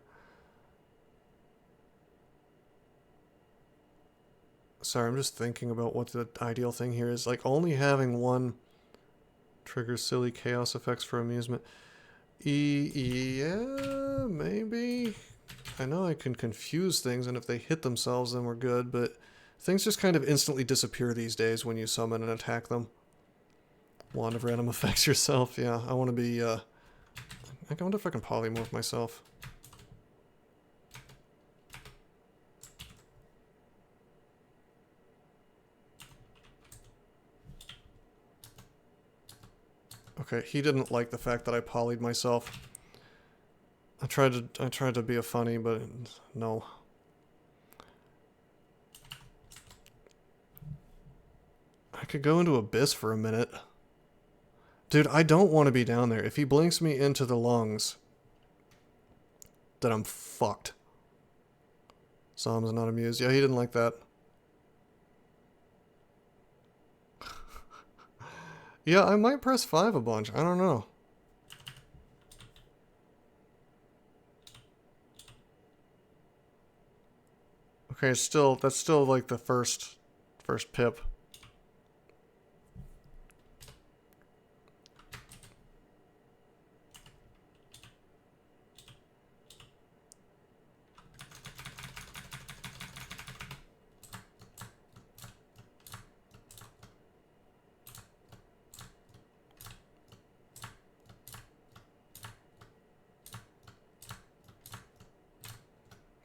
Sorry, I'm just thinking about what the ideal thing here is. Like, only having one triggers silly chaos effects for amusement. Yeah, maybe. I know I can confuse things, and if they hit themselves, then we're good, but things just kind of instantly disappear these days when you summon and attack them. Wand of Random Effects yourself, yeah. I want to be, I wonder if I can polymorph myself. Okay, he didn't like the fact that I polyed myself. I tried to be a funny, but no. I could go into Abyss for a minute. Dude, I don't want to be down there. If he blinks me into the lungs, then I'm fucked. Sam's not amused. Yeah, he didn't like that. Yeah, I might press 5 a bunch. I don't know. Okay, that's still like the first pip.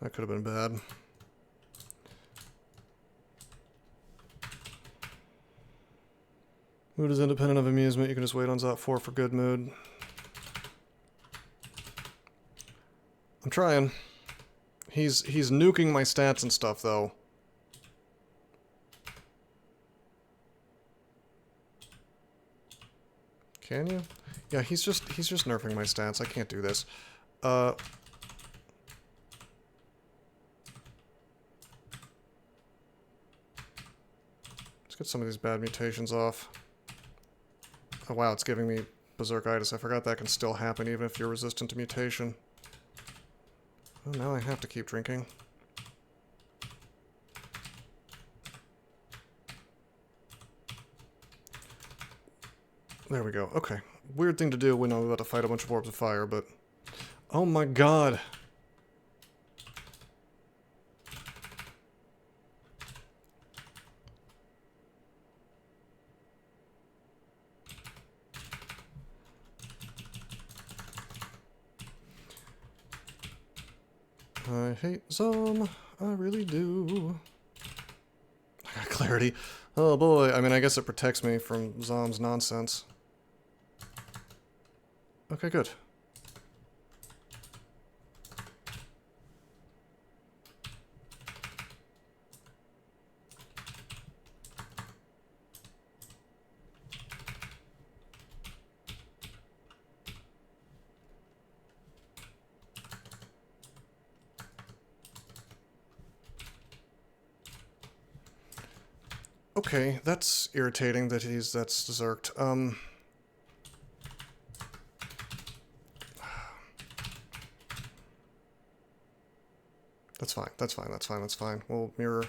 That could have been bad. Mood is independent of amusement. You can just wait on Zot 4 for good mood. I'm trying. He's nuking my stats and stuff, though. Can you? Yeah, he's just nerfing my stats. I can't do this. Let's get some of these bad mutations off. Oh wow, it's giving me Berserkitis. I forgot that can still happen even if you're resistant to mutation. Oh, now I have to keep drinking. There we go. Okay. Weird thing to do when I'm about to fight a bunch of orbs of fire, but... Oh my god! I hate Zom. I really do. I got clarity. Oh boy. I mean, I guess it protects me from Zom's nonsense. Okay, good. Okay, that's irritating that that's Zerked. That's fine, that's fine, that's fine, that's fine. We'll mirror.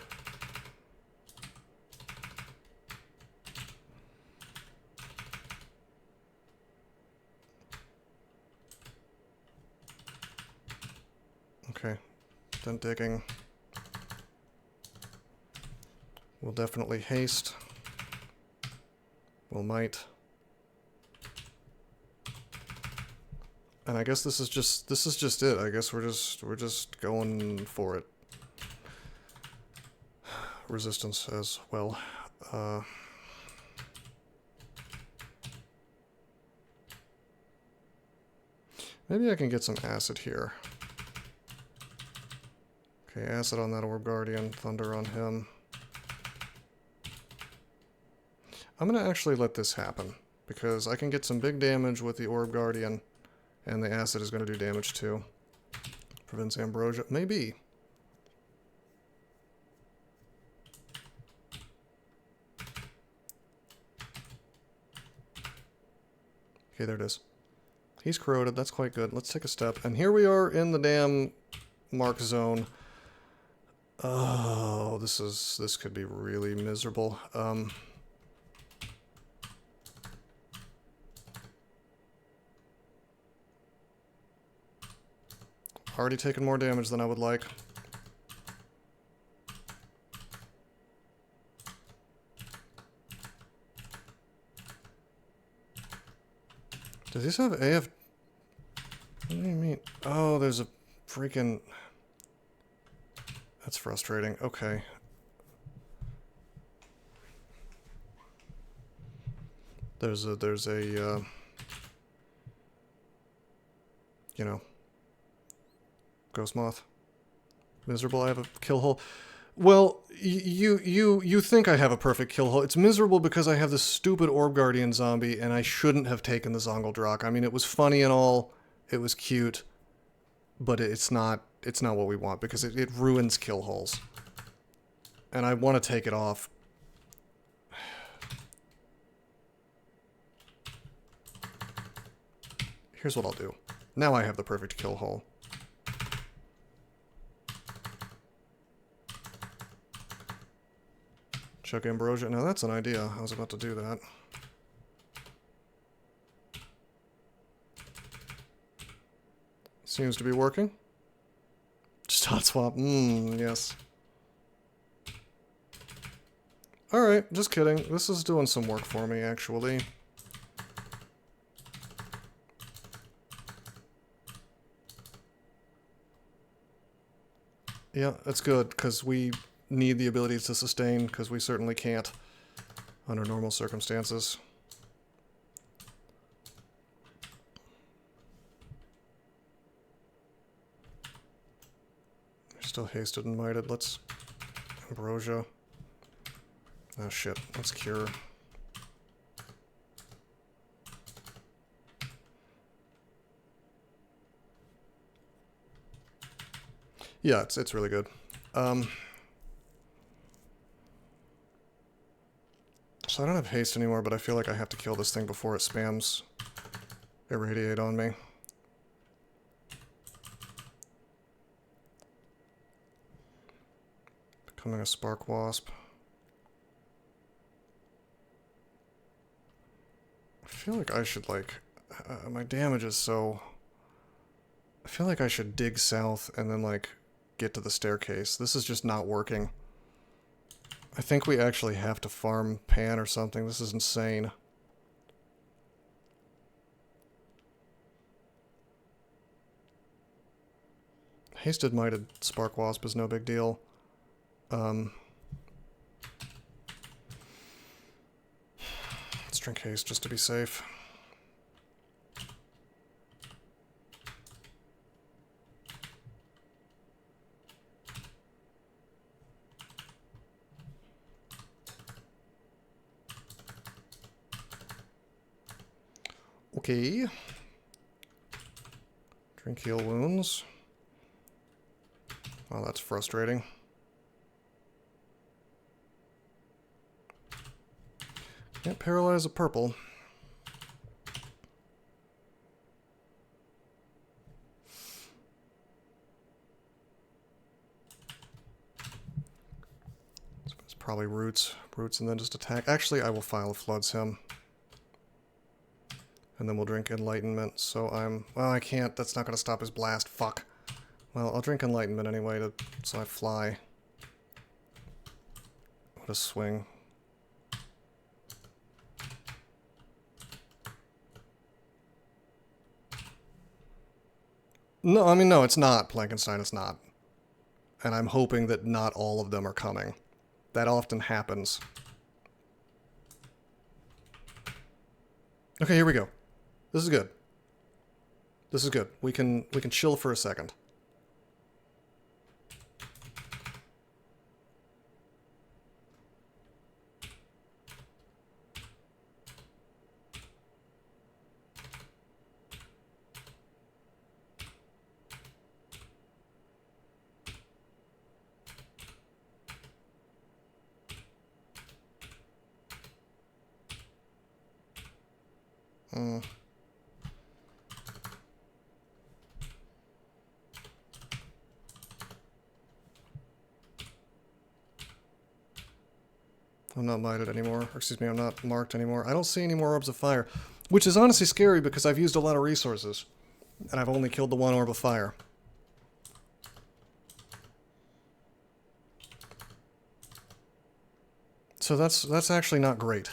Okay, done digging. We'll definitely haste. We'll might. And I guess this is just it. I guess we're just going for it. Resistance as well. Maybe I can get some acid here. Okay, acid on that Orb Guardian, thunder on him. I'm gonna actually let this happen, because I can get some big damage with the Orb Guardian, and the acid is gonna do damage too. Prevents ambrosia. Maybe. Okay, there it is. He's corroded, that's quite good. Let's take a step. And here we are in the damn mark zone. Oh, this could be really miserable. Already taken more damage than I would like. Does this have AF? What do you mean? Oh, there's a freaking... That's frustrating. Okay. There's a, you know, Ghost Moth. Miserable, I have a kill hole. Well, you think I have a perfect kill hole. It's miserable because I have this stupid Orb Guardian zombie, and I shouldn't have taken the Zongoldrak. I mean, it was funny and all, it was cute, but it's not what we want, because it ruins kill holes. And I want to take it off. Here's what I'll do. Now I have the perfect kill hole. Chuck Ambrosia. Now that's an idea. I was about to do that. Seems to be working. Just hot swap. Yes. Alright, just kidding. This is doing some work for me, actually. Yeah, that's good, because we need the ability to sustain, because we certainly can't under normal circumstances. They're still hasted and mighted. Let's... Ambrosia. Oh shit, let's cure. Yeah, it's really good. So I don't have haste anymore, but I feel like I have to kill this thing before it spams Irradiate on me. Becoming a Spark Wasp. I feel like I should, like... my damage is so... I feel like I should dig south and then, like, get to the staircase. This is just not working. I think we actually have to farm Pan or something. This is insane. Hasted Mighted Spark Wasp is no big deal. Let's drink haste just to be safe. Okay. Drink heal wounds. Oh, that's frustrating. Can't paralyze a purple. It's probably roots. Roots and then just attack. Actually, I will File of Floods him. And then we'll drink Enlightenment, so I'm... Well, I can't. That's not going to stop his blast. Fuck. Well, I'll drink Enlightenment anyway, so I fly. What a swing. No, I mean, no, it's not, Plankenstein, it's not. And I'm hoping that not all of them are coming. That often happens. Okay, here we go. This is good. This is good. We can chill for a second. I'm not mighted anymore. Or, excuse me, I'm not marked anymore. I don't see any more orbs of fire, which is honestly scary because I've used a lot of resources, and I've only killed the one orb of fire. So that's actually not great.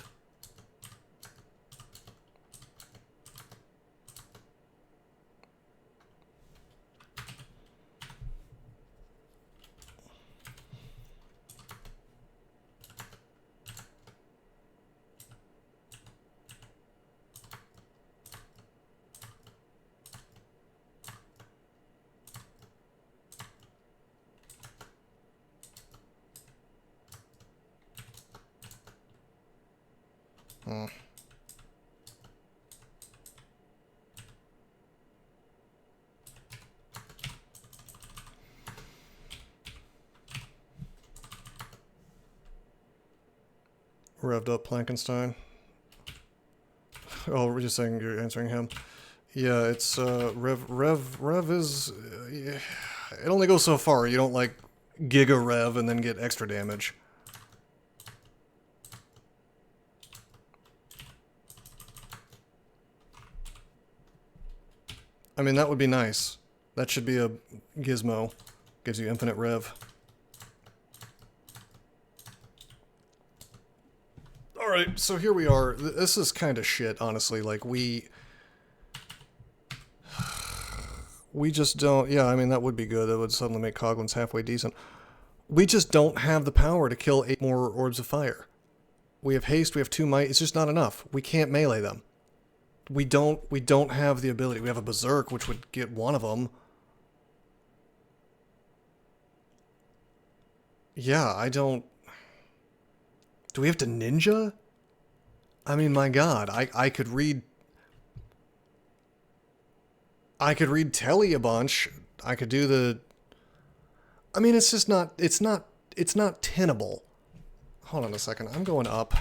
Hmm. Revved up Plankenstein. Oh, we're just saying you're answering him. Yeah, it's Rev is yeah, it only goes so far. You don't like Giga Rev and then get extra damage. I mean, that would be nice. That should be a gizmo. Gives you infinite rev. Alright, so here we are. This is kind of shit, honestly. Like, we just don't... Yeah, I mean, that would be good. That would suddenly make Coglins halfway decent. We just don't have the power to kill 8 more Orbs of Fire. We have haste, we have 2 might. It's just not enough. We can't melee them. We don't have the ability. We have a Berserk, which would get 1 of them. Yeah, I don't... Do we have to ninja? I mean, my god, I could read... I could read Telly a bunch. I could do the... I mean, it's just not... It's not tenable. Hold on a second. I'm going up.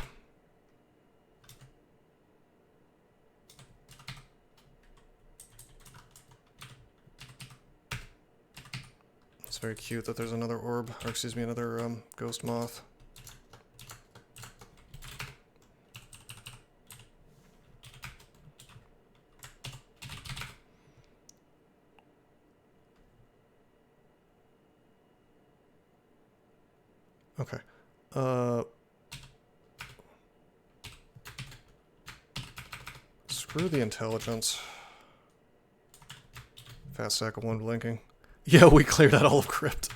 It's very cute that there's another orb, or excuse me, another ghost moth. Okay. Screw the intelligence. Fast sack of 1 blinking. Yeah, we cleared out all of Crypt.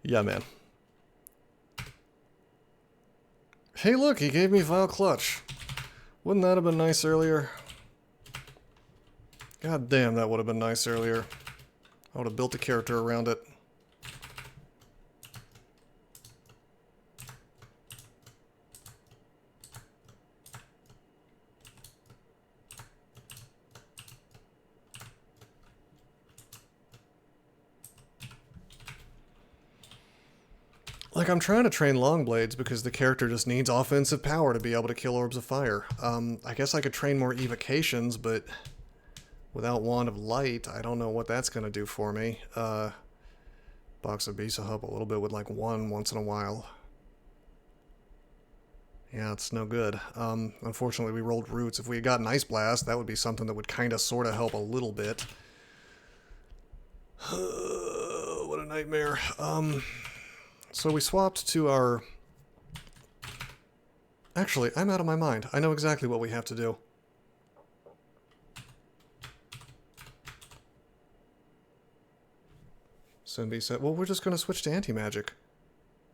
Yeah, man. Hey, look, he gave me Vile Clutch. Wouldn't that have been nice earlier? God damn, that would have been nice earlier. I would have built a character around it. Like, I'm trying to train Longblades because the character just needs offensive power to be able to kill Orbs of Fire. I guess I could train more evocations, but without Wand of Light, I don't know what that's going to do for me. Box of Bisa help a little bit with, like, 1 once in a while. Yeah, it's no good. Unfortunately, we rolled Roots. If we had gotten Ice Blast, that would be something that would kind of sort of help a little bit. What a nightmare. So we swapped to our... Actually, I'm out of my mind. I know exactly what we have to do. Sinbi said, well, we're just going to switch to anti-magic.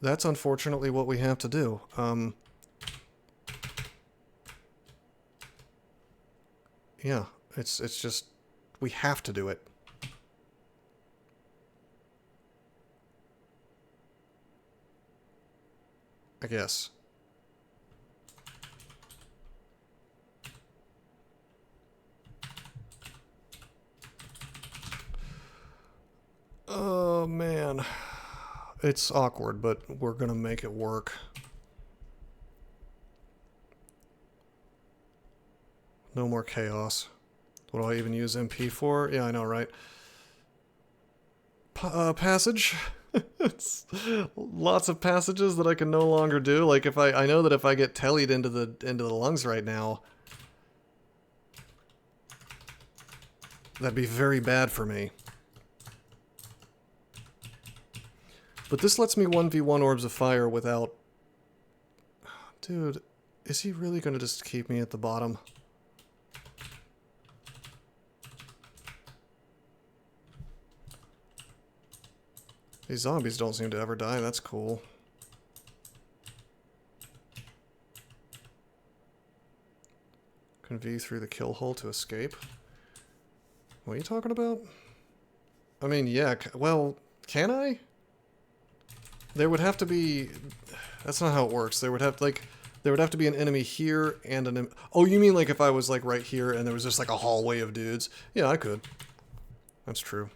That's unfortunately what we have to do. Yeah, it's just... We have to do it. I guess. Oh, man. It's awkward, but we're gonna make it work. No more chaos. What do I even use MP for? Yeah, I know, right? Passage? It's lots of passages that I can no longer do. Like, if I know that if I get tellied into the lungs right now, that'd be very bad for me. But this lets me 1v1 Orbs of Fire without... Dude, is he really gonna just keep me at the bottom? These zombies don't seem to ever die, that's cool. Can V through the kill hole to escape? What are you talking about? I mean, yeah, well, can I? There would have to be... That's not how it works. There would have, like... There would have to be an enemy here and an... Oh, you mean like if I was like right here and there was just like a hallway of dudes? Yeah, I could. That's true.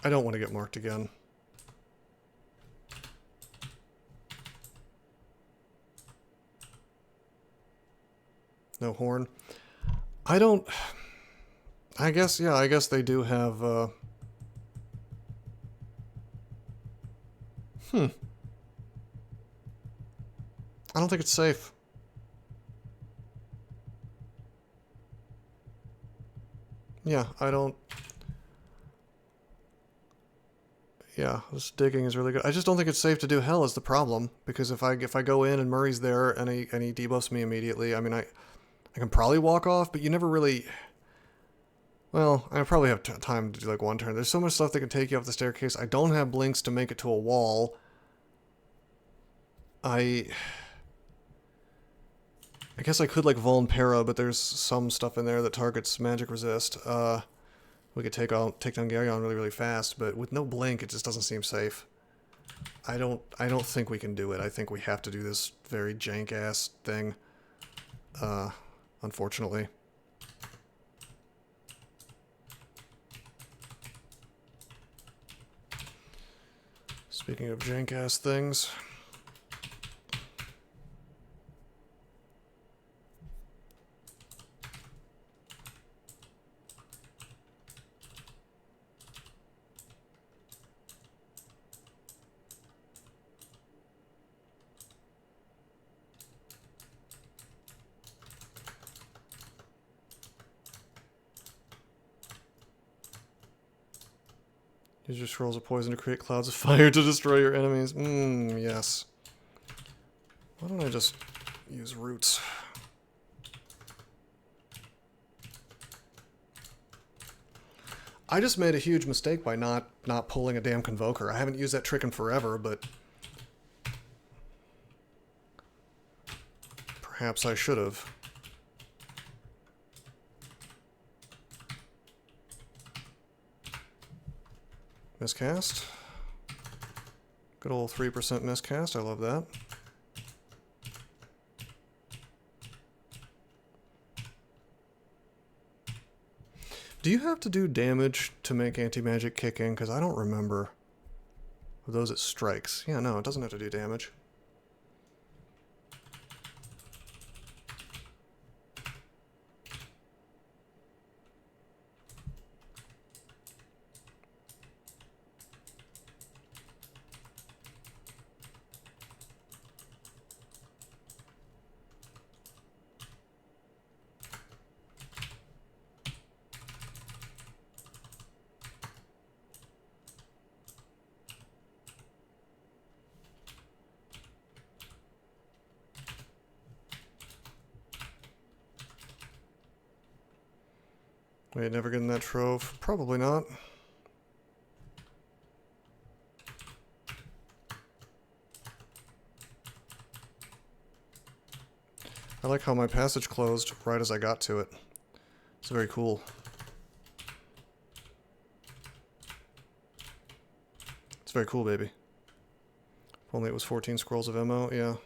I don't want to get marked again. No horn. I don't... I guess, yeah, I guess they do have, I don't think it's safe. Yeah, I don't... Yeah, this digging is really good. I just don't think it's safe to do hell is the problem. Because if I go in and Murray's there and he debuffs me immediately, I mean, I can probably walk off, but you never really... Well, I probably have time to do like one turn. There's so much stuff that can take you off the staircase. I don't have blinks to make it to a wall. I guess I could like Vuln Para, but there's some stuff in there that targets magic resist. We could take down Garyon really, really fast, but with no blink, it just doesn't seem safe. I don't think we can do it. I think we have to do this very jank-ass thing. Unfortunately. Speaking of jank-ass things... Use your scrolls of poison to create clouds of fire to destroy your enemies. Yes. Why don't I just use roots? I just made a huge mistake by not pulling a damn Convoker. I haven't used that trick in forever, but... Perhaps I should have. Miscast. Good old 3% miscast. I love that. Do you have to do damage to make anti-magic kick in? Because I don't remember. Are those it strikes? Yeah, no, it doesn't have to do damage. Wait, never getting that trove? Probably not. I like how my passage closed right as I got to it. It's very cool. It's very cool, baby. If only it was 14 scrolls of ammo, yeah.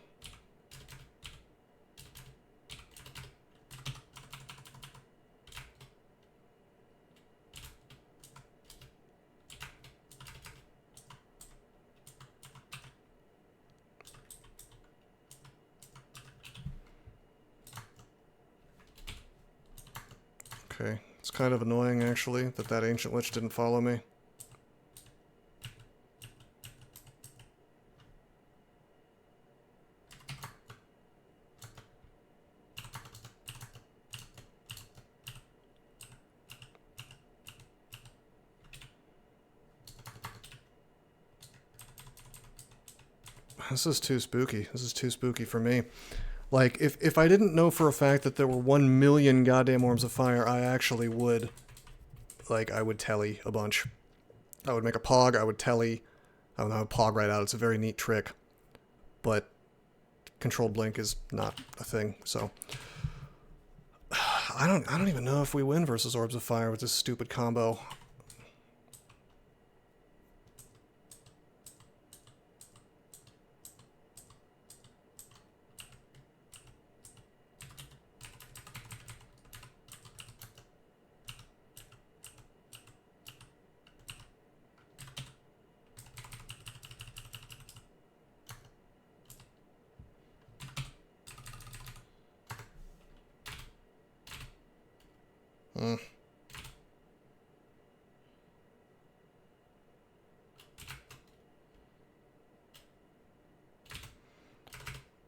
Okay, it's kind of annoying actually that Ancient Lich didn't follow me. This is too spooky. This is too spooky for me. Like, if I didn't know for a fact that there were 1 million goddamn orbs of fire, I actually would, like, I would telly a bunch. I would make a pog, I would telly, I would have a pog right out. It's a very neat trick. But controlled blink is not a thing, so... I don't even know if we win versus orbs of fire with this stupid combo.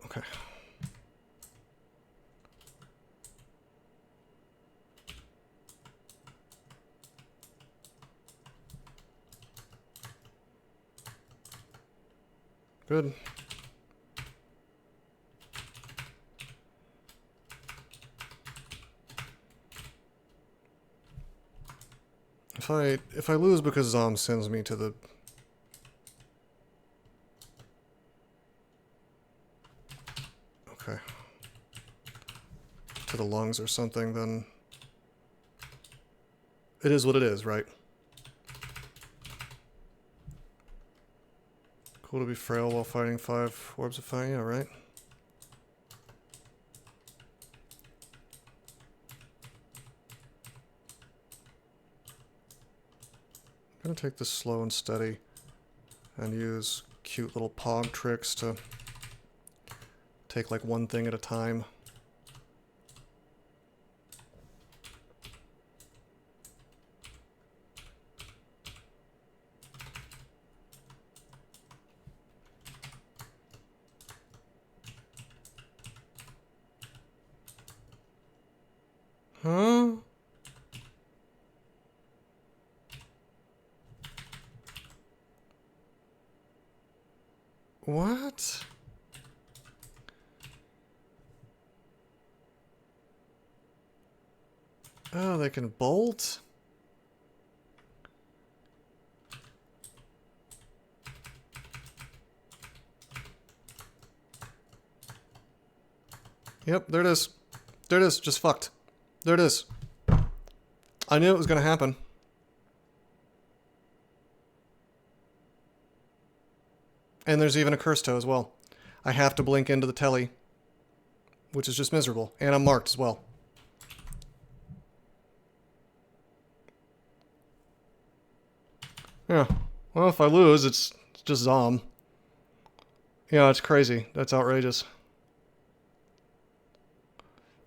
Okay. Good. If I lose because Zom sends me to the... Okay. To the lungs or something, then... It is what it is, right? Cool to be frail while fighting 5 orbs of fire, yeah, right? I'm gonna take this slow and steady and use cute little pog tricks to take like one thing at a time. Huh? What? Oh, they can bolt? Yep, there it is. There it is, just fucked. There it is. I knew it was gonna happen. And there's even a curse toe as well. I have to blink into the telly, which is just miserable. And I'm marked as well. Yeah. Well, if I lose, it's just Zom. Yeah, it's crazy. That's outrageous.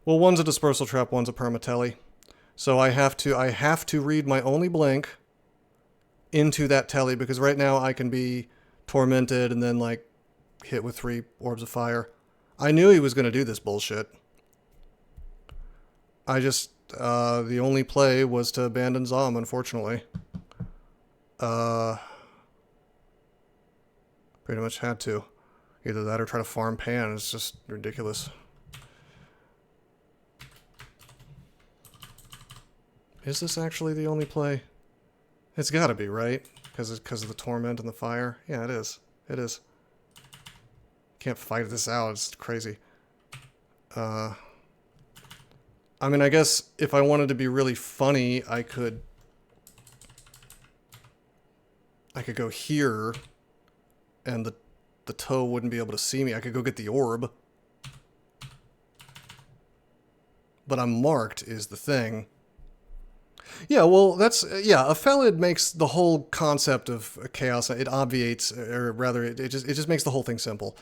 Well, one's a dispersal trap, one's a permatelli. So I have to read my only blink into that telly, because right now I can be tormented and then like hit with 3 orbs of fire. I knew he was going to do this bullshit. I just the only play was to abandon Zom, unfortunately. Pretty much had to. Either that or try to farm Pan. It's just ridiculous. Is this actually the only play? It's gotta be, right? Because of the torment and the fire? Yeah, it is. It is. Can't fight this out. It's crazy. I mean, I guess if I wanted to be really funny, I could go here, and the toe wouldn't be able to see me. I could go get the orb. But I'm marked is the thing. Yeah, well, that's... yeah, a Felid makes the whole concept of chaos... It obviates, or rather, it just makes the whole thing simple.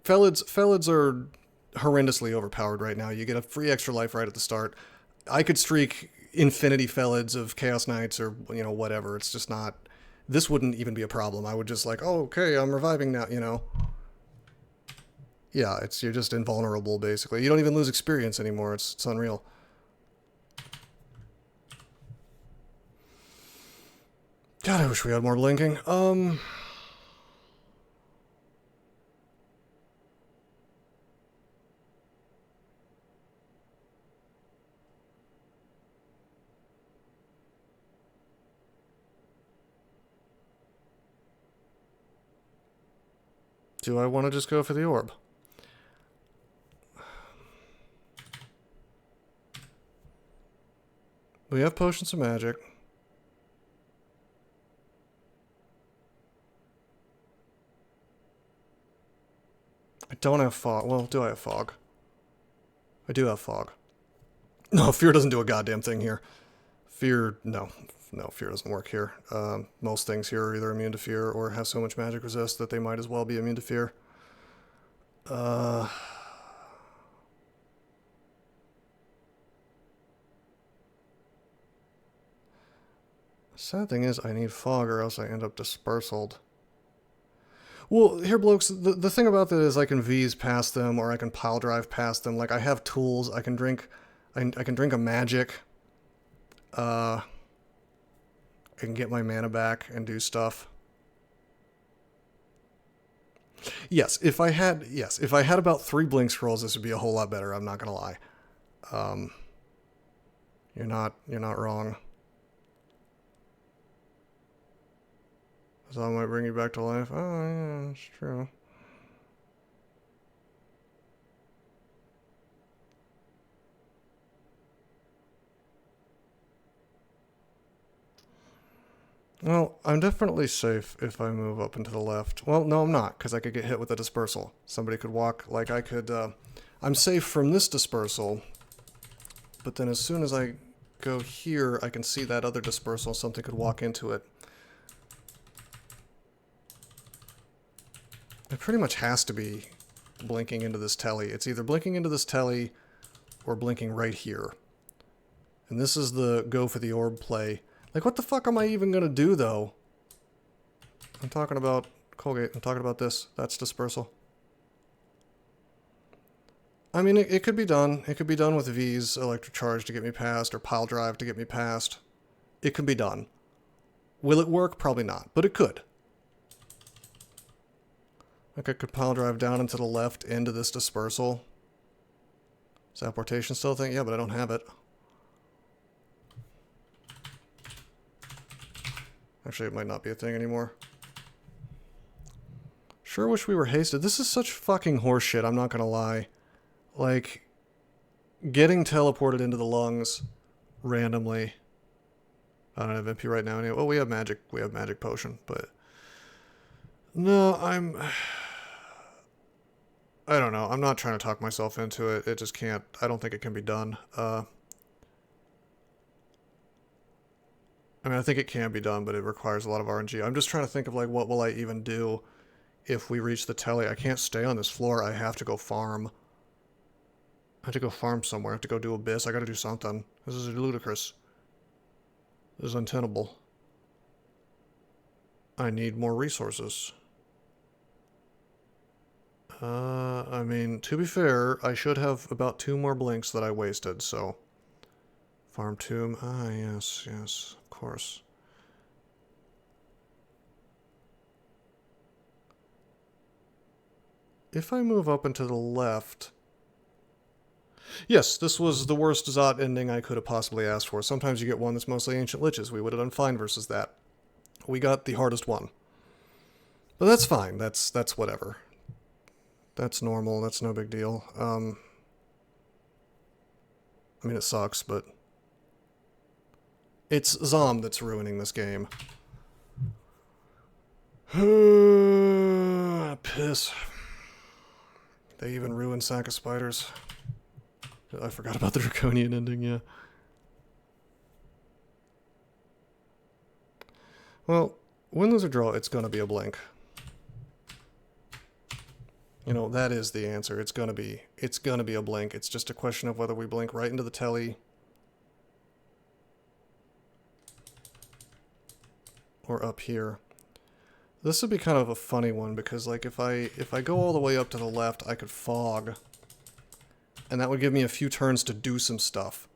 Felids are horrendously overpowered right now. You get a free extra life right at the start. I could streak infinity Felids of Chaos Knights or, you know, whatever. It's just not... This wouldn't even be a problem. I would just like, oh, okay, I'm reviving now, you know? Yeah, you're just invulnerable, basically. You don't even lose experience anymore. It's unreal. God, I wish we had more blinking. do I want to just go for the orb? We have potions of magic. I don't have fog. Well, do I have fog? I do have fog. No, fear doesn't do a goddamn thing here. Fear, no. No, fear doesn't work here. Most things here are either immune to fear or have so much magic resist that they might as well be immune to fear. Sad thing is, I need fog or else I end up dispersaled. Well, here, blokes, the thing about that is I can V's past them, or I can pile drive past them. Like, I have tools. I can drink a magic. I can get my mana back and do stuff. Yes, if I had about 3 blink scrolls, this would be a whole lot better. I'm not gonna lie. You're not wrong. So I might bring you back to life. Oh, yeah, that's true. Well, I'm definitely safe if I move up and to the left. Well, no, I'm not, because I could get hit with a dispersal. Somebody could walk, like I could, I'm safe from this dispersal, but then as soon as I go here, I can see that other dispersal, something could walk into it. It pretty much has to be blinking into this telly. It's either blinking into this telly or blinking right here. And this is the go for the orb play. Like, what the fuck am I even gonna do, though? I'm talking about Colgate. I'm talking about this. That's dispersal. I mean, it could be done. It could be done with V's electric charge to get me past, or pile drive to get me past. It could be done. Will it work? Probably not, but it could. Like, I could pile drive down into the left into this dispersal. Is apportation still a thing? Yeah, but I don't have it. Actually, it might not be a thing anymore. Sure wish we were hasted. This is such fucking horseshit, I'm not gonna lie. Like, getting teleported into the lungs randomly. I don't have MP right now anyway. Well, we have magic potion, but... No, I don't know. I'm not trying to talk myself into it. It just can't. I don't think it can be done. I mean, I think it can be done, but it requires a lot of RNG. I'm just trying to think of, like, what will I even do if we reach the telly? I can't stay on this floor. I have to go farm. I have to go farm somewhere. I have to go do Abyss. I gotta do something. This is ludicrous. This is untenable. I need more resources. I mean, to be fair, I should have about 2 more blinks that I wasted, so... Farm tomb. Ah, yes, of course. If I move up and to the left... Yes, this was the worst Zot ending I could have possibly asked for. Sometimes you get one that's mostly Ancient Liches. We would have done fine versus that. We got the hardest one. But that's fine. That's whatever. That's normal. That's no big deal. I mean, it sucks, but... It's Zom that's ruining this game. Piss. They even ruined Sack of Spiders. I forgot about the Draconian ending, yeah. Well, win, lose, or draw, it's gonna be a blink. You know, that is the answer. It's gonna be a blink. It's just a question of whether we blink right into the telly or up here. This would be kind of a funny one because, like, if I go all the way up to the left, I could fog, and that would give me a few turns to do some stuff.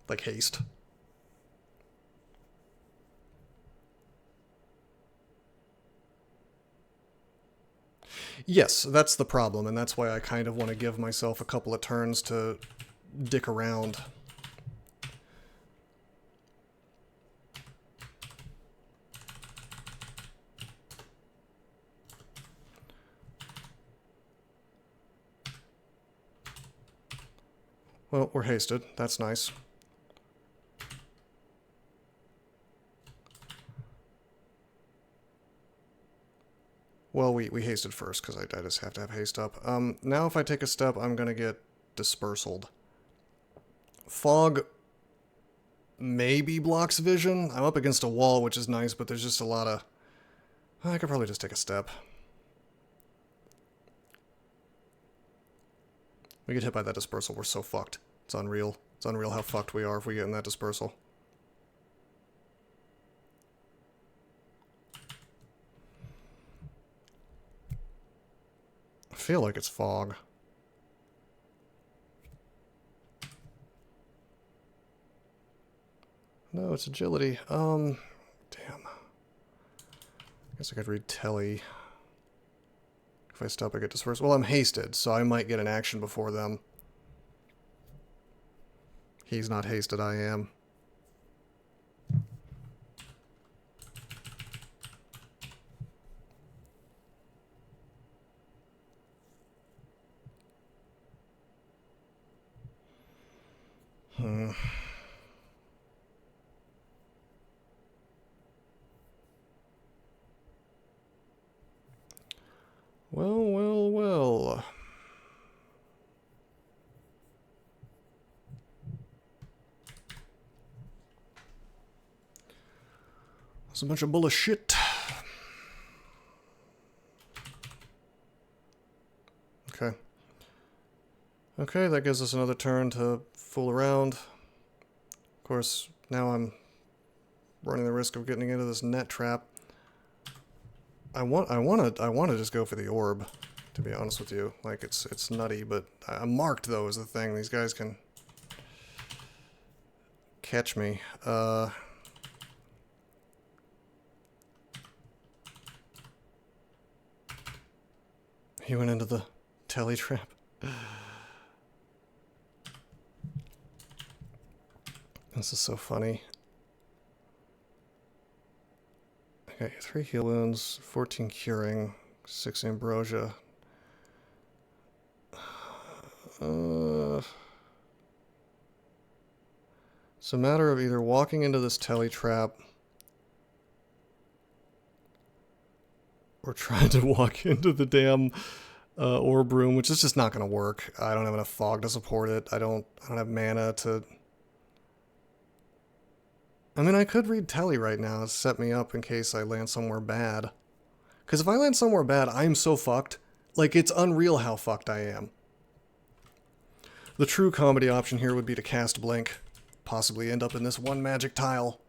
Like haste. Yes, that's the problem, and that's why I kind of want to give myself a couple of turns to dick around. Well, we're hasted. That's nice. Well, we hasted first, because I just have to have haste up. Now if I take a step, I'm going to get dispersaled. Fog maybe blocks vision. I'm up against a wall, which is nice, but there's just a lot of... I could probably just take a step. We get hit by that dispersal, we're so fucked. It's unreal. It's unreal how fucked we are if we get in that dispersal. I feel like it's fog. No, it's agility. Damn. Guess I could read telly. If I stop, I get dispersed. Well, I'm hasted, so I might get an action before them. He's not hasted, I am. Well, well, well. That's a bunch of bullshit. Okay. Okay, that gives us another turn to fool around. Of course, now I'm running the risk of getting into this net trap. I want to just go for the orb, to be honest with you. Like, it's nutty, but I'm marked, though, is the thing. These guys can catch me. He went into the telly trap. This is so funny. Okay, 3 heal wounds, 14 curing, 6 ambrosia. It's a matter of either walking into this telly trap or trying to walk into the damn orb room, which is just not going to work. I don't have enough fog to support it. I don't have mana to... I mean, I could read telly right now to set me up in case I land somewhere bad. Because if I land somewhere bad, I'm so fucked. Like, it's unreal how fucked I am. The true comedy option here would be to cast Blink. Possibly end up in this one magic tile.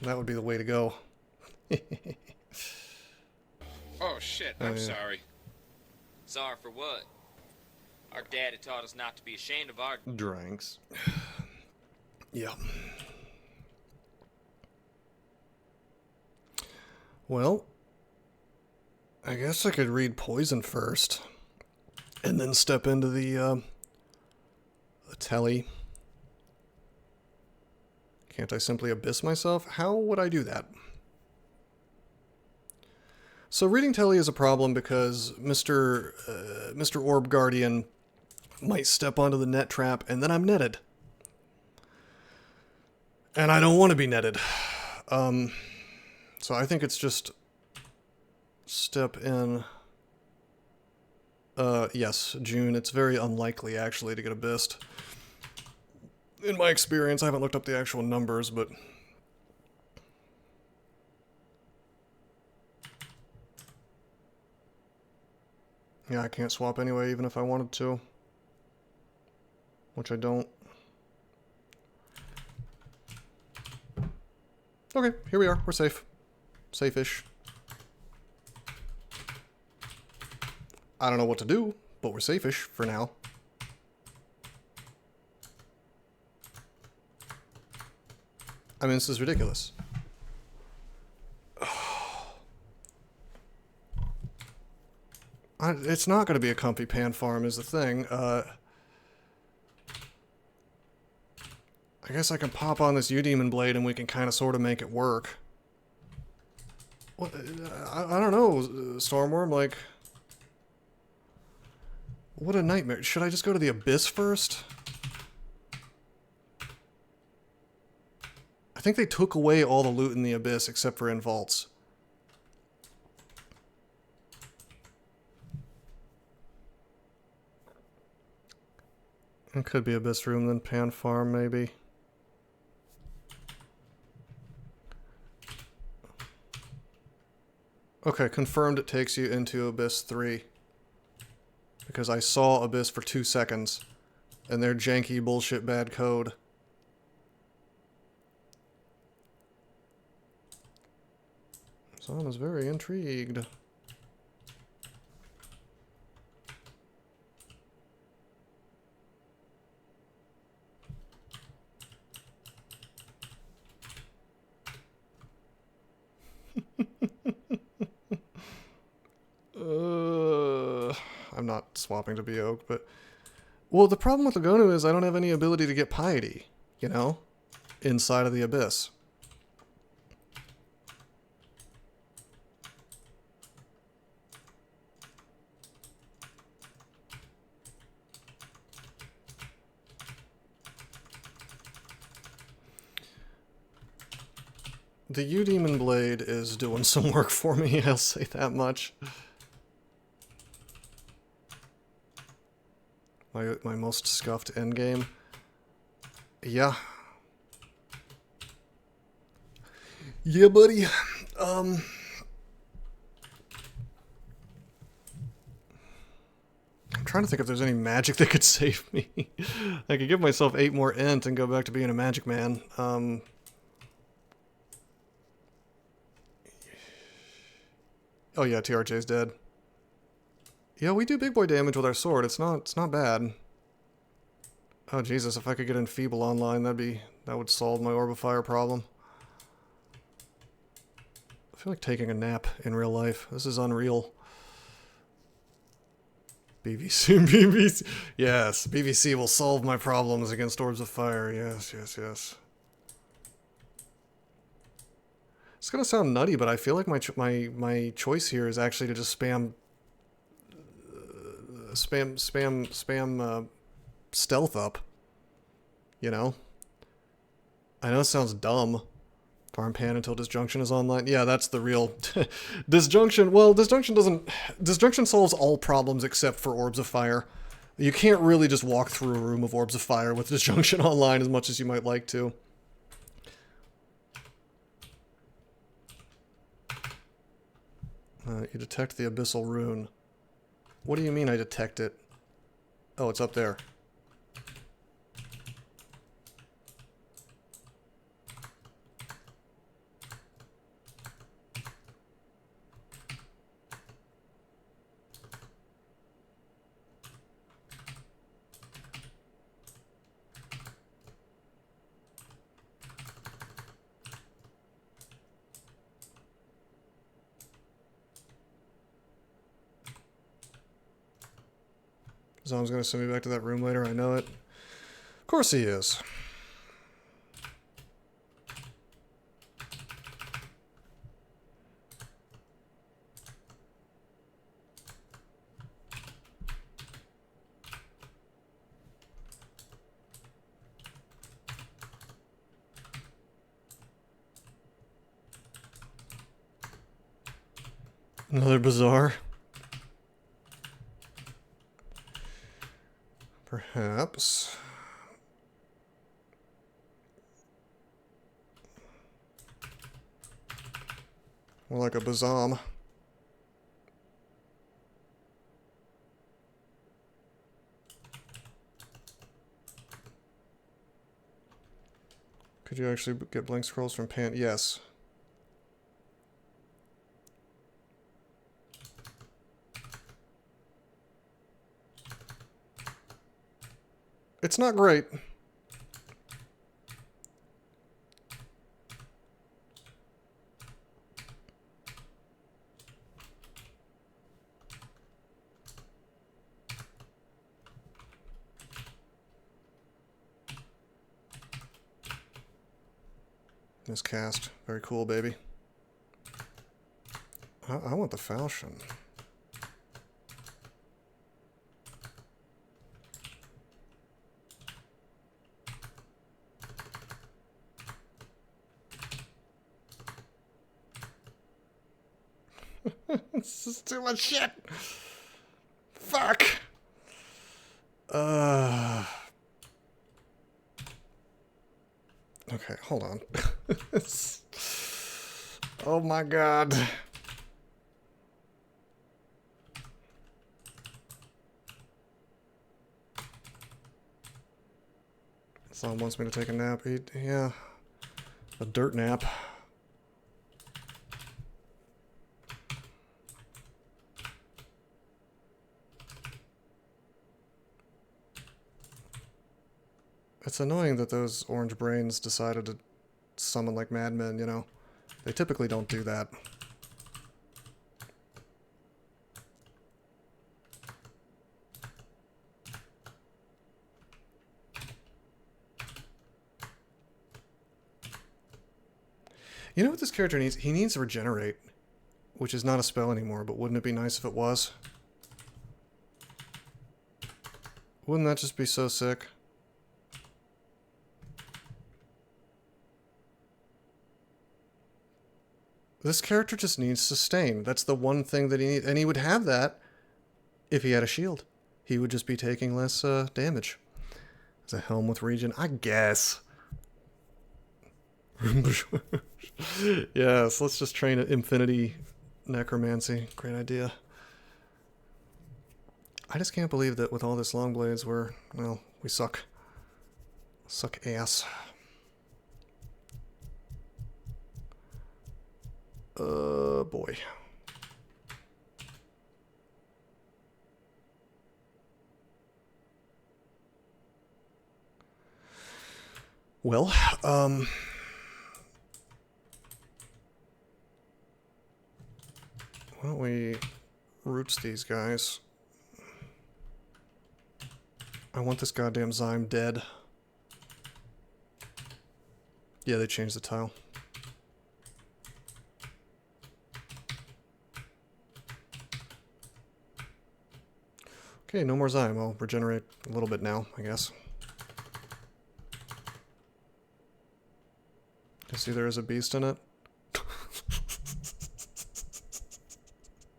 That would be the way to go. Oh shit, I'm sorry. Sorry for what? Our daddy taught us not to be ashamed of our... Drinks. Yeah. Well, I guess I could read poison first, and then step into the telly. Can't I simply abyss myself? How would I do that? So reading telly is a problem because Mr. Orb Guardian might step onto the net trap, and then I'm netted. And I don't want to be netted. So I think it's just step in. Yes, June. It's very unlikely, actually, to get abyssed. In my experience, I haven't looked up the actual numbers, but... yeah, I can't swap anyway, even if I wanted to. Which I don't. Okay, here we are. We're safe. Safe-ish. I don't know what to do, but we're safe-ish for now. I mean, this is ridiculous. It's not going to be a comfy pan farm is the thing. I guess I can pop on this U-Demon Blade and we can kind of sort of make it work. What, I don't know, Stormworm, like... What a nightmare. Should I just go to the Abyss first? I think they took away all the loot in the Abyss except for in vaults. It could be Abyss Room, then Pan Farm, maybe. Okay, confirmed it takes you into Abyss 3. Because I saw Abyss for 2 seconds. And their janky bullshit bad code. So I was very intrigued. I'm not swapping to be Oak, but... Well, the problem with Lagonu is I don't have any ability to get Piety, you know? Inside of the Abyss. The U-Demon Blade is doing some work for me, I'll say that much. My most scuffed endgame. Yeah. Yeah, buddy. I'm trying to think if there's any magic that could save me. I could give myself 8 more int and go back to being a magic man. Oh yeah, TRJ's dead. Yeah, we do big boy damage with our sword. It's not bad. Oh Jesus, if I could get Enfeeble online, that would solve my Orb of Fire problem. I feel like taking a nap in real life. This is unreal. BVC. Yes, BVC will solve my problems against Orbs of Fire. Yes. It's gonna sound nutty, but I feel like my choice here is actually to just spam stealth up. You know? I know it sounds dumb. Farm Pan until Disjunction is online. Yeah, that's the real... Disjunction... Well, Disjunction doesn't... Disjunction solves all problems except for Orbs of Fire. You can't really just walk through a room of Orbs of Fire with Disjunction online as much as you might like to. You detect the Abyssal Rune. What do you mean I detect it? Oh, it's up there. Zom's gonna send me back to that room later, I know it. Of course he is. Another bazaar. Perhaps. More like a bazam. Could you actually get blank scrolls from Pan? Yes. It's not great. Miscast. Very cool, baby. I want the falchion. This is too much shit. Fuck. Okay, hold on. Oh my god. Someone wants me to take a nap. Yeah. A dirt nap. It's annoying that those orange brains decided to summon like madmen, you know? They typically don't do that. You know what this character needs? He needs to regenerate, which is not a spell anymore, but wouldn't it be nice if it was? Wouldn't that just be so sick? This character just needs sustain. That's the one thing that he needs. And he would have that if he had a shield. He would just be taking less damage. It's a helm with regen, I guess. Yes, let's just train at Infinity Necromancy. Great idea. I just can't believe that with all this long blades we're, well, we suck. Suck ass. Boy. Well, why don't we roots these guys? I want this goddamn Zyme dead. Yeah, they changed the tile. Okay, no more Zyme. I'll regenerate a little bit now, I guess. You see there is a beast in it?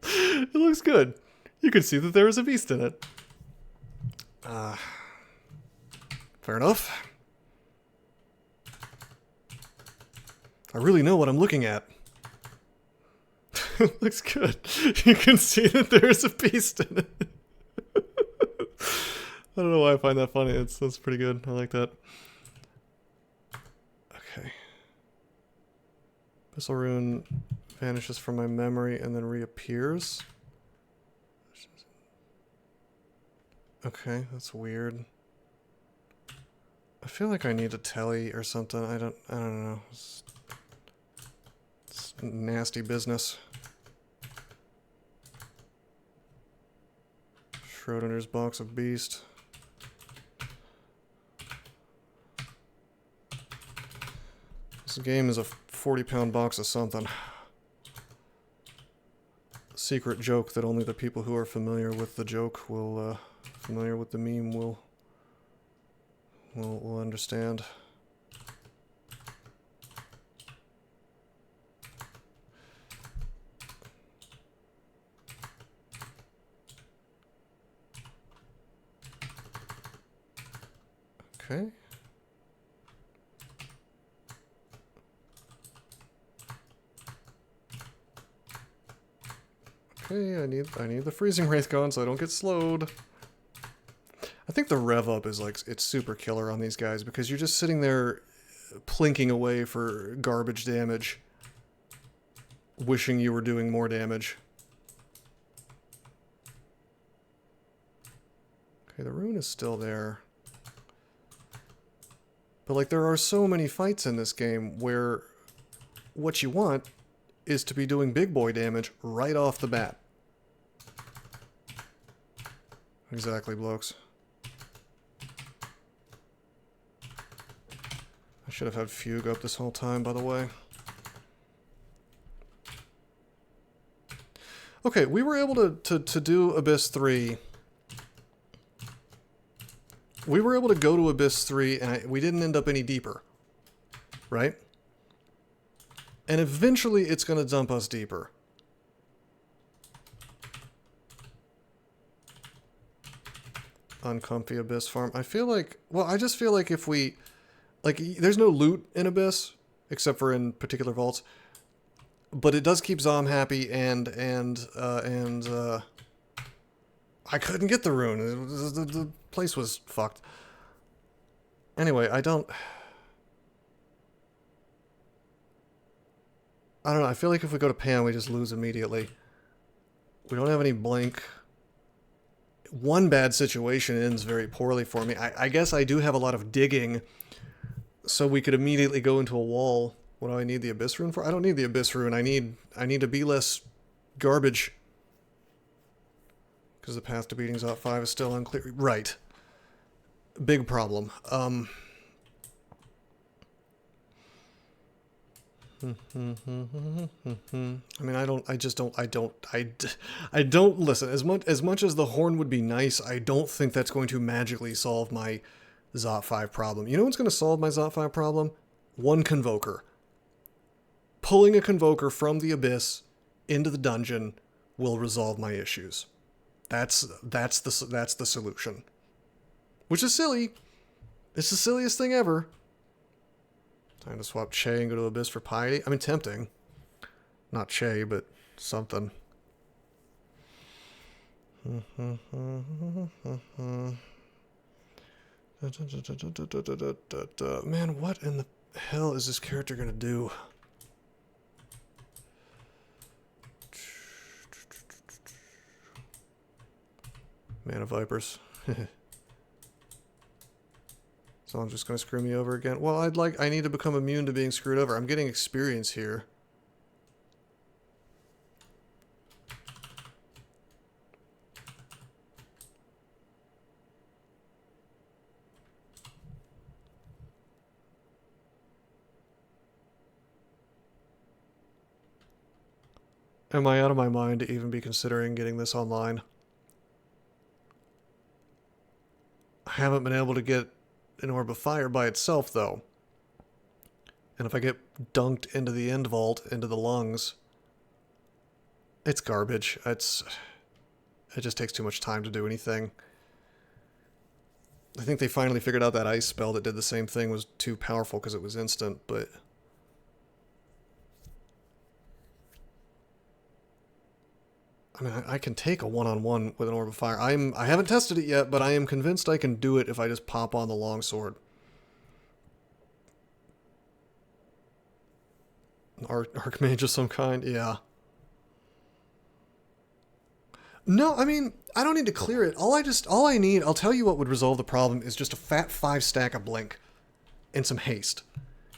It looks good. You can see that there is a beast in it. Fair enough. I really know what I'm looking at. It looks good. You can see that there is a beast in it. I don't know why I find that funny. That's pretty good. I like that. Okay. Abyssal Rune vanishes from my memory and then reappears. Okay, that's weird. I feel like I need a telly or something. I don't know. It's nasty business. Schrodinger's box of beast. This game is a 40-pound box of something. Secret joke that only the people who are familiar with the joke will, familiar with the meme will understand. Okay. Okay, I need the freezing wraith going so I don't get slowed. I think the rev up is like, it's super killer on these guys because you're just sitting there plinking away for garbage damage, wishing you were doing more damage. Okay, the rune is still there. But like there are so many fights in this game where what you want is to be doing big boy damage right off the bat. Exactly, blokes. I should have had Fugue up this whole time, by the way. Okay, we were able to do Abyss 3. We were able to go to Abyss 3, and we didn't end up any deeper. Right? And eventually it's going to dump us deeper. uncomfy Abyss farm. I feel like, well, I just feel like if we, like, there's no loot in Abyss, except for in particular vaults, but it does keep Zom happy, and I couldn't get the rune. The place was fucked. Anyway, I don't know, I feel like if we go to Pan, we just lose immediately. We don't have any blink. One bad situation ends very poorly for me. I guess I do have a lot of digging, so we could immediately go into a wall. What do I need the Abyss rune for? I don't need the Abyss rune. I need to be less garbage. Because the path to beating Zot 5 is still unclear. Right. Big problem. I mean, I don't listen. As much as the horn would be nice, I don't think that's going to magically solve my Zot 5 problem. You know what's going to solve my Zot 5 problem? One Convoker. Pulling a Convoker from the Abyss into the dungeon will resolve my issues. That's the solution. Which is silly. It's the silliest thing ever. Time to swap Che and go to Abyss for Piety. I mean, tempting. Not Che, but something. Man, what in the hell is this character gonna do? Man of Vipers. So I'm just gonna screw me over again. Well, I need to become immune to being screwed over. I'm getting experience here. Am I out of my mind to even be considering getting this online? I haven't been able to get an Orb of Fire by itself, though. And if I get dunked into the end vault, into the lungs, it's garbage. It just takes too much time to do anything. I think they finally figured out that ice spell that did the same thing was too powerful because it was instant, but... I mean, I can take a one-on-one with an Orb of Fire. I haven't tested it yet, but I am convinced I can do it if I just pop on the longsword. Archmage of some kind, yeah. No, I mean, I don't need to clear it. All I need, I'll tell you what would resolve the problem, is just a fat 5 stack of blink and some haste.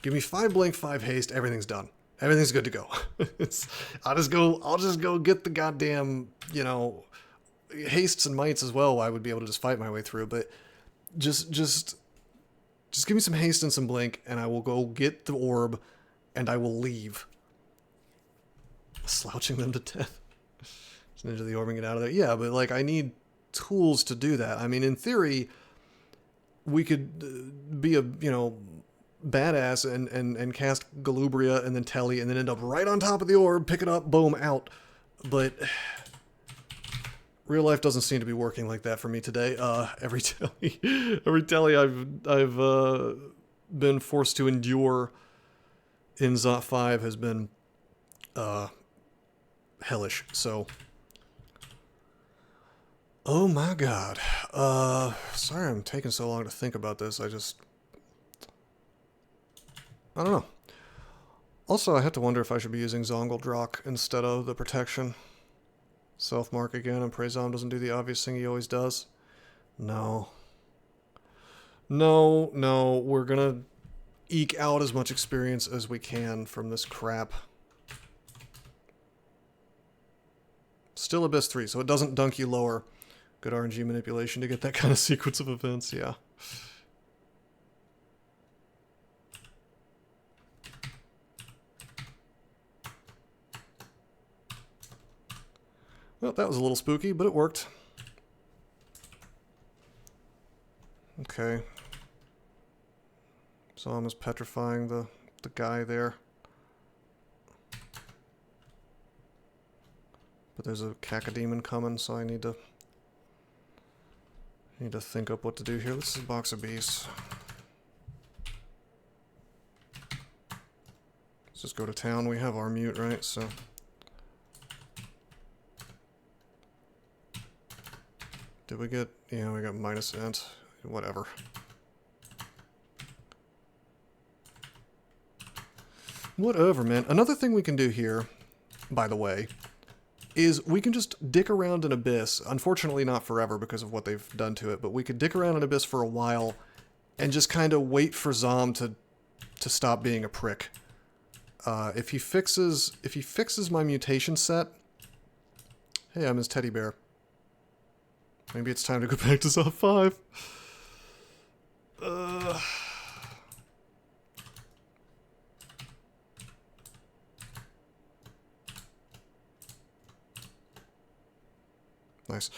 Give me 5 blink, 5 haste, everything's done. Everything's good to go. I'll just go get the goddamn, you know, hastes and mites as well. I would be able to just fight my way through, but just give me some haste and some blink, and I will go get the orb, and I will leave. Slouching them to death. Just Ninja the orb and get out of there. Yeah, but like I need tools to do that. I mean, in theory, we could be a, you know, badass and cast Galubria and then Telly and then end up right on top of the orb, pick it up, boom, out. But real life doesn't seem to be working like that for me today. Every Telly I've been forced to endure in Zot 5 has been hellish. So oh my god. Sorry I'm taking so long to think about this. I don't know. Also, I have to wonder if I should be using Zongoldrock instead of the protection. Self-mark again, and Prezom doesn't do the obvious thing he always does. No. No, we're gonna eke out as much experience as we can from this crap. Still Abyss 3, so it doesn't dunk you lower. Good RNG manipulation to get that kind of sequence of events, yeah. Well, that was a little spooky, but it worked. Okay. So I'm just petrifying the guy there. But there's a cacodemon coming, so I need to Need to think up what to do here. This is a box of beasts. Let's just go to town. We have our mute, right? So. Did we get... Yeah, we got minus int. Whatever. Whatever, man. Another thing we can do here, by the way, is we can just dick around in Abyss. Unfortunately not forever because of what they've done to it, but we could dick around in Abyss for a while and just kind of wait for Zom to stop being a prick. If he fixes my mutation set... Hey, I'm his teddy bear. Maybe it's time to go back to Zom 5. Nice.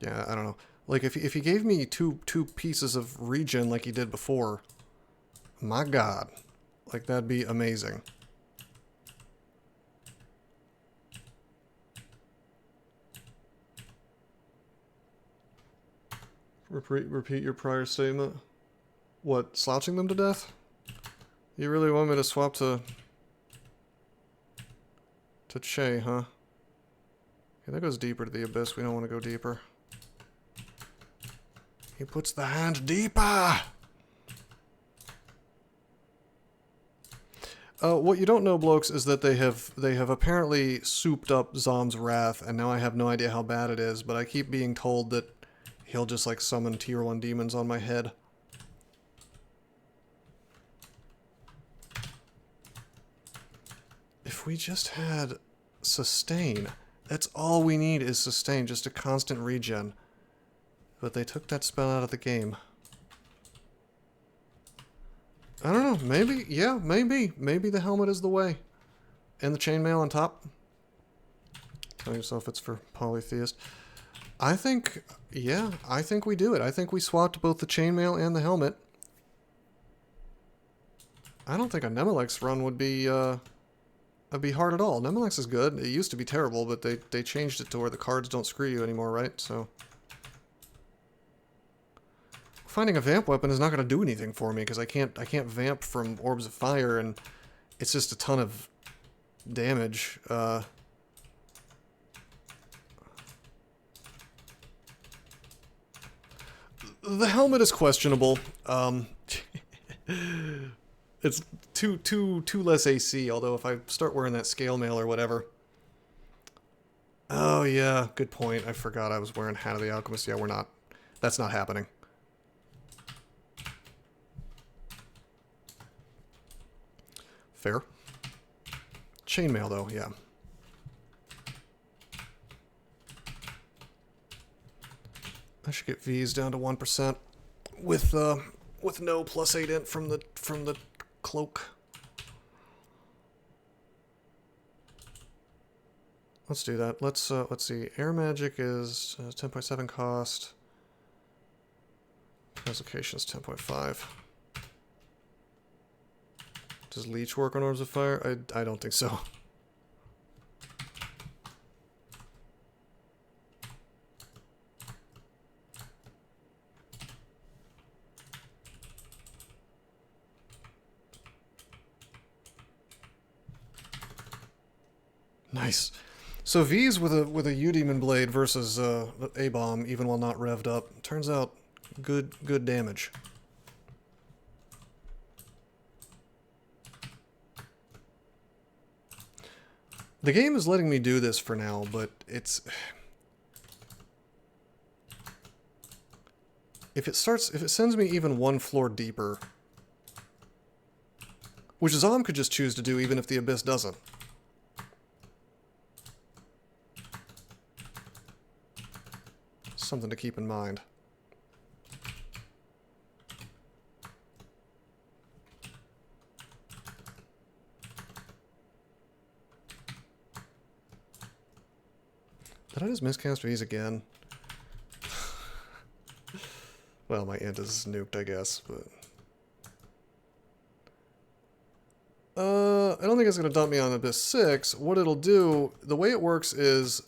Yeah, I don't know. Like, if he gave me two pieces of regen like he did before, my god. Like, that'd be amazing. Repeat your prior statement. What, slouching them to death? You really want me to swap to Che, huh? Okay, that goes deeper to the Abyss. We don't want to go deeper. He puts the hand deeper! What you don't know, blokes, is that they have apparently souped up Zom's wrath, and now I have no idea how bad it is, but I keep being told that he'll just, like, summon tier 1 demons on my head. If we just had sustain, that's all we need is sustain, just a constant regen. But they took that spell out of the game. I don't know, maybe, yeah, maybe. Maybe the helmet is the way. And the chainmail on top. Tell yourself it's for polytheist. I think, yeah, I think we do it. I think we swapped both the chainmail and the helmet. I don't think a Nemelex run would be hard at all. Nemelex is good. It used to be terrible, but they changed it to where the cards don't screw you anymore, right? So finding a vamp weapon is not going to do anything for me because I can't vamp from orbs of fire, and it's just a ton of damage. The helmet is questionable. It's too less AC, although if I start wearing that scale mail or whatever. Oh yeah, good point. I forgot I was wearing Hat of the Alchemist. Yeah, we're not. That's not happening. Fair. Chainmail though, yeah. I should get V's down to 1% with no +8 int from the cloak. Let's do that. Let's see. Air magic is 10.7 cost. Translocation is 10.5. Does leech work on orbs of fire? I don't think so. Nice. So V's with a U-Demon Blade versus A-Bomb, even while not revved up, turns out good damage. The game is letting me do this for now, but it's... If it sends me even one floor deeper, which Zom could just choose to do even if the Abyss doesn't. Something to keep in mind. Did I just miscast V's again? Well, my int is nuked, I guess, but... I don't think it's going to dump me on Abyss 6. What it'll do, the way it works is,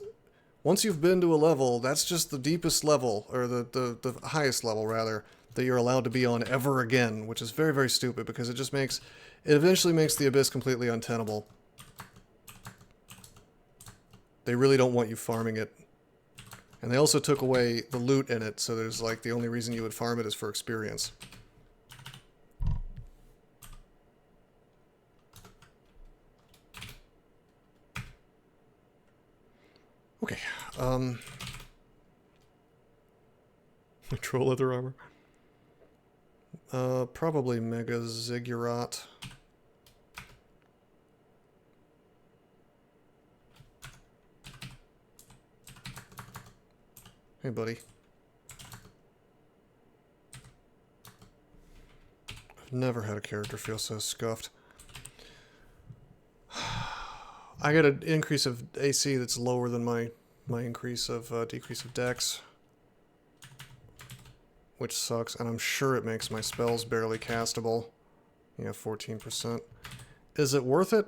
once you've been to a level, that's just the deepest level, or the highest level, rather, that you're allowed to be on ever again, which is very, very stupid, because it eventually makes the Abyss completely untenable. They really don't want you farming it. And they also took away the loot in it, so there's like, the only reason you would farm it is for experience. Okay, troll leather armor. Probably Mega Ziggurat. Hey, buddy. I've never had a character feel so scuffed. I get an increase of AC that's lower than my increase of decrease of dex, which sucks, and I'm sure it makes my spells barely castable. Yeah, 14%. Is it worth it?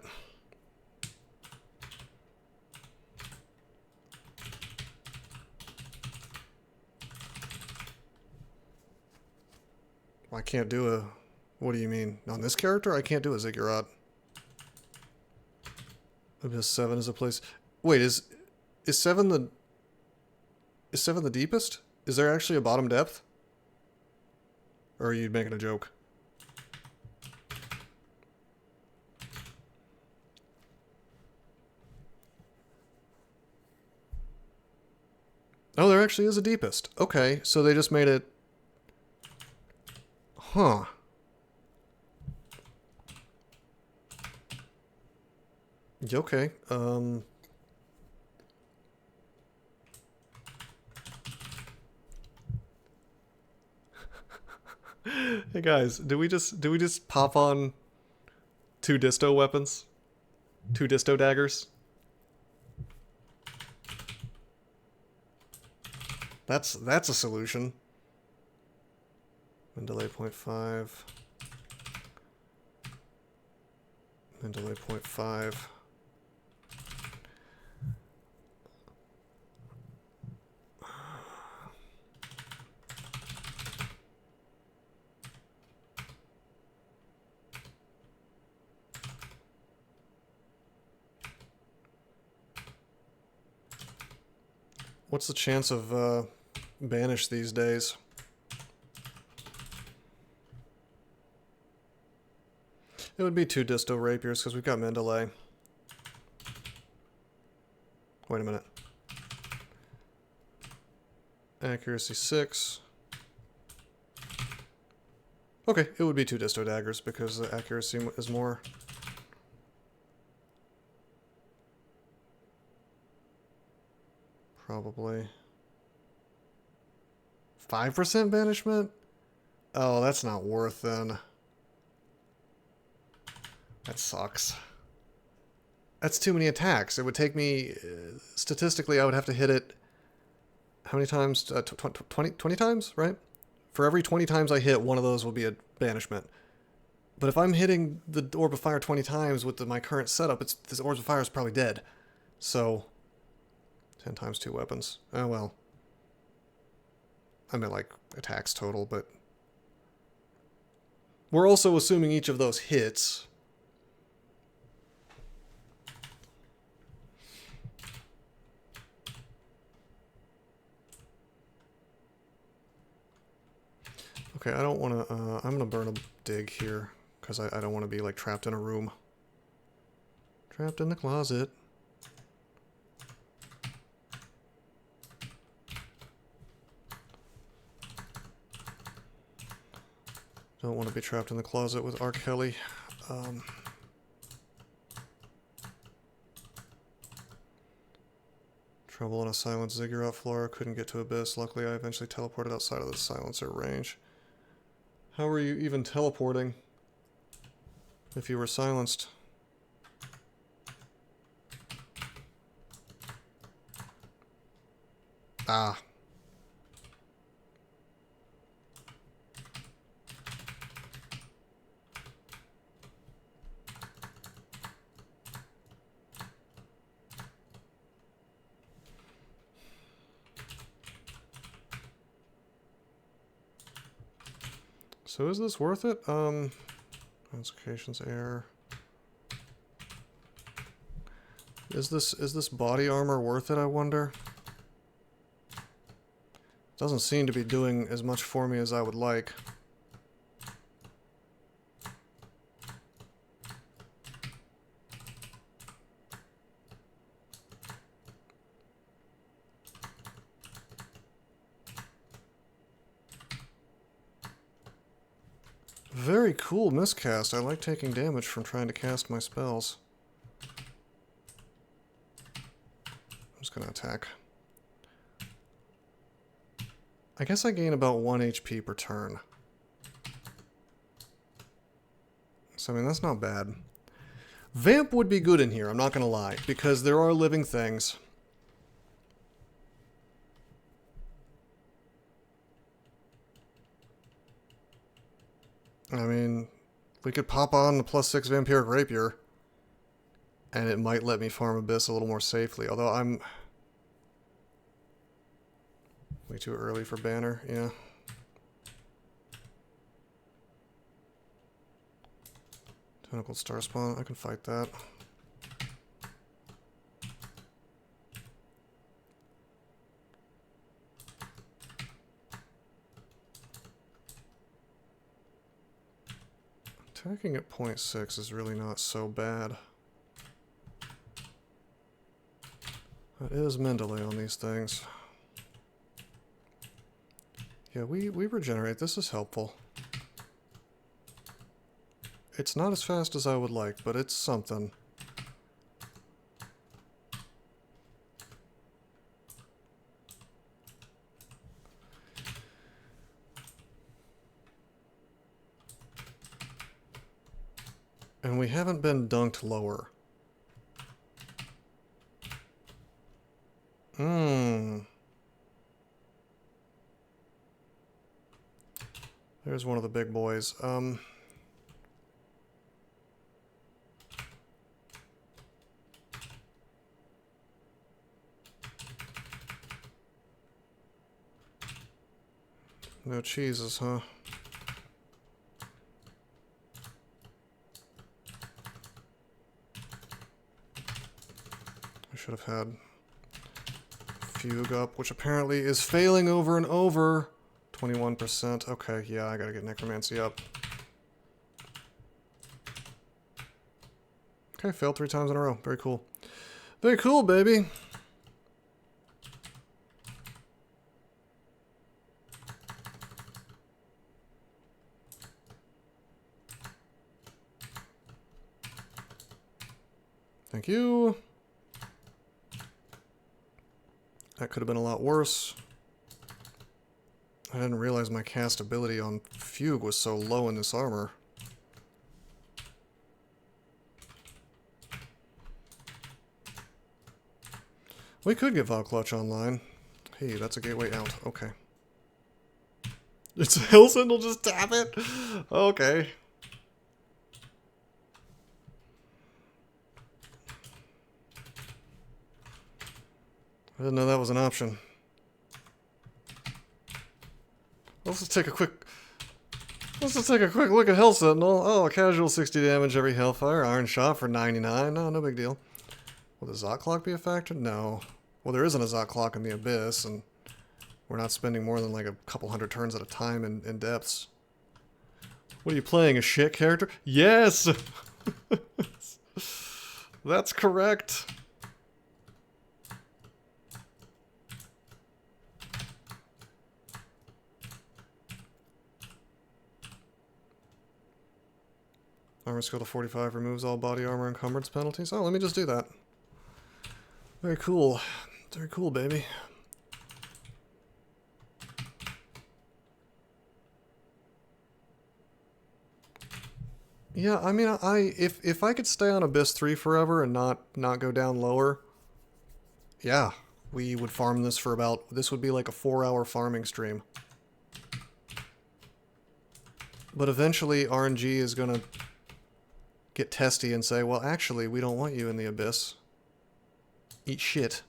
I can't do a... What do you mean? On this character, I can't do a Ziggurat. Abyss 7 is a place... Wait, is 7 the... Is 7 the deepest? Is there actually a bottom depth? Or are you making a joke? Oh, there actually is a deepest. Okay, so they just made it... Huh. Okay, Hey guys, do we just pop on 2 disto weapons? 2 disto daggers? That's a solution. Delay 0.5. And delay 0.5. What's the chance of banish these days? It would be 2 disto rapiers because we've got Mendeley. Wait a minute. Accuracy 6. Okay, it would be 2 disto daggers because the accuracy is more. Probably. 5% banishment? Oh, that's not worth then. That sucks. That's too many attacks. It would take me... statistically, I would have to hit it... How many times? 20 times, right? For every 20 times I hit, one of those will be a banishment. But if I'm hitting the Orb of Fire 20 times with my current setup, this Orb of Fire is probably dead. So... 10 times 2 weapons. Oh, well. I meant, like, attacks total, but... We're also assuming each of those hits... Okay, I don't want to, I'm going to burn a dig here, because I don't want to be, like, trapped in a room. Trapped in the closet. Don't want to be trapped in the closet with R. Kelly. Trouble on a silent ziggurat floor. Couldn't get to Abyss. Luckily, I eventually teleported outside of the silencer range. How were you even teleporting if you were silenced? Ah. So is this worth it? Concentrations air. Is this body armor worth it, I wonder? Doesn't seem to be doing as much for me as I would like. Very cool miscast. I like taking damage from trying to cast my spells. I'm just gonna attack. I guess I gain about 1 HP per turn. So, I mean, that's not bad. Vamp would be good in here, I'm not gonna lie, because there are living things. I mean, we could pop on the +6 Vampiric Rapier, and it might let me farm Abyss a little more safely, although I'm way too early for Banner, yeah. Tentacle Star Spawn, I can fight that. Attacking at 0.6 is really not so bad. That is Mendeley on these things. Yeah, we regenerate. This is helpful. It's not as fast as I would like, but it's something. And we haven't been dunked lower. There's one of the big boys. No cheeses, huh? I should have had Fugue up, which apparently is failing over and over. 21%. Okay, yeah, I gotta get Necromancy up. Okay, failed 3 times in a row. Very cool. Very cool, baby. Thank you. That could have been a lot worse. I didn't realize my cast ability on Fugue was so low in this armor. We could get Val Clutch online. Hey, that's a gateway out. Okay. It's Hilson will just tap it? Okay. I didn't know that was an option. Let's just take a quick look at Hell Sentinel. Oh, casual 60 damage every Hellfire. Iron Shot for 99. No big deal. Will the Zot Clock be a factor? No. Well, there isn't a Zot Clock in the Abyss, and we're not spending more than like a couple hundred turns at a time in depths. What are you playing, a shit character? Yes! That's correct. Armor skill to 45 removes all body armor encumbrance penalties. Oh, let me just do that. Very cool. Very cool, baby. Yeah, I mean, if I could stay on Abyss 3 forever and not go down lower, yeah, we would farm this for about, this would be like a 4-hour farming stream. But eventually RNG is gonna get testy and say, well, actually, we don't want you in the Abyss. Eat shit.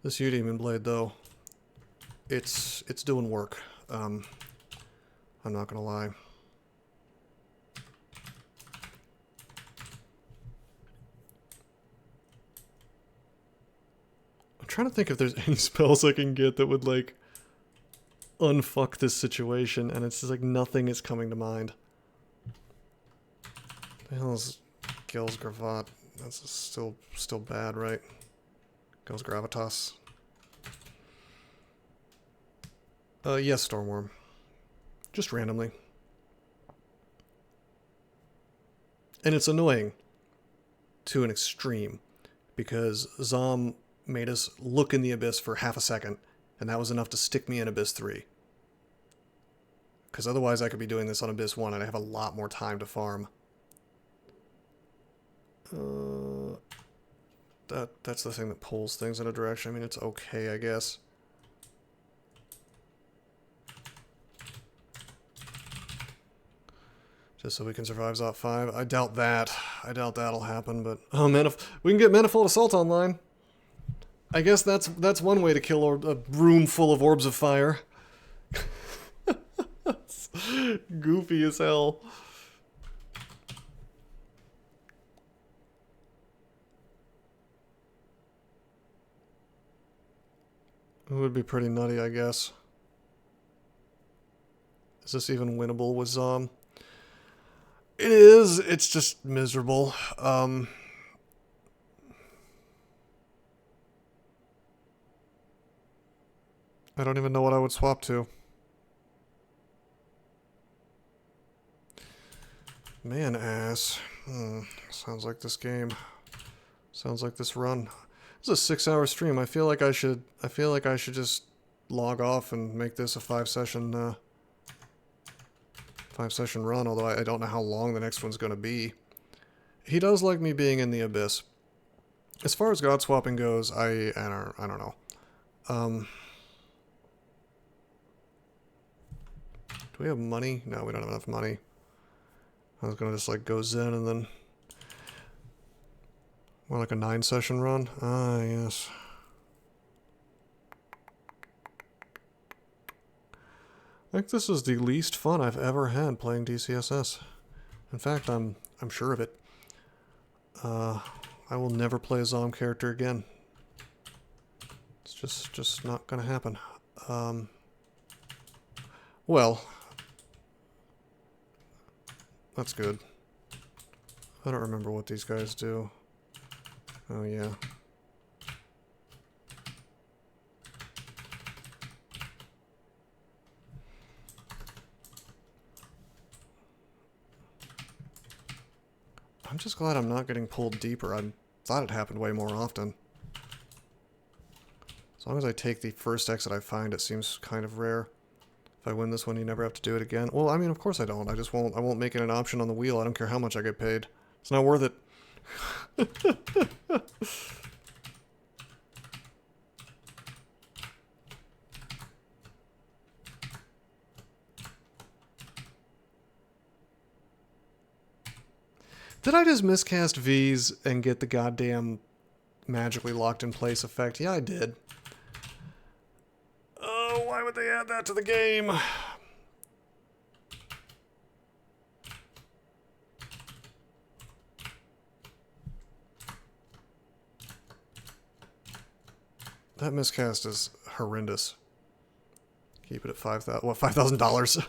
This Udemon blade, though, it's doing work. I'm not gonna lie. I'm trying to think if there's any spells I can get that would, like, unfuck this situation, and it's just like nothing is coming to mind. The hell is Gil's Gravat? That's still bad, right? Gil's Gravitas. Yes, Stormworm. Just randomly. And it's annoying to an extreme, because Zom made us look in the Abyss for half a second, and that was enough to stick me in Abyss 3. Because otherwise I could be doing this on Abyss 1 and I have a lot more time to farm. That's the thing that pulls things in a direction. I mean, it's okay, I guess. Just so we can survive Zot 5. I doubt that. I doubt that'll happen, but... Oh, we can get Manifold Assault online. I guess that's one way to kill a room full of orbs of fire. Goofy as hell. It would be pretty nutty, I guess. Is this even winnable with Zom? It is. It's just miserable. I don't even know what I would swap to. Man ass. Sounds like this game. Sounds like this run. It's a 6-hour stream. I feel like I should just log off and make this a 5-session run, although I don't know how long the next one's gonna be. He does like me being in the Abyss. As far as god swapping goes, I don't know. Do we have money? No, we don't have enough money. I was gonna just like go Zen and then more like a 9-session run. Ah, yes. I think this is the least fun I've ever had playing DCSS. In fact, I'm sure of it. I will never play a Zom character again. It's just not gonna happen. Well, that's good. I don't remember what these guys do. Oh, yeah. I'm just glad I'm not getting pulled deeper. I thought it happened way more often. As long as I take the first exit I find, it seems kind of rare. If I win this one, you never have to do it again. Well, I mean, of course I don't. I won't make it an option on the wheel. I don't care how much I get paid. It's not worth it. Did I just miscast V's and get the goddamn magically locked in place effect? Yeah, I did. Oh, why would they add that to the game? That miscast is horrendous. Keep it at $5,000. What, $5,000?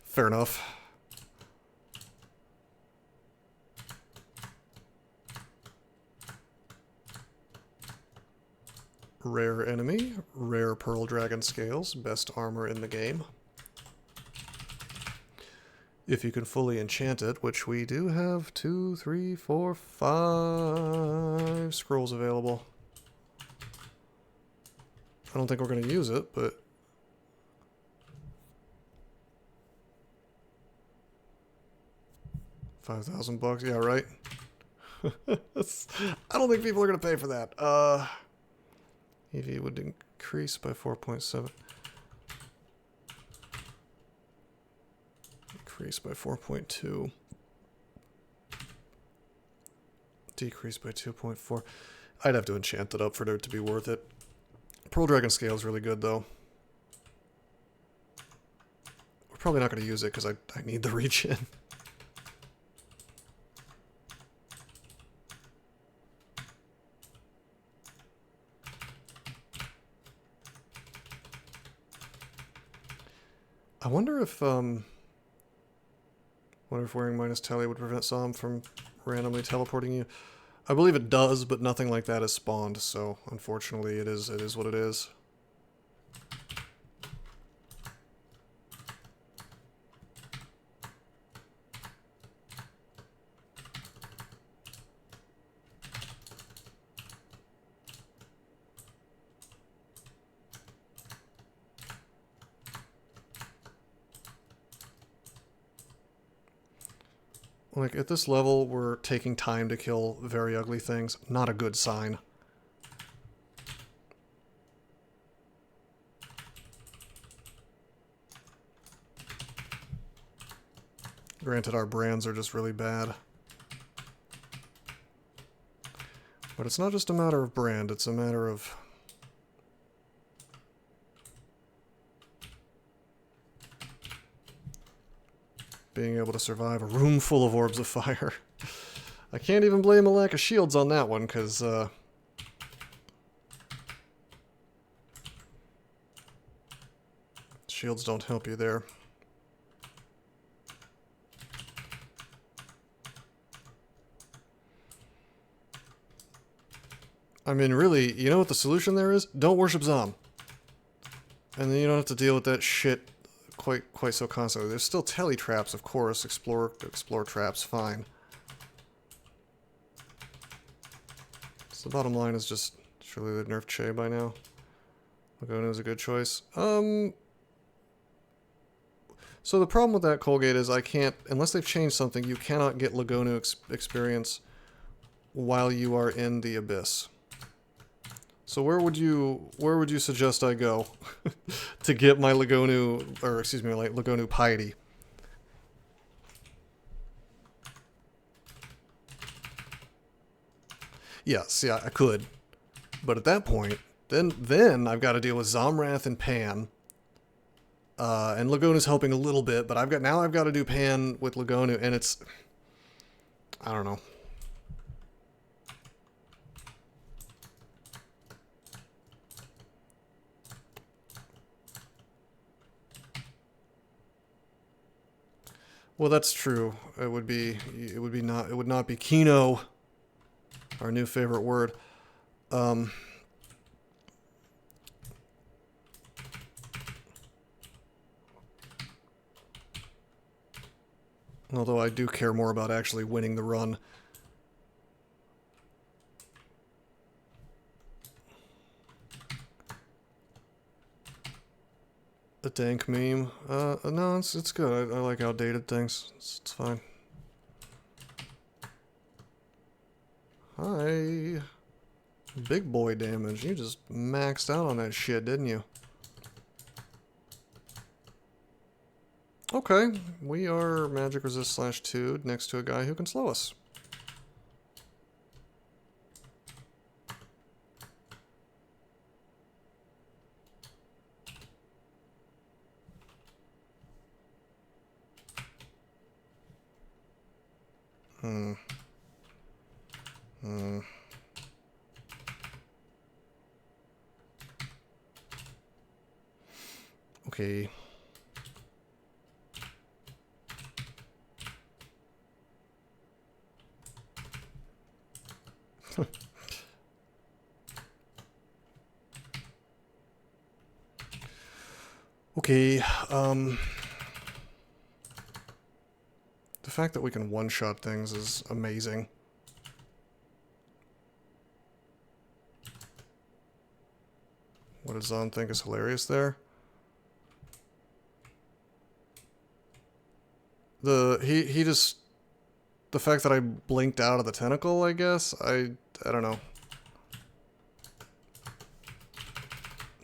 Fair enough. Rare enemy, rare Pearl Dragon Scales, best armor in the game. If you can fully enchant it, which we do have 2, 3, 4, 5 scrolls available. I don't think we're going to use it, but... $5,000, yeah, right? I don't think people are going to pay for that. EV would increase by 4.7. Increase by 4.2. Decrease by 2.4. I'd have to enchant it up for it to be worth it. Pearl Dragon Scale is really good, though. We're probably not going to use it because I need the regen. I wonder if wearing minus tally would prevent Som from randomly teleporting you. I believe it does, but nothing like that is spawned, so unfortunately it is what it is. Like, at this level, we're taking time to kill very ugly things. Not a good sign. Granted, our brands are just really bad. But it's not just a matter of brand, it's a matter of... being able to survive a room full of orbs of fire. I can't even blame a lack of shields on that one, because, shields don't help you there. I mean, really, you know what the solution there is? Don't worship Zom. And then you don't have to deal with that shit quite so constantly. There's still telly traps, of course. Explore traps, fine. So the bottom line is just surely they'd nerf Che by now. Laguna is a good choice. So the problem with that Colgate is I can't, unless they've changed something, you cannot get Laguna experience while you are in the Abyss. So where would you suggest I go to get my Lagonu, or excuse me, like Lagonu piety? Yes, yeah, I could. But at that point, then I've got to deal with Zomrath and Pan. And Lagonu's helping a little bit, but I've got to do Pan with Lagonu, and it's, I don't know. Well, that's true. It would not be Kino, our new favorite word. Although I do care more about actually winning the run. A dank meme. No, it's good. I like outdated things. It's fine. Hi. Big boy damage. You just maxed out on that shit, didn't you? Okay. We are magic resist /2 next to a guy who can slow us. Okay. Okay, the fact that we can one-shot things is amazing. What does Zon think is hilarious there? He just, the fact that I blinked out of the tentacle, I guess, I don't know.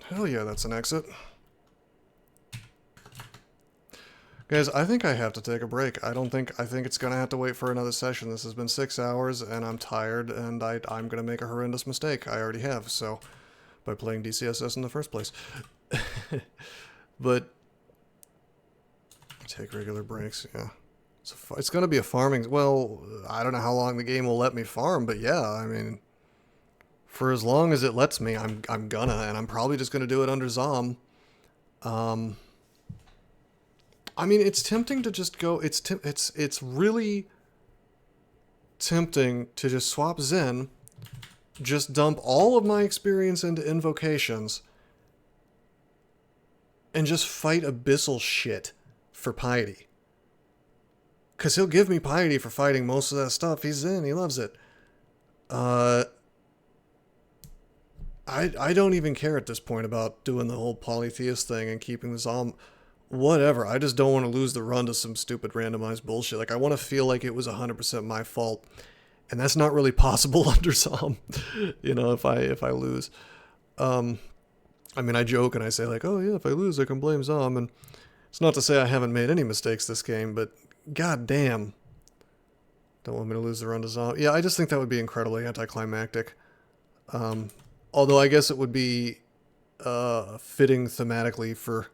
Hell yeah, that's an exit. Guys, I think I have to take a break. I think it's gonna have to wait for another session. This has been 6 hours, and I'm tired, and I'm gonna make a horrendous mistake. I already have, so, by playing DCSS in the first place. But, take regular breaks, yeah. It's gonna be a farming, well, I don't know how long the game will let me farm, but yeah, I mean, for as long as it lets me, I'm gonna, and I'm probably just gonna do it under Zom. I mean, it's tempting to just go. It's really tempting to just swap Zen, just dump all of my experience into invocations, and just fight abyssal shit for piety. Cause he'll give me piety for fighting most of that stuff. He's Zen. He loves it. I don't even care at this point about doing the whole polytheist thing and keeping the Zom. Whatever, I just don't want to lose the run to some stupid randomized bullshit. Like, I want to feel like it was 100% my fault. And that's not really possible under Zom, you know, if I lose. I mean, I joke and I say, like, oh yeah, if I lose, I can blame Zom. And it's not to say I haven't made any mistakes this game, but god damn. Don't want me to lose the run to Zom. Yeah, I just think that would be incredibly anticlimactic. Although I guess it would be fitting thematically for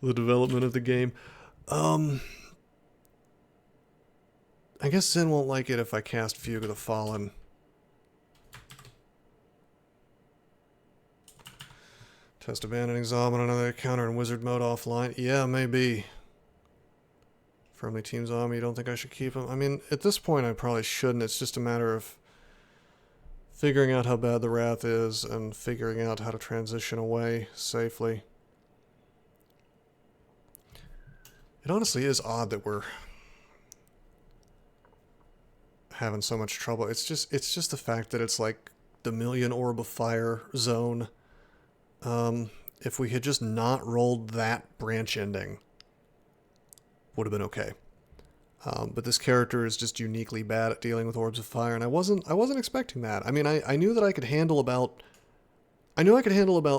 the development of the game. I guess Zen won't like it if I cast Fugue of the Fallen. Test abandoning Zom on another counter in wizard mode offline. Yeah, maybe. Friendly team Zom, you don't think I should keep him? I mean, at this point I probably shouldn't. It's just a matter of figuring out how bad the Wrath is and figuring out how to transition away safely. It honestly is odd that we're having so much trouble. It's just the fact that it's like the Million Orb of Fire zone. If we had just not rolled that branch ending, would have been okay. But this character is just uniquely bad at dealing with Orbs of Fire, and I wasn't expecting that. I mean, I knew that I could handle about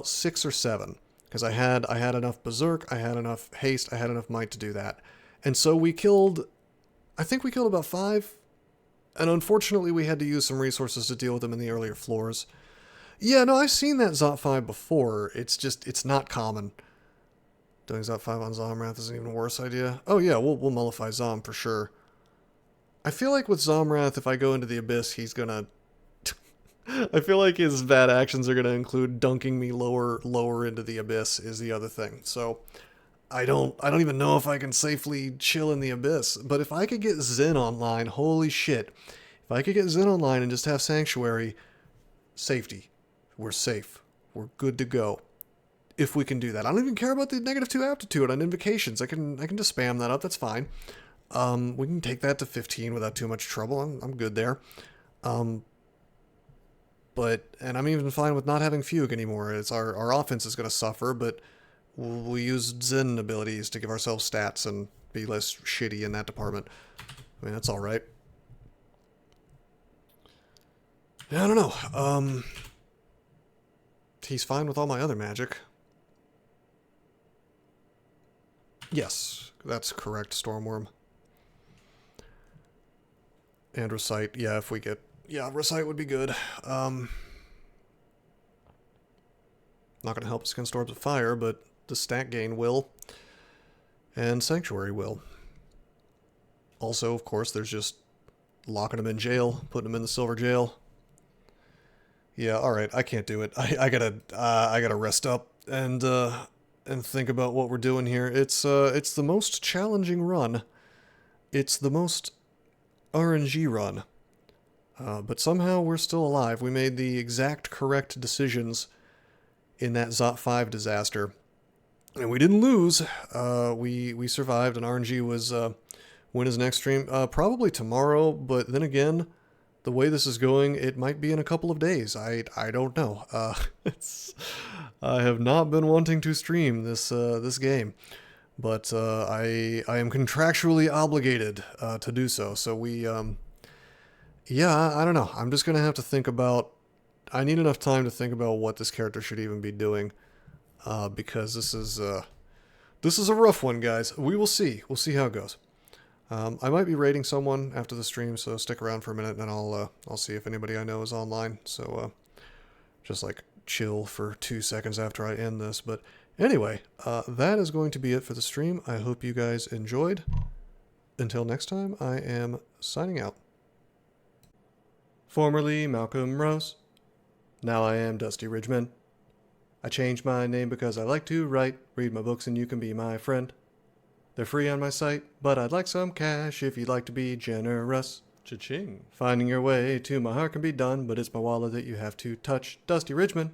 6 or 7. Because I had enough Berserk, I had enough Haste, I had enough Might to do that. And so I think we killed about 5. And unfortunately we had to use some resources to deal with them in the earlier floors. Yeah, no, I've seen that Zot 5 before. It's not common. Doing Zot 5 on Zomrath is an even worse idea. Oh yeah, we'll mollify Zom for sure. I feel like with Zomrath, if I go into the Abyss, he's gonna... I feel like his bad actions are going to include dunking me lower into the Abyss is the other thing. So I don't even know if I can safely chill in the Abyss. But if I could get Zen online, holy shit. If I could get Zen online and just have Sanctuary, safety. We're safe. We're good to go. If we can do that. I don't even care about the -2 aptitude on invocations. I can just spam that up. That's fine. We can take that to 15 without too much trouble. I'm good there. And I'm even fine with not having Fugue anymore. It's our offense is going to suffer, but we'll use Zen abilities to give ourselves stats and be less shitty in that department. I mean, that's alright. Yeah, I don't know. He's fine with all my other magic. Yes, that's correct, Stormworm. And Recite, yeah, if we get... Yeah, Recite would be good. Not going to help us against Orbs of Fire, but the stat gain will. And Sanctuary will. Also, of course, there's just locking them in jail, putting them in the silver jail. Yeah, alright, I can't do it. I gotta rest up and think about what we're doing here. It's the most challenging run. It's the most RNG run. But somehow we're still alive. We made the exact correct decisions in that Zot 5 disaster. And we didn't lose. We survived, and RNG was win his next stream. Probably tomorrow, but then again, the way this is going, it might be in a couple of days. I don't know. I have not been wanting to stream this game. But I am contractually obligated to do so. So we... Yeah, I don't know. I'm just going to have to think about... I need enough time to think about what this character should even be doing. Because this is This is a rough one, guys. We will see. We'll see how it goes. I might be raiding someone after the stream, so stick around for a minute, and I'll see if anybody I know is online. So just like chill for 2 seconds after I end this. But anyway, that is going to be it for the stream. I hope you guys enjoyed. Until next time, I am signing out. Formerly Malcolm Rose. Now I am Dusty Ridgeman. I changed my name because I like to write. Read my books and you can be my friend. They're free on my site, but I'd like some cash if you'd like to be generous. Cha-ching. Finding your way to my heart can be done, but it's my wallet that you have to touch. Dusty Ridgeman.